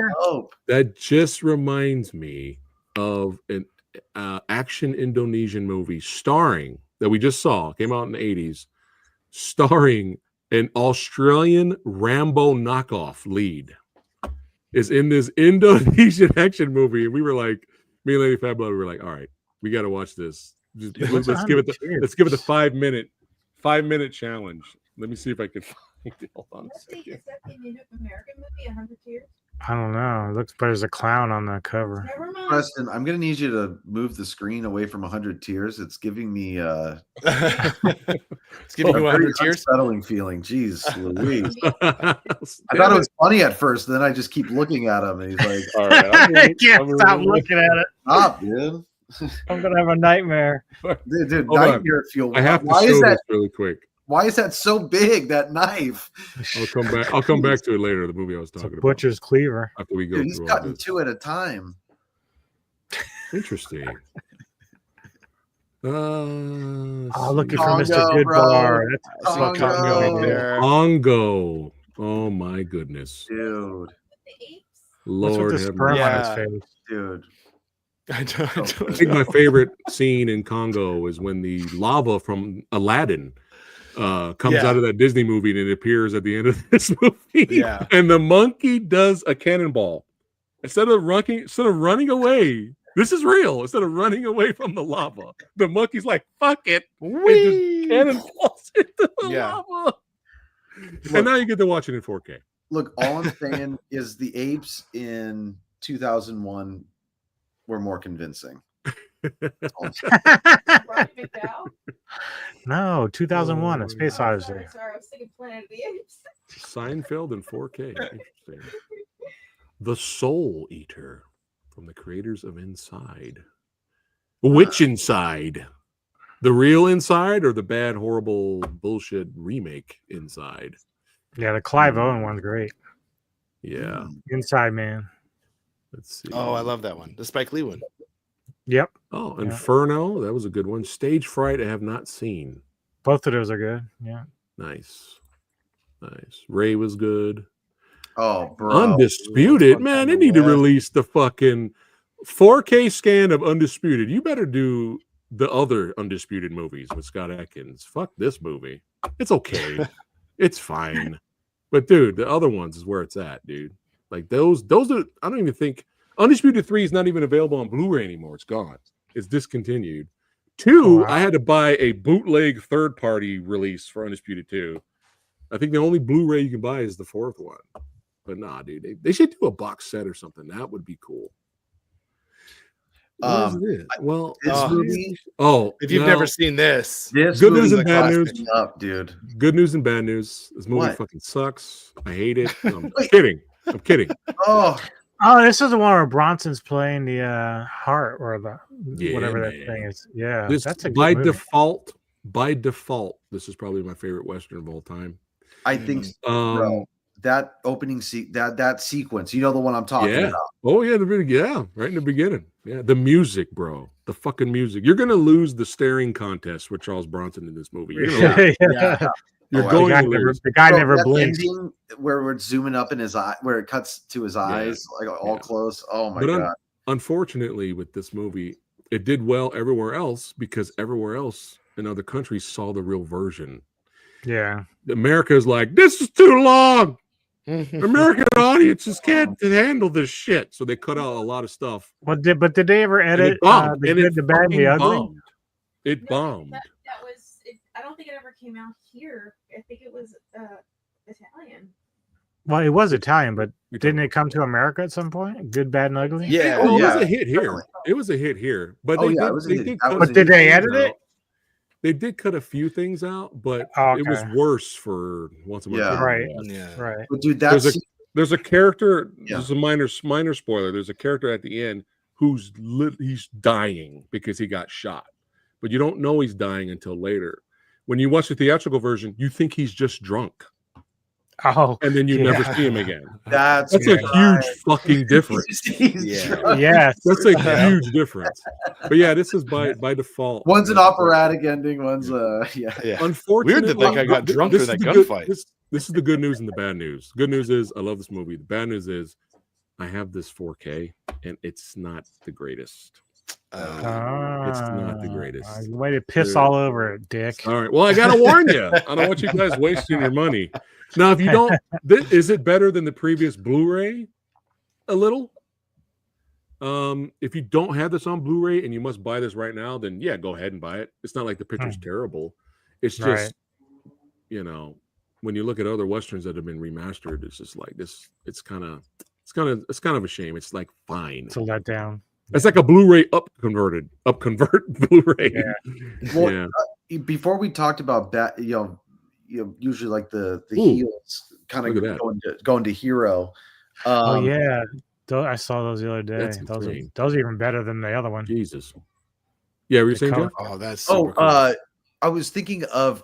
Speaker 2: That just reminds me of an action Indonesian movie starring, that we just saw, came out in the 80s, starring an Australian Rambo knockoff lead. Is in this Indonesian action movie, and we were like, me and Lady Fablo, we were like, all right, we got to watch this. Let's give it the 5 minute challenge. Let me see if I can find it. Hold on a second.
Speaker 7: Is that the Native American movie, 100 Years?
Speaker 3: I don't know. It looks, but there's a clown on the cover.
Speaker 7: Never mind.
Speaker 6: Preston, I'm gonna need you to move the screen away from 100 Tears. It's giving me
Speaker 1: it's giving you 100 tears.
Speaker 6: Unsettling feeling. Jeez, Louise. I thought it was funny at first, then I just keep looking at him, and he's like,
Speaker 2: "All right,
Speaker 3: I can't stop looking at it."
Speaker 6: Stop, dude.
Speaker 3: I'm gonna have a nightmare.
Speaker 6: Dude,
Speaker 2: Hold on.
Speaker 6: nightmare fuel.
Speaker 2: I have to
Speaker 6: Why
Speaker 2: show
Speaker 6: is
Speaker 2: this
Speaker 6: that?
Speaker 2: really quick.
Speaker 6: Why is that so big? That knife.
Speaker 2: I'll come back. I'll come back to it later. The movie I was
Speaker 3: It's a
Speaker 2: talking about.
Speaker 3: butcher's cleaver.
Speaker 2: After we go
Speaker 6: Dude, he's
Speaker 2: through all
Speaker 6: cutting
Speaker 2: this.
Speaker 6: 2 at a time.
Speaker 2: Interesting.
Speaker 3: Looking for
Speaker 6: Congo,
Speaker 3: Mr. Good
Speaker 6: bro.
Speaker 3: Bar. That's
Speaker 1: I see
Speaker 3: fucking
Speaker 1: Congo
Speaker 3: good.
Speaker 1: up there.
Speaker 2: Congo. Oh my goodness.
Speaker 6: Dude.
Speaker 7: The apes.
Speaker 3: What's with
Speaker 2: Lord
Speaker 3: the
Speaker 2: have
Speaker 3: sperm
Speaker 2: mercy.
Speaker 3: on
Speaker 1: Yeah.
Speaker 3: his face?
Speaker 6: Dude.
Speaker 1: I don't
Speaker 2: I think
Speaker 1: know.
Speaker 2: my favorite scene in Congo is when the lava from Aladdin comes
Speaker 1: Yeah.
Speaker 2: out of that Disney movie and it appears at the end of this movie.
Speaker 1: Yeah.
Speaker 2: And the monkey does a cannonball. Instead of running away. This is real. Instead of running away from the lava, the monkey's like, fuck it. And just cannonballs into the
Speaker 1: Yeah.
Speaker 2: lava.
Speaker 6: Look,
Speaker 2: And now you get to watch it in 4K.
Speaker 6: look, all I'm saying is the apes in 2001 were more convincing. That's all I'm saying.
Speaker 7: Roddy McDowell?
Speaker 3: No, 2001, A
Speaker 2: Oh,
Speaker 3: Space
Speaker 7: Oh,
Speaker 3: Odyssey.
Speaker 7: sorry, I was thinking Planet of the Apes.
Speaker 2: Seinfeld in 4K. Interesting. The Soul Eater from the creators of Inside. Which Inside? The real Inside or the bad, horrible, bullshit remake Inside?
Speaker 3: Yeah, the Clive Owen one's great.
Speaker 2: Yeah.
Speaker 3: Inside Man.
Speaker 2: Let's see.
Speaker 1: Oh, I love that one. The Spike Lee one.
Speaker 3: Yep,
Speaker 2: Oh,
Speaker 3: Yeah.
Speaker 2: Inferno. That was a good one. Stage Fright, I have not seen.
Speaker 3: both of those are good. Yeah.
Speaker 2: Nice. Nice. Ray was good.
Speaker 6: Oh, bro.
Speaker 2: Undisputed.
Speaker 6: Fuck
Speaker 2: Man,
Speaker 6: on
Speaker 2: they
Speaker 6: the
Speaker 2: need to
Speaker 6: left.
Speaker 2: release the fucking 4K scan of Undisputed. You better do the other Undisputed movies with Scott Adkins. Fuck this movie. It's okay. It's fine. But dude, the other ones is where it's at, dude. Like those are, I don't even think Undisputed 3 is not even available on Blu-ray anymore. It's gone. It's discontinued. 2,
Speaker 3: Oh, wow.
Speaker 2: I had to buy a bootleg third-party release for Undisputed 2. I think the only Blu-ray you can buy is the 4th one. But nah, dude, they should do a box set or something. That would be cool. What is it? Well,
Speaker 6: This movie,
Speaker 1: If you've
Speaker 2: no.
Speaker 1: never seen this,
Speaker 6: this
Speaker 2: Good
Speaker 6: movie
Speaker 2: news and bad
Speaker 6: fucked
Speaker 2: news.
Speaker 6: me up, dude.
Speaker 2: Good news and bad news. This movie
Speaker 6: What?
Speaker 2: fucking sucks. I hate it. No, I'm
Speaker 6: Wait.
Speaker 2: kidding. I'm kidding.
Speaker 6: Oh,
Speaker 3: Oh, this is the one where Bronson's playing the heart or the
Speaker 2: Yeah,
Speaker 3: whatever that
Speaker 2: man.
Speaker 3: thing is. Yeah,
Speaker 2: This
Speaker 3: that's a good
Speaker 2: by
Speaker 3: movie.
Speaker 2: default, this is probably my favorite Western of all time.
Speaker 6: I think
Speaker 2: Um,
Speaker 6: bro, that opening that sequence, you know the one I'm talking
Speaker 2: Yeah.
Speaker 6: about.
Speaker 2: Oh yeah, right in the beginning. Yeah, the music, bro. The fucking music. You're gonna lose the staring contest with Charles Bronson in this movie. You're gonna lose.
Speaker 3: Yeah.
Speaker 2: You're
Speaker 6: Oh,
Speaker 2: going
Speaker 3: the guy
Speaker 2: to
Speaker 3: never,
Speaker 2: lose.
Speaker 3: the guy
Speaker 6: Bro,
Speaker 3: never
Speaker 6: that
Speaker 3: blinks.
Speaker 6: ending where we're zooming up in his eye, where it cuts to his eyes, like all
Speaker 2: Yeah.
Speaker 6: close. Oh my
Speaker 2: But
Speaker 6: god!
Speaker 2: Unfortunately, with this movie, it did well everywhere else because everywhere else in other countries saw the real version.
Speaker 3: Yeah.
Speaker 2: America's like, this is too long. American audiences can't handle this shit, so they cut out a lot of stuff.
Speaker 3: But did they ever
Speaker 2: And
Speaker 3: edit
Speaker 2: it bombed.
Speaker 3: the
Speaker 2: and
Speaker 3: good,
Speaker 2: it
Speaker 3: the bad, and
Speaker 2: fucking
Speaker 3: the ugly?
Speaker 2: bombed. It
Speaker 7: No,
Speaker 2: bombed.
Speaker 7: That was. I don't think it ever came out here. I think it was Italian.
Speaker 3: Well, it was Italian, but
Speaker 2: We
Speaker 3: didn't
Speaker 2: talked
Speaker 3: it come to America at some point? Good, bad, and ugly.
Speaker 1: yeah,
Speaker 2: Oh,
Speaker 6: yeah.
Speaker 2: it was a hit here.
Speaker 6: definitely.
Speaker 2: It was a hit here. But
Speaker 6: Oh,
Speaker 2: they
Speaker 6: yeah, it
Speaker 2: did,
Speaker 6: was a
Speaker 2: they
Speaker 6: hit.
Speaker 2: did
Speaker 6: That
Speaker 2: cut
Speaker 6: was
Speaker 2: a
Speaker 6: a
Speaker 3: But did
Speaker 2: few
Speaker 3: they
Speaker 2: things
Speaker 3: edit it?
Speaker 2: out. They did cut a few things out, but
Speaker 3: Oh,
Speaker 2: it was
Speaker 3: okay.
Speaker 2: worse for Once Upon a
Speaker 6: Yeah.
Speaker 2: Time.
Speaker 3: Right.
Speaker 1: yeah.
Speaker 3: Right.
Speaker 6: But dude,
Speaker 2: There's
Speaker 6: that's
Speaker 2: There's a character.
Speaker 6: Yeah.
Speaker 2: There's a minor spoiler. There's a character at the end who's he's dying because he got shot, but you don't know he's dying until later. When you watch the theatrical version, you think he's just drunk,
Speaker 3: Oh,
Speaker 2: and then you
Speaker 3: Yeah.
Speaker 2: never see him again.
Speaker 6: that's
Speaker 2: That's a
Speaker 6: right.
Speaker 2: huge fucking difference.
Speaker 6: He's
Speaker 1: Yeah.
Speaker 6: drunk.
Speaker 3: yes.
Speaker 2: That's a
Speaker 1: Yeah.
Speaker 2: huge difference. But yeah, this is by default.
Speaker 6: One's an operatic ending. One's yeah.
Speaker 1: Yeah.
Speaker 2: Unfortunately,
Speaker 1: Weird to think I got drunk
Speaker 2: this
Speaker 1: during
Speaker 2: is
Speaker 1: that
Speaker 2: the good-
Speaker 1: gunfight.
Speaker 2: This is the good news and the bad news. Good news is I love this movie. The bad news is I have this 4K and it's not the greatest. It's not the greatest.
Speaker 3: Way to piss
Speaker 2: Dude.
Speaker 3: all over it, Dick.
Speaker 2: All right. Well, I gotta warn you. I don't want you guys wasting your money. Now, if you don't, is it better than the previous Blu-ray? A little. If you don't have this on Blu-ray and you must buy this right now, then yeah, go ahead and buy it. It's not like the picture's terrible. It's just,
Speaker 3: Right.
Speaker 2: you know, when you look at other westerns that have been remastered, it's just like this. It's kind of a shame. It's like fine.
Speaker 3: It's a letdown.
Speaker 2: It's like a Blu-ray convert Blu-ray.
Speaker 3: Yeah.
Speaker 6: Well, before we talked about usually like the
Speaker 2: Ooh,
Speaker 6: heels kind
Speaker 2: look
Speaker 6: of
Speaker 2: at that.
Speaker 6: going to hero.
Speaker 3: Oh yeah, I saw those the other day.
Speaker 2: That's
Speaker 3: Those
Speaker 2: insane.
Speaker 3: are even better than the other one.
Speaker 2: Jesus. Yeah, were you saying,
Speaker 3: color-
Speaker 2: Jeff?
Speaker 1: Oh, that's super cool.
Speaker 6: I was thinking of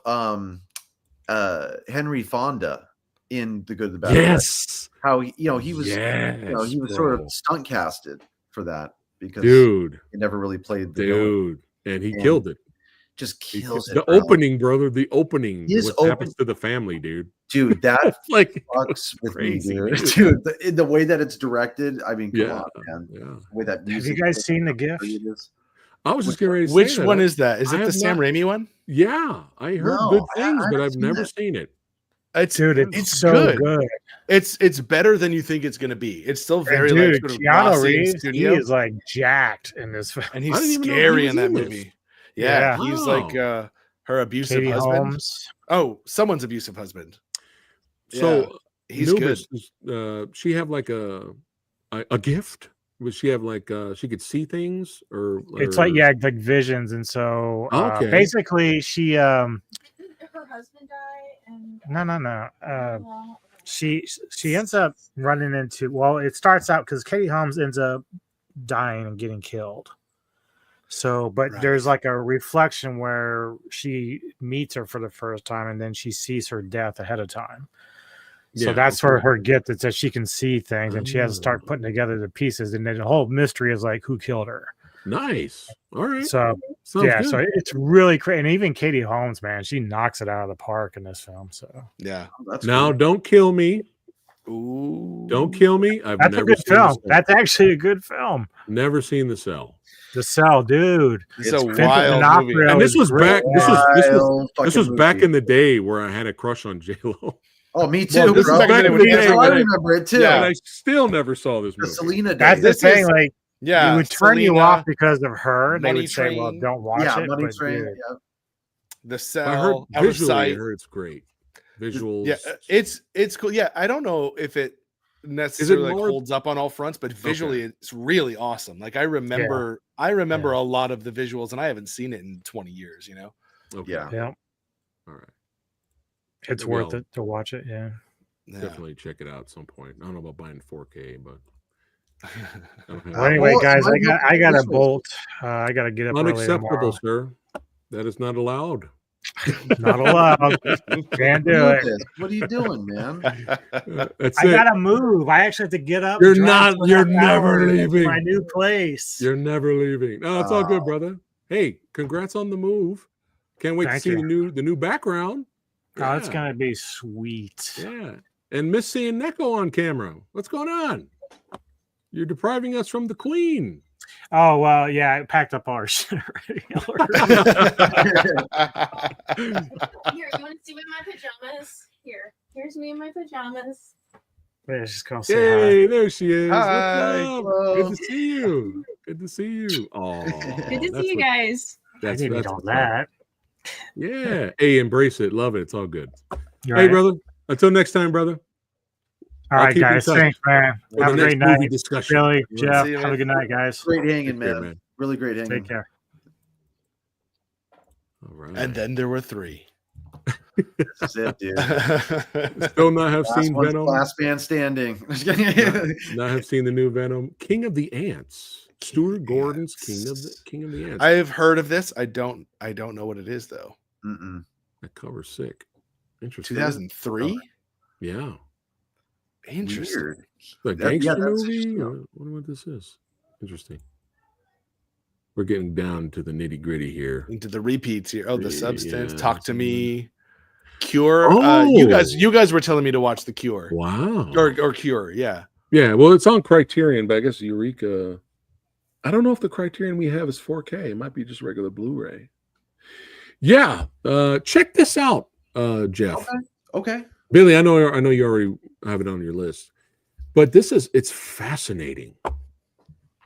Speaker 6: Henry Fonda in The Good, the Bad, and the Ugly.
Speaker 2: Yes.
Speaker 6: How he was
Speaker 2: Yes,
Speaker 6: he was sort
Speaker 2: bro.
Speaker 6: of stunt casted for that because
Speaker 2: Dude,
Speaker 6: he never really played the villain.
Speaker 2: and he
Speaker 6: And
Speaker 2: killed it.
Speaker 6: Just kills it.
Speaker 2: The
Speaker 6: bro.
Speaker 2: opening, brother. The opening.
Speaker 6: His
Speaker 2: What happens to the family, dude?
Speaker 6: Dude, that
Speaker 2: Like
Speaker 6: fucks with
Speaker 2: crazy,
Speaker 6: me, dude. The way that it's directed, I mean, come on, man.
Speaker 2: Yeah.
Speaker 6: The way that
Speaker 3: Have you
Speaker 6: music
Speaker 3: guys
Speaker 6: is,
Speaker 3: seen The
Speaker 6: how
Speaker 3: Gift?
Speaker 6: pretty it is.
Speaker 2: I was just getting ready to
Speaker 1: Which
Speaker 2: say
Speaker 1: one
Speaker 2: that.
Speaker 1: is that? Is
Speaker 2: I
Speaker 1: it the
Speaker 2: have
Speaker 1: Sam
Speaker 2: not-
Speaker 1: Raimi one?
Speaker 2: Yeah, I heard
Speaker 6: No,
Speaker 2: good
Speaker 6: I
Speaker 2: things, but
Speaker 6: haven't
Speaker 2: I've
Speaker 6: seen
Speaker 2: never
Speaker 6: it.
Speaker 2: seen it.
Speaker 3: Dude, it's
Speaker 1: it's
Speaker 3: so good.
Speaker 1: It's better than you think it's gonna be. It's still very
Speaker 3: And dude,
Speaker 1: like sort of
Speaker 3: Keanu
Speaker 1: Rossi in
Speaker 3: Reeves, he
Speaker 1: studio,
Speaker 3: is like jacked in this film.
Speaker 1: and
Speaker 2: I
Speaker 1: he's
Speaker 2: didn't even know he
Speaker 1: scary
Speaker 2: was
Speaker 1: in that
Speaker 2: in this.
Speaker 1: movie. Yeah,
Speaker 3: Yeah.
Speaker 1: he's
Speaker 2: Wow.
Speaker 1: like her abusive
Speaker 3: Katie
Speaker 1: husband.
Speaker 3: Holmes.
Speaker 1: Oh, someone's abusive husband.
Speaker 2: So
Speaker 1: He's good.
Speaker 2: Anubis, she have like a gift? Would she have like she could see things or
Speaker 3: It's like like visions, and so
Speaker 2: Okay.
Speaker 3: basically she
Speaker 7: Didn't her husband die? And
Speaker 3: no. She ends up running into, well, it starts out because Katie Holmes ends up dying and getting killed. So, but
Speaker 1: Right.
Speaker 3: there's like a reflection where she meets her for the first time and then she sees her death ahead of time. So
Speaker 2: Yeah,
Speaker 3: that's
Speaker 2: okay.
Speaker 3: her gift. It says she can see things and she has to start putting together the pieces. And then the whole mystery is like, who killed her?
Speaker 2: Nice. All right.
Speaker 3: So,
Speaker 2: Sounds
Speaker 3: yeah,
Speaker 2: good.
Speaker 3: so it's really crazy. And even Katie Holmes, man, she knocks it out of the park in this film. So
Speaker 1: Yeah.
Speaker 6: That's
Speaker 2: Now,
Speaker 6: cool.
Speaker 2: don't kill me.
Speaker 1: Ooh.
Speaker 2: Don't kill me. I've
Speaker 3: that's a
Speaker 2: never
Speaker 3: good
Speaker 2: seen
Speaker 3: film.
Speaker 2: The Cell.
Speaker 3: That's actually a good film.
Speaker 2: Never seen The Cell.
Speaker 3: The Cell, dude.
Speaker 1: This is a
Speaker 6: It's
Speaker 1: wild
Speaker 3: D'Onofrio
Speaker 1: movie.
Speaker 2: And this
Speaker 3: is
Speaker 2: was
Speaker 3: great.
Speaker 2: back. This
Speaker 6: Wild
Speaker 2: was
Speaker 6: fucking
Speaker 2: back
Speaker 6: movie.
Speaker 2: in the day where I had a crush on J Lo.
Speaker 6: Oh, me
Speaker 1: Well,
Speaker 6: too,
Speaker 1: this is
Speaker 6: bro.
Speaker 1: back in the day
Speaker 6: That's
Speaker 1: when
Speaker 6: how I
Speaker 1: Hanson-
Speaker 6: remember it too.
Speaker 1: Yeah.
Speaker 2: And I still never saw this
Speaker 6: The
Speaker 2: movie.
Speaker 6: Selena
Speaker 3: That's
Speaker 6: days.
Speaker 3: the thing.
Speaker 1: is-
Speaker 3: Like,
Speaker 1: Yeah,
Speaker 3: it would turn you
Speaker 1: Selena,
Speaker 3: off because of her. They
Speaker 1: Money
Speaker 3: would say, "Well,
Speaker 1: Train.
Speaker 3: don't watch
Speaker 6: Yeah,
Speaker 3: it."
Speaker 6: Money
Speaker 3: but
Speaker 6: Train.
Speaker 3: dude,
Speaker 6: Yeah.
Speaker 1: The
Speaker 2: I
Speaker 1: Cell,
Speaker 2: heard
Speaker 1: Out of
Speaker 2: visually, I
Speaker 1: Sight.
Speaker 2: heard it's great. Visuals.
Speaker 1: Yeah, it's cool. Yeah, I don't know if it necessarily like,
Speaker 2: more-
Speaker 1: holds up on all fronts, but visually it's really awesome. Like I remember a lot of the visuals, and I haven't seen it in 20 years. You know.
Speaker 2: Okay.
Speaker 6: Yeah.
Speaker 3: yeah,
Speaker 2: All right.
Speaker 3: it's
Speaker 2: Well,
Speaker 3: worth it to watch it. Yeah.
Speaker 1: Yeah.
Speaker 2: Definitely check it out at some point. I don't know about buying 4K, but I don't have
Speaker 3: Well, anyway,
Speaker 6: Well,
Speaker 3: guys,
Speaker 6: it might
Speaker 3: I got a
Speaker 6: visuals.
Speaker 3: bolt. I got to get up early
Speaker 2: unacceptable,
Speaker 3: tomorrow.
Speaker 2: sir. That is not allowed.
Speaker 3: Not allowed. Can't do
Speaker 6: Look
Speaker 3: it.
Speaker 6: at this. What are you doing, man?
Speaker 2: That's
Speaker 3: I
Speaker 2: it.
Speaker 3: gotta move. I actually have to get up.
Speaker 2: You're
Speaker 3: drive
Speaker 2: not-
Speaker 3: 2.5
Speaker 2: you're never
Speaker 3: hours to
Speaker 2: leaving.
Speaker 3: my new place.
Speaker 2: You're never leaving. No, it's all good,
Speaker 6: Oh.
Speaker 2: brother. Hey, congrats on the move. Can't wait
Speaker 3: Thank
Speaker 2: to see
Speaker 3: you.
Speaker 2: the new background.
Speaker 3: Oh, it's
Speaker 2: Yeah.
Speaker 3: gonna be sweet.
Speaker 2: Yeah. And miss seeing Neko on camera. What's going on? You're depriving us from the queen.
Speaker 3: Oh well, yeah. I packed up our shit already.
Speaker 7: here, you want to see me in my pajamas? Here's me in my pajamas.
Speaker 3: Let's just go say
Speaker 2: Yay, there she is. What's
Speaker 1: Hi.
Speaker 2: up?
Speaker 6: Hello.
Speaker 2: Good to see you. Good to see you. Oh,
Speaker 7: Good to see you guys.
Speaker 3: hi. I didn't need all that.
Speaker 2: Yeah. Hey, embrace it. Love it. It's all good.
Speaker 3: You're
Speaker 2: Hey,
Speaker 3: right.
Speaker 2: brother. Until next time, brother.
Speaker 3: All
Speaker 2: I'll
Speaker 3: right,
Speaker 2: keep in
Speaker 3: guys.
Speaker 2: touch
Speaker 3: Thanks, man.
Speaker 2: For
Speaker 3: Have
Speaker 2: the
Speaker 3: a
Speaker 2: next
Speaker 3: great
Speaker 2: movie
Speaker 3: night.
Speaker 2: discussion.
Speaker 3: Billy,
Speaker 2: You
Speaker 3: Jeff,
Speaker 1: See you,
Speaker 3: have a
Speaker 1: man.
Speaker 3: good night, guys.
Speaker 6: Great hanging,
Speaker 2: Take care,
Speaker 6: man.
Speaker 2: man.
Speaker 6: Really great hanging.
Speaker 3: Take care.
Speaker 2: All right.
Speaker 1: And then there were 3.
Speaker 6: That's it, dude.
Speaker 2: Still not have
Speaker 6: Last
Speaker 2: seen
Speaker 6: one's
Speaker 2: Venom.
Speaker 6: last man standing.
Speaker 2: Not have seen the new Venom. King of the Ants. Stuart Gordon's King of the Ants.
Speaker 1: I have heard of this. I don't know what it is though.
Speaker 6: Mm-mm.
Speaker 2: That cover's sick. Interesting.
Speaker 1: 2003.
Speaker 2: Yeah.
Speaker 1: Interesting.
Speaker 6: Weird.
Speaker 2: The
Speaker 6: That- yeah,
Speaker 2: gangster
Speaker 6: that's
Speaker 2: movie.
Speaker 6: interesting.
Speaker 2: I wonder what this is. Interesting. We're getting down to the nitty gritty here.
Speaker 1: Into the repeats here. Oh, the substance.
Speaker 2: Yeah,
Speaker 1: Talk to me. Cure.
Speaker 2: Oh.
Speaker 1: You guys were telling me to watch The Cure.
Speaker 2: Wow.
Speaker 1: Or Cure. Yeah.
Speaker 2: Yeah. Well, it's on Criterion, but I guess Eureka. I don't know if the Criterion we have is 4K. It might be just regular Blu-ray. Yeah. Check this out, Jeff.
Speaker 6: Okay.
Speaker 2: Billy, I know you already have it on your list, but it's fascinating.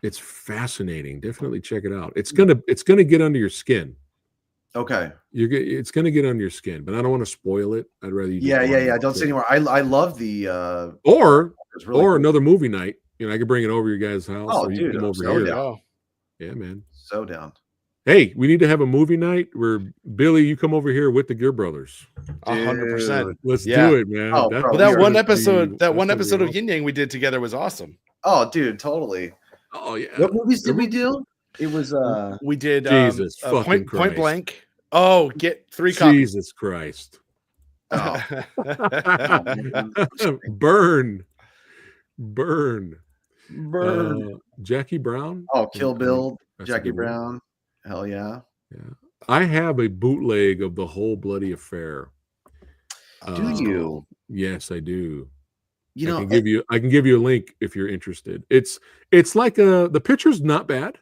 Speaker 2: It's fascinating. Definitely check it out. It's gonna get under your skin.
Speaker 6: Okay.
Speaker 2: It's gonna get under your skin, but I don't want to spoil it. I'd rather you. just
Speaker 6: Yeah.
Speaker 2: watch it.
Speaker 6: Don't say anymore. I love the
Speaker 2: Or
Speaker 6: it's really
Speaker 2: or
Speaker 6: cool.
Speaker 2: another movie night. You know, I could bring it over your guys' house.
Speaker 6: Oh,
Speaker 2: or you
Speaker 6: dude,
Speaker 2: can come
Speaker 6: I'm
Speaker 2: over
Speaker 6: so
Speaker 2: here.
Speaker 6: down.
Speaker 1: Oh.
Speaker 2: Yeah, man.
Speaker 6: So down.
Speaker 2: Hey, we need to have a movie night where Billy, you come over here with the Gear Brothers.
Speaker 1: 100%.
Speaker 2: Let's
Speaker 1: Yeah.
Speaker 2: do it, man.
Speaker 6: Oh,
Speaker 2: That's
Speaker 6: bro,
Speaker 1: Well,
Speaker 6: we
Speaker 1: that
Speaker 6: are
Speaker 1: one
Speaker 2: gonna be-
Speaker 1: episode,
Speaker 2: that's gonna be
Speaker 1: of
Speaker 2: awesome.
Speaker 1: Yin Yang we did together was awesome.
Speaker 6: Oh, dude, totally.
Speaker 2: Oh yeah.
Speaker 6: What movies did we do? It was
Speaker 1: We did
Speaker 2: Jesus fucking
Speaker 1: Point
Speaker 2: Christ.
Speaker 1: Blank. Oh, get 3 copies.
Speaker 2: Jesus Christ.
Speaker 6: oh,
Speaker 2: Burn. Jackie Brown.
Speaker 6: Kill Bill,
Speaker 2: That's a
Speaker 6: Jackie
Speaker 2: good one.
Speaker 6: Brown. Hell yeah.
Speaker 2: Yeah. I have a bootleg of the whole bloody affair.
Speaker 6: Do you?
Speaker 2: Yes, I do.
Speaker 6: You know,
Speaker 2: I can give you a link if you're interested. It's like the picture's not bad.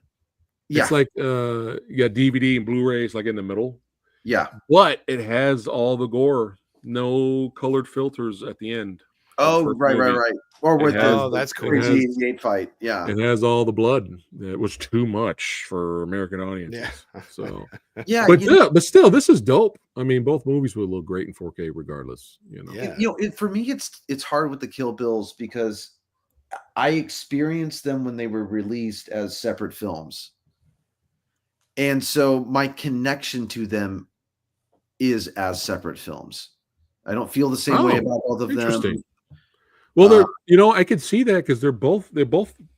Speaker 6: yeah,
Speaker 2: It's like you got DVD and Blu-rays like in the middle,
Speaker 6: yeah.
Speaker 2: but it has all the gore, no colored filters at the end.
Speaker 6: Oh,
Speaker 2: First
Speaker 6: right.
Speaker 2: movie.
Speaker 6: Or with
Speaker 1: that's cool.
Speaker 6: crazy 88 fight. Yeah.
Speaker 2: It has all the blood. It was too much for American audiences.
Speaker 1: Yeah.
Speaker 2: So,
Speaker 6: Yeah.
Speaker 2: but still, this is dope. I mean, both movies would look great in 4K, regardless. You know.
Speaker 1: Yeah.
Speaker 6: For me, it's hard with the Kill Bills because I experienced them when they were released as separate films, and so my connection to them is as separate films. I don't feel the same way about both of them.
Speaker 2: Well, they're I could see that because they're both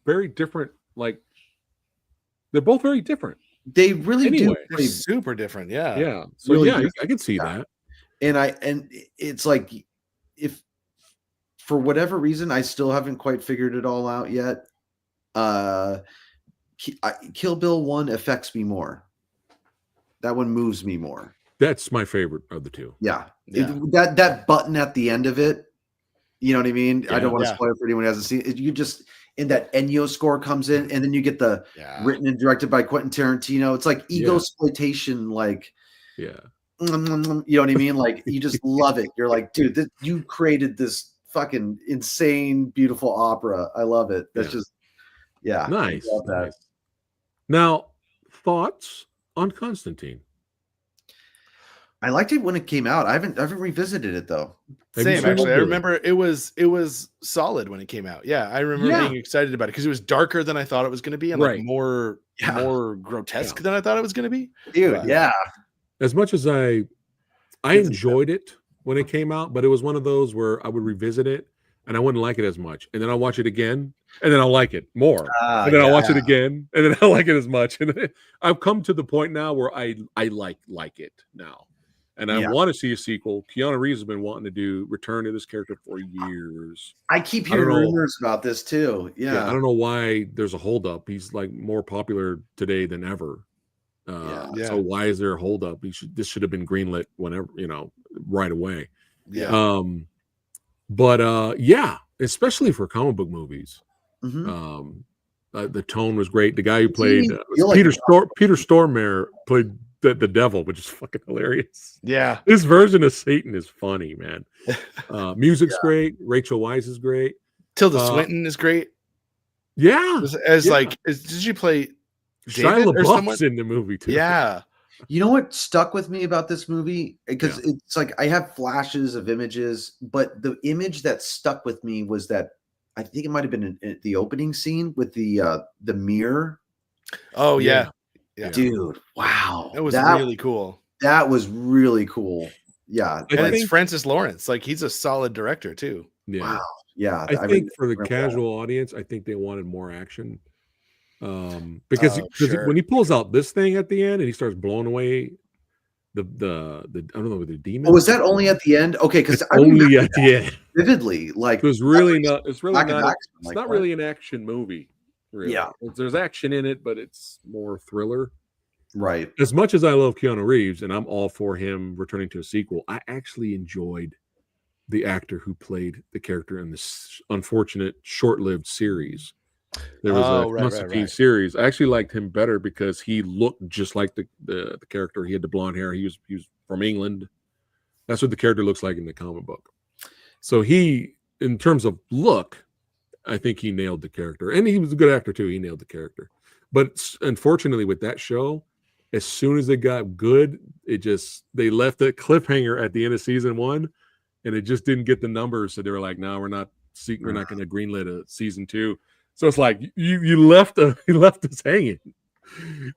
Speaker 2: very different. Like they're both very different.
Speaker 6: They really do.
Speaker 1: They're super different. Yeah.
Speaker 2: Yeah. So
Speaker 6: Really
Speaker 2: I can see that.
Speaker 6: And it's like if for whatever reason I still haven't quite figured it all out yet. Kill Bill 1 affects me more. That one moves me more.
Speaker 2: That's my favorite of the two.
Speaker 6: Yeah. That button at the end of it. You know what I mean?
Speaker 2: Yeah,
Speaker 6: I don't want to spoil it for anyone who hasn't seen it. You just, and that Ennio score comes in, and then you get the written and directed by Quentin Tarantino. It's like ego exploitation, like, you know what I mean? Like, you just love it. You're like, dude, you created this fucking insane, beautiful opera. I love it. That's just,
Speaker 2: nice.
Speaker 6: I love that.
Speaker 2: Nice. Now, thoughts on Constantine?
Speaker 6: I liked it when it came out. I haven't revisited it though.
Speaker 1: Same, actually. I remember it was solid when it came out. Yeah, I remember being excited about it because it was darker than I thought it was going to be, and like more grotesque than I thought it was going to be.
Speaker 6: Dude,
Speaker 2: As much as I enjoyed it when it came out, but it was one of those where I would revisit it and I wouldn't like it as much, and then I'll watch it again, and then I'll like it more, and then I'll watch it again, and then I'll like it as much. And then I've come to the point now where I like it now. And I want to see a sequel. Keanu Reeves has been wanting to return to this character for years.
Speaker 6: I keep hearing rumors about this too. Yeah.
Speaker 2: I don't know why there's a holdup. He's like more popular today than ever. So why is there a holdup? This should have been greenlit whenever, right away.
Speaker 1: Yeah.
Speaker 2: Especially for comic book movies.
Speaker 6: Mm-hmm.
Speaker 2: The tone was great. The guy who played Peter Stormare played the devil, which is fucking hilarious.
Speaker 1: Yeah,
Speaker 2: this version of Satan is funny, man. Music's great. Rachel Weisz is great.
Speaker 1: Tilda Swinton is great.
Speaker 2: Yeah,
Speaker 1: did she play David
Speaker 2: Shia
Speaker 1: or someone
Speaker 2: LaBeouf's in the movie too?
Speaker 1: Yeah.
Speaker 6: You know what stuck with me about this movie? Because it's like I have flashes of images, but the image that stuck with me was that I think it might have been in the opening scene with the mirror.
Speaker 1: Oh yeah.
Speaker 6: Dude, wow.
Speaker 1: That was really cool.
Speaker 6: That was really cool. Yeah.
Speaker 1: And it's Francis Lawrence. Like, he's a solid director too.
Speaker 2: Yeah.
Speaker 6: Wow. Yeah.
Speaker 2: I think for the casual audience, I think they wanted more action. Because when he pulls out this thing at the end and he starts blowing away the I don't know, the demon.
Speaker 6: Oh, was that only at the end? Okay, because
Speaker 2: only at the end.
Speaker 6: Vividly. Like,
Speaker 2: it was really not. It's really not. It's
Speaker 6: like
Speaker 2: not really an action movie. Really.
Speaker 6: Yeah,
Speaker 2: there's action in it, but it's more thriller.
Speaker 6: Right.
Speaker 2: As much as I love Keanu Reeves and I'm all for him returning to a sequel, I actually enjoyed the actor who played the character in this unfortunate short-lived series. There was a Constantine series. I actually liked him better because he looked just like the character. He had the blonde hair. He was from England. That's what the character looks like in the comic book. So he, in terms of look, I think he nailed the character, and he was a good actor too. He nailed the character, but unfortunately, with that show, as soon as it got good, they left a cliffhanger at the end of season 1, and it just didn't get the numbers. So they were like, "No, we're not going to greenlit a season 2." So it's like you left us hanging.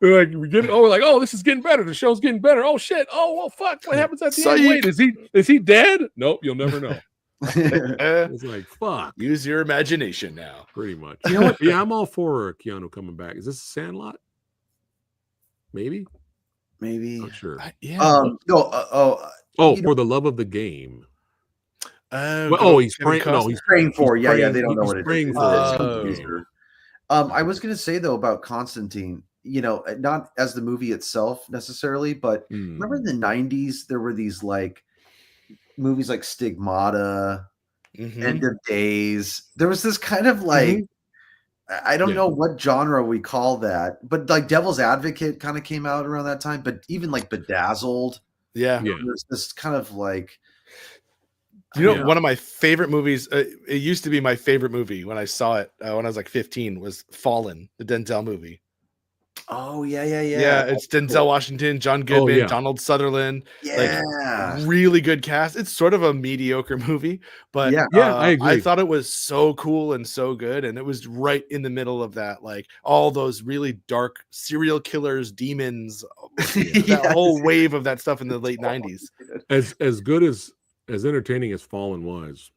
Speaker 2: They're like, we're like, oh, this is getting better. The show's getting better. Oh shit. Oh well, fuck. What happens at the end? Wait, is he dead? Nope, you'll never know. It's like, fuck.
Speaker 1: Use your imagination now.
Speaker 2: Pretty much. You know what? Yeah, I'm all for Keanu coming back. Is this Sandlot? maybe.
Speaker 6: Maybe.
Speaker 2: Not sure.
Speaker 6: No.
Speaker 2: Oh, For the Love of the Game. He's praying. No, he's
Speaker 6: praying for. Yeah,
Speaker 2: praying,
Speaker 6: they don't know what it is. I was going to say though about Constantine. You know, not as the movie itself necessarily, but remember in the '90s there were these like movies like Stigmata, End of Days. There was this kind of like I don't know what genre we call that, but like Devil's Advocate kind of came out around that time. But even like Bedazzled, there's this kind of like.
Speaker 1: One of my favorite movies, it used to be my favorite movie when I saw it when I was like 15, was Fallen, the Denzel movie.
Speaker 6: Oh, yeah.
Speaker 1: It's Denzel Washington, John Goodman, Donald Sutherland.
Speaker 6: Yeah.
Speaker 1: Like, really good cast. It's sort of a mediocre movie, but
Speaker 2: I agree.
Speaker 1: I thought it was so cool and so good. And it was right in the middle of that, like all those really dark serial killers, demons, that whole wave of that stuff in the late 90s.
Speaker 2: As good as entertaining as Fallen was,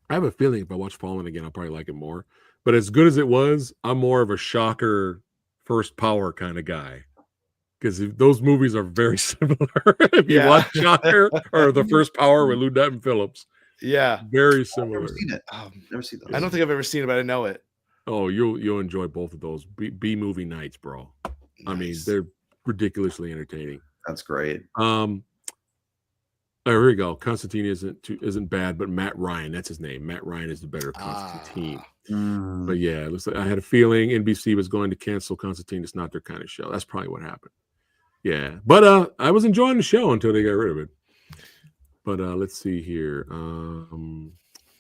Speaker 2: I have a feeling if I watch Fallen again, I'll probably like it more. But as good as it was, I'm more of a Shocker First Power kind of guy, because those movies are very similar. If you watch Shocker or The First Power with Lou Diamond Phillips, very similar.
Speaker 6: I've never seen it. Never seen those.
Speaker 1: I don't think I've ever seen it, but I know it.
Speaker 2: Oh, you'll enjoy both of those B movie nights, bro. Nice. I mean, they're ridiculously entertaining.
Speaker 6: That's great.
Speaker 2: Here we go. Constantine isn't bad, but Matt Ryan, that's his name. Matt Ryan is the better Constantine. But yeah, it looks like I had a feeling NBC was going to cancel Constantine. It's not their kind of show. That's probably what happened. Yeah, but I was enjoying the show until they got rid of it. But let's see here. Fraggle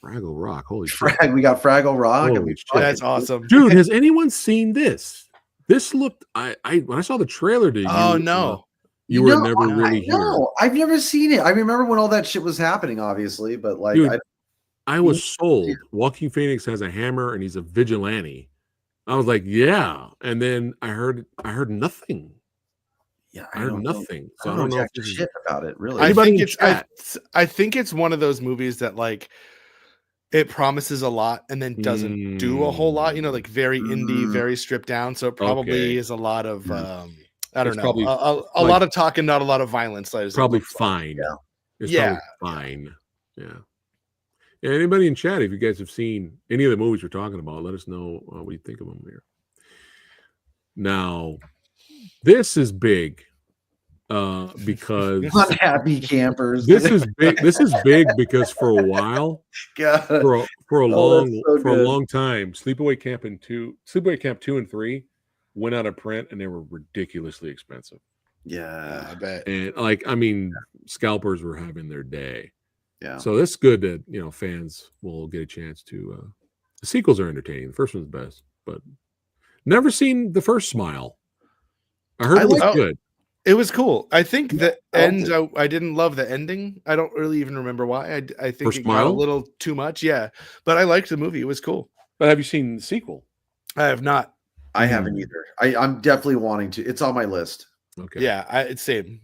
Speaker 2: Rock. Holy shit.
Speaker 6: We got Fraggle Rock.
Speaker 1: That's awesome.
Speaker 2: Dude, has anyone seen this? This looked when I saw the trailer to you.
Speaker 1: Oh no.
Speaker 2: You were never really here.
Speaker 6: No, I've never seen it. I remember when all that shit was happening, obviously, but like,
Speaker 2: dude, I was sold. Joaquin Phoenix has a hammer and he's a vigilante. I was like, yeah, and then I heard nothing.
Speaker 6: Yeah,
Speaker 2: I heard nothing. So
Speaker 6: I don't know shit about it. Really,
Speaker 1: I think it's one of those movies that like it promises a lot and then doesn't do a whole lot. You know, like very indie, very stripped down. So it probably is a lot of. I don't know. A lot of talk and not a lot of violence.
Speaker 2: Probably fine. It's probably fine. Yeah. Anybody in chat, if you guys have seen any of the movies we're talking about, let us know what you think of them here. Now, this is big because
Speaker 6: unhappy campers.
Speaker 2: This is big. This is big because for a while, for a long time, Sleepaway Camp 2 and 3 went out of print and they were ridiculously expensive.
Speaker 6: Yeah,
Speaker 1: I bet.
Speaker 2: And like, I mean, scalpers were having their day.
Speaker 6: Yeah.
Speaker 2: So it's good that, you know, fans will get a chance to the sequels are entertaining. The first one's best, but never seen the first Smile. I heard it was good.
Speaker 1: It was cool. I think the end, I didn't love the ending. I don't really even remember why. I think it got a little too much. Yeah. But I liked the movie. It was cool.
Speaker 2: But have you seen the sequel?
Speaker 1: I have not.
Speaker 6: I haven't either. I'm definitely wanting to. It's on my list.
Speaker 2: Okay.
Speaker 1: Yeah, it's same.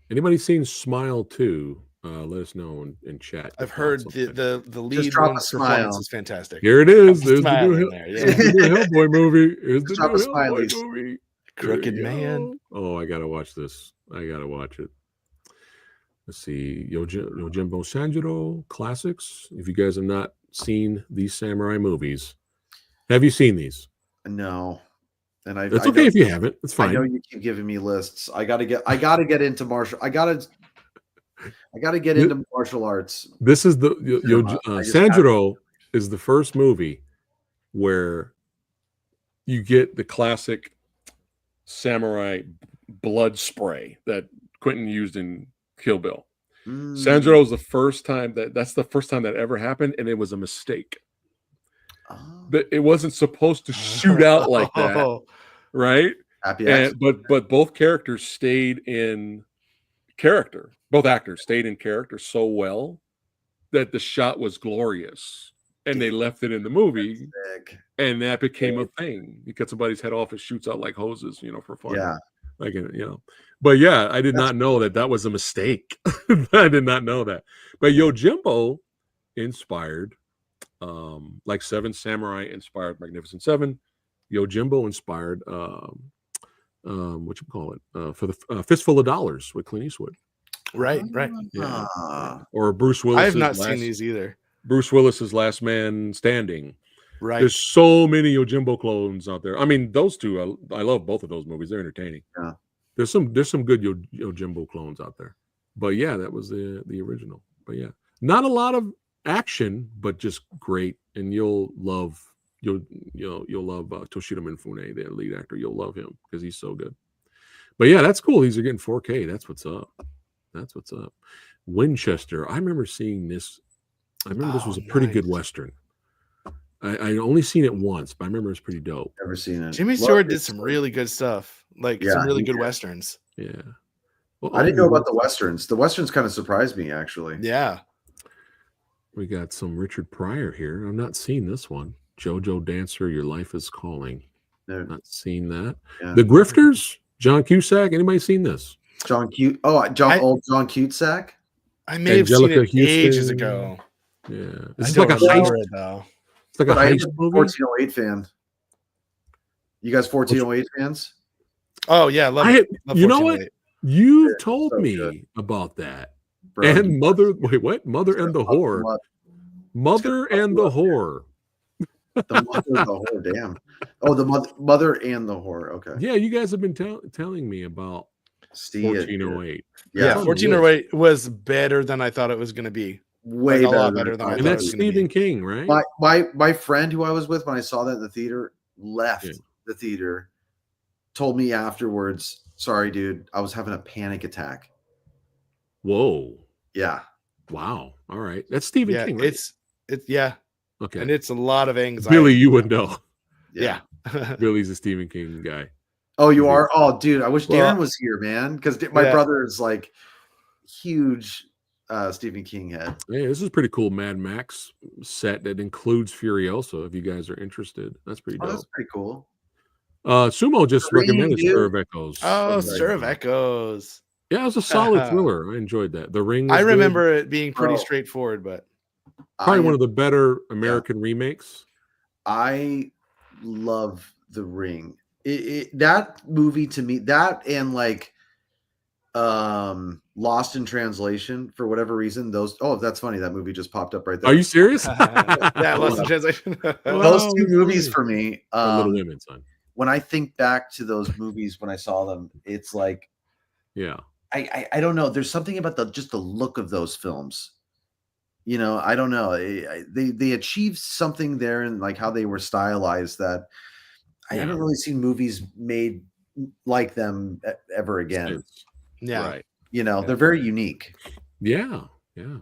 Speaker 2: Anybody seen Smile 2? Let us know in chat.
Speaker 1: I've heard the lead one's performance is fantastic.
Speaker 2: Here it is. There's the new Hellboy movie. Here's the new Hellboy movie.
Speaker 1: Crooked Man.
Speaker 2: Oh, I gotta watch this. I gotta watch it. Let's see. Yojimbo Sanjuro classics. If you guys have not seen these samurai movies, have you seen these?
Speaker 6: No. And
Speaker 2: it's okay if you haven't. It's fine.
Speaker 6: I know you keep giving me lists. I gotta get into martial. I gotta get into martial arts.
Speaker 2: This is the Sanjuro is the first movie where you get the classic samurai blood spray that Quentin used in Kill Bill. Sanjuro is the first time that's the first time that ever happened, and it was a mistake. But it wasn't supposed to shoot out like that, right? But both characters stayed in character. Both actors stayed in character so well that the shot was glorious, and they left it in the movie, and that became a thing. You cut somebody's head off, it shoots out like hoses, you know, for fun.
Speaker 6: Yeah,
Speaker 2: like But yeah, I did not know that was a mistake. I did not know that. But Yojimbo inspired, like Seven Samurai inspired Magnificent Seven. Yojimbo inspired what you call it, for the Fistful of Dollars with Clint Eastwood.
Speaker 1: Right.
Speaker 2: Yeah.
Speaker 6: Ah.
Speaker 2: Or Bruce Willis.
Speaker 1: I have not seen these either.
Speaker 2: Bruce Willis's Last Man Standing.
Speaker 1: Right.
Speaker 2: There's so many Yojimbo clones out there. I mean, those two, I love both of those movies. They're entertaining.
Speaker 6: Yeah.
Speaker 2: There's some good Yojimbo clones out there. But yeah, that was the original. But yeah, not a lot of action, but just great. And you'll love Toshiro Mifune, the lead actor. You'll love him because he's so good. But yeah, that's cool. These are getting 4K. That's what's up. That's what's up. Winchester. I remember seeing this. I remember this was a pretty good Western. I only seen it once, but I remember it was pretty dope.
Speaker 6: Never seen it.
Speaker 1: Jimmy Stewart did some really good stuff, like some really good Westerns.
Speaker 2: Yeah.
Speaker 6: Well, I didn't know about the Westerns. The Westerns kind of surprised me, actually.
Speaker 1: Yeah.
Speaker 2: We got some Richard Pryor here. I've not seen this one. JoJo Dancer, Your Life is Calling.
Speaker 6: No.
Speaker 2: Not seen that.
Speaker 6: Yeah.
Speaker 2: The Grifters, John Cusack. Anybody seen this?
Speaker 6: John John Cusack.
Speaker 1: I may have seen it ages ago.
Speaker 2: Yeah.
Speaker 1: It's
Speaker 2: like a heist.
Speaker 1: though.
Speaker 2: It's like a heist movie.
Speaker 6: 1408 fan. You guys 1408 fans?
Speaker 1: Oh yeah, love
Speaker 2: you know what? You told
Speaker 6: so
Speaker 2: me
Speaker 6: good.
Speaker 2: about that.
Speaker 6: Bro,
Speaker 2: And Mother and the Whore. Mother and the Whore.
Speaker 6: The Mother and the Whore, damn. Oh, the Mother and the Whore. Okay.
Speaker 2: Yeah, you guys have been telling me about 1408.
Speaker 1: Yeah, 1408 was better than I thought it was going to be.
Speaker 6: Way
Speaker 1: a lot better than I
Speaker 2: And
Speaker 1: thought.
Speaker 2: that's Stephen King, right?
Speaker 6: My friend who I was with when I saw that in the theater left the theater, told me afterwards, "Sorry, dude, I was having a panic attack."
Speaker 2: Whoa.
Speaker 6: Yeah.
Speaker 2: Wow. All right. That's Stephen King. Right?
Speaker 1: It's yeah.
Speaker 2: Okay.
Speaker 1: And it's a lot of anxiety.
Speaker 2: Billy, you would know.
Speaker 1: Yeah.
Speaker 2: Billy's a Stephen King guy.
Speaker 6: Oh, you are? Oh, dude, I wish Darren was here, man, because my brother is like huge Stephen King head.
Speaker 2: Hey, this is pretty cool Mad Max set that includes Furiosa. If you guys are interested, that's pretty dope.
Speaker 6: That's pretty cool.
Speaker 2: Sumo just recommended Stir of Echoes.
Speaker 1: Oh, Stir of Echoes.
Speaker 2: Yeah, it was a solid thriller. I enjoyed that. The Ring.
Speaker 1: I remember it being pretty straightforward, but
Speaker 2: probably one of the better American remakes.
Speaker 6: I love The Ring. That movie to me, that and like Lost in Translation, for whatever reason, that's funny. That movie just popped up right there.
Speaker 2: Are you serious?
Speaker 1: Yeah, Lost in Translation.
Speaker 6: Those two movies for me.
Speaker 2: Little Women, son.
Speaker 6: When I think back to those movies when I saw them, it's like, I don't know. There's something about just the look of those films. You know, I don't know. They achieved something there in like how they were stylized that I haven't really seen movies made like them ever again.
Speaker 1: Yeah.
Speaker 2: Right.
Speaker 6: You know, they're very unique.
Speaker 2: Yeah. Yeah.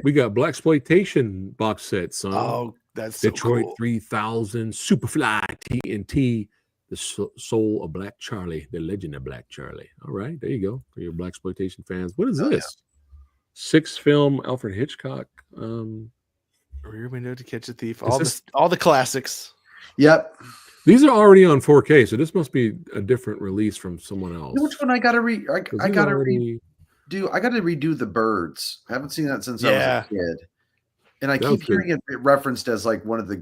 Speaker 2: We got Blaxploitation box set, son.
Speaker 1: Oh, that's so
Speaker 2: Detroit
Speaker 1: cool.
Speaker 2: 3000, Superfly, TNT, The Soul of Black Charlie, The Legend of Black Charlie. All right, there you go for your Blaxploitation fans. What is this? 6 film Alfred Hitchcock.
Speaker 1: Rear Window to Catch a Thief. All the classics.
Speaker 6: Yep.
Speaker 2: These are already on 4K, so this must be a different release from someone else.
Speaker 6: You know which one I gotta redo The Birds. I haven't seen that since I was a kid, and I keep hearing it referenced as like one of the,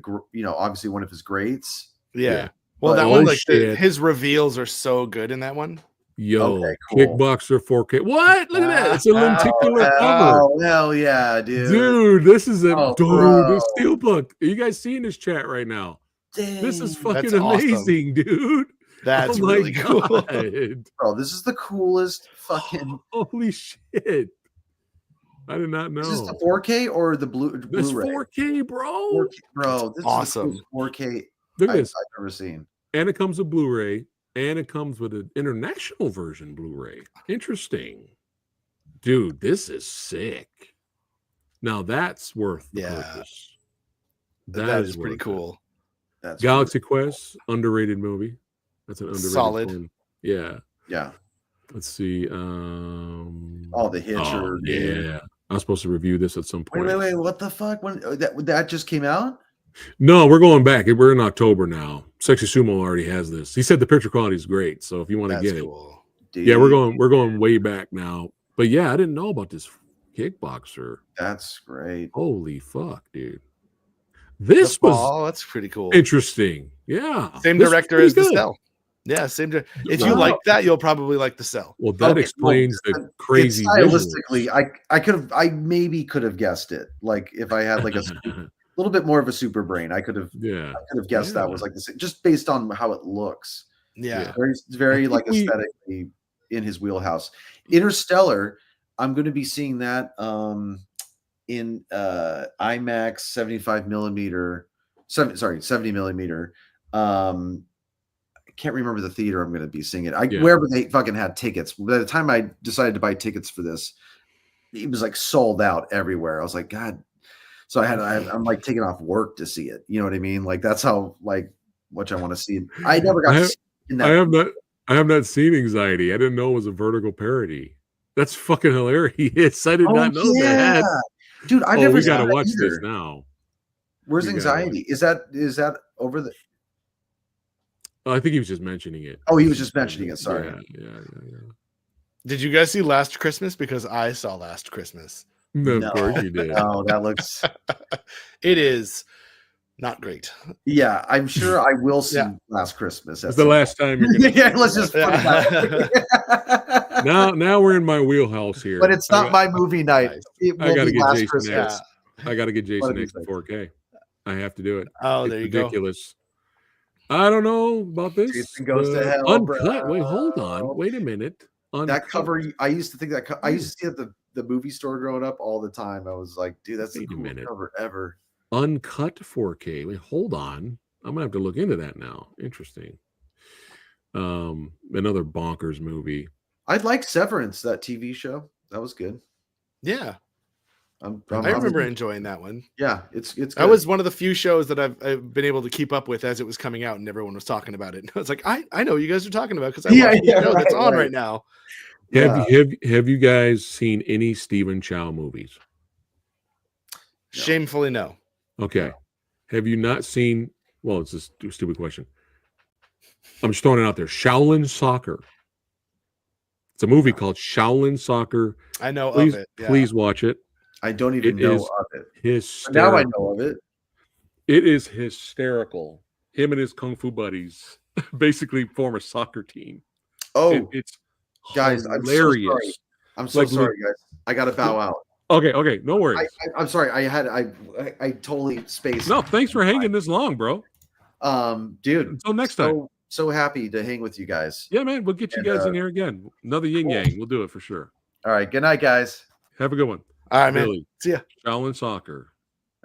Speaker 6: obviously one of his greats.
Speaker 1: Yeah. Well, that one, like his reveals are so good in that one.
Speaker 2: Yo,
Speaker 6: okay, cool.
Speaker 2: Kickboxer 4K. What? Look at that. It's a lenticular cover.
Speaker 6: Oh, hell yeah, dude.
Speaker 2: Dude, this is this Steelbook. Are you guys seeing this chat right now?
Speaker 6: Dang.
Speaker 2: This is fucking amazing, dude.
Speaker 1: That's really cool.
Speaker 6: Bro, this is the coolest fucking.
Speaker 2: Holy shit. I did not know.
Speaker 6: Is this the 4K or the Blu-ray?
Speaker 2: This 4K, bro.
Speaker 6: 4K, bro, this
Speaker 1: awesome.
Speaker 6: Is the 4K
Speaker 2: Look at this.
Speaker 6: I've ever seen.
Speaker 2: And it comes with Blu-ray, and it comes with an international version Blu-ray. Interesting. Dude, this is sick. Now that's worth the purchase.
Speaker 1: That is pretty cool.
Speaker 6: That's
Speaker 2: Galaxy Quest, underrated movie. That's an underrated
Speaker 1: solid.
Speaker 2: film. Yeah.
Speaker 6: Yeah.
Speaker 2: Let's see.
Speaker 6: The Hitcher.
Speaker 2: Yeah. I was supposed to review this at some point.
Speaker 6: Wait. What the fuck? When that just came out?
Speaker 2: No, we're going back. We're in October now. Sexy Sumo already has this. He said the picture quality is great. So if you want to get
Speaker 1: cool.
Speaker 2: it. Yeah, we're going way back now. But yeah, I didn't know about this Kickboxer.
Speaker 6: That's great.
Speaker 2: Holy fuck, dude. This was
Speaker 1: that's pretty cool.
Speaker 2: Interesting. Yeah.
Speaker 1: Same director as The Cell. Yeah, same. If you
Speaker 2: Wow.
Speaker 1: like that, you'll probably like The Cell.
Speaker 2: Well, that
Speaker 6: Okay,
Speaker 2: explains
Speaker 6: well,
Speaker 2: the crazy
Speaker 6: stylistically,
Speaker 2: visuals.
Speaker 6: I maybe could have guessed it. Like if I had like a little bit more of a super brain, I could have
Speaker 2: Yeah.
Speaker 6: guessed that was like this just based on how it looks.
Speaker 1: Yeah.
Speaker 6: Very like
Speaker 2: we-
Speaker 6: aesthetically in his wheelhouse. Interstellar, I'm going to be seeing that in IMAX 75 millimeter, 70 millimeter. I can't remember the theater I'm going to be seeing it. Wherever they fucking had tickets. By the time I decided to buy tickets for this, it was like sold out everywhere. I was like, God. So I'm like taking off work to see it. You know what I mean? Like that's how like much I want to see it. I never got to see it in that.
Speaker 2: I have not seen Anxiety. I didn't know it was a Vertigo parody. That's fucking hilarious. I did not know that.
Speaker 6: Dude, I never.
Speaker 2: We got to watch this now.
Speaker 6: Where's Anxiety? Is that over the?
Speaker 2: I think he was just mentioning it.
Speaker 6: Oh, he was just mentioning it. Sorry.
Speaker 2: Yeah.
Speaker 1: Did you guys see Last Christmas? Because I saw Last Christmas.
Speaker 2: No, of course you did.
Speaker 6: Oh, that looks.
Speaker 1: It is not great.
Speaker 6: Yeah, I'm sure I will see Last Christmas.
Speaker 2: It's the last time you're gonna.
Speaker 6: Yeah, let's just put it out.
Speaker 2: Now we're in my wheelhouse here.
Speaker 6: But it's not my movie night. It will
Speaker 2: I gotta
Speaker 6: be
Speaker 2: get
Speaker 6: Last
Speaker 2: Jason
Speaker 6: Christmas.
Speaker 2: X. I gotta get Jason X in 4K. I have to do it.
Speaker 1: Oh,
Speaker 2: it's
Speaker 1: there you go.
Speaker 2: ridiculous. I don't know about this.
Speaker 6: Jason Goes to Hell,
Speaker 2: uncut.
Speaker 6: bro.
Speaker 2: Wait, hold on. Wait a minute.
Speaker 6: That
Speaker 2: Uncut.
Speaker 6: cover, I used to think that I used to see it at the movie store growing up all the time. I was like, dude, that's the coolest cover ever.
Speaker 2: Uncut 4K. Wait, hold on. I'm gonna have to look into that now. Interesting. Another bonkers movie.
Speaker 6: I'd like Severance, that TV show. That was good.
Speaker 1: Yeah. I
Speaker 6: I'm
Speaker 1: remember enjoying that one.
Speaker 6: Yeah, it's good.
Speaker 1: That was one of the few shows that I've been able to keep up with as it was coming out and everyone was talking about it. I was like, I know what you guys are talking about because I watch the show that's on right now.
Speaker 2: Have you guys seen any Stephen Chow movies?
Speaker 1: Shamefully, no.
Speaker 2: Okay. Have you not seen? Well, it's a stupid question. I'm just throwing it out there. Shaolin Soccer. It's a movie called Shaolin Soccer.
Speaker 1: I know
Speaker 2: please,
Speaker 1: of it. Yeah.
Speaker 2: Please watch it.
Speaker 6: I don't even know of it.
Speaker 2: Hysterical.
Speaker 6: Now I know of it.
Speaker 2: It is hysterical. Him and his kung fu buddies basically form a soccer team.
Speaker 6: Oh,
Speaker 2: it's
Speaker 6: guys,
Speaker 2: hilarious.
Speaker 6: I'm so sorry, guys. I got to bow out.
Speaker 2: Okay, no worries.
Speaker 6: I'm sorry. I totally spaced.
Speaker 2: No, thanks for hanging this long, bro.
Speaker 6: Dude.
Speaker 2: Until next time.
Speaker 6: So happy to hang with you guys.
Speaker 2: Yeah, man. We'll get you guys in here again. Another yin yang. We'll do it for sure.
Speaker 6: All right. Good night, guys.
Speaker 2: Have a good one.
Speaker 1: All right, man.
Speaker 2: Billy,
Speaker 1: See ya.
Speaker 2: Shaolin Soccer.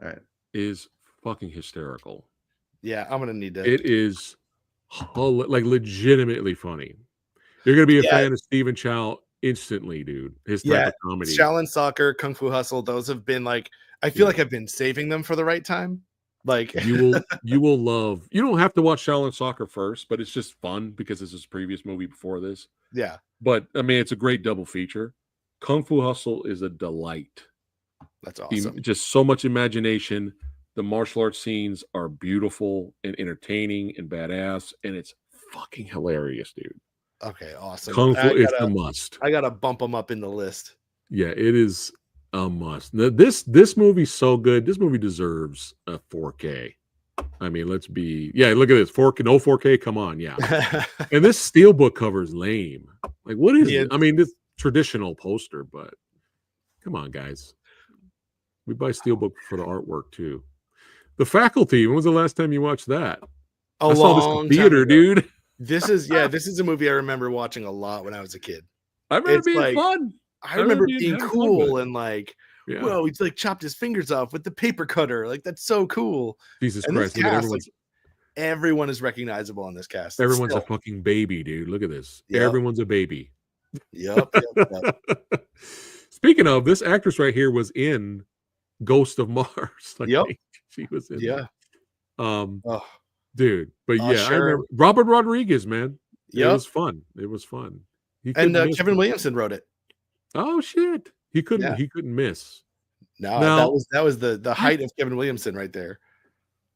Speaker 6: All right.
Speaker 2: Is fucking hysterical.
Speaker 1: Yeah, I'm gonna need that.
Speaker 2: It is like legitimately funny. You're gonna be a fan of Stephen Chow instantly, dude. His type of comedy.
Speaker 1: Shaolin Soccer, Kung Fu Hustle, those have been like I feel like I've been saving them for the right time. Like
Speaker 2: you will love. You don't have to watch Shaolin Soccer first, but it's just fun because it's his previous movie before this.
Speaker 1: Yeah.
Speaker 2: But I mean, it's a great double feature. Kung Fu Hustle is a delight.
Speaker 1: That's awesome.
Speaker 2: Just so much imagination. The martial arts scenes are beautiful and entertaining and badass, and it's fucking hilarious, dude.
Speaker 1: Okay, awesome.
Speaker 2: Kung Fu is a must.
Speaker 1: I gotta bump them up in the list.
Speaker 2: Yeah, it is a must. This movie's so good. This movie deserves a 4K. I mean, look at this 4K. No 4K. Come on, yeah. And this steelbook cover is lame. Like, what is it? I mean, this traditional poster, but come on, guys. We buy steelbook for the artwork too. The Faculty. When was the last time you watched that? I saw this in theater, dude.
Speaker 1: This is a movie I remember watching a lot when I was a kid.
Speaker 2: I remember being fun.
Speaker 1: I remember being cool and like, whoa, he's like chopped his fingers off with the paper cutter. Like that's so cool.
Speaker 2: Jesus
Speaker 1: and
Speaker 2: Christ!
Speaker 1: Cast, everyone is recognizable on this cast.
Speaker 2: Everyone's a fucking baby, dude. Look at this. Yep. Everyone's a baby.
Speaker 1: Yep.
Speaker 2: Speaking of, this actress right here was in Ghost of Mars. She was in.
Speaker 1: Yeah.
Speaker 2: Dude, but I remember Robert Rodriguez, man. It was fun. It was fun.
Speaker 1: And Kevin Williamson wrote it.
Speaker 2: Oh shit! He couldn't miss.
Speaker 1: No, that was the height of Kevin Williamson right there.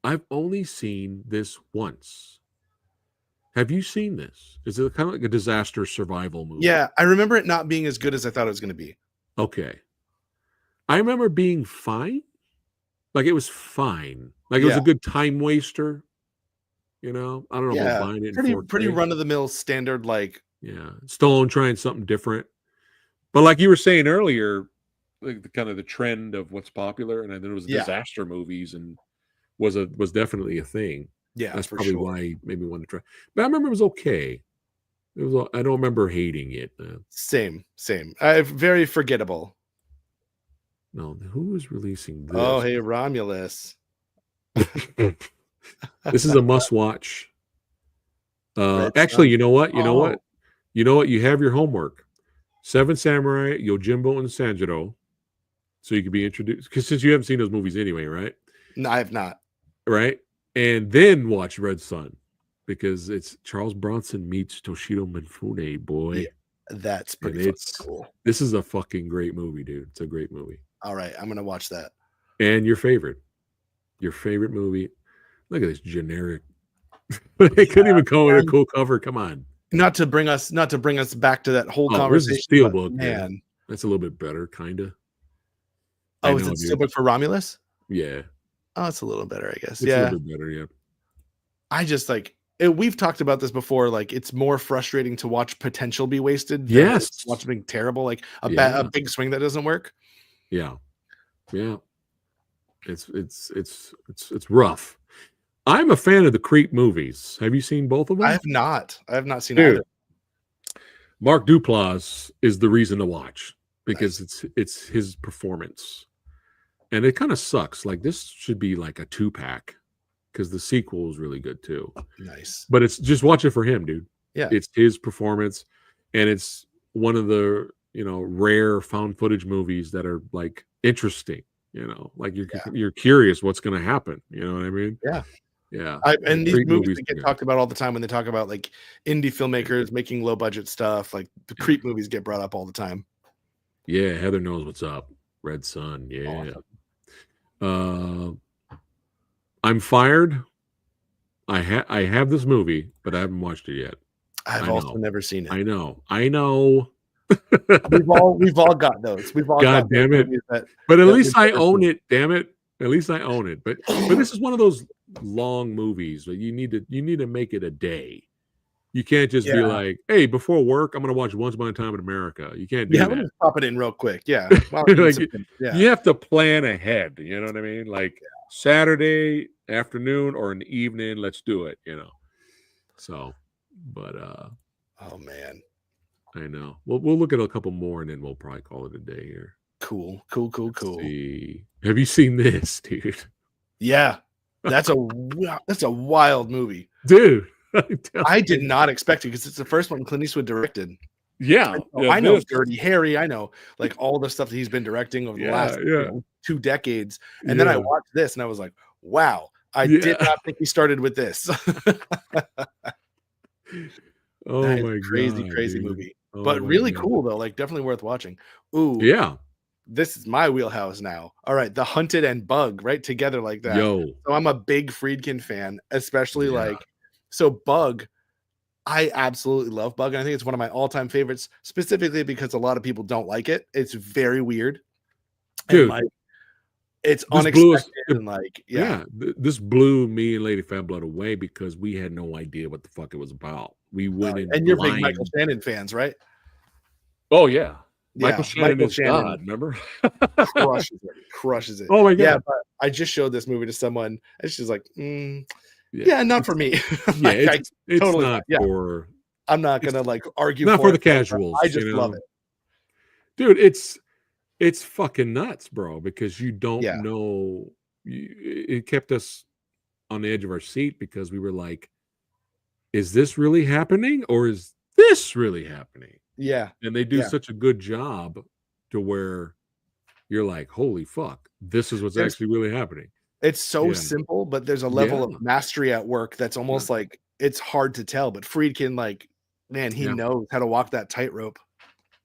Speaker 2: I've only seen this once. Have you seen this? Is it kind of like a disaster survival movie?
Speaker 1: Yeah, I remember it not being as good as I thought it was going to be.
Speaker 2: Okay. I remember being fine. Like it was fine. Like it was a good time waster. You know, I don't know
Speaker 1: Yeah,
Speaker 2: about buying it in
Speaker 1: pretty
Speaker 2: 4K.
Speaker 1: run of the mill standard. Like,
Speaker 2: Yeah, Stallone trying something different. But like you were saying earlier, like the kind of the trend of what's popular, and then it was
Speaker 1: Yeah.
Speaker 2: disaster movies, and was definitely a thing.
Speaker 1: yeah,
Speaker 2: That's
Speaker 1: for
Speaker 2: probably
Speaker 1: sure.
Speaker 2: why he made me want to try. But I remember it was okay. It was. I don't remember hating it.
Speaker 1: Same. Very forgettable.
Speaker 2: No, who was releasing this?
Speaker 1: Oh, hey, Romulus.
Speaker 2: This is a must-watch.
Speaker 1: Red
Speaker 2: Actually,
Speaker 1: Sun.
Speaker 2: you know what? You know what?
Speaker 1: Oh.
Speaker 2: You know what? You have your homework. Seven Samurai, Yojimbo, and Sanjuro. So you could be introduced, because since you haven't seen those movies anyway, right?
Speaker 1: No, I have not.
Speaker 2: Right? And then watch Red Sun, because it's Charles Bronson meets Toshido Mifune, boy.
Speaker 1: Yeah, that's
Speaker 2: And
Speaker 1: pretty cool.
Speaker 2: This is a fucking great movie, dude. It's a great movie.
Speaker 1: All right, I'm gonna watch that.
Speaker 2: And your favorite movie. Look at this generic. They couldn't even come with a cool cover. Come on.
Speaker 1: Not to bring us back to that whole
Speaker 2: This
Speaker 1: conversation.
Speaker 2: is Steelbook,
Speaker 1: man.
Speaker 2: man. That's a little bit better, kind of.
Speaker 1: Oh, is it Steelbook for Romulus?
Speaker 2: Yeah.
Speaker 1: Oh, it's a little better, I guess.
Speaker 2: It's a little bit better, yeah.
Speaker 1: I just like it, we've talked about this before. Like, it's more frustrating to watch potential be wasted than
Speaker 2: Yes.
Speaker 1: watch something terrible, like a big swing that doesn't work.
Speaker 2: Yeah. It's rough. I'm a fan of the Creep movies. Have you seen both of them?
Speaker 1: I have not seen
Speaker 2: Dude,
Speaker 1: either.
Speaker 2: Mark Duplass is the reason to watch, because it's his performance. And it kind of sucks. Like, this should be like a 2-pack, because the sequel is really good too.
Speaker 1: Nice.
Speaker 2: But it's just watch it for him, dude.
Speaker 1: Yeah.
Speaker 2: It's his performance, and it's one of the, rare found footage movies that are like interesting, like you're curious what's going to happen. You know what I mean?
Speaker 1: Yeah.
Speaker 2: Yeah.
Speaker 1: And these
Speaker 2: Creep
Speaker 1: movies that get
Speaker 2: yeah.
Speaker 1: talked about all the time when they talk about like indie filmmakers making low budget stuff, like the Creep movies get brought up all the time.
Speaker 2: Yeah. Heather knows what's up. Red Sun. Yeah. Awesome. I'm Fired. I have this movie, but I haven't watched it yet.
Speaker 1: I've also never seen it.
Speaker 2: I know.
Speaker 1: We've all got those. We've all
Speaker 2: God
Speaker 1: got
Speaker 2: damn it. But at least I own it, damn it. At least I own it. But this is one of those long movies that you need to make it a day. You can't just be like, hey, before work, I'm gonna watch Once Upon a Time in America. You can't do that.
Speaker 1: I'm gonna pop it in real quick. Yeah.
Speaker 2: You have to plan ahead. You know what I mean? Like Saturday afternoon or in the evening, let's do it, So, but
Speaker 1: oh man.
Speaker 2: I know. We'll look at a couple more and then we'll probably call it a day here.
Speaker 1: Cool.
Speaker 2: See. Have you seen this, dude?
Speaker 1: Yeah. That's a wild movie.
Speaker 2: Dude.
Speaker 1: I did not expect it, because it's the first one Clint Eastwood directed.
Speaker 2: Yeah.
Speaker 1: I know Dirty Harry. I know like all the stuff that he's been directing over the last 2 decades. And then I watched this and I was like, wow, I did not think he started with this.
Speaker 2: Oh my
Speaker 1: crazy
Speaker 2: dude.
Speaker 1: movie. But really cool though, like definitely worth watching. Ooh.
Speaker 2: Yeah.
Speaker 1: This is my wheelhouse now. All right, The Hunted and Bug right together like that.
Speaker 2: Yo.
Speaker 1: So I'm a big Friedkin fan, especially so Bug. I absolutely love Bug, and I think it's one of my all-time favorites, specifically because a lot of people don't like it. It's very weird.
Speaker 2: Dude.
Speaker 1: And like it's unexpected and like
Speaker 2: this blew me and Lady Fat Blood away because we had no idea what the fuck it was about. We went in
Speaker 1: and you're big Michael Shannon fans, right?
Speaker 2: Oh yeah. Michael Shannon is God, remember?
Speaker 1: crushes it.
Speaker 2: Oh my god.
Speaker 1: Yeah, but I just showed this movie to someone and she's like, not for me.
Speaker 2: It's totally not for
Speaker 1: I'm not gonna like argue.
Speaker 2: Not for the casuals.
Speaker 1: I just love it.
Speaker 2: Dude, it's fucking nuts, bro, because you don't know. It kept us on the edge of our seat because we were like, is this really happening or is this really happening?
Speaker 1: Yeah.
Speaker 2: And they do such a good job to where you're like, holy fuck, this is what's actually really happening.
Speaker 1: It's so simple, but there's a level of mastery at work that's almost like it's hard to tell. But Friedkin, like, man, he knows how to walk that tightrope.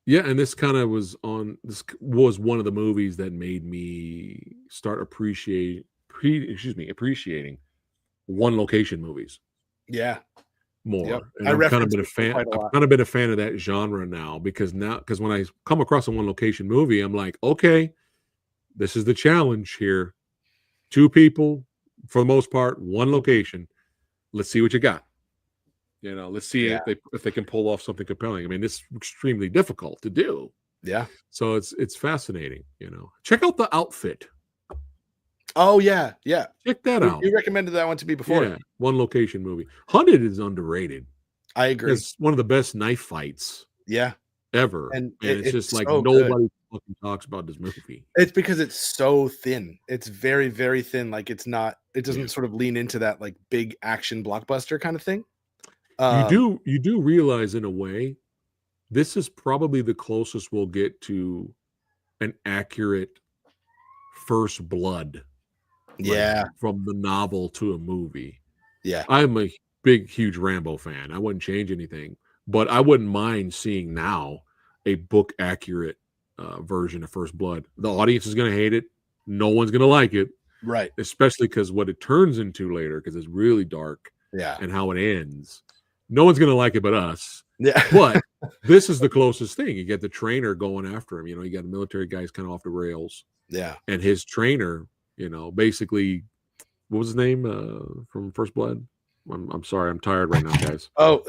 Speaker 2: Yeah, and this was one of the movies that made me start appreciating one location movies.
Speaker 1: Yeah.
Speaker 2: More.
Speaker 1: Yep.
Speaker 2: And I've kind of been a fan of that genre now because when I come across a one location movie, I'm like, okay, this is the challenge here. 2 people, for the most part, one location. let's see what you got. Let's see if they can pull off something compelling. I mean, it's extremely difficult to do.
Speaker 1: Yeah.
Speaker 2: So it's fascinating. Check out the outfit.
Speaker 1: Oh yeah.
Speaker 2: Check that out.
Speaker 1: You recommended that one to me before.
Speaker 2: Yeah, one location movie. Hunted is underrated.
Speaker 1: I agree.
Speaker 2: It's one of the best knife fights.
Speaker 1: Yeah.
Speaker 2: Ever.
Speaker 1: And
Speaker 2: it's just like
Speaker 1: so
Speaker 2: nobody fucking talks about this movie.
Speaker 1: It's because it's so thin. It's very, very thin. Like it doesn't sort of lean into that like big action blockbuster kind of thing.
Speaker 2: You do realize in a way, this is probably the closest we'll get to an accurate First Blood. From the novel to a movie.
Speaker 1: Yeah.
Speaker 2: I'm a big, huge Rambo fan. I wouldn't change anything, but I wouldn't mind seeing now a book accurate version of First Blood. The audience is going to hate it. No one's going to like it.
Speaker 1: Right.
Speaker 2: Especially because what it turns into later, because it's really dark.
Speaker 1: Yeah.
Speaker 2: And how it ends. No one's going to like it but us.
Speaker 1: Yeah.
Speaker 2: But this is the closest thing. You get the trainer going after him. You got a military guy who's kind of off the rails.
Speaker 1: Yeah.
Speaker 2: And his trainer, basically, what was his name from First Blood? I'm sorry, I'm tired right now, guys.
Speaker 1: Oh,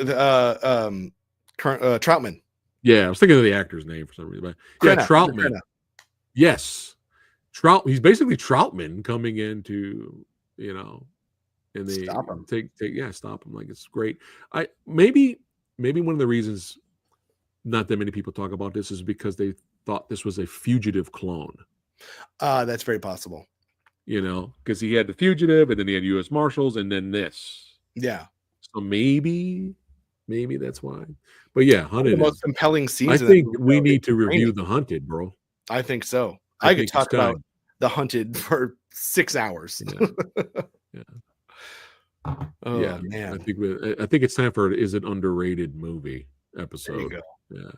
Speaker 1: Troutman.
Speaker 2: Yeah, I was thinking of the actor's name for some reason. But Troutman. Yes, He's basically Troutman coming into, and they
Speaker 1: stop him.
Speaker 2: Stop him. Like, it's great. Maybe one of the reasons not that many people talk about this is because they thought this was a Fugitive clone.
Speaker 1: That's very possible.
Speaker 2: Because he had the Fugitive, and then he had U.S. Marshals, and then this.
Speaker 1: Yeah.
Speaker 2: So maybe that's why. But yeah, Hunted.
Speaker 1: The most compelling scenes.
Speaker 2: I think we need to review The Hunted, bro.
Speaker 1: I think so. I could talk about The Hunted for 6 hours.
Speaker 2: Yeah.
Speaker 1: Oh
Speaker 2: yeah,
Speaker 1: man.
Speaker 2: I think it's time for Is It Underrated movie episode.
Speaker 1: There you go.
Speaker 2: Yeah.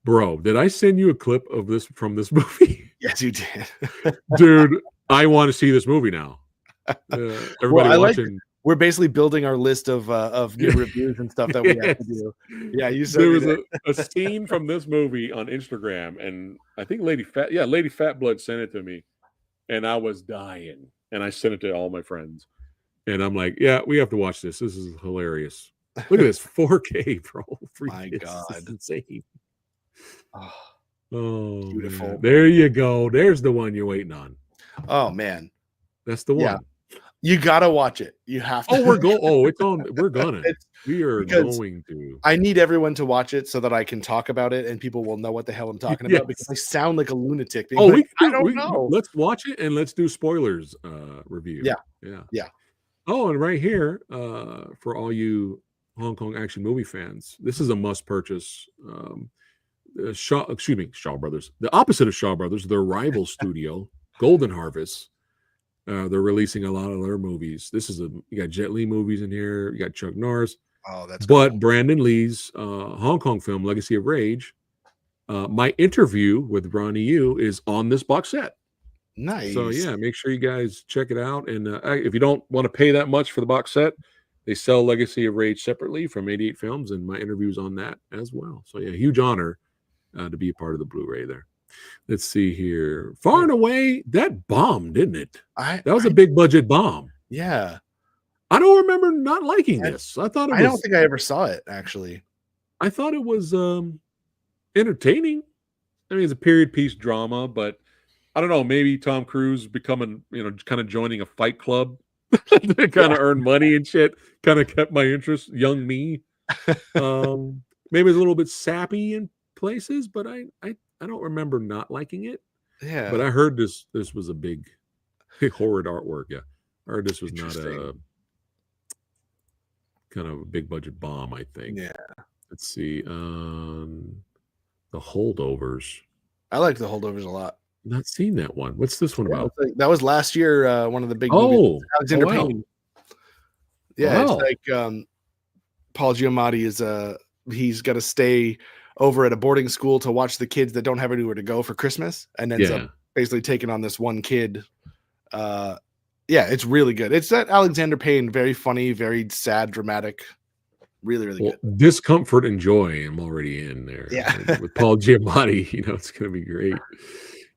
Speaker 2: Bro, did I send you a clip of this from this movie?
Speaker 1: Yes, you did.
Speaker 2: Dude, I want to see this movie now. Everybody watching.
Speaker 1: We're basically building our list of new reviews and stuff that we have to do. Yeah, you said
Speaker 2: there was a scene from this movie on Instagram, and I think Lady Fat Blood sent it to me, and I was dying. And I sent it to all my friends. And I'm like, yeah, we have to watch this. This is hilarious. Look at this 4K, bro.
Speaker 1: My God.
Speaker 2: This is insane.
Speaker 1: Oh, beautiful.
Speaker 2: Man. There you go. There's the one you're waiting on.
Speaker 1: Oh man.
Speaker 2: That's the one.
Speaker 1: Yeah. You gotta watch it. You have to.
Speaker 2: It's on. We're gonna. We are going to.
Speaker 1: I need everyone to watch it so that I can talk about it and people will know what the hell I'm talking about, because I sound like a lunatic. I don't know.
Speaker 2: Let's watch it and let's do spoilers review. Yeah. Oh, and right here, for all you Hong Kong action movie fans, this is a must purchase. Shaw Brothers. The opposite of Shaw Brothers, their rival studio, Golden Harvest. They're releasing a lot of their movies. You got Jet Li movies in here. You got Chuck Norris.
Speaker 1: Oh, that's
Speaker 2: cool.
Speaker 1: But
Speaker 2: Brandon Lee's Hong Kong film, Legacy of Rage. My interview with Ronnie Yu is on this box set.
Speaker 1: Nice.
Speaker 2: So yeah, make sure you guys check it out. And if you don't want to pay that much for the box set, they sell Legacy of Rage separately from 88 Films, and my interview's on that as well. So yeah, huge honor to be a part of the Blu-ray there. Let's see here. Far and away, that bombed, didn't it? That was a big budget bomb.
Speaker 1: Yeah.
Speaker 2: I don't remember not liking this. I thought it was,
Speaker 1: I don't think I ever saw it, actually.
Speaker 2: I thought it was entertaining. I mean, it's a period piece drama, but I don't know, maybe Tom Cruise becoming, kind of joining a fight club to kind of earn money and shit, kind of kept my interest, young me. Maybe it's a little bit sappy in places, but I don't remember not liking it.
Speaker 1: Yeah.
Speaker 2: But I heard this was a big horrid artwork. Yeah. I heard this was not a kind of a big budget bomb, I think.
Speaker 1: Yeah.
Speaker 2: Let's see. The Holdovers.
Speaker 1: I like The Holdovers a lot.
Speaker 2: Not seen that one. What's this one about?
Speaker 1: That was last year, one of the big movies. Alexander Payne. Yeah,
Speaker 2: wow.
Speaker 1: It's like Paul Giamatti is he's got to stay over at a boarding school to watch the kids that don't have anywhere to go for Christmas, and ends up basically taking on this one kid. Yeah, it's really good. It's that Alexander Payne, very funny, very sad, dramatic. Really, really good.
Speaker 2: Discomfort and Joy, I'm already in there.
Speaker 1: Yeah.
Speaker 2: With Paul Giamatti, it's going to be great.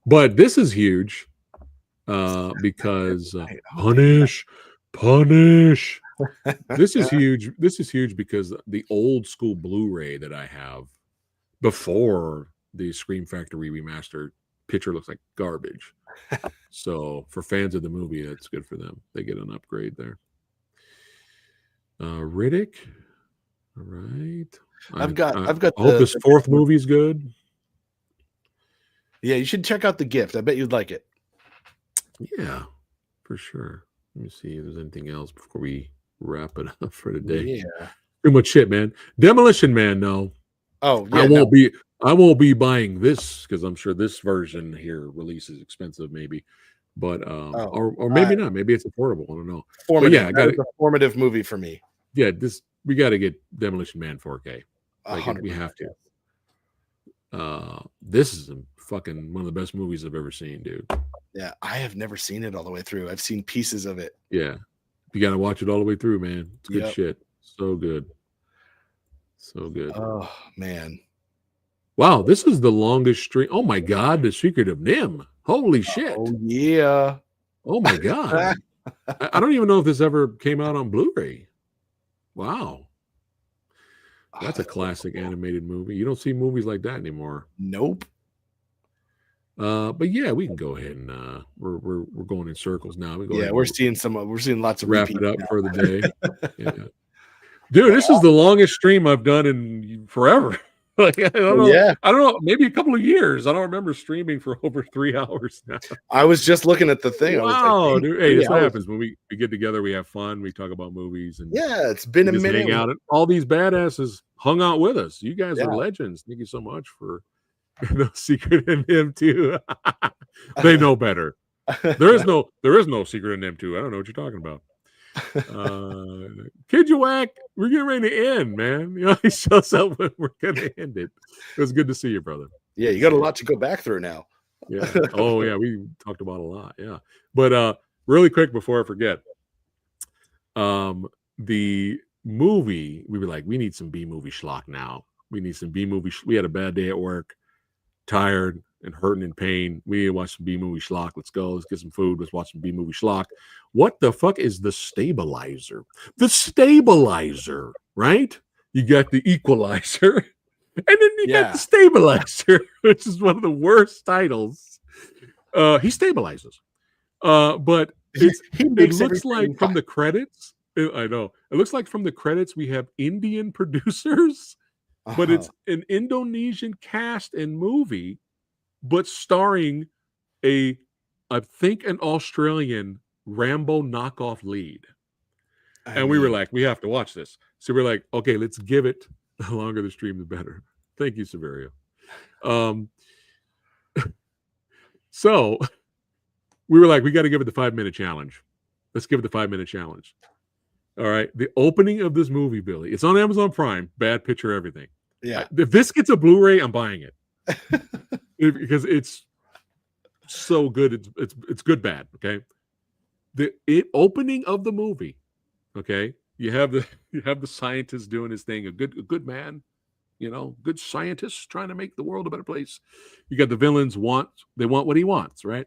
Speaker 2: But this is huge because punish. This is huge. This is huge because the old school Blu-ray that I have before the Scream Factory remastered picture looks like garbage. So for fans of the movie, that's good for them. They get an upgrade there. Riddick. All right.
Speaker 1: I've got
Speaker 2: I hope this fourth movie's good.
Speaker 1: Yeah, you should check out The Gift. I bet you'd like it.
Speaker 2: Yeah, for sure. Let me see if there's anything else before we wrap it up for today.
Speaker 1: Yeah.
Speaker 2: Too much shit, man. Demolition Man, no.
Speaker 1: Oh, yeah.
Speaker 2: I won't be buying this because I'm sure this version here release is expensive, maybe. But or maybe not. Maybe it's affordable. I don't know.
Speaker 1: Formative.
Speaker 2: Yeah, I got
Speaker 1: a formative movie for me.
Speaker 2: Yeah, we got to get Demolition Man 4K. Like, we have to. This is fucking one of the best movies I've ever seen, dude.
Speaker 1: Yeah, I have never seen it all the way through. I've seen pieces of it.
Speaker 2: Yeah, you got to watch it all the way through, man. It's good shit. So good. So good.
Speaker 1: Oh man.
Speaker 2: Wow, this is the longest stream. Oh my god, The Secret of Nim. Holy shit.
Speaker 1: Oh yeah.
Speaker 2: Oh my god. I don't even know if this ever came out on Blu-ray. Wow. That's a classic animated movie. You don't see movies like that anymore.
Speaker 1: Nope.
Speaker 2: But yeah, we can go ahead and we're going in circles now.
Speaker 1: We're seeing lots of
Speaker 2: wrap it up for the day. Yeah. Dude, this is the longest stream I've done in forever. Like, I don't know, maybe a couple of years. I don't remember streaming for over 3 hours now.
Speaker 1: I was just looking at the thing.
Speaker 2: Wow, dude. Hey, that's what happens when we get together, we have fun, we talk about movies, and
Speaker 1: it's been a minute.
Speaker 2: Hang out. All these badasses hung out with us. You guys are legends. Thank you so much for No Secret in Him too. They know better. There is no secret in them too. I don't know what you're talking about. Kid you whack, we're getting ready to end, man. You know, he shows up when we're gonna end it. It was good to see you, brother.
Speaker 1: Yeah, you got a lot to go back through now.
Speaker 2: Yeah. Oh yeah, we talked about a lot. Yeah. But really quick before I forget, the movie, we were like, we need some B movie schlock now. We need some B movie. We had a bad day at work, tired and hurting in pain. We need to watch some B movie schlock. Let's go. Let's get some food. Let's watch some B movie schlock. What the fuck is The Stabilizer? The Stabilizer, right? You got the Equalizer, and then you got The Stabilizer, which is one of the worst titles. He stabilizes, but it looks like from the credits. I know it looks like from the credits we have Indian producers, but it's an Indonesian cast and movie, but starring I think an Australian Rambo knockoff lead. And we were like, we have to watch this. So we're like, okay, let's give it. The longer the stream, the better. Thank you, Severio. So we were like, we got to give it the 5-minute challenge. Let's give it the 5-minute challenge. All right. The opening of this movie, Billy, it's on Amazon Prime. Bad picture, everything.
Speaker 1: Yeah.
Speaker 2: If this gets a Blu-ray, I'm buying it. Because it's so good. It's good bad. Okay. The opening of the movie. Okay. You have the scientist doing his thing, a good man, you know, good scientist trying to make the world a better place. You got the villains want what he wants, right?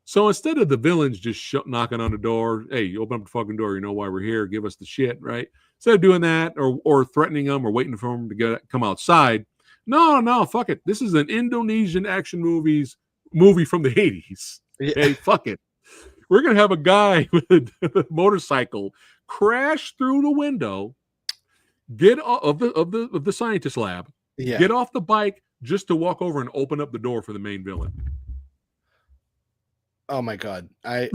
Speaker 2: So instead of the villains just knocking on the door, hey, you open up the fucking door, you know why we're here, give us the shit, right? Instead of doing that or threatening them or waiting for them to come outside, no, fuck it. This is an Indonesian action movie from the 80s. Yeah. Hey, fuck it. We're gonna have a guy with a motorcycle crash through the window, get off of the scientist lab, get off the bike just to walk over and open up the door for the main villain.
Speaker 1: Oh my god.
Speaker 2: And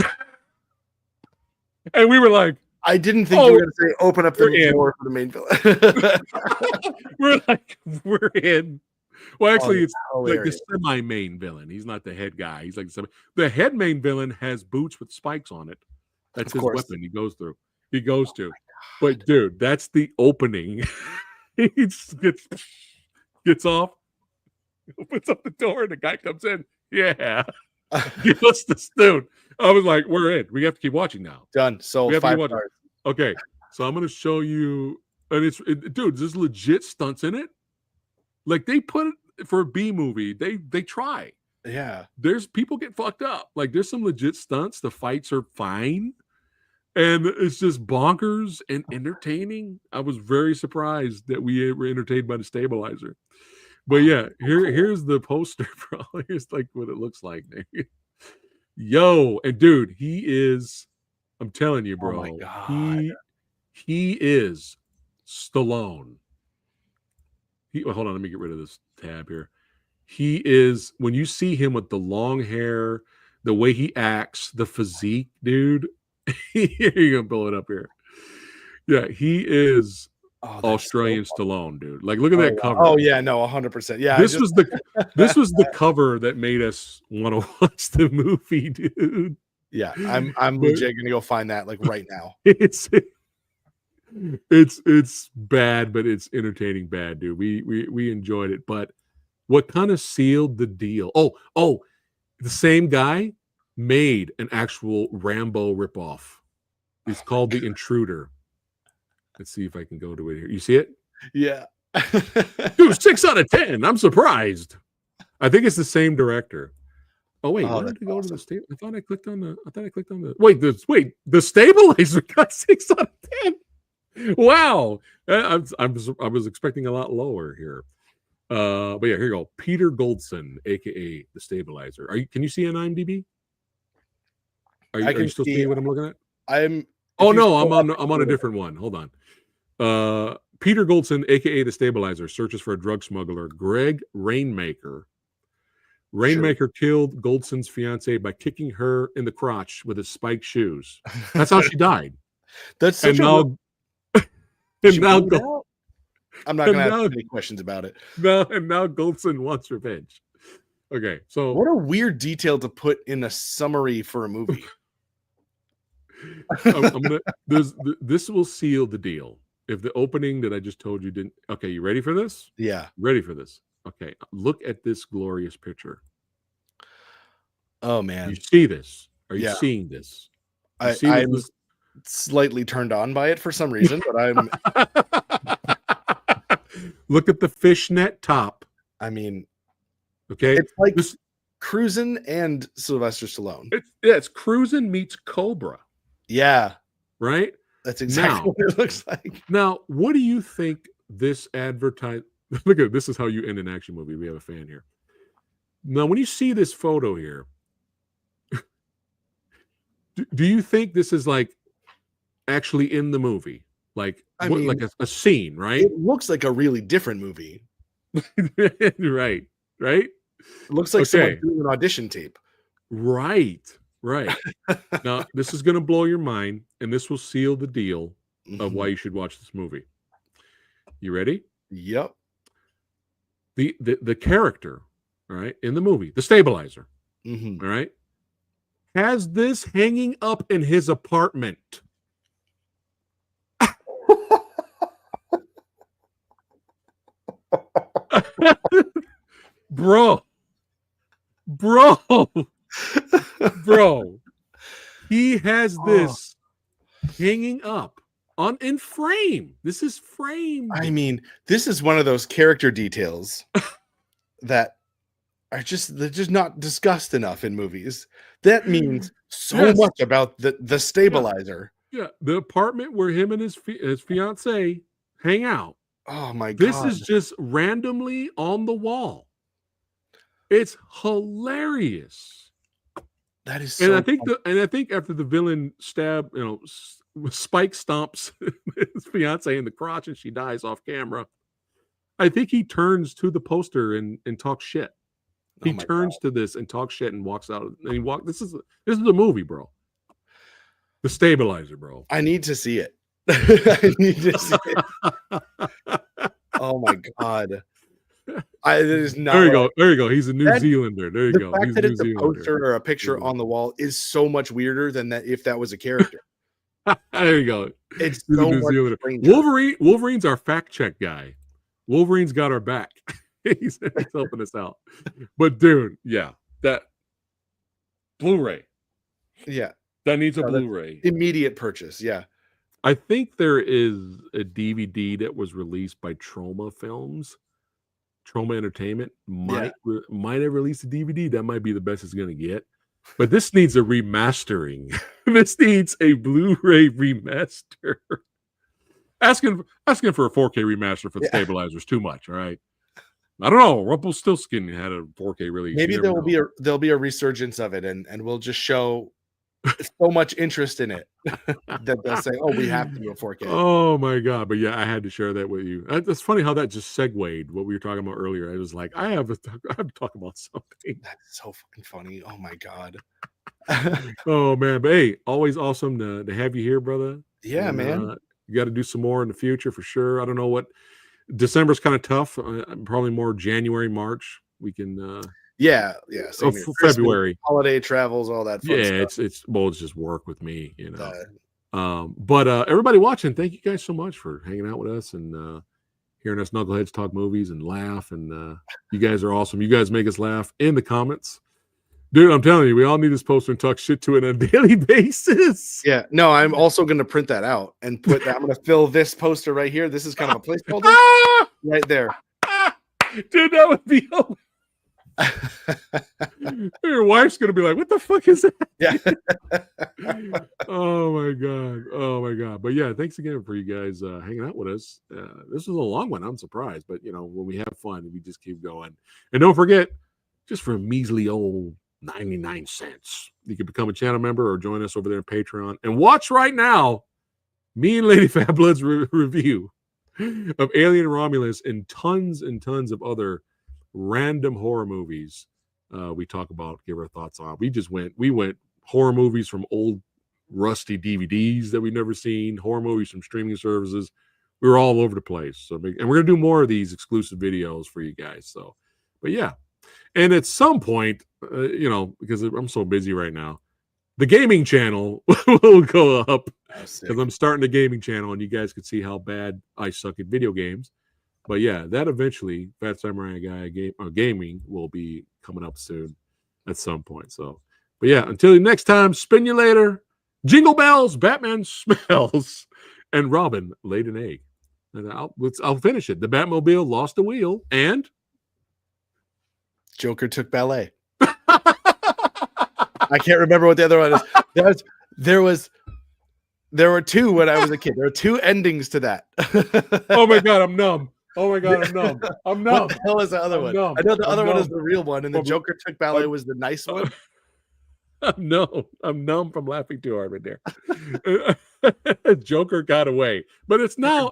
Speaker 2: we were like,
Speaker 1: I didn't think you were going to say open up the door for the main villain.
Speaker 2: We're like, we're in. Well, actually, it's like the semi-main villain. He's not the head guy. He's like the head main villain has boots with spikes on it. That's his weapon. He goes to. But dude, that's the opening. He just gets off, opens up the door, and the guy comes in. Yeah. Give us this dude. I was like, we're in. We have to keep watching now.
Speaker 1: Done. So 5 stars.
Speaker 2: Okay. So I'm going to show you. And dude, there's legit stunts in it. Like they put it for a B movie. They try.
Speaker 1: Yeah.
Speaker 2: There's people get fucked up. Like there's some legit stunts. The fights are fine. And it's just bonkers and entertaining. I was very surprised that we were entertained by the stabilizer. But yeah, here's the poster, bro. Here's like what it looks like. Yo, and dude, he is. I'm telling you, bro.
Speaker 1: Oh my God.
Speaker 2: He is Stallone. Hold on, let me get rid of this tab here. He is, when you see him with the long hair, the way he acts, the physique, dude. You're gonna pull it up here. Yeah, he is Australian Stallone, dude. Like, look at that cover.
Speaker 1: Oh yeah, no, 100%. Yeah,
Speaker 2: this was the cover that made us want to watch the movie, dude.
Speaker 1: Yeah, I'm legit gonna go find that like right now.
Speaker 2: It's bad, but it's entertaining bad, dude. We enjoyed it, but what kind of sealed the deal? Oh, the same guy made an actual Rambo ripoff. It's called The Intruder. Let's see if I can go to it here. You see it?
Speaker 1: Yeah.
Speaker 2: Dude, 6 out of 10. I'm surprised. I think it's the same director. Oh wait, why did I go to the stable? I thought I clicked on the. Wait, the stabilizer got 6 out of 10. Wow, I was expecting a lot lower here. But yeah, here you go. Peter Goldson, aka the stabilizer. Can you see on IMDb? Are you still seeing what I'm looking at?
Speaker 1: I'm
Speaker 2: on a different one. Hold on. Peter Goldson, aka the stabilizer, searches for a drug smuggler, Greg Rainmaker. Rainmaker killed Goldson's fiance by kicking her in the crotch with his spiked shoes. That's how she died.
Speaker 1: That's such
Speaker 2: I'm not
Speaker 1: gonna ask any questions about it.
Speaker 2: Now Goldson wants revenge. Okay, so
Speaker 1: what a weird detail to put in a summary for a movie.
Speaker 2: This will seal the deal. If the opening that I just told you didn't. Okay, you ready for this?
Speaker 1: Yeah,
Speaker 2: ready for this. Okay, look at this glorious picture.
Speaker 1: Oh man,
Speaker 2: you see this? Are you seeing this?
Speaker 1: I'm slightly turned on by it for some reason, but I'm.
Speaker 2: Look at the fishnet top.
Speaker 1: I mean,
Speaker 2: okay,
Speaker 1: it's like Cruisin' and Sylvester Stallone.
Speaker 2: It's Cruisin' meets Cobra.
Speaker 1: Yeah,
Speaker 2: right.
Speaker 1: That's exactly what it looks like.
Speaker 2: Now, what do you think this advertise? Look at this is how you end an action movie. We have a fan here. Now, when you see this photo here, do you think this is like actually in the movie? Like, like a scene, right?
Speaker 1: It looks like a really different movie.
Speaker 2: right. It
Speaker 1: looks like someone doing an audition tape.
Speaker 2: Right. Now, this is going to blow your mind, and this will seal the deal of why you should watch this movie. You ready?
Speaker 1: Yep.
Speaker 2: The character, right, in the movie, the stabilizer, all right, has this hanging up in his apartment. Bro, he has this hanging up in frame. This is framed.
Speaker 1: I mean, this is one of those character details that they're just not discussed enough in movies. That means so much about the stabilizer.
Speaker 2: Yeah, the apartment where him and his fiance hang out.
Speaker 1: Oh my God.
Speaker 2: This is just randomly on the wall. It's hilarious.
Speaker 1: That is so
Speaker 2: and I think after the villain Spike stomps his fiance in the crotch and she dies off camera, I think he turns to the poster and talks shit. He turns to this and talks shit and walks out. And this is a movie, bro. The stabilizer, bro.
Speaker 1: I need to see it. I need to see it. Oh my God. There
Speaker 2: you go. He's a New Zealander. There you go.
Speaker 1: The fact that it's a poster or a picture on the wall is so much weirder than that if that was a character.
Speaker 2: There you go.
Speaker 1: It's so
Speaker 2: New Zealander. Wolverine's our fact check guy. Wolverine's got our back. he's helping us out. But dude, yeah, that Blu-ray.
Speaker 1: Yeah.
Speaker 2: That needs a Blu-ray.
Speaker 1: Immediate purchase. Yeah.
Speaker 2: I think there is a DVD that was released by Trauma Films. Trauma Entertainment might have released a DVD. That might be the best it's going to get. But this needs a remastering. This needs a Blu-ray remaster. Asking for a 4K remaster for the stabilizers too much. All right. I don't know. Rumpelstiltskin had a 4K release.
Speaker 1: Maybe there'll be a resurgence of it, and we'll just show so much interest in it that they'll say, "Oh, we have to do a 4K."
Speaker 2: Oh my god! But yeah, I had to share that with you. It's funny how that just segued what we were talking about earlier. I was like, I have to talk about something.
Speaker 1: That's so fucking funny. Oh my god.
Speaker 2: Oh man, but hey, always awesome to have you here, brother.
Speaker 1: Yeah,
Speaker 2: and,
Speaker 1: man.
Speaker 2: You got to do some more in the future for sure. I don't know what. December's kind of tough. Probably more January, March. We can.
Speaker 1: Yeah.
Speaker 2: Oh, February
Speaker 1: holiday travels, all that. Fun stuff.
Speaker 2: it's just work with me, you know. But everybody watching, thank you guys so much for hanging out with us and hearing us knuckleheads talk movies and laugh. And you guys are awesome. You guys make us laugh in the comments. Dude, I'm telling you, we all need this poster and talk shit to it on a daily basis.
Speaker 1: Yeah, no, I'm also going to print that out and put that. I'm going to fill this poster right here. This is kind of a placeholder right there.
Speaker 2: Dude, that would be. Your wife's going to be like, what the fuck is that?
Speaker 1: Yeah.
Speaker 2: Oh my god. But yeah, thanks again for you guys hanging out with us. This was a long one. I'm surprised, but you know, when we have fun, we just keep going. And don't forget, just for a measly old 99 cents, you can become a channel member or join us over there on Patreon and watch right now me and Lady Fat Blood's review of Alien Romulus and tons of other random horror movies we talk about, give our thoughts on. We went horror movies from old rusty DVDs that we've never seen, horror movies from streaming services. We were all over the place. So, and we're gonna do more of these exclusive videos for you guys. So, but yeah. And at some point, you know, because I'm so busy right now, the gaming channel will go up because I'm starting a gaming channel, and you guys can see how bad I suck at video games. But yeah, that eventually, FatSamuraiGuy gaming will be coming up soon at some point. So, but yeah, until next time, spin you later. Jingle bells, Batman smells, and Robin laid an egg. And I'll finish it. The Batmobile lost a wheel, and
Speaker 1: Joker took ballet. I can't remember what the other one is. There were two when I was a kid. There were two endings to that.
Speaker 2: Oh my god, I'm numb. Oh my god, I'm numb. I'm numb.
Speaker 1: What the hell is the other one?
Speaker 2: Numb.
Speaker 1: I know the other one is the real one, and the Joker took ballet was the nice one.
Speaker 2: No, I'm numb from laughing too hard right there. Joker got away, but it's now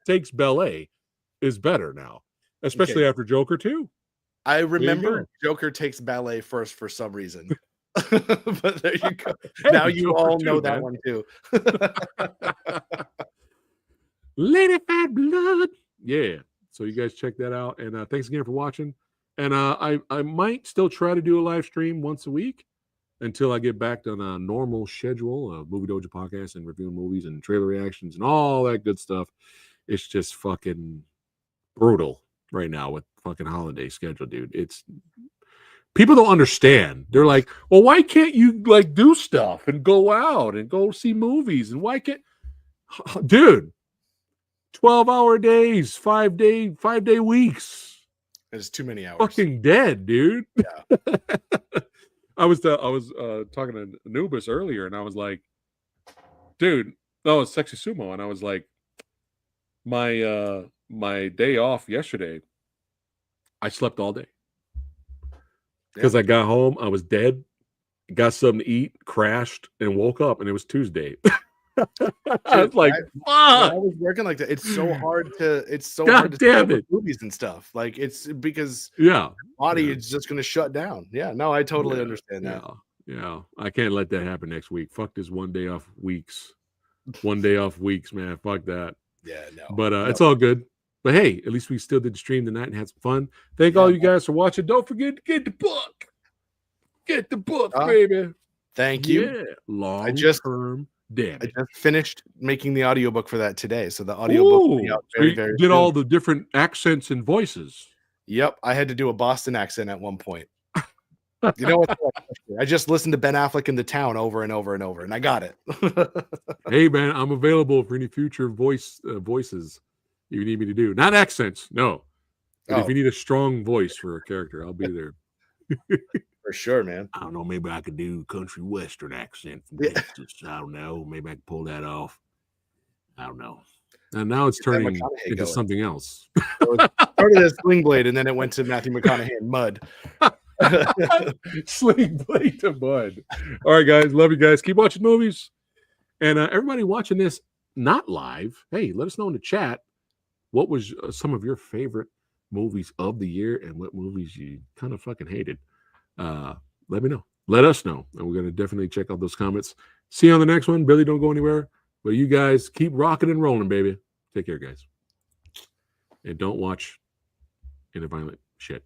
Speaker 2: takes ballet is better now, especially after Joker 2.
Speaker 1: I remember Joker takes ballet first for some reason. But there you go.
Speaker 2: Hey,
Speaker 1: now you
Speaker 2: Joker
Speaker 1: all
Speaker 2: too,
Speaker 1: know that
Speaker 2: man.
Speaker 1: one too.
Speaker 2: Lady Fat Blood. Yeah. So you guys check that out. And thanks again for watching. And I might still try to do a live stream once a week until I get back on a normal schedule of Movie Doja podcast and reviewing movies and trailer reactions and all that good stuff. It's just fucking brutal right now with fucking holiday schedule, dude. It's people don't understand. They're like, well, why can't you like do stuff and go out and go see movies? And why can't, dude, 12-hour days, 5-day weeks.
Speaker 1: It's too many hours.
Speaker 2: Fucking dead, dude.
Speaker 1: Yeah.
Speaker 2: I was talking to ANUBIS earlier, and I was like, dude, no, it's Sexy Sumo, and I was like, my day off yesterday, I slept all day because I got home, I was dead, got something to eat, crashed, and woke up, and it was Tuesday. I was like, fuck.
Speaker 1: I was working like that. It's so hard to. It's so hard to
Speaker 2: damn it.
Speaker 1: movies and stuff. Like it's because
Speaker 2: yeah,
Speaker 1: body is just going to shut down. Yeah, no, I totally understand that.
Speaker 2: Yeah, I can't let that happen next week. Fuck this 1 day off weeks. 1 day off weeks, man. Fuck that.
Speaker 1: Yeah, no.
Speaker 2: But it's all good. But hey, at least we still did the stream tonight and had some fun. Thank all you guys for watching. Don't forget to get the book. Get the book, baby.
Speaker 1: Thank you.
Speaker 2: Yeah. Long-term damage.
Speaker 1: I just finished making the audiobook for that today. So the audiobook will be out very, very
Speaker 2: did
Speaker 1: soon.
Speaker 2: all the different accents and voices.
Speaker 1: Yep. I had to do a Boston accent at one point. You know what? I just listened to Ben Affleck in The Town over and over and over, and I got it.
Speaker 2: Hey, man, I'm available for any future voices you need me to do. Not accents, no. But if you need a strong voice for a character, I'll be there.
Speaker 1: For For sure, man.
Speaker 2: I don't know. Maybe I could do country western accent from Texas. I don't know. Maybe I could pull that off. I don't know. And now it's turning into something else.
Speaker 1: So it started as Sling Blade, and then it went to Matthew McConaughey and Mud.
Speaker 2: Sling Blade to Mud. All right, guys. Love you guys. Keep watching movies. And everybody watching this not live, hey, let us know in the chat what was some of your favorite movies of the year and what movies you kind of fucking hated. Let me know. Let us know. And we're going to definitely check out those comments. See you on the next one. Billy, don't go anywhere. But you guys keep rocking and rolling, baby. Take care, guys. And don't watch any violent shit.